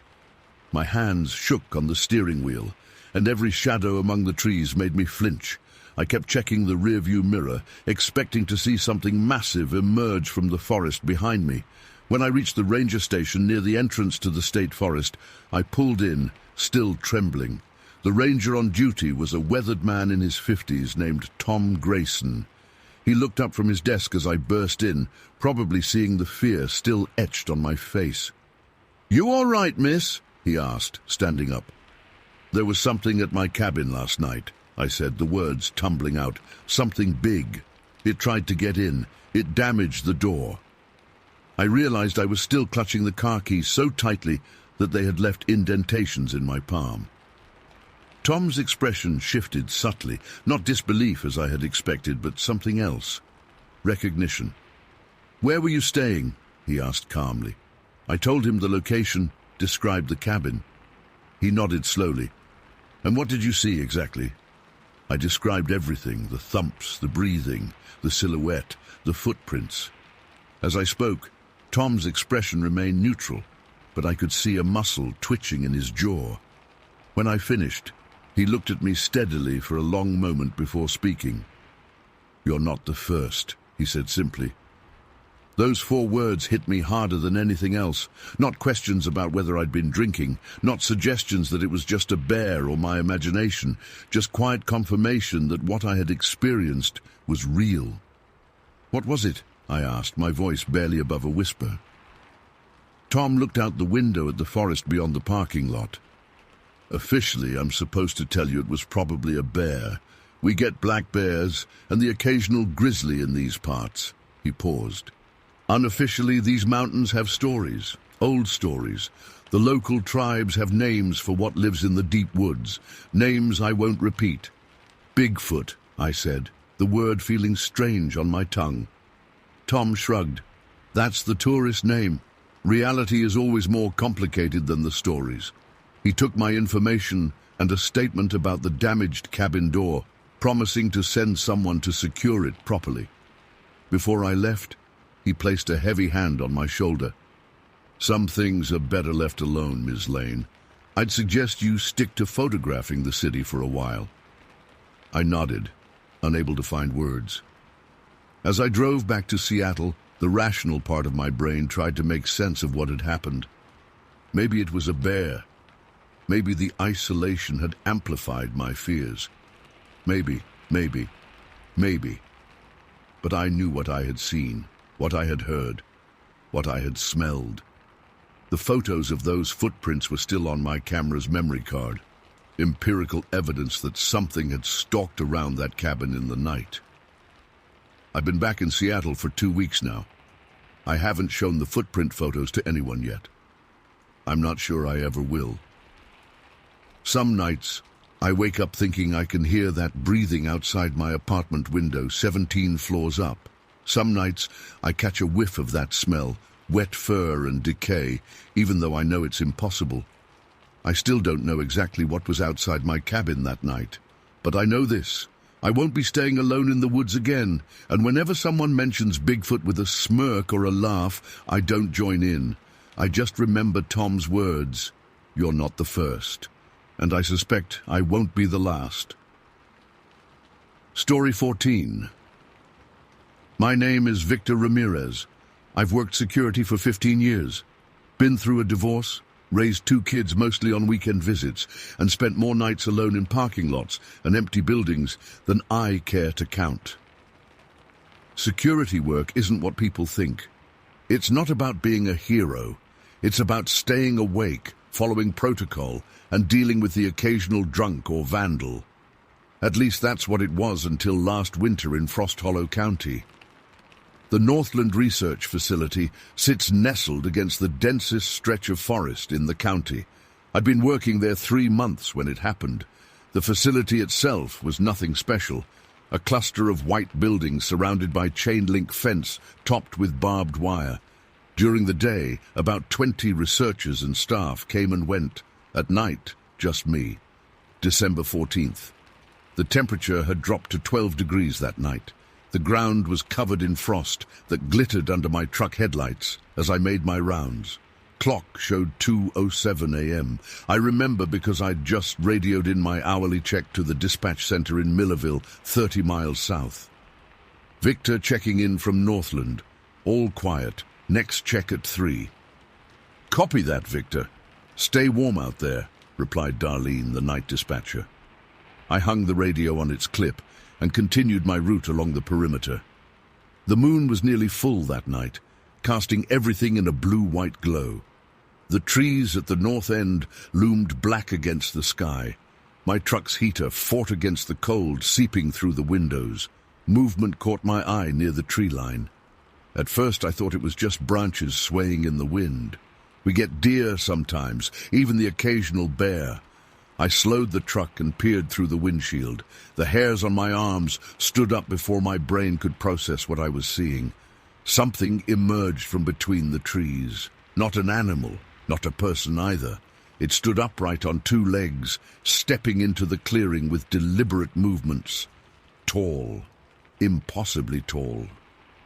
My hands shook on the steering wheel, and every shadow among the trees made me flinch. I kept checking the rearview mirror, expecting to see something massive emerge from the forest behind me. When I reached the ranger station near the entrance to the state forest, I pulled in, still trembling. The ranger on duty was a weathered man in his 50s named Tom Grayson. He looked up from his desk as I burst in, probably seeing the fear still etched on my face. "You all right, miss?" he asked, standing up. "There was something at my cabin last night," I said, the words tumbling out. "Something big. It tried to get in. It damaged the door." I realized I was still clutching the car keys so tightly that they had left indentations in my palm. Tom's expression shifted subtly, not disbelief as I had expected, but something else. Recognition. "Where were you staying?" he asked calmly. I told him the location, described the cabin. He nodded slowly. "And what did you see exactly?" I described everything, the thumps, the breathing, the silhouette, the footprints. As I spoke, Tom's expression remained neutral, but I could see a muscle twitching in his jaw. When I finished, he looked at me steadily for a long moment before speaking. "You're not the first," he said simply. Those 4 words hit me harder than anything else. Not questions about whether I'd been drinking, not suggestions that it was just a bear or my imagination, just quiet confirmation that what I had experienced was real. "What was it?" I asked, my voice barely above a whisper. Tom looked out the window at the forest beyond the parking lot. "Officially, I'm supposed to tell you it was probably a bear. We get black bears and the occasional grizzly in these parts." He paused. "Unofficially, these mountains have stories, old stories. The local tribes have names for what lives in the deep woods, names I won't repeat." "Bigfoot," I said, the word feeling strange on my tongue. Tom shrugged. "That's the tourist name. Reality is always more complicated than the stories." He took my information and a statement about the damaged cabin door, promising to send someone to secure it properly. Before I left, he placed a heavy hand on my shoulder. "Some things are better left alone, Ms. Lane. I'd suggest you stick to photographing the city for a while." I nodded, unable to find words. As I drove back to Seattle, the rational part of my brain tried to make sense of what had happened. Maybe it was a bear. Maybe the isolation had amplified my fears. Maybe. But I knew what I had seen, what I had heard, what I had smelled. The photos of those footprints were still on my camera's memory card. Empirical evidence that something had stalked around that cabin in the night. I've been back in Seattle for 2 weeks now. I haven't shown the footprint photos to anyone yet. I'm not sure I ever will. Some nights, I wake up thinking I can hear that breathing outside my apartment window 17 floors up. Some nights, I catch a whiff of that smell, wet fur and decay, even though I know it's impossible. I still don't know exactly what was outside my cabin that night. But I know this. I won't be staying alone in the woods again, and whenever someone mentions Bigfoot with a smirk or a laugh, I don't join in. I just remember Tom's words, "You're not the first." And I suspect I won't be the last. Story 14. My name is Victor Ramirez. I've worked security for 15 years, been through a divorce, raised 2 kids mostly on weekend visits, and spent more nights alone in parking lots and empty buildings than I care to count. Security work isn't what people think. It's not about being a hero. It's about staying awake, following protocol, and dealing with the occasional drunk or vandal. At least that's what it was until last winter in Frost Hollow County. The Northland Research Facility sits nestled against the densest stretch of forest in the county. I'd been working there 3 months when it happened. The facility itself was nothing special, a cluster of white buildings surrounded by chain-link fence topped with barbed wire. During the day, about 20 researchers and staff came and went. At night, just me. December 14th. The temperature had dropped to 12 degrees that night. The ground was covered in frost that glittered under my truck headlights as I made my rounds. Clock showed 2:07 a.m. I remember because I'd just radioed in my hourly check to the dispatch center in Millerville, 30 miles south. Victor checking in from Northland. All quiet. Next check at 3. "Copy that, Victor. Stay warm out there," replied Darlene, the night dispatcher. I hung the radio on its clip and continued my route along the perimeter. The moon was nearly full that night, casting everything in a blue-white glow. The trees at the north end loomed black against the sky. My truck's heater fought against the cold seeping through the windows. Movement caught my eye near the tree line. At first I thought it was just branches swaying in the wind. We get deer sometimes, even the occasional bear. I slowed the truck and peered through the windshield. The hairs on my arms stood up before my brain could process what I was seeing. Something emerged from between the trees. Not an animal, not a person either. It stood upright on 2 legs, stepping into the clearing with deliberate movements. Tall, impossibly tall.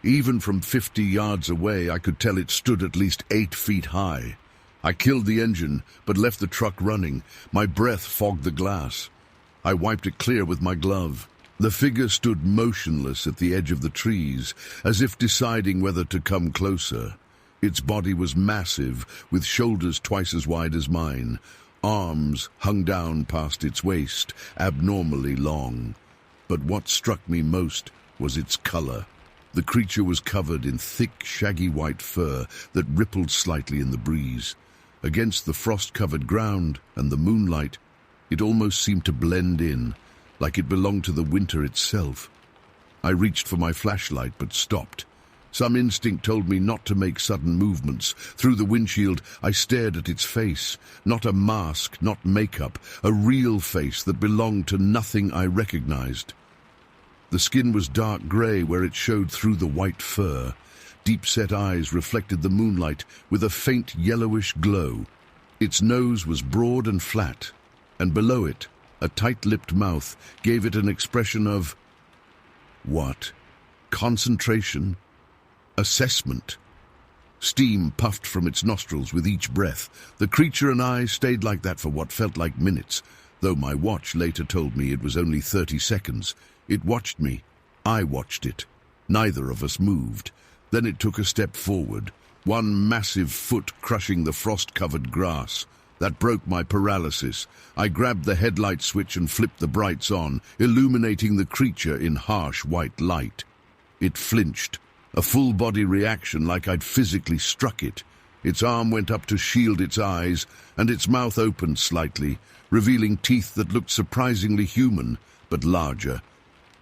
Even from 50 yards away, I could tell it stood at least 8 feet high. I killed the engine, but left the truck running. My breath fogged the glass. I wiped it clear with my glove. The figure stood motionless at the edge of the trees, as if deciding whether to come closer. Its body was massive, with shoulders twice as wide as mine. Arms hung down past its waist, abnormally long. But what struck me most was its color. The creature was covered in thick, shaggy white fur that rippled slightly in the breeze. Against the frost-covered ground and the moonlight, it almost seemed to blend in, like it belonged to the winter itself. I reached for my flashlight but stopped. Some instinct told me not to make sudden movements. Through the windshield, I stared at its face. Not a mask, not makeup, a real face that belonged to nothing I recognized. The skin was dark gray where it showed through the white fur. Deep-set eyes reflected the moonlight with a faint yellowish glow. Its nose was broad and flat, and below it, a tight-lipped mouth gave it an expression of... what? Concentration? Assessment? Steam puffed from its nostrils with each breath. The creature and I stayed like that for what felt like minutes, though my watch later told me it was only 30 seconds. It watched me. I watched it. Neither of us moved. Then it took a step forward, one massive foot crushing the frost-covered grass. That broke my paralysis. I grabbed the headlight switch and flipped the brights on, illuminating the creature in harsh white light. It flinched, a full-body reaction like I'd physically struck it. Its arm went up to shield its eyes, and its mouth opened slightly, revealing teeth that looked surprisingly human, but larger.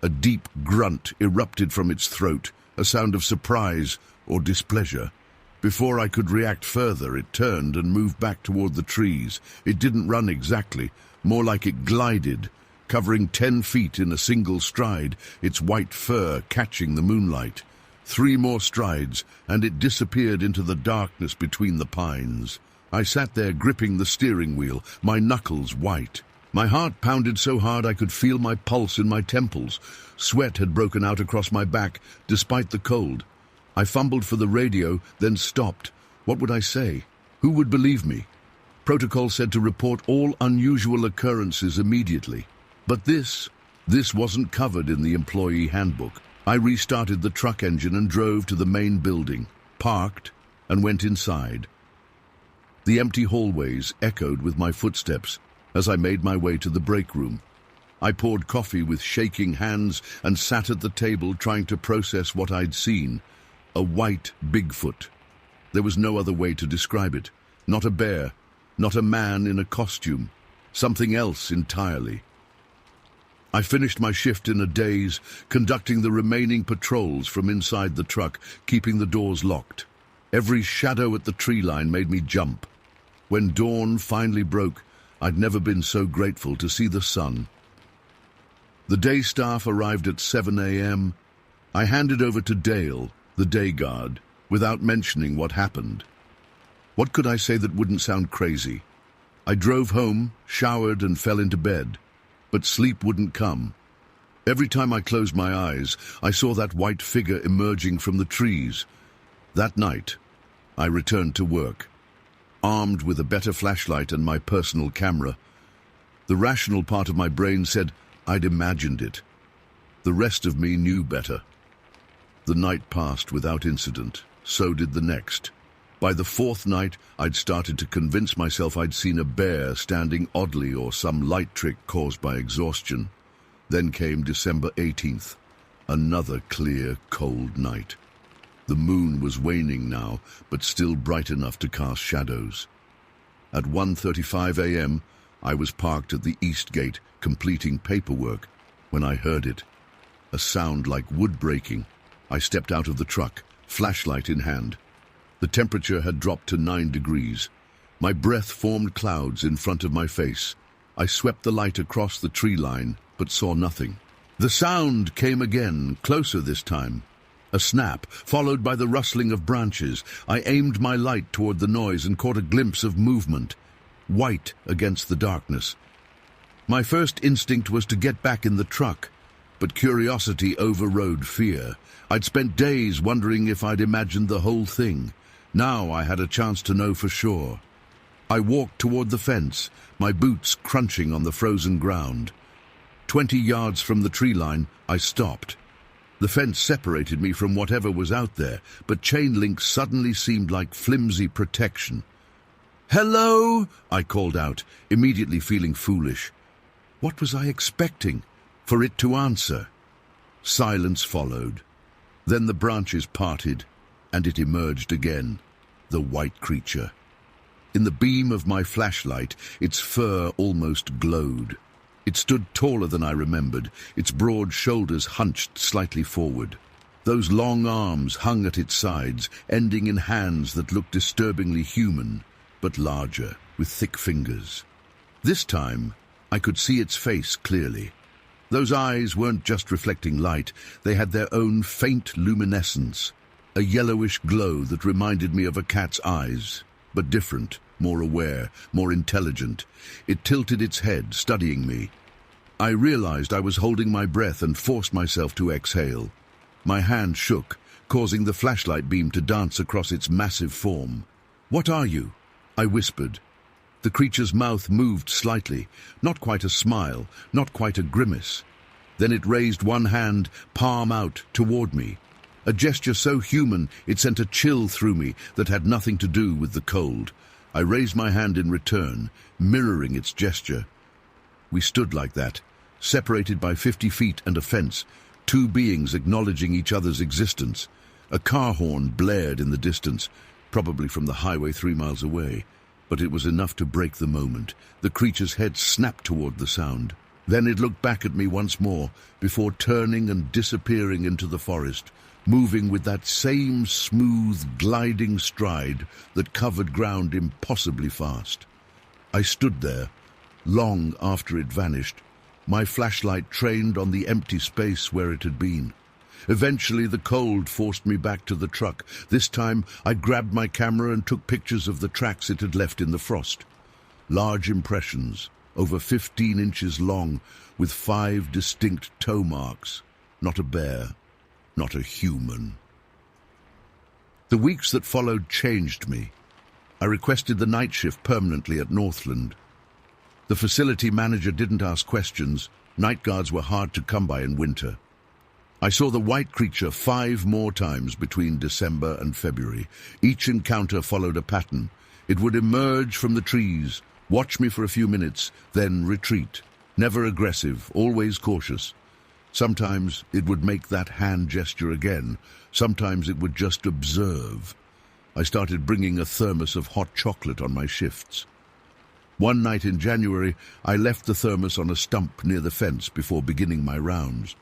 A deep grunt erupted from its throat, a sound of surprise or displeasure. Before I could react further, it turned and moved back toward the trees. It didn't run exactly, more like it glided, covering 10 feet in a single stride, its white fur catching the moonlight. 3 more strides, and it disappeared into the darkness between the pines. I sat there gripping the steering wheel, my knuckles white. My heart pounded so hard I could feel my pulse in my temples. Sweat had broken out across my back, despite the cold. I fumbled for the radio, then stopped. What would I say? Who would believe me? Protocol said to report all unusual occurrences immediately. But this wasn't covered in the employee handbook. I restarted the truck engine and drove to the main building, parked, and went inside. The empty hallways echoed with my footsteps as I made my way to the break room. I poured coffee with shaking hands and sat at the table trying to process what I'd seen. A white Bigfoot. There was no other way to describe it. Not a bear, not a man in a costume. Something else entirely. I finished my shift in a daze, conducting the remaining patrols from inside the truck, keeping the doors locked. Every shadow at the tree line made me jump. When dawn finally broke, I'd never been so grateful to see the sun. The day staff arrived at 7 a.m. I handed over to Dale, the day guard, without mentioning what happened. What could I say that wouldn't sound crazy? I drove home, showered, and fell into bed. But sleep wouldn't come. Every time I closed my eyes, I saw that white figure emerging from the trees. That night, I returned to work, armed with a better flashlight and my personal camera. The rational part of my brain said I'd imagined it. The rest of me knew better. The night passed without incident. So did the next. By the 4th night, I'd started to convince myself I'd seen a bear standing oddly or some light trick caused by exhaustion. Then came December 18th, another clear, cold night. The moon was waning now, but still bright enough to cast shadows. At 1:35 a.m., I was parked at the east gate, completing paperwork, when I heard it. A sound like wood breaking. I stepped out of the truck, flashlight in hand. The temperature had dropped to 9 degrees. My breath formed clouds in front of my face. I swept the light across the tree line, but saw nothing. The sound came again, closer this time. A snap, followed by the rustling of branches. I aimed my light toward the noise and caught a glimpse of movement, white against the darkness. My first instinct was to get back in the truck, but curiosity overrode fear. I'd spent days wondering if I'd imagined the whole thing. Now I had a chance to know for sure. I walked toward the fence, my boots crunching on the frozen ground. 20 yards from the tree line, I stopped. The fence separated me from whatever was out there, but chain link suddenly seemed like flimsy protection. "Hello?" I called out, immediately feeling foolish. What was I expecting? For it to answer? Silence followed. Then the branches parted, and it emerged again, the white creature. In the beam of my flashlight, its fur almost glowed. It stood taller than I remembered, its broad shoulders hunched slightly forward. Those long arms hung at its sides, ending in hands that looked disturbingly human, but larger, with thick fingers. This time, I could see its face clearly. Those eyes weren't just reflecting light, they had their own faint luminescence, a yellowish glow that reminded me of a cat's eyes, but different, more aware, more intelligent. It tilted its head, studying me. I realized I was holding my breath and forced myself to exhale. My hand shook, causing the flashlight beam to dance across its massive form. "What are you?" I whispered. The creature's mouth moved slightly, not quite a smile, not quite a grimace. Then it raised one hand, palm out, toward me. A gesture so human it sent a chill through me that had nothing to do with the cold. I raised my hand in return, mirroring its gesture. We stood like that, separated by 50 feet and a fence, two beings acknowledging each other's existence. A car horn blared in the distance, probably from the highway 3 miles away, but it was enough to break the moment. The creature's head snapped toward the sound. Then it looked back at me once more, before turning and disappearing into the forest, moving with that same smooth, gliding stride that covered ground impossibly fast. I stood there, long after it vanished, my flashlight trained on the empty space where it had been. Eventually, the cold forced me back to the truck. This time, I grabbed my camera and took pictures of the tracks it had left in the frost. Large impressions, over 15 inches long, with 5 distinct toe marks. Not a bear, not a human. The weeks that followed changed me. I requested the night shift permanently at Northland. The facility manager didn't ask questions. Night guards were hard to come by in winter. I saw the white creature 5 more times between December and February. Each encounter followed a pattern. It would emerge from the trees, watch me for a few minutes, then retreat. Never aggressive, always cautious. Sometimes it would make that hand gesture again. Sometimes it would just observe. I started bringing a thermos of hot chocolate on my shifts. One night in January, I left the thermos on a stump near the fence before beginning my rounds.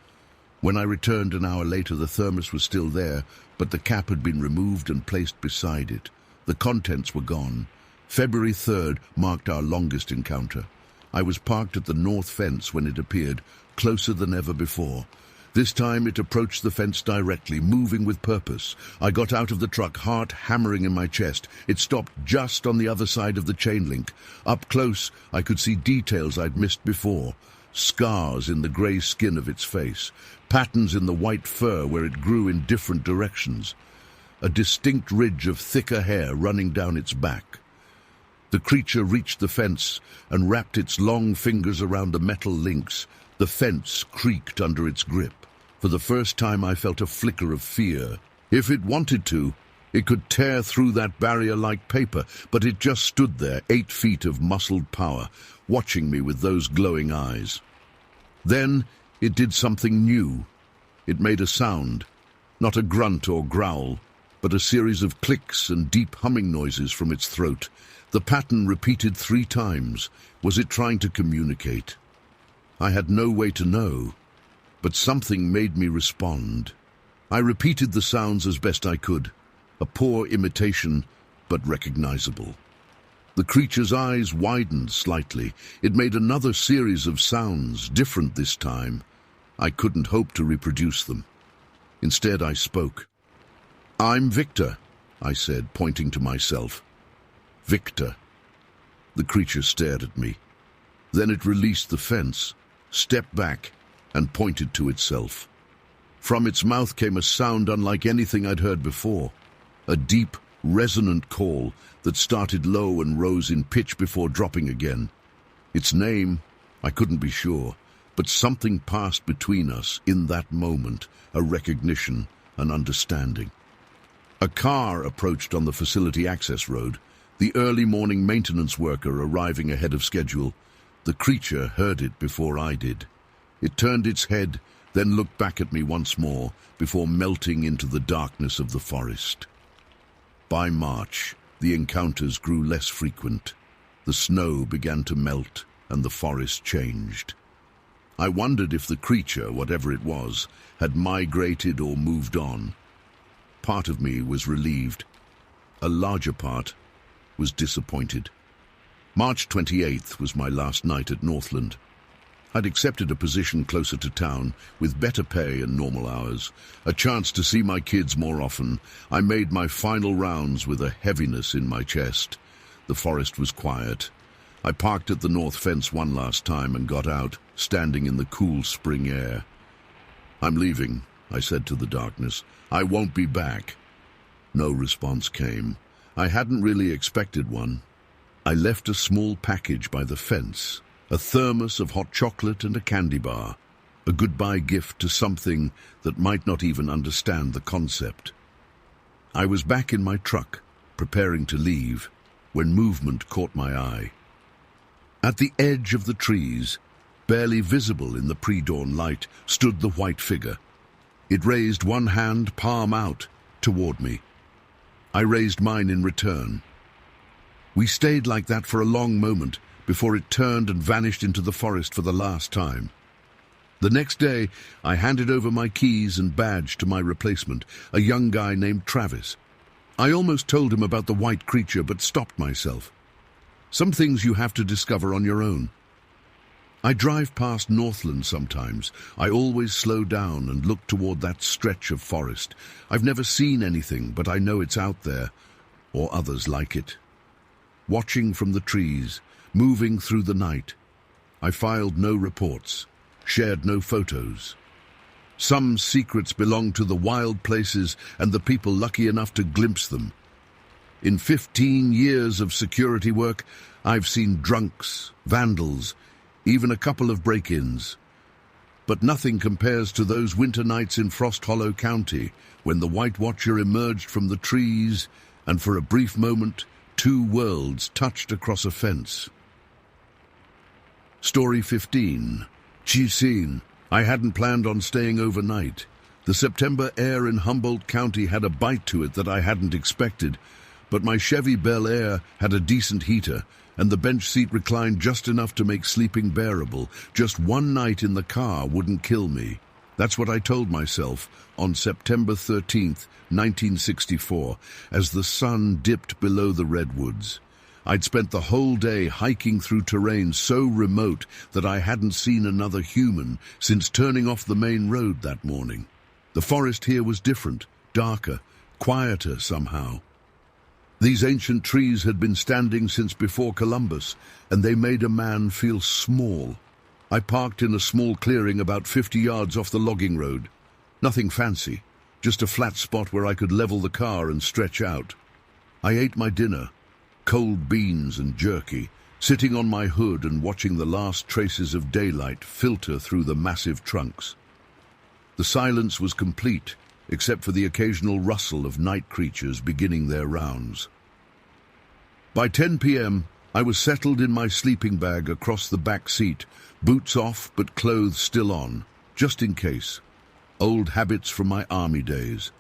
When I returned an hour later, the thermos was still there, but the cap had been removed and placed beside it. The contents were gone. February 3rd marked our longest encounter. I was parked at the north fence when it appeared, closer than ever before. This time it approached the fence directly, moving with purpose. I got out of the truck, heart hammering in my chest. It stopped just on the other side of the chain link. Up close, I could see details I'd missed before. Scars in the grey skin of its face, patterns in the white fur where it grew in different directions, a distinct ridge of thicker hair running down its back. The creature reached the fence and wrapped its long fingers around the metal links. The fence creaked under its grip. For the first time I felt a flicker of fear. If it wanted to, it could tear through that barrier like paper, but it just stood there, 8 feet of muscled power, watching me with those glowing eyes. Then it did something new. It made a sound, not a grunt or growl, but a series of clicks and deep humming noises from its throat. The pattern repeated 3 times. Was it trying to communicate? I had no way to know, but something made me respond. I repeated the sounds as best I could, a poor imitation, but recognizable. The creature's eyes widened slightly. It made another series of sounds, different this time. I couldn't hope to reproduce them. Instead, I spoke. "I'm Victor," I said, pointing to myself. "Victor." The creature stared at me. Then it released the fence, stepped back, and pointed to itself. From its mouth came a sound unlike anything I'd heard before. A deep, resonant call that started low and rose in pitch before dropping again. Its name, I couldn't be sure, but something passed between us in that moment, a recognition, an understanding. A car approached on the facility access road, the early morning maintenance worker arriving ahead of schedule. The creature heard it before I did. It turned its head, then looked back at me once more, before melting into the darkness of the forest. By March, the encounters grew less frequent. The snow began to melt, and the forest changed. I wondered if the creature, whatever it was, had migrated or moved on. Part of me was relieved. A larger part was disappointed. March 28th was my last night at Northland. I'd accepted a position closer to town, with better pay and normal hours, a chance to see my kids more often. I made my final rounds with a heaviness in my chest. The forest was quiet. I parked at the north fence one last time and got out, standing in the cool spring air. "I'm leaving," I said to the darkness. "I won't be back." No response came. I hadn't really expected one. I left a small package by the fence, a thermos of hot chocolate and a candy bar. a goodbye gift to something that might not even understand the concept. I was back in my truck, preparing to leave, when movement caught my eye. At the edge of the trees, barely visible in the pre-dawn light, stood the white figure. It raised one hand, palm out, toward me. I raised mine in return. We stayed like that for a long moment before it turned and vanished into the forest for the last time. The next day, I handed over my keys and badge to my replacement, a young guy named Travis. I almost told him about the white creature, but stopped myself. Some things you have to discover on your own. I drive past Northland sometimes. I always slow down and look toward that stretch of forest. I've never seen anything, but I know it's out there, or others like it. Watching from the trees, moving through the night, I filed no reports, shared no photos. Some secrets belong to the wild places and the people lucky enough to glimpse them. In 15 years of security work, I've seen drunks, vandals, even a couple of break-ins. But nothing compares to those winter nights in Frost Hollow County, when the White Watcher emerged from the trees, and for a brief moment, two worlds touched across a fence. Story 15. Chisin. I hadn't planned on staying overnight. The September air in Humboldt County had a bite to it that I hadn't expected, but my Chevy Bel Air had a decent heater, and the bench seat reclined just enough to make sleeping bearable. Just one night in the car wouldn't kill me. That's what I told myself on September 13th, 1964, as the sun dipped below the redwoods. I'd spent the whole day hiking through terrain so remote that I hadn't seen another human since turning off the main road that morning. The forest here was different, darker, quieter somehow. These ancient trees had been standing since before Columbus, and they made a man feel small. I parked in a small clearing about 50 yards off the logging road. Nothing fancy, just a flat spot where I could level the car and stretch out. I ate my dinner, cold beans and jerky, sitting on my hood and watching the last traces of daylight filter through the massive trunks. The silence was complete, except for the occasional rustle of night creatures beginning their rounds. By 10 p.m., I was settled in my sleeping bag across the back seat, boots off but clothes still on, just in case. Old habits from my army days.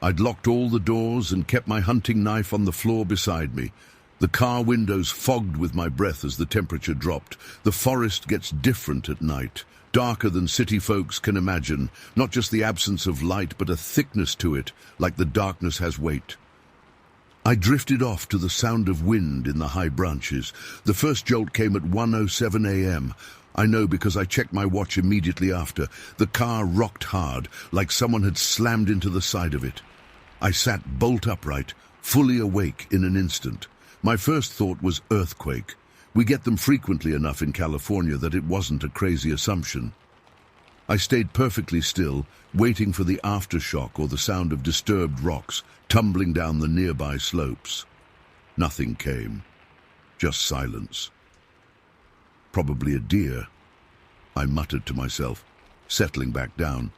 I'd locked all the doors and kept my hunting knife on the floor beside me. The car windows fogged with my breath as the temperature dropped. The forest gets different at night, darker than city folks can imagine, not just the absence of light, but a thickness to it, like the darkness has weight. I drifted off to the sound of wind in the high branches. The first jolt came at 1:07 a.m. I know because I checked my watch immediately after. The car rocked hard, like someone had slammed into the side of it. I sat bolt upright, fully awake in an instant. My first thought was earthquake. We get them frequently enough in California that it wasn't a crazy assumption. I stayed perfectly still, waiting for the aftershock or the sound of disturbed rocks tumbling down the nearby slopes. Nothing came. Just silence. Probably a deer, I muttered to myself, settling back down.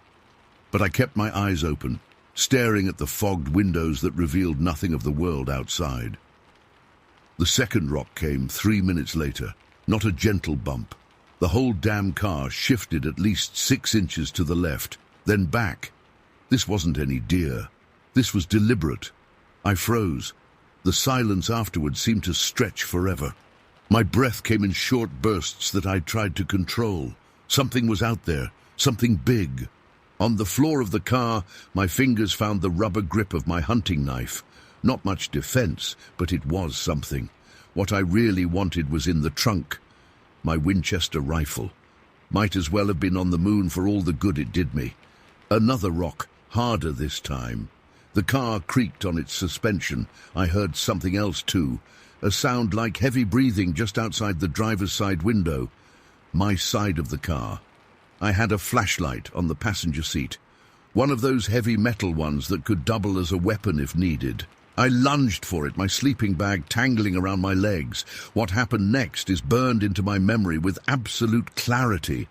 But I kept my eyes open, staring at the fogged windows that revealed nothing of the world outside. The second rock came 3 minutes later, not a gentle bump. The whole damn car shifted at least 6 inches to the left, then back. This wasn't any deer. This was deliberate. I froze. The silence afterwards seemed to stretch forever. My breath came in short bursts that I tried to control. Something was out there, something big. On the floor of the car, my fingers found the rubber grip of my hunting knife. Not much defense, but it was something. What I really wanted was in the trunk. My Winchester rifle. Might as well have been on the moon for all the good it did me. Another rock, harder this time. The car creaked on its suspension. I heard something else too. A sound like heavy breathing just outside the driver's side window. My side of the car. I had a flashlight on the passenger seat. One of those heavy metal ones that could double as a weapon if needed. I lunged for it, my sleeping bag tangling around my legs. What happened next is burned into my memory with absolute clarity.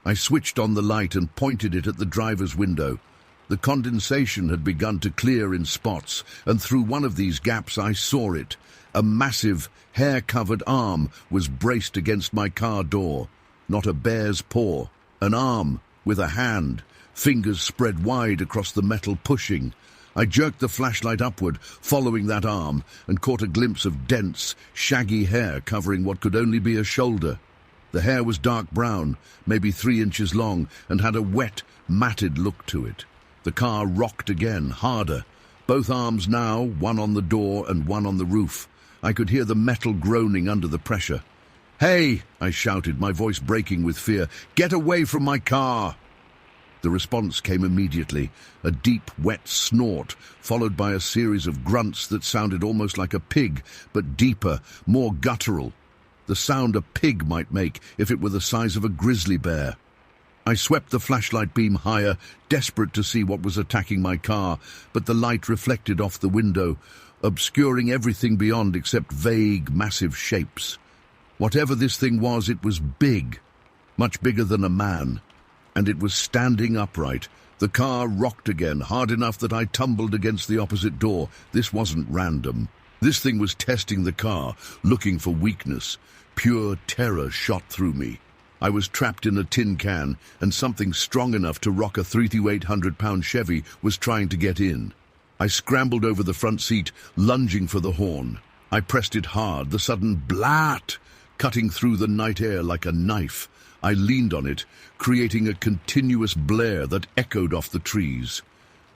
I switched on the light and pointed it at the driver's window. The condensation had begun to clear in spots, and through one of these gaps I saw it. A massive, hair-covered arm was braced against my car door. Not a bear's paw, an arm with a hand, fingers spread wide across the metal pushing. I jerked the flashlight upward, following that arm, and caught a glimpse of dense, shaggy hair covering what could only be a shoulder. The hair was dark brown, maybe 3 inches long, and had a wet, matted look to it. The car rocked again, harder. Both arms now, one on the door and one on the roof. I could hear the metal groaning under the pressure. "Hey!" I shouted, my voice breaking with fear. "Get away from my car!" The response came immediately, a deep, wet snort, followed by a series of grunts that sounded almost like a pig, but deeper, more guttural. The sound a pig might make if it were the size of a grizzly bear. I swept the flashlight beam higher, desperate to see what was attacking my car, but the light reflected off the window, obscuring everything beyond except vague, massive shapes. Whatever this thing was, it was big, much bigger than a man, and it was standing upright. The car rocked again, hard enough that I tumbled against the opposite door. This wasn't random. This thing was testing the car, looking for weakness. Pure terror shot through me. I was trapped in a tin can, and something strong enough to rock a 3,800-pound Chevy was trying to get in. I scrambled over the front seat, lunging for the horn. I pressed it hard, the sudden blat cutting through the night air like a knife. I leaned on it, creating a continuous blare that echoed off the trees.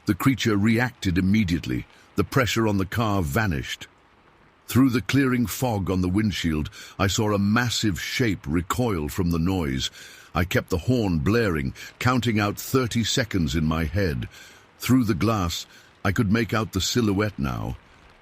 The creature reacted immediately. The pressure on the car vanished. Through the clearing fog on the windshield, I saw a massive shape recoil from the noise. I kept the horn blaring, counting out 30 seconds in my head. Through the glass, I could make out the silhouette now,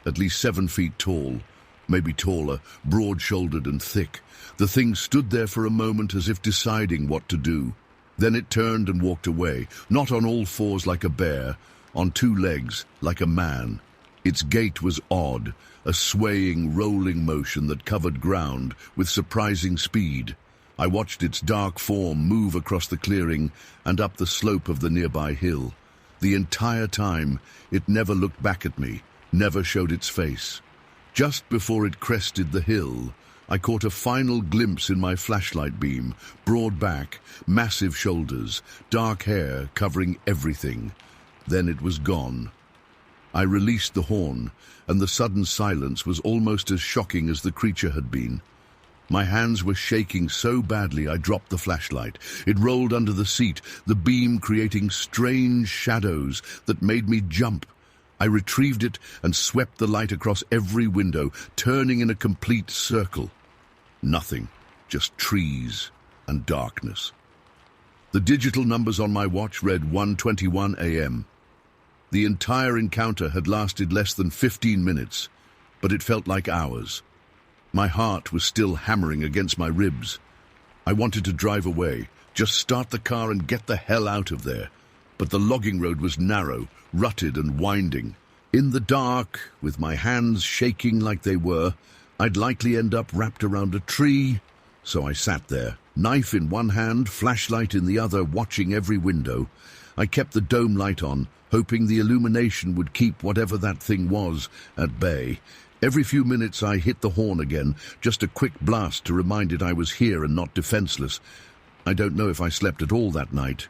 at least 7 feet tall, maybe taller, broad-shouldered and thick. The thing stood there for a moment as if deciding what to do. Then it turned and walked away, not on all fours like a bear, on 2 legs like a man. Its gait was odd, a swaying, rolling motion that covered ground with surprising speed. I watched its dark form move across the clearing and up the slope of the nearby hill. The entire time, it never looked back at me, never showed its face. Just before it crested the hill, I caught a final glimpse in my flashlight beam, broad back, massive shoulders, dark hair covering everything. Then it was gone. I released the horn, and the sudden silence was almost as shocking as the creature had been. My hands were shaking so badly I dropped the flashlight. It rolled under the seat, the beam creating strange shadows that made me jump. I retrieved it and swept the light across every window, turning in a complete circle. Nothing, just trees and darkness. The digital numbers on my watch read 1:21 a.m. The entire encounter had lasted less than 15 minutes, but it felt like hours. My heart was still hammering against my ribs. I wanted to drive away, just start the car and get the hell out of there. But the logging road was narrow, rutted and winding. In the dark, with my hands shaking like they were, I'd likely end up wrapped around a tree. So I sat there, knife in one hand, flashlight in the other, watching every window. I kept the dome light on, hoping the illumination would keep whatever that thing was at bay. Every few minutes I hit the horn again, just a quick blast to remind it I was here and not defenseless. I don't know if I slept at all that night.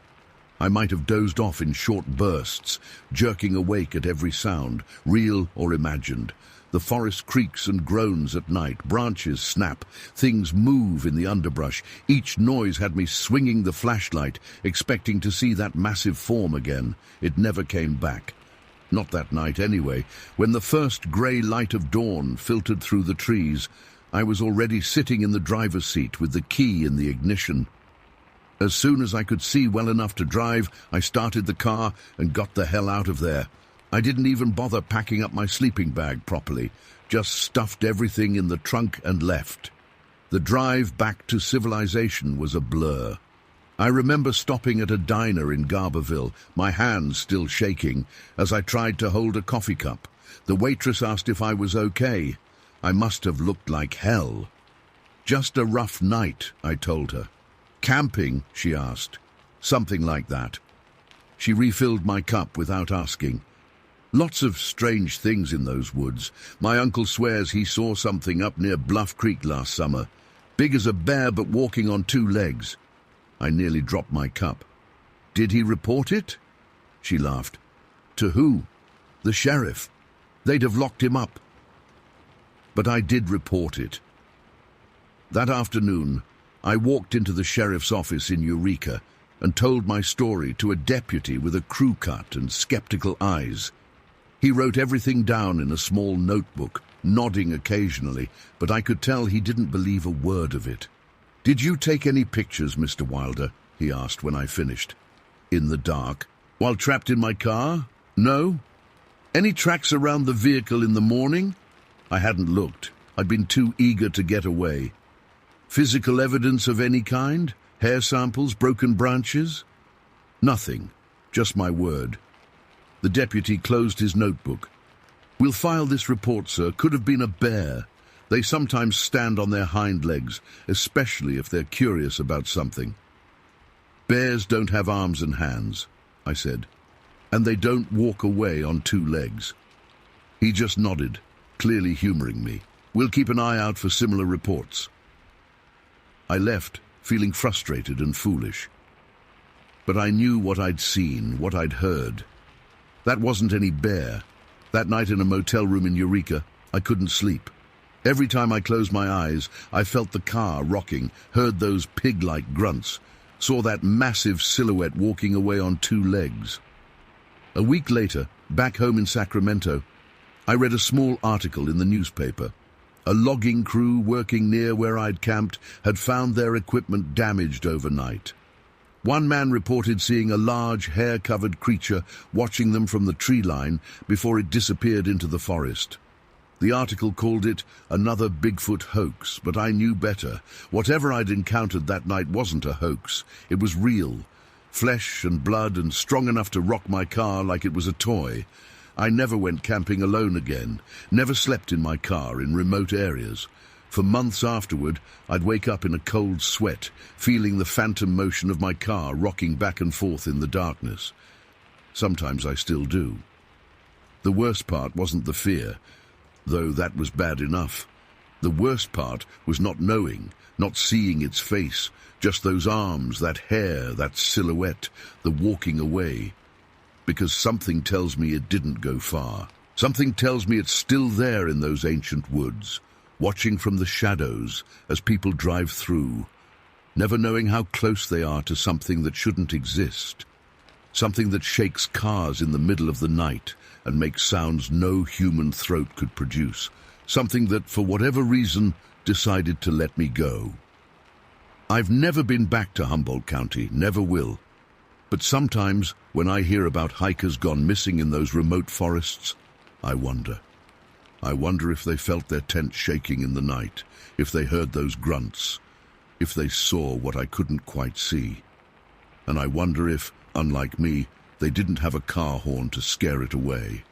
I might have dozed off in short bursts, jerking awake at every sound, real or imagined. The forest creaks and groans at night, branches snap, things move in the underbrush. Each noise had me swinging the flashlight, expecting to see that massive form again. It never came back. Not that night anyway. When the first grey light of dawn filtered through the trees, I was already sitting in the driver's seat with the key in the ignition. As soon as I could see well enough to drive, I started the car and got the hell out of there. I didn't even bother packing up my sleeping bag properly, just stuffed everything in the trunk and left. The drive back to civilization was a blur. I remember stopping at a diner in Garberville, my hands still shaking, as I tried to hold a coffee cup. The waitress asked if I was okay. I must have looked like hell. "Just a rough night," I told her. Camping, she asked. Something like that. She refilled my cup without asking. Lots of strange things in those woods. My uncle swears he saw something up near Bluff Creek last summer. Big as a bear but walking on two legs. I nearly dropped my cup. Did he report it? She laughed. To who? The sheriff. They'd have locked him up. But I did report it. That afternoon, I walked into the sheriff's office in Eureka and told my story to a deputy with a crew cut and skeptical eyes. He wrote everything down in a small notebook, nodding occasionally, but I could tell he didn't believe a word of it. Did you take any pictures, Mr. Wilder? He asked when I finished. In the dark? While trapped in my car? No. Any tracks around the vehicle in the morning? I hadn't looked. I'd been too eager to get away. Physical evidence of any kind? Hair samples, broken branches? Nothing. Just my word. The deputy closed his notebook. We'll file this report, sir. Could have been a bear. They sometimes stand on their hind legs, especially if they're curious about something. Bears don't have arms and hands, I said, and they don't walk away on two legs. He just nodded, clearly humoring me. We'll keep an eye out for similar reports. I left, feeling frustrated and foolish. But I knew what I'd seen, what I'd heard. That wasn't any bear. That night in a motel room in Eureka, I couldn't sleep. Every time I closed my eyes, I felt the car rocking, heard those pig-like grunts, saw that massive silhouette walking away on two legs. A week later, back home in Sacramento, I read a small article in the newspaper. A logging crew working near where I'd camped had found their equipment damaged overnight. One man reported seeing a large, hair-covered creature watching them from the tree line before it disappeared into the forest. The article called it another Bigfoot hoax, but I knew better. Whatever I'd encountered that night wasn't a hoax. It was real. Flesh and blood and strong enough to rock my car like it was a toy. I never went camping alone again, never slept in my car in remote areas. For months afterward, I'd wake up in a cold sweat, feeling the phantom motion of my car rocking back and forth in the darkness. Sometimes I still do. The worst part wasn't the fear, though that was bad enough. The worst part was not knowing, not seeing its face, just those arms, that hair, that silhouette, the walking away. Because something tells me it didn't go far. Something tells me it's still there in those ancient woods, watching from the shadows as people drive through, never knowing how close they are to something that shouldn't exist, something that shakes cars in the middle of the night and makes sounds no human throat could produce, something that, for whatever reason, decided to let me go. I've never been back to Humboldt County, never will. But sometimes, when I hear about hikers gone missing in those remote forests, I wonder. I wonder if they felt their tent shaking in the night, if they heard those grunts, if they saw what I couldn't quite see. And I wonder if, unlike me, they didn't have a car horn to scare it away.